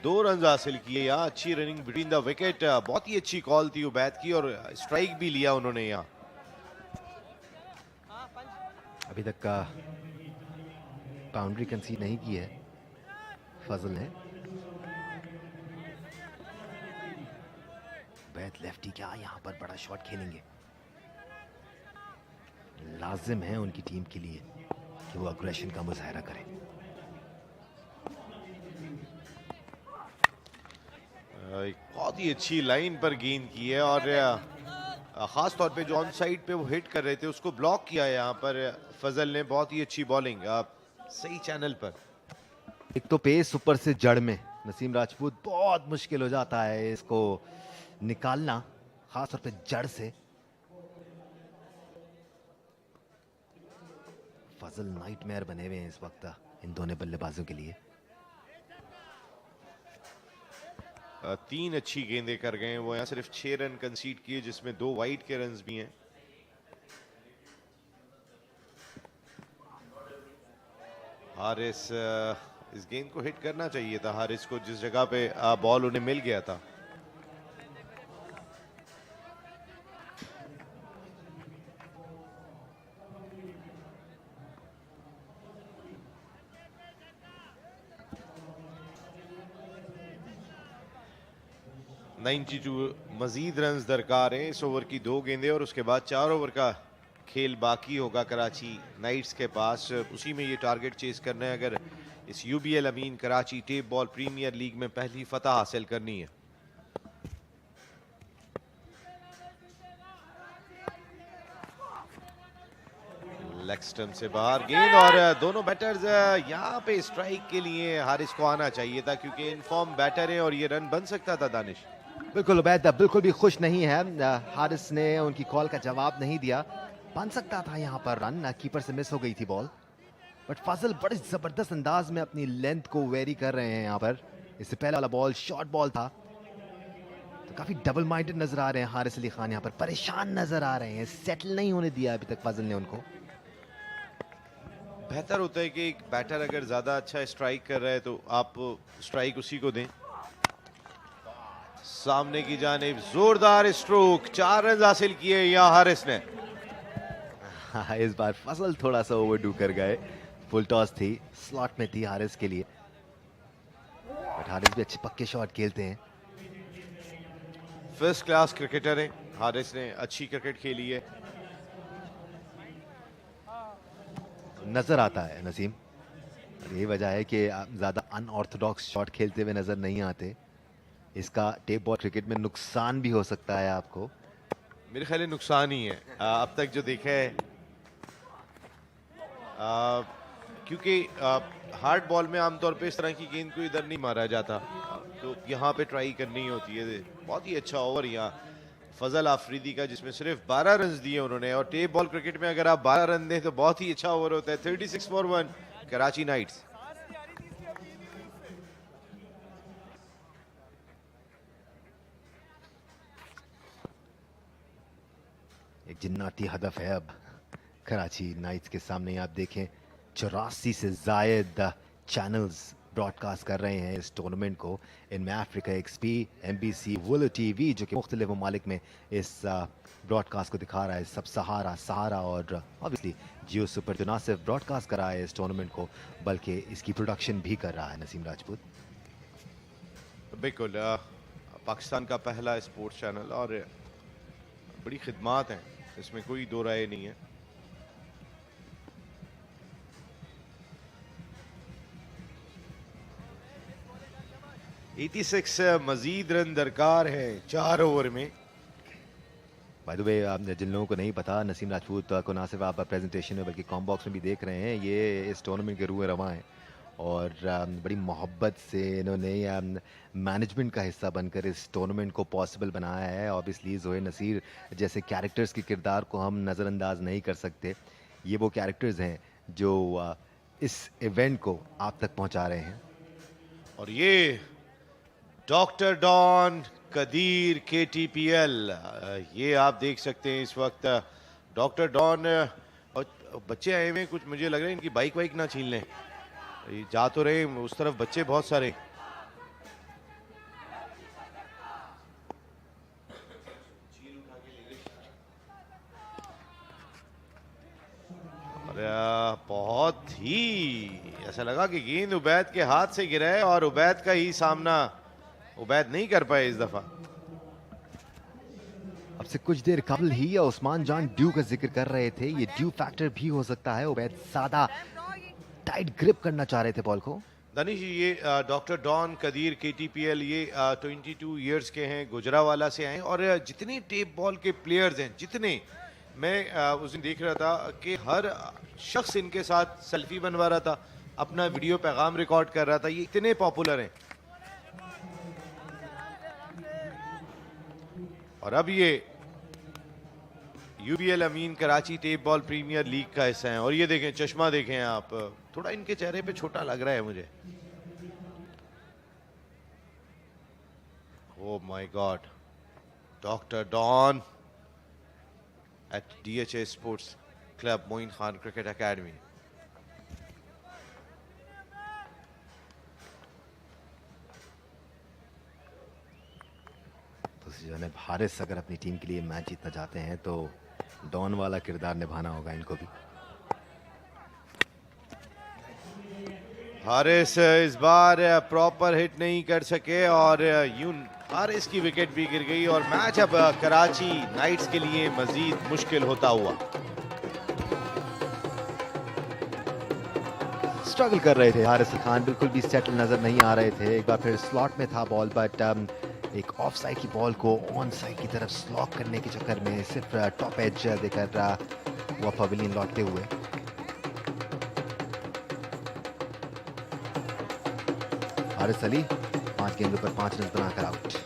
2 रन हासिल किए यहाँ, अच्छी रनिंग बिटवीन द विकेट, बहुत ही अच्छी कॉल थी उबैद की और स्ट्राइक भी लिया उन्होंने यहाँ। अभी तक का बाउंड्री कंसीड नहीं की है फजल ने। उबैद लेफ्टी क्या यहाँ पर बड़ा शॉट खेलेंगे, लाजिम है उनकी टीम के लिए कि वो अग्रेशन का मुजाहरा करें। एक बहुत ही अच्छी लाइन पर गेंद की है और ख़ास तौर पे जो ऑन साइड पे वो हिट कर रहे थे उसको ब्लॉक किया है यहाँ पर फजल ने। बहुत ही अच्छी बॉलिंग, सही चैनल पर। एक तो पेस ऊपर से जड़ में नसीम राजपूत, बहुत मुश्किल हो जाता है इसको निकालना, खास तौर पे जड़ से। फजल नाइटमेयर बने हुए हैं इस वक्त इन दोनों बल्लेबाजों के लिए। 3 अच्छी गेंदें कर गए वो, यहाँ सिर्फ 6 रन कंसीड किए जिसमें 2 वाइड के रन्स भी हैं। हारिस, इस गेंद को हिट करना चाहिए था हारिस को, जिस जगह पे बॉल उन्हें मिल गया था। मजीद रन दरकार हैं इस ओवर की 2 गेंदें और उसके बाद 4 ओवर का खेल बाकी होगा कराची नाइट्स के पास। उसी में ये टारगेट चेस करना है अगर इस UBL Amin Karachi tape ball premier league में पहली फतह हासिल करनी है। लेग स्टंप से बाहर गेंद और दोनों बैटर्स यहाँ पे स्ट्राइक के लिए हारिस को आना चाहिए था क्योंकि इनफॉर्म बैटर है और ये रन बन सकता था। दानिश बिल्कुल उबैद बिल्कुल भी खुश नहीं है, हारिस ने उनकी कॉल का जवाब नहीं दिया। बन सकता था यहाँ पर रन, कीपर से मिस हो गई थी बॉल, बट फजल बड़े जबरदस्त अंदाज में अपनी लेंथ को वेरी कर रहे हैं यहाँ पर। इससे पहले वाला बॉल शॉर्ट बॉल था, तो काफी डबल माइंडेड नजर आ रहे हैं हारिस अली खान, यहाँ पर परेशान नजर आ रहे हैं, सेटल नहीं होने दिया अभी तक फजल ने उनको। बेहतर होता है कि एक बैटर अगर ज्यादा अच्छा स्ट्राइक कर रहा है तो आप स्ट्राइक उसी को दें। सामने की जानिब जोरदार स्ट्रोक, 4 रन हासिल किए यहाँ हारिस ने। इस बार फजल थोड़ा सा ओवरडू कर गए, फुल टॉस थी, स्लॉट में थी हारिस के लिए, बट हारिस भी अच्छे पक्के शॉट खेलते हैं। फर्स्ट क्लास क्रिकेटर है हारिस ने, अच्छी क्रिकेट खेली है। नजर आता है नसीम, यही वजह है कि ज्यादा अनऑर्थोडॉक्स शॉट खेलते हुए नजर नहीं आते। इसका टेप बॉल क्रिकेट में नुकसान भी हो सकता है आपको। मेरे ख्याल नुकसान ही है अब तक जो देखा है, क्योंकि हार्ड बॉल में आमतौर पे इस तरह की गेंद को इधर नहीं मारा जाता, तो यहाँ पे ट्राई करनी होती है। बहुत ही अच्छा ओवर यहाँ फजल आफरीदी का, जिसमें सिर्फ 12 रन दिए उन्होंने, और टेप बॉल क्रिकेट में अगर आप 12 रन दें तो बहुत ही अच्छा ओवर होता है। 36 for 1 कराची नाइट्स। एक जिन्नाती हदफ है अब कराची नाइट्स के सामने। आप देखें 84 से जायद चैनल्स ब्रॉडकास्ट कर रहे हैं इस टूर्नामेंट को। इनमें अफ्रीका एक्सपी, एमबीसी, वुल टीवी जो कि मुख्तलिफ ममालिक में इस ब्रॉडकास्ट को दिखा रहा है, सब सहारा और ऑब्वियसली जियो सुपर जो ना सिर्फ ब्रॉडकास्ट कर रहा है इस टूर्नामेंट को बल्कि इसकी प्रोडक्शन भी कर रहा है नसीम राजपूत। बिल्कुल, पाकिस्तान का पहला स्पोर्ट्स चैनल और बड़ी खिदमात हैं, इसमें कोई दो राय नहीं है। मजीद रन दरकार है 4 ओवर में। बाय द वे, आप जिन लोगों को नहीं पता, नसीम राजपूत को ना सिर्फ आप प्रेजेंटेशन में बल्कि कॉम बॉक्स में भी देख रहे हैं, ये इस टूर्नामेंट के रूह रवां हैं और बड़ी मोहब्बत से इन्होंने मैनेजमेंट का हिस्सा बनकर इस टूर्नामेंट को पॉसिबल बनाया है। ऑब्वियसली जोहे नसीर जैसे कैरेक्टर्स के किरदार को हम नज़रअंदाज नहीं कर सकते। ये वो कैरेक्टर्स हैं जो इस इवेंट को आप तक पहुंचा रहे हैं। और ये डॉक्टर डॉन कदीर KTPL, ये आप देख सकते हैं इस वक्त डॉक्टर डॉन। और बच्चे आए हुए हैं कुछ, मुझे लग रहा है इनकी बाइक वाइक ना छीन लें, जा तो रहे उस तरफ बच्चे बहुत सारे। और बहुत ही ऐसा लगा कि गेंद उबैद के हाथ से गिरा है और उबैद का ही सामना उबैद नहीं कर पाए इस दफा। अब से कुछ देर कबल ही उस्मान जान ड्यू का जिक्र कर रहे थे, ये ड्यू फैक्टर भी हो सकता है। उबैद ज्यादा टाइट ग्रिप करना चाह रहे थे बॉल को। दानिश जी, ये डॉक्टर डॉन कदीर KTPL ये 22 इयर्स के हैं, गुजरावाला से आए और जितने टेप बॉल के प्लेयर्स हैं, जितने मैं उस दिन देख रहा था कि हर शख्स इनके साथ सेल्फी बनवा रहा था, अपना वीडियो पैगाम रिकॉर्ड कर रहा था, ये इतने पॉपुलर हैं। और अब ये UBL Amin Karachi tape ball premier league का हिस्सा है और ये देखें, चश्मा देखें आप, थोड़ा इनके चेहरे पे छोटा लग रहा है मुझे। Oh my god, doctor don at DHA Sports Club Moin Khan cricket academy. दूसरी जानब हारिस अगर अपनी टीम के लिए मैच जीतना चाहते हैं तो डॉन वाला किरदार निभाना होगा इनको भी। हारिस इस बार प्रॉपर हिट नहीं कर सके और यूं हारिस की विकेट भी गिर गई और मैच अब कराची नाइट्स के लिए मजीद मुश्किल होता हुआ। स्ट्रगल कर रहे थे हारिस खान, बिल्कुल भी सेटल नजर नहीं आ रहे थे। एक बार फिर स्लॉट में था बॉल, बट एक ऑफ साइड की बॉल को ऑन साइड की तरफ स्लॉक करने के चक्कर में सिर्फ टॉप एज देकर वो पवेलियन लौटते हुए। हारिस अली 5 गेंदों पर 5 रन बनाकर आउट।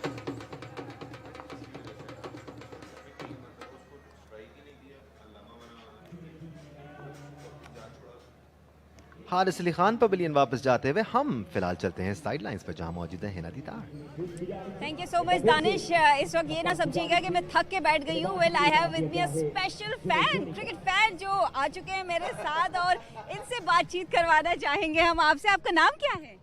हारिस अली खान पवेलियन वापस जाते हुए हम फिलहाल चलते हैं साइड लाइंस पर, जहां मौजूद है हिना दीदार। Thank you so much Danish. इस वक्त ये ना समझिएगा कि मैं थक के बैठ गई हूँ। Well I have with me a special fan, cricket fan जो आ चुके हैं मेरे साथ और इनसे बातचीत करवाना चाहेंगे हम आपसे। आपका नाम क्या है?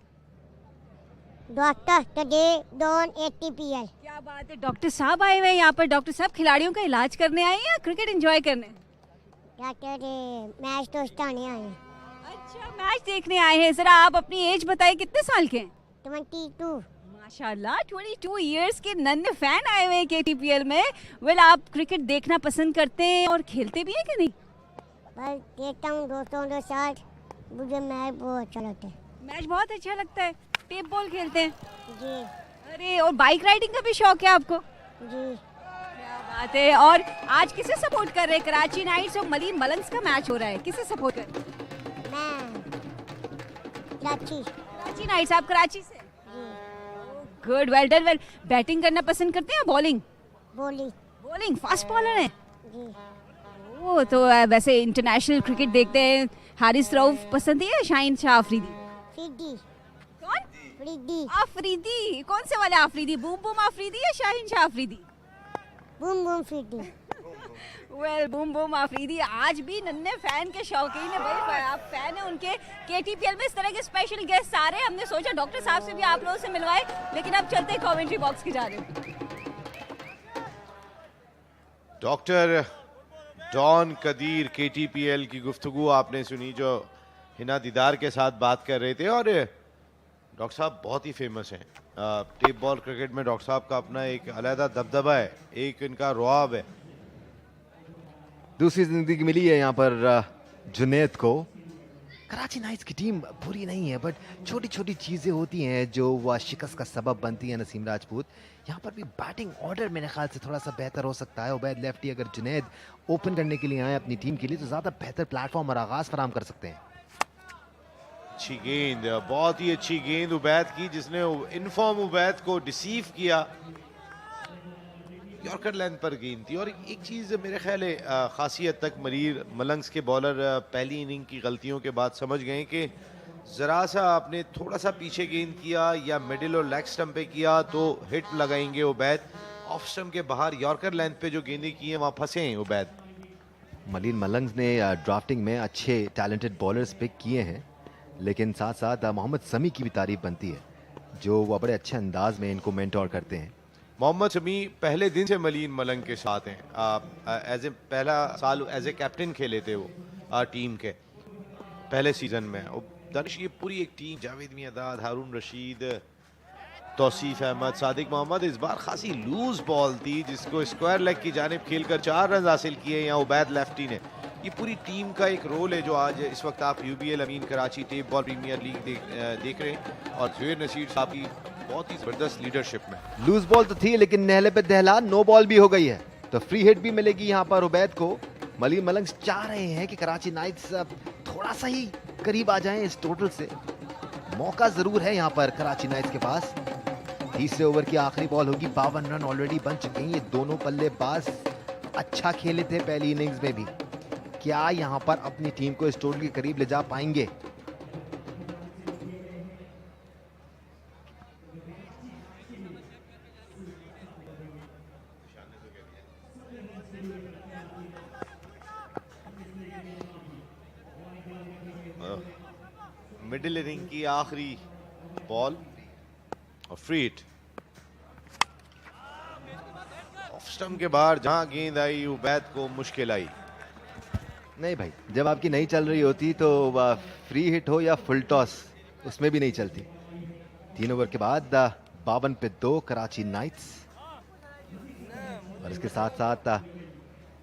Doctor Qadir don ATPL। क्या बात है, डॉक्टर साहब आए हुए हैं यहाँ पर। डॉक्टर साहब खिलाड़ियों का इलाज करने आए हैं या क्रिकेट एंजॉय करने? डॉक्टर मैच दोस्ताने आए हैं। अच्छा, मैच देखने आए हैं। जरा आप अपनी एज बताइए, कितने साल के हैं? 22। माशाल्लाह, 22 इयर्स के नन्हे फैन आए हुए हैं KTPL में। वेल आप क्रिकेट देखना पसंद करते हैं और खेलते भी हैं कि नहीं? बस देखता हूँ दोस्तों के साथ, मुझे मैच बहुत अच्छा लगता है। मैच बहुत अच्छा लगता है। टेप बॉल खेलते हैं? जी। अरे, और बाइक राइडिंग का भी शौक है आपको? जी। क्या बात है। और आज किसे सपोर्ट कर रहे हैं? कराची नाइट्स और मलीन मलंग्स का मैच हो रहा है, किसे सपोर्ट कर रहे हैं? कराची नाइट्स। आप कराची से? Good, well done. Well batting करना पसंद करते हैं या bowling? Bowling. Bowling, fast bowler हैं? जी। वो तो वैसे इंटरनेशनल क्रिकेट देखते हैं। हारिस रऊफ पसंद है या शाहीन शाह अफरीदी? अफरीदी। कौन? अफरीदी। अफरीदी। कौन से वाले अफरीदी? बूम बूम अफरीदी या Shaheen Shah Afridi? Boom boom Afridi. Well boom boom Afridi आज भी नन्हे फैन के शौकीन है भाई। आप फैन है उनके। KTPL में इस तरह के स्पेशल गेस्ट आ रहे हैं। हमने सोचा डॉक्टर साहब से भी आप लोगों से मिलवाए, लेकिन अब चलते हैं कमेंट्री बॉक्स की जानिब। डॉक्टर डॉन कदीर KTPL की गुफ्तगू आपने सुनी जो हिना दीदार के साथ बात कर रहे थे। और डॉक्टर साहब बहुत ही फेमस हैं टेप बॉल क्रिकेट में। डॉक्टर साहब का अपना एक अलहदा दबदबा है, एक इनका रुआब है। दूसरी जिंदगी मिली है यहाँ पर जुनैद को। कराची नाइट्स की टीम बुरी नहीं है, बट छोटी छोटी चीज़ें होती हैं जो वह शिकस्त का सबब बनती है। नसीम राजपूत यहाँ पर भी बैटिंग ऑर्डर मेरे ख्याल से थोड़ा सा बेहतर हो सकता है। उबैद लेफ्टी अगर जुनैद ओपन करने के लिए आए अपनी टीम के लिए तो ज़्यादा बेहतर प्लेटफॉर्म और आगाज़ फराम कर सकते हैं। अच्छी गेंद, बहुत ही अच्छी गेंद उबैद की, जिसने इनफॉर्म उबैद को डिसीव किया। यॉर्कर लेंथ पर गेंद थी। और एक चीज़ मेरे ख्याल है खासी हद तक मलीर मलंग्स के बॉलर पहली इनिंग की गलतियों के बाद समझ गए कि ज़रा सा आपने थोड़ा सा पीछे गेंद किया या मिडिल और लेग स्टंप पे किया तो हिट लगाएंगे उबैद। ऑफ स्टंप के बाहर यॉर्कर लेंथ पे जो गेंदें की हैं वहाँ फंसे हैं उबैद। मलीर मलंग्स ने ड्राफ्टिंग में अच्छे टैलेंटेड बॉलर्स पिक किए हैं, लेकिन साथ साथ मोहम्मद समी की भी तारीफ बनती है जो वह बड़े अच्छे अंदाज में इनको मेंटोर करते हैं। मोहम्मद शमी पहले दिन से मलीन मलंग के साथ हैं। एज ए पहला साल एज ए कैप्टन खेले थे वो टीम के पहले सीजन में। दानिश ये पूरी एक टीम, जावेद मियादाद, हारून रशीद, तौसीफ अहमद, सादिक मोहम्मद, इस बार खासी लूज बॉल थी जिसको स्क्वायर लेग की जानिब खेलकर 4 रन हासिल किए यहाँ उबैद लेफ्टी ने। ये पूरी टीम का एक रोल है जो आज इस वक्त आप UBL Amin Karachi tape ball premier league देख रहे हैं और ज़ुहैर नसीर साहब की बहुत ही ज़बरदस्त लीडरशिप में। लूज बॉल तो थी लेकिन नहले पे दहला, नो बॉल भी हो गई है तो फ्री हिट भी मिलेगी यहाँ पर उबैद को। मलिक मलंग चाह रहे हैं कि कराची नाइट्स थोड़ा सा ही करीब आ जाएं इस टोटल से। मौका जरूर है यहाँ पर कराची नाइट्स के पास। तीसरे ओवर की आखिरी बॉल होगी, 52 रन ऑलरेडी बन चुके हैं। ये दोनों बल्लेबाज अच्छा खेले थे पहली इनिंग्स में भी। क्या यहाँ पर अपनी टीम को इस टोटल के करीब ले जा पाएंगे? मिडिल इनिंग की आखिरी बॉल और फ्री हिट ऑफ स्टंप के बाहर जहां गेंद आई उबैद को मुश्किल आई। नहीं भाई, जब आपकी नहीं चल रही होती तो फ्री हिट हो या फुल टॉस उसमें भी नहीं चलती। 3 ओवर के बाद 52 पे 2 कराची नाइट्स। और इसके साथ साथ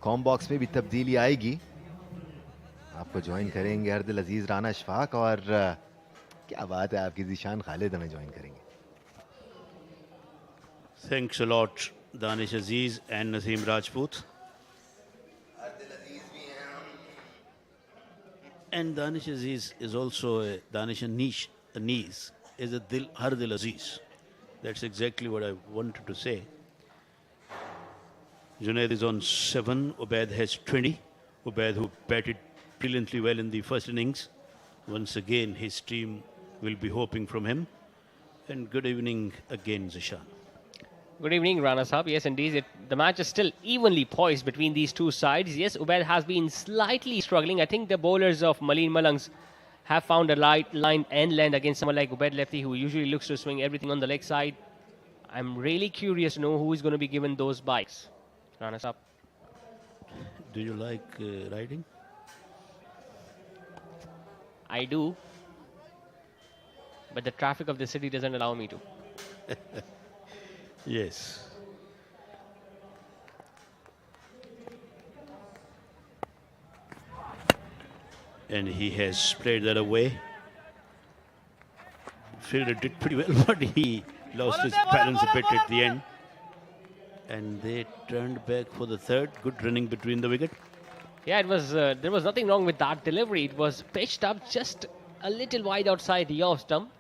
कॉम बॉक्स में भी तब्दीली आएगी। आपको ज्वाइन करेंगे हरदिल अजीज राना अशफाक और क्या बात है आपकी जीशान खालिद हमें ज्वाइन करेंगे। Thanks a lot, Danish Aziz and Naseem Rajput. And Danish Aziz is also a Danish Anis is a Hardil Aziz. That's exactly what I wanted to say. Junaid is on 7. Ubaid has 20. Ubaid, who batted brilliantly well in the first innings. Once again, his team will be hoping from him. And good evening again, Zishan. Good evening, Rana Sahab. Yes, indeed, the match is still evenly poised between these two sides. Yes, Ubaid has been slightly struggling. I think the bowlers of Maliin Malangs have found a light line and length against someone like Ubaid Lefty, who usually looks to swing everything on the leg side. I'm really curious to know who is going to be given those bikes. Rana Sahab. Do you like riding? I do. But the traffic of the city doesn't allow me to. Yes. And he has played that away. Fielder did pretty well, but he lost his balance a bit at the end. And they turned back for the third. Good running between the wicket. Yeah, it was. There was nothing wrong with that delivery. It was pitched up just a little wide outside the off stump.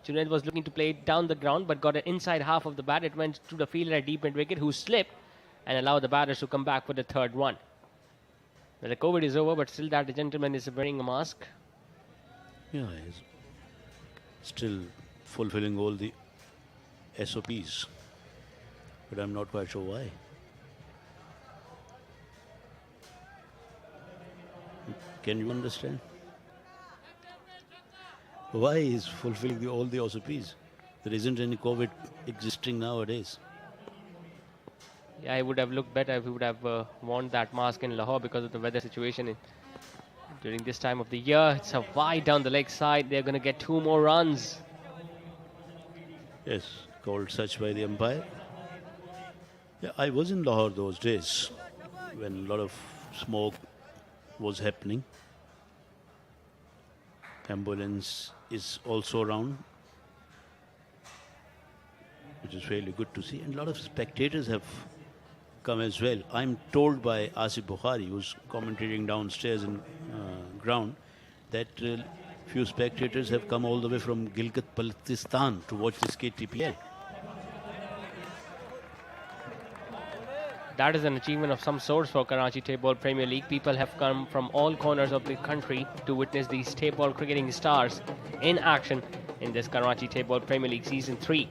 Junaid was looking to play it down the ground, but got an inside half of the bat. It went to the fielder at deep mid wicket, who slipped and allowed the batters to come back for the third one. Well, the COVID is over, but still that gentleman is wearing a mask. Yeah, he's still fulfilling all the SOPs, but I'm not quite sure why. Can you understand? Why is fulfilling all the SOPs? There isn't any COVID existing nowadays. Yeah, it would have looked better if he would have worn that mask in Lahore because of the weather situation during this time of the year. It's a wide down the leg side. They're going to get 2 more runs. Yes, called such by the umpire. Yeah, I was in Lahore those days when a lot of smoke was happening. Ambulance is also around, which is really good to see. And a lot of spectators have come as well. I'm told by Asif Bukhari, who's commentating downstairs in ground, that few spectators have come all the way from Gilgit-Baltistan to watch this KTPL. That is an achievement of some sort for Karachi Tape Ball Premier League. People have come from all corners of the country to witness these tape ball cricketing stars in action in this Karachi Tape Ball Premier League Season 3.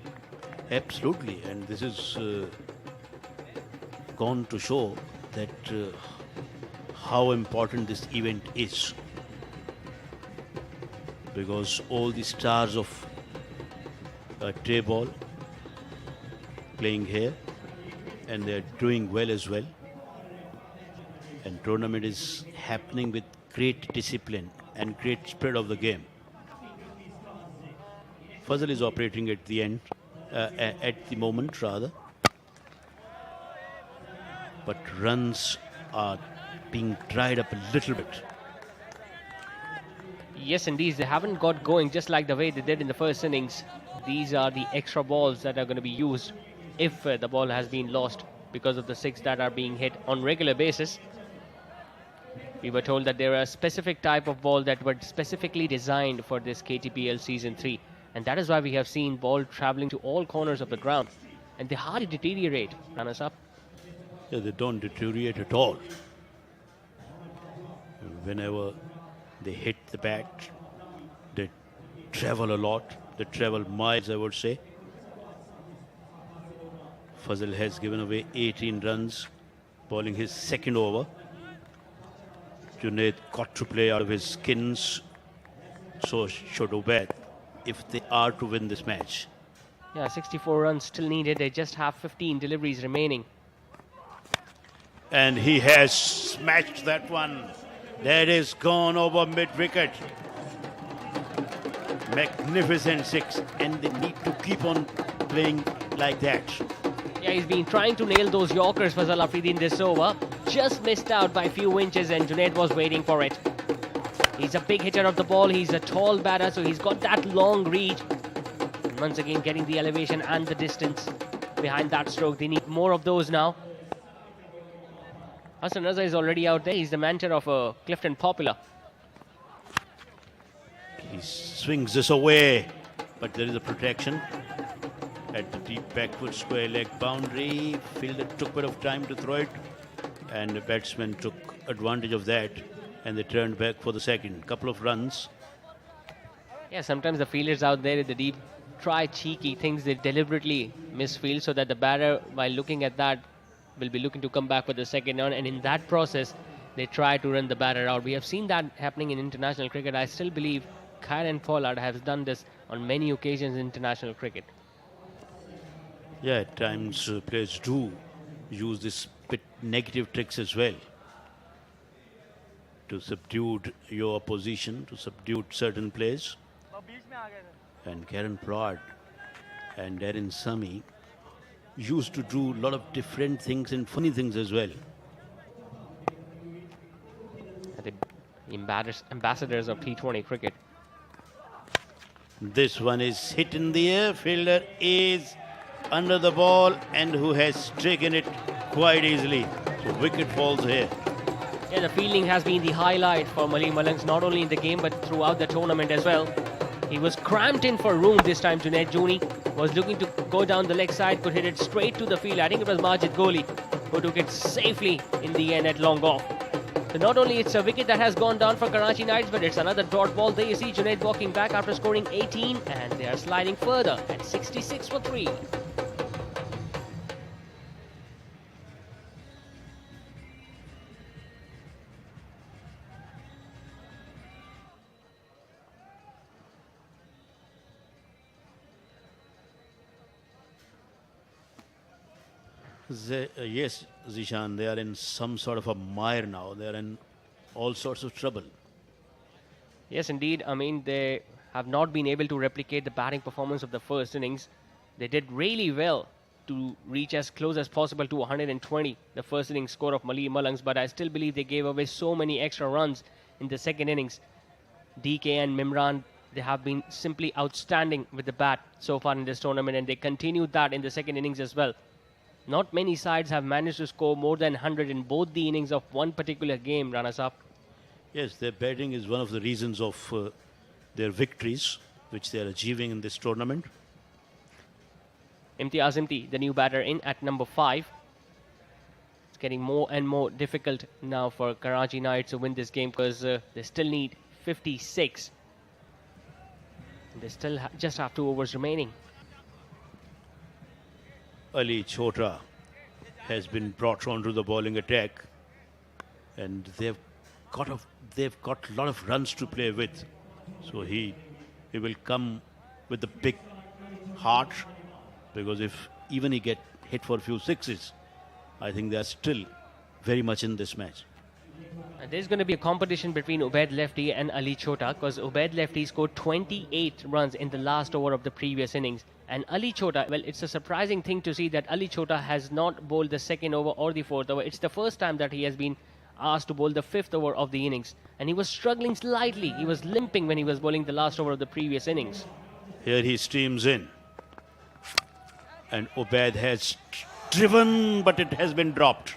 Absolutely, and this is gone to show that how important this event is, because all the stars of tape ball playing here, and they're doing well as well. And tournament is happening with great discipline and great spirit of the game. Fazal is operating at the end, at the moment rather. But runs are being dried up a little bit. Yes, indeed, they haven't got going just like the way they did in the first innings. These are the extra balls that are going to be used if the ball has been lost because of the 6 that are being hit on regular basis. We were told that there are a specific type of ball that were specifically designed for this KTPL Season 3. And that is why we have seen ball travelling to all corners of the ground. And they hardly deteriorate, runners up. Yeah, they don't deteriorate at all. Whenever they hit the bat, they travel a lot. They travel miles, I would say. Fazal has given away 18 runs, bowling his second over. Junaid got to play out of his skins. So should Ubaid, if they are to win this match. Yeah, 64 runs still needed. They just have 15 deliveries remaining. And he has smashed that one. That is gone over mid-wicket. Magnificent 6. And they need to keep on playing like that. Yeah, he's been trying to nail those Yorkers, Fazal Afridi, in this over. Just missed out by a few inches and Junaid was waiting for it. He's a big hitter of the ball. He's a tall batter, so he's got that long reach. And once again, getting the elevation and the distance behind that stroke. They need more of those now. Hassan Raza is already out there. He's the mentor of Clifton Popular. He swings this away, but there is a protection at the deep backward square leg boundary. Fielder took a bit of time to throw it, and the batsman took advantage of that, and they turned back for the second. Couple of runs. Yeah, sometimes the fielders out there at the deep try cheeky things. They deliberately misfield so that the batter, while looking at that, will be looking to come back for the second run, and in that process they try to run the batter out. We have seen that happening in international cricket. I still believe Kieran Pollard has done this on many occasions in international cricket. Yeah, at times players do use this bit negative tricks as well to subdue your opposition, to subdue certain players. And Kieran Pollard and Darren Sami used to do a lot of different things and funny things as well. The ambassadors of T20 cricket. This one is hit in the air. Fielder is under the ball and who has taken it quite easily. So wicket falls here. Yeah, the fielding has been the highlight for Maleem Malangs, not only in the game but throughout the tournament as well. He was cramped in for room this time. Junaid Juni was looking to go down the leg side, could hit it straight to the field. I think it was Majid Goli who took it safely in the end at long off. So not only it's a wicket that has gone down for Karachi Knights, but it's another dot ball. There you see Junaid walking back after scoring 18, and they are sliding further at 66 for 3. Yes, Zishan, they are in some sort of a mire now. They are in all sorts of trouble. Yes, indeed. I mean, they have not been able to replicate the batting performance of the first innings. They did really well to reach as close as possible to 120, the first innings score of Maleem Malangs, but I still believe they gave away so many extra runs in the second innings. DK and Mimran, they have been simply outstanding with the bat so far in this tournament, and they continued that in the second innings as well. Not many sides have managed to score more than 100 in both the innings of one particular game, runners up. Yes, their batting is one of the reasons of their victories, which they are achieving in this tournament. Imtiaz Imti, the new batter, in at number 5. It's getting more and more difficult now for Karachi Knights to win this game because they still need 56. They still just have 2 overs remaining. Ali Chota has been brought onto the bowling attack, and they've got a lot of runs to play with. So he will come with the big heart, because if even he get hit for a few sixes, I think they are still very much in this match. There's going to be a competition between Ubaid Lefty and Ali Chota, because Ubaid Lefty scored 28 runs in the last over of the previous innings. And Ali Chota, well, it's a surprising thing to see that Ali Chota has not bowled the second over or the fourth over. It's the first time that he has been asked to bowl the 5th over of the innings, and he was struggling slightly. He was limping when he was bowling the last over of the previous innings. Here he streams in. And Ubaid has driven, but it has been dropped.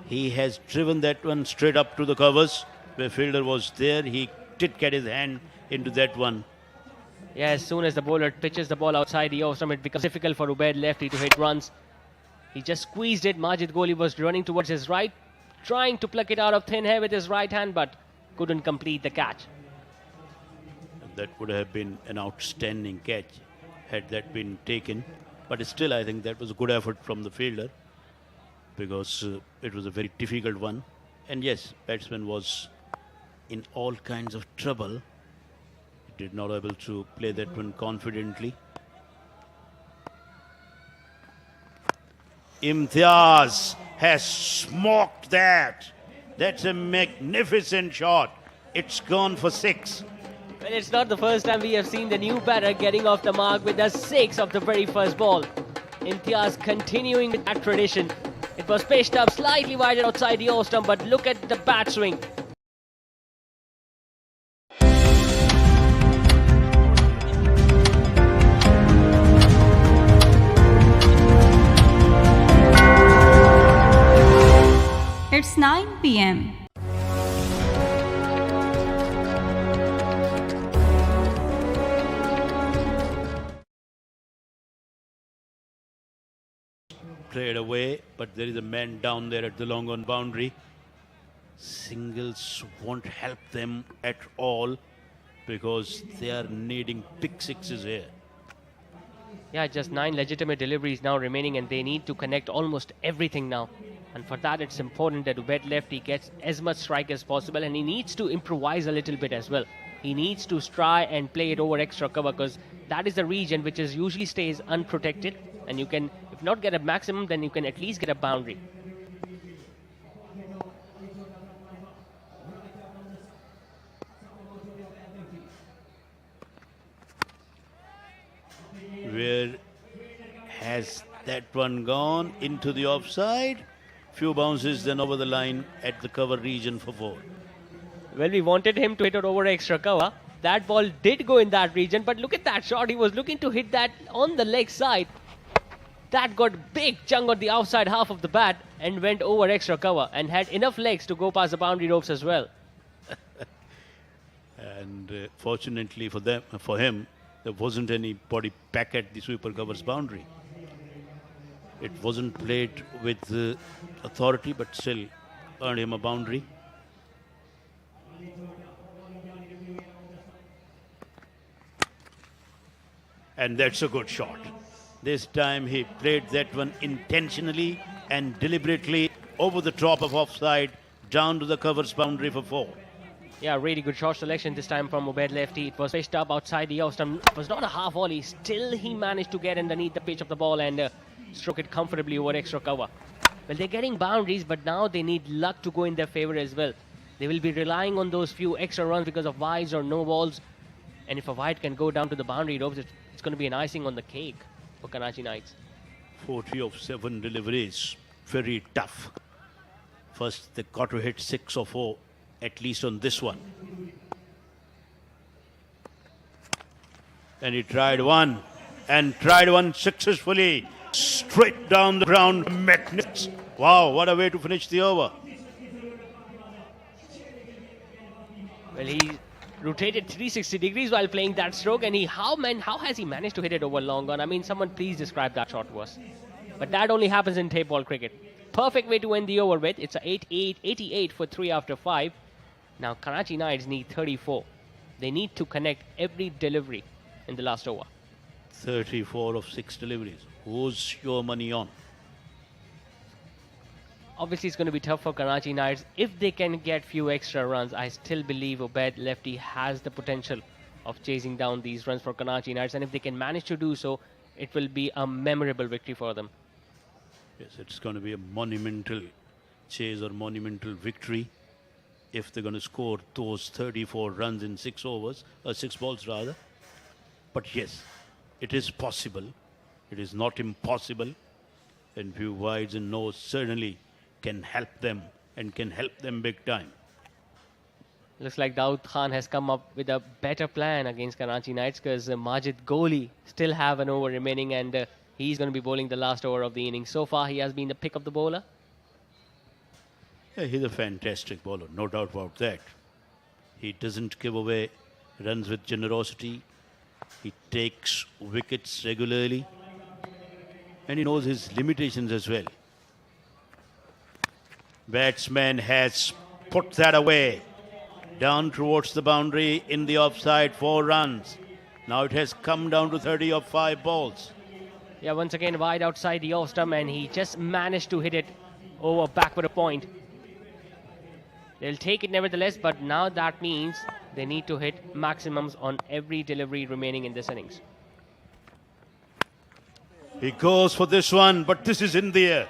He has driven that one straight up to the covers. Where fielder was there, he did get his hand into that one. Yeah, as soon as the bowler pitches the ball outside the off stump, it becomes difficult for Ubaid Lefty to hit runs. He just squeezed it. Majid Kohli was running towards his right, trying to pluck it out of thin air with his right hand, but couldn't complete the catch. That would have been an outstanding catch had that been taken. But still, I think that was a good effort from the fielder, because it was a very difficult one. And yes, batsman was in all kinds of trouble. He did not able to play that one confidently. Imtiaz has smoked that. That's a magnificent shot. It's gone for 6. Well, it's not the first time we have seen the new batter getting off the mark with a 6 of the very first ball. Imtiaz continuing with that tradition. It was pitched up slightly wider outside the off stump, but look at the bat swing. It's 9 p.m. Played away, but there is a man down there at the long on boundary. Singles won't help them at all, because they are needing big sixes here. Yeah, just 9 legitimate deliveries now remaining, and they need to connect almost everything now. And for that, it's important that Ubaid Lefty gets as much strike as possible, and he needs to improvise a little bit as well. He needs to try and play it over extra cover, because that is the region which is usually stays unprotected, and you can, if not get a maximum, then you can at least get a boundary. Where has that one gone? Into the offside. Few bounces, then over the line at the cover region for 4. Well, we wanted him to hit it over extra cover. That ball did go in that region, but look at that shot. He was looking to hit that on the leg side. That got big chunk on the outside half of the bat and went over extra cover and had enough legs to go past the boundary ropes as well. And fortunately for him, there wasn't anybody back at the sweeper covers boundary. It wasn't played with authority, but still earned him a boundary. And that's a good shot. This time he played that one intentionally and deliberately over the top of offside, down to the covers boundary for 4. Yeah, really good shot selection this time from Ubaid Lefty. It was pitched up outside the off stump. It was not a half volley. Still, he managed to get underneath the pitch of the ball and stroke it comfortably over extra cover. Well, they're getting boundaries, but now they need luck to go in their favor as well. They will be relying on those few extra runs because of wides or no balls. And if a wide can go down to the boundary ropes, it's going to be an icing on the cake for Karachi Knights. 40 of 7 deliveries. Very tough. First, they got to hit 6 or 4, at least on this one. And he tried one, and tried one successfully. Straight down the ground. Magnificent. Wow, what a way to finish the over. Well, he rotated 360 degrees while playing that stroke, and how has he managed to hit it over long on? I mean, someone please describe that shot to us. But that only happens in tape ball cricket. Perfect way to end the over with. It's a 88 for 3 after 5. Now, Karachi Knights need 34. They need to connect every delivery in the last over. 34 of 6 deliveries. Who's your money on? Obviously, it's going to be tough for Karachi Knights. If they can get few extra runs, I still believe Ubaid Lefty has the potential of chasing down these runs for Karachi Knights. And if they can manage to do so, it will be a memorable victory for them. Yes, it's going to be a monumental chase or monumental victory if they're going to score those 34 runs in 6 overs, or 6 balls rather. But yes, it is possible. It is not impossible. And few wides and no's certainly can help them and can help them big time. Looks like Daud Khan has come up with a better plan against Karachi Knights because Majid Goli still have an over remaining and he's going to be bowling the last over of the innings. So far, he has been the pick of the bowler. Yeah, he's a fantastic bowler, no doubt about that. He doesn't give away runs with generosity. He takes wickets regularly. And he knows his limitations as well. Batsman has put that away. Down towards the boundary in the offside, 4 runs. Now it has come down to 30 of 5 balls. Yeah, once again wide outside the off stump and he just managed to hit it over back with a point. They'll take it nevertheless, but now that means they need to hit maximums on every delivery remaining in this innings. He goes for this one, but this is in the air.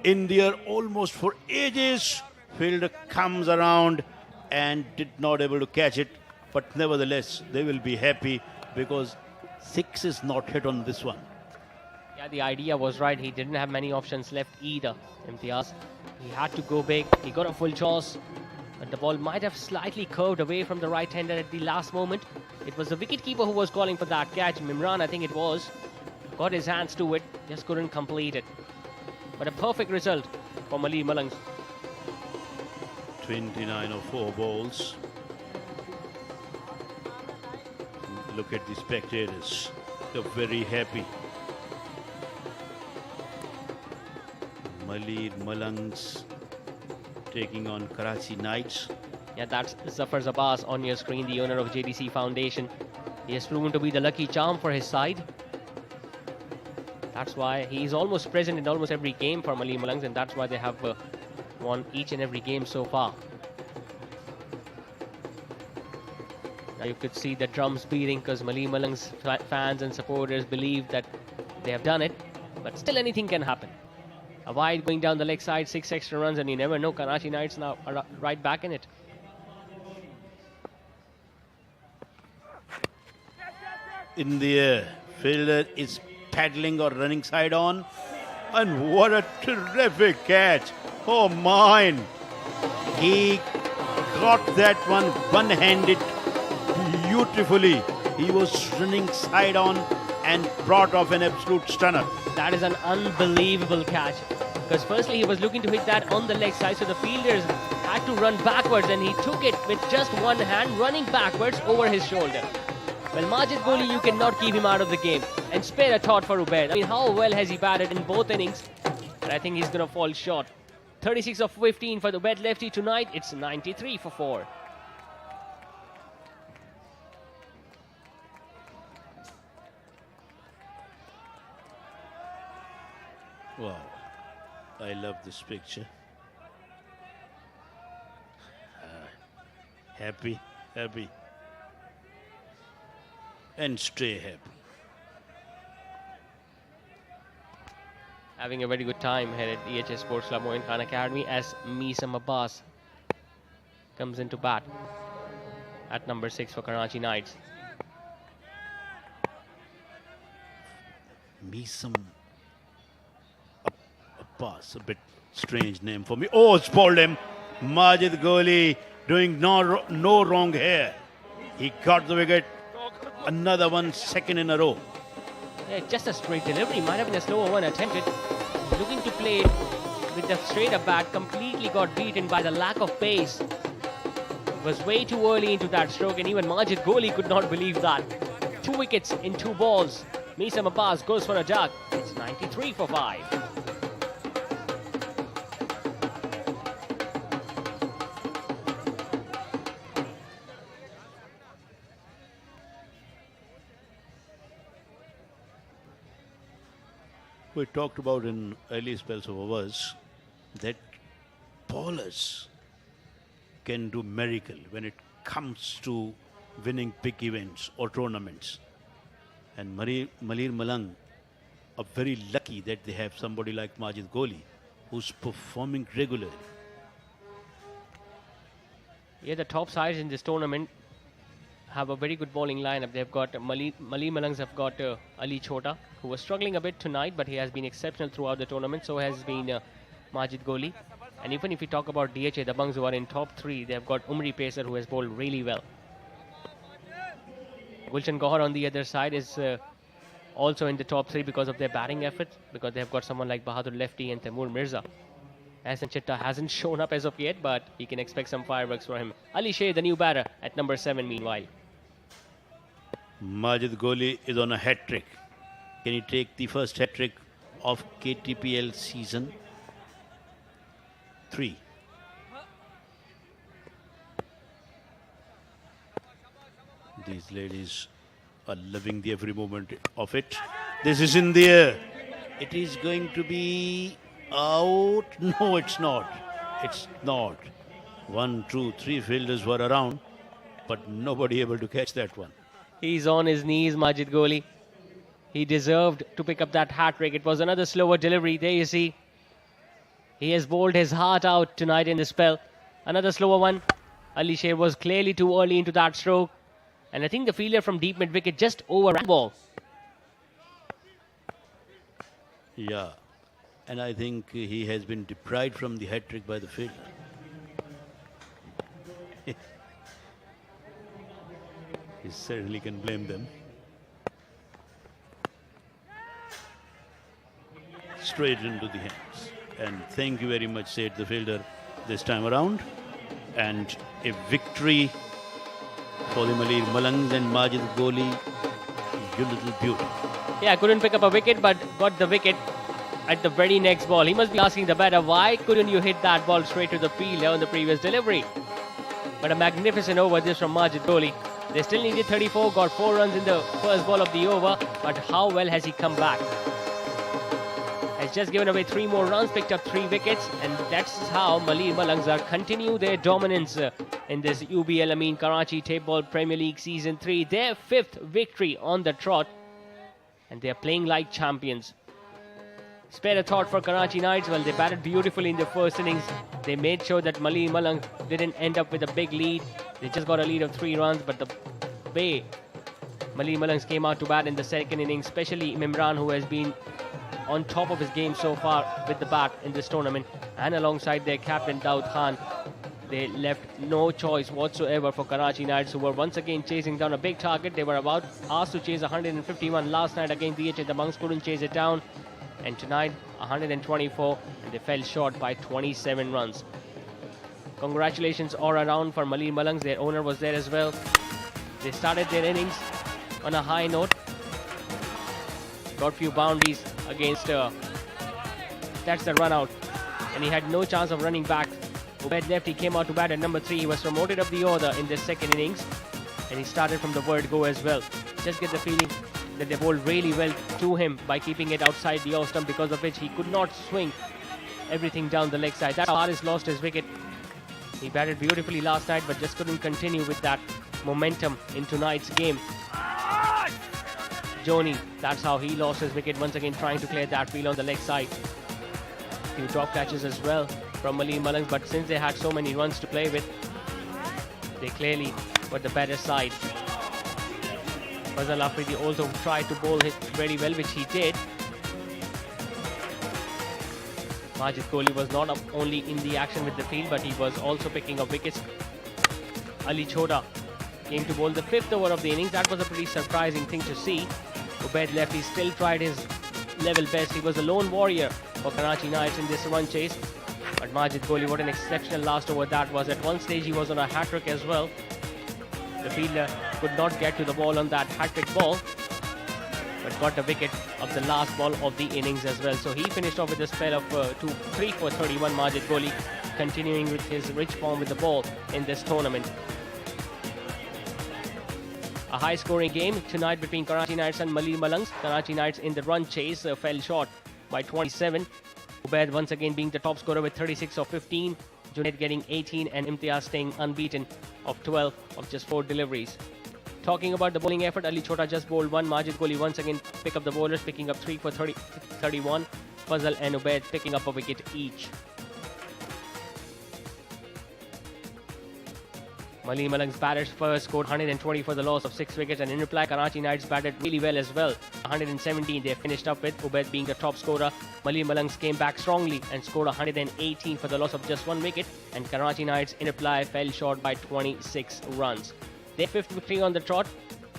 In the air almost for ages. Fielder comes around and did not able to catch it. But nevertheless, they will be happy because 6 is not hit on this one. Yeah, the idea was right. He didn't have many options left either. Imtiaz, he had to go big. He got a full toss. But the ball might have slightly curved away from the right-hander at the last moment. It was the wicketkeeper who was calling for that catch. Mimran, I think it was. Got his hands to it, just couldn't complete it. But a perfect result for Malir Malangs. 29 of 4 balls. Look at the spectators. They're very happy. Malir Malangs taking on Karachi Knights. Yeah, that's Zafar Abbas on your screen, the owner of JDC Foundation. He has proven to be the lucky charm for his side. That's why he's almost present in almost every game for Malir Malangs, and that's why they have won each and every game so far. Now you could see the drums beating because Malir Malangs fans and supporters believe that they have done it, but still anything can happen. A wide going down the leg side, 6 extra runs, and you never know. Karachi Knights now are right back in it. In the air, fielder is paddling or running side on, and what a terrific catch. Oh mine, he got that one-handed beautifully. He was running side on and brought off an absolute stunner. That is an unbelievable catch, because firstly he was looking to hit that on the leg side, so the fielders had to run backwards, and he took it with just one hand running backwards over his shoulder. Well, Majid Goli, you cannot keep him out of the game. And spare a thought for Ubaid. I mean, how well has he batted in both innings? But I think he's going to fall short. 36 of 15 for the wet lefty tonight. It's 93 for 4. Wow, I love this picture. Happy, happy. And stay happy. Having a very good time here at EHS Sports Club Moin Khan Academy as Misam Abbas comes into bat at number 6 for Karachi Knights. Misam Abbas, a bit strange name for me. Oh, spoiled him. Majid Goli doing no wrong here. He got the wicket. Another 1 second in a row. Yeah, just a straight delivery. Might have been a slower one attempted. Looking to play it with the straighter bat. Completely got beaten by the lack of pace. Was way too early into that stroke, and even Majid Goli could not believe that. 2 wickets in 2 balls. Misam Abbas goes for a duck. It's 93 for 5. We talked about in early spells of ours that bowlers can do miracle when it comes to winning big events or tournaments. And Malir Malang are very lucky that they have somebody like Majid Goli who's performing regularly. Yeah, the top sides in this tournament have a very good bowling lineup. They've got Malir Malangs have got Ali Chota, who was struggling a bit tonight, but he has been exceptional throughout the tournament. So has been Majid Goli. And even if we talk about DHA, the Bungs who are in top 3, they've got Umri Pacer who has bowled really well. Gulshan Gohar on the other side is also in the top 3 because of their batting effort, because they've got someone like Bahadur Lefty and Taimur Mirza. Hasan Chitta hasn't shown up as of yet, but he can expect some fireworks for him. Ali Shea, the new batter, at number 7 meanwhile. Majid Goli is on a hat-trick. Can he take the first hat-trick of KTPL season 3? These ladies are loving the every moment of it. This is in the air. It is going to be out. No, it's not. It's not. 1, 2, 3 fielders were around, but nobody able to catch that one. He's on his knees, Majid Goli. He deserved to pick up that hat-trick. It was another slower delivery. There you see. He has bowled his heart out tonight in the spell. Another slower one. Ali Shea was clearly too early into that stroke. And I think the fielder from deep mid-wicket just overran the ball. Yeah. And I think he has been deprived from the hat-trick by the fielder. He certainly can blame them. Straight into the hands. And thank you very much, said the fielder this time around. And a victory for the Malir Malangs and Majid Goli. You little beauty. Yeah, couldn't pick up a wicket, but got the wicket at the very next ball. He must be asking the batter, why couldn't you hit that ball straight to the fielder on the previous delivery? But a magnificent over this from Majid Goli. They still needed 34, got 4 runs in the first ball of the over, but how well has he come back? Has just given away 3 more runs, picked up 3 wickets, and that's how Malir Malangs are continue their dominance in this UBL Amin Karachi Tape Ball Premier League Season 3. Their 5th victory on the trot, and they are playing like champions. Spare a thought for Karachi Knights. Well, they batted beautifully in the first innings. They made sure that Malir Malang didn't end up with a big lead. They just got a lead of 3 runs, but the way Malir Malangs came out to bat in the second innings, especially Mimran, who has been on top of his game so far with the bat in this tournament, and alongside their captain Daud Khan, they left no choice whatsoever for Karachi Knights, who were once again chasing down a big target. They were asked to chase 151 last night against DHA. The Monks couldn't chase it down, and tonight 124, and they fell short by 27 runs. Congratulations all around for Malir Malangs. Their owner was there as well. They started their innings on a high note, got few boundaries against that's the run out, and he had no chance of running back. Ubaid Lefty came out to bat at number 3. He was promoted up the order in this second innings, and he started from the word go as well. Just get the feeling that they bowled really well to him by keeping it outside the off stump, because of which he could not swing everything down the leg side. That's how Haris lost his wicket. He batted beautifully last night, but just couldn't continue with that momentum in tonight's game. Joni, that's how he lost his wicket, once again trying to clear that field on the leg side. Few drop catches as well from Malir Malangs, but since they had so many runs to play with, they clearly were the better side. Fazal Afridi also tried to bowl it very well, which he did. Majid Goli was not only in the action with the field, but he was also picking up wickets. Ali Chhoda came to bowl the 5th over of the innings. That was a pretty surprising thing to see. Ubaid Lefty still tried his level best. He was a lone warrior for Karachi Knights in this run chase. But Majid Goli, what an exceptional last over that was. At one stage he was on a hat-trick as well. The fielder could not get to the ball on that hat-trick ball, but got the wicket of the last ball of the innings as well. So he finished off with a spell of 3 for 31, Majid Goli, continuing with his rich form with the ball in this tournament. A high-scoring game tonight between Karachi Knights and Malir Malangs. Karachi Knights in the run chase fell short by 27. Ubaid once again being the top scorer with 36 of 15. Junaid getting 18, and Imtiaz staying unbeaten of 12 of just 4 deliveries. Talking about the bowling effort, Ali Chhoda just bowled 1. Majid Goli once again pick up the bowlers, picking up 3 for 31. Fazal and Ubaid picking up a wicket each. Mali Malang's batters first scored 120 for the loss of 6 wickets, and in reply, Karachi Knights batted really well as well. 117 they finished up with, Ubaid being the top scorer. Mali Malangs came back strongly and scored 118 for the loss of just 1 wicket, and Karachi Knights in reply fell short by 26 runs. Their 5th victory on the trot,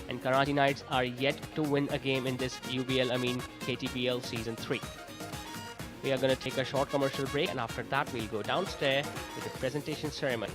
and Karachi Knights are yet to win a game in this KTPL Season 3. We are going to take a short commercial break, and after that we'll go downstairs with the presentation ceremony.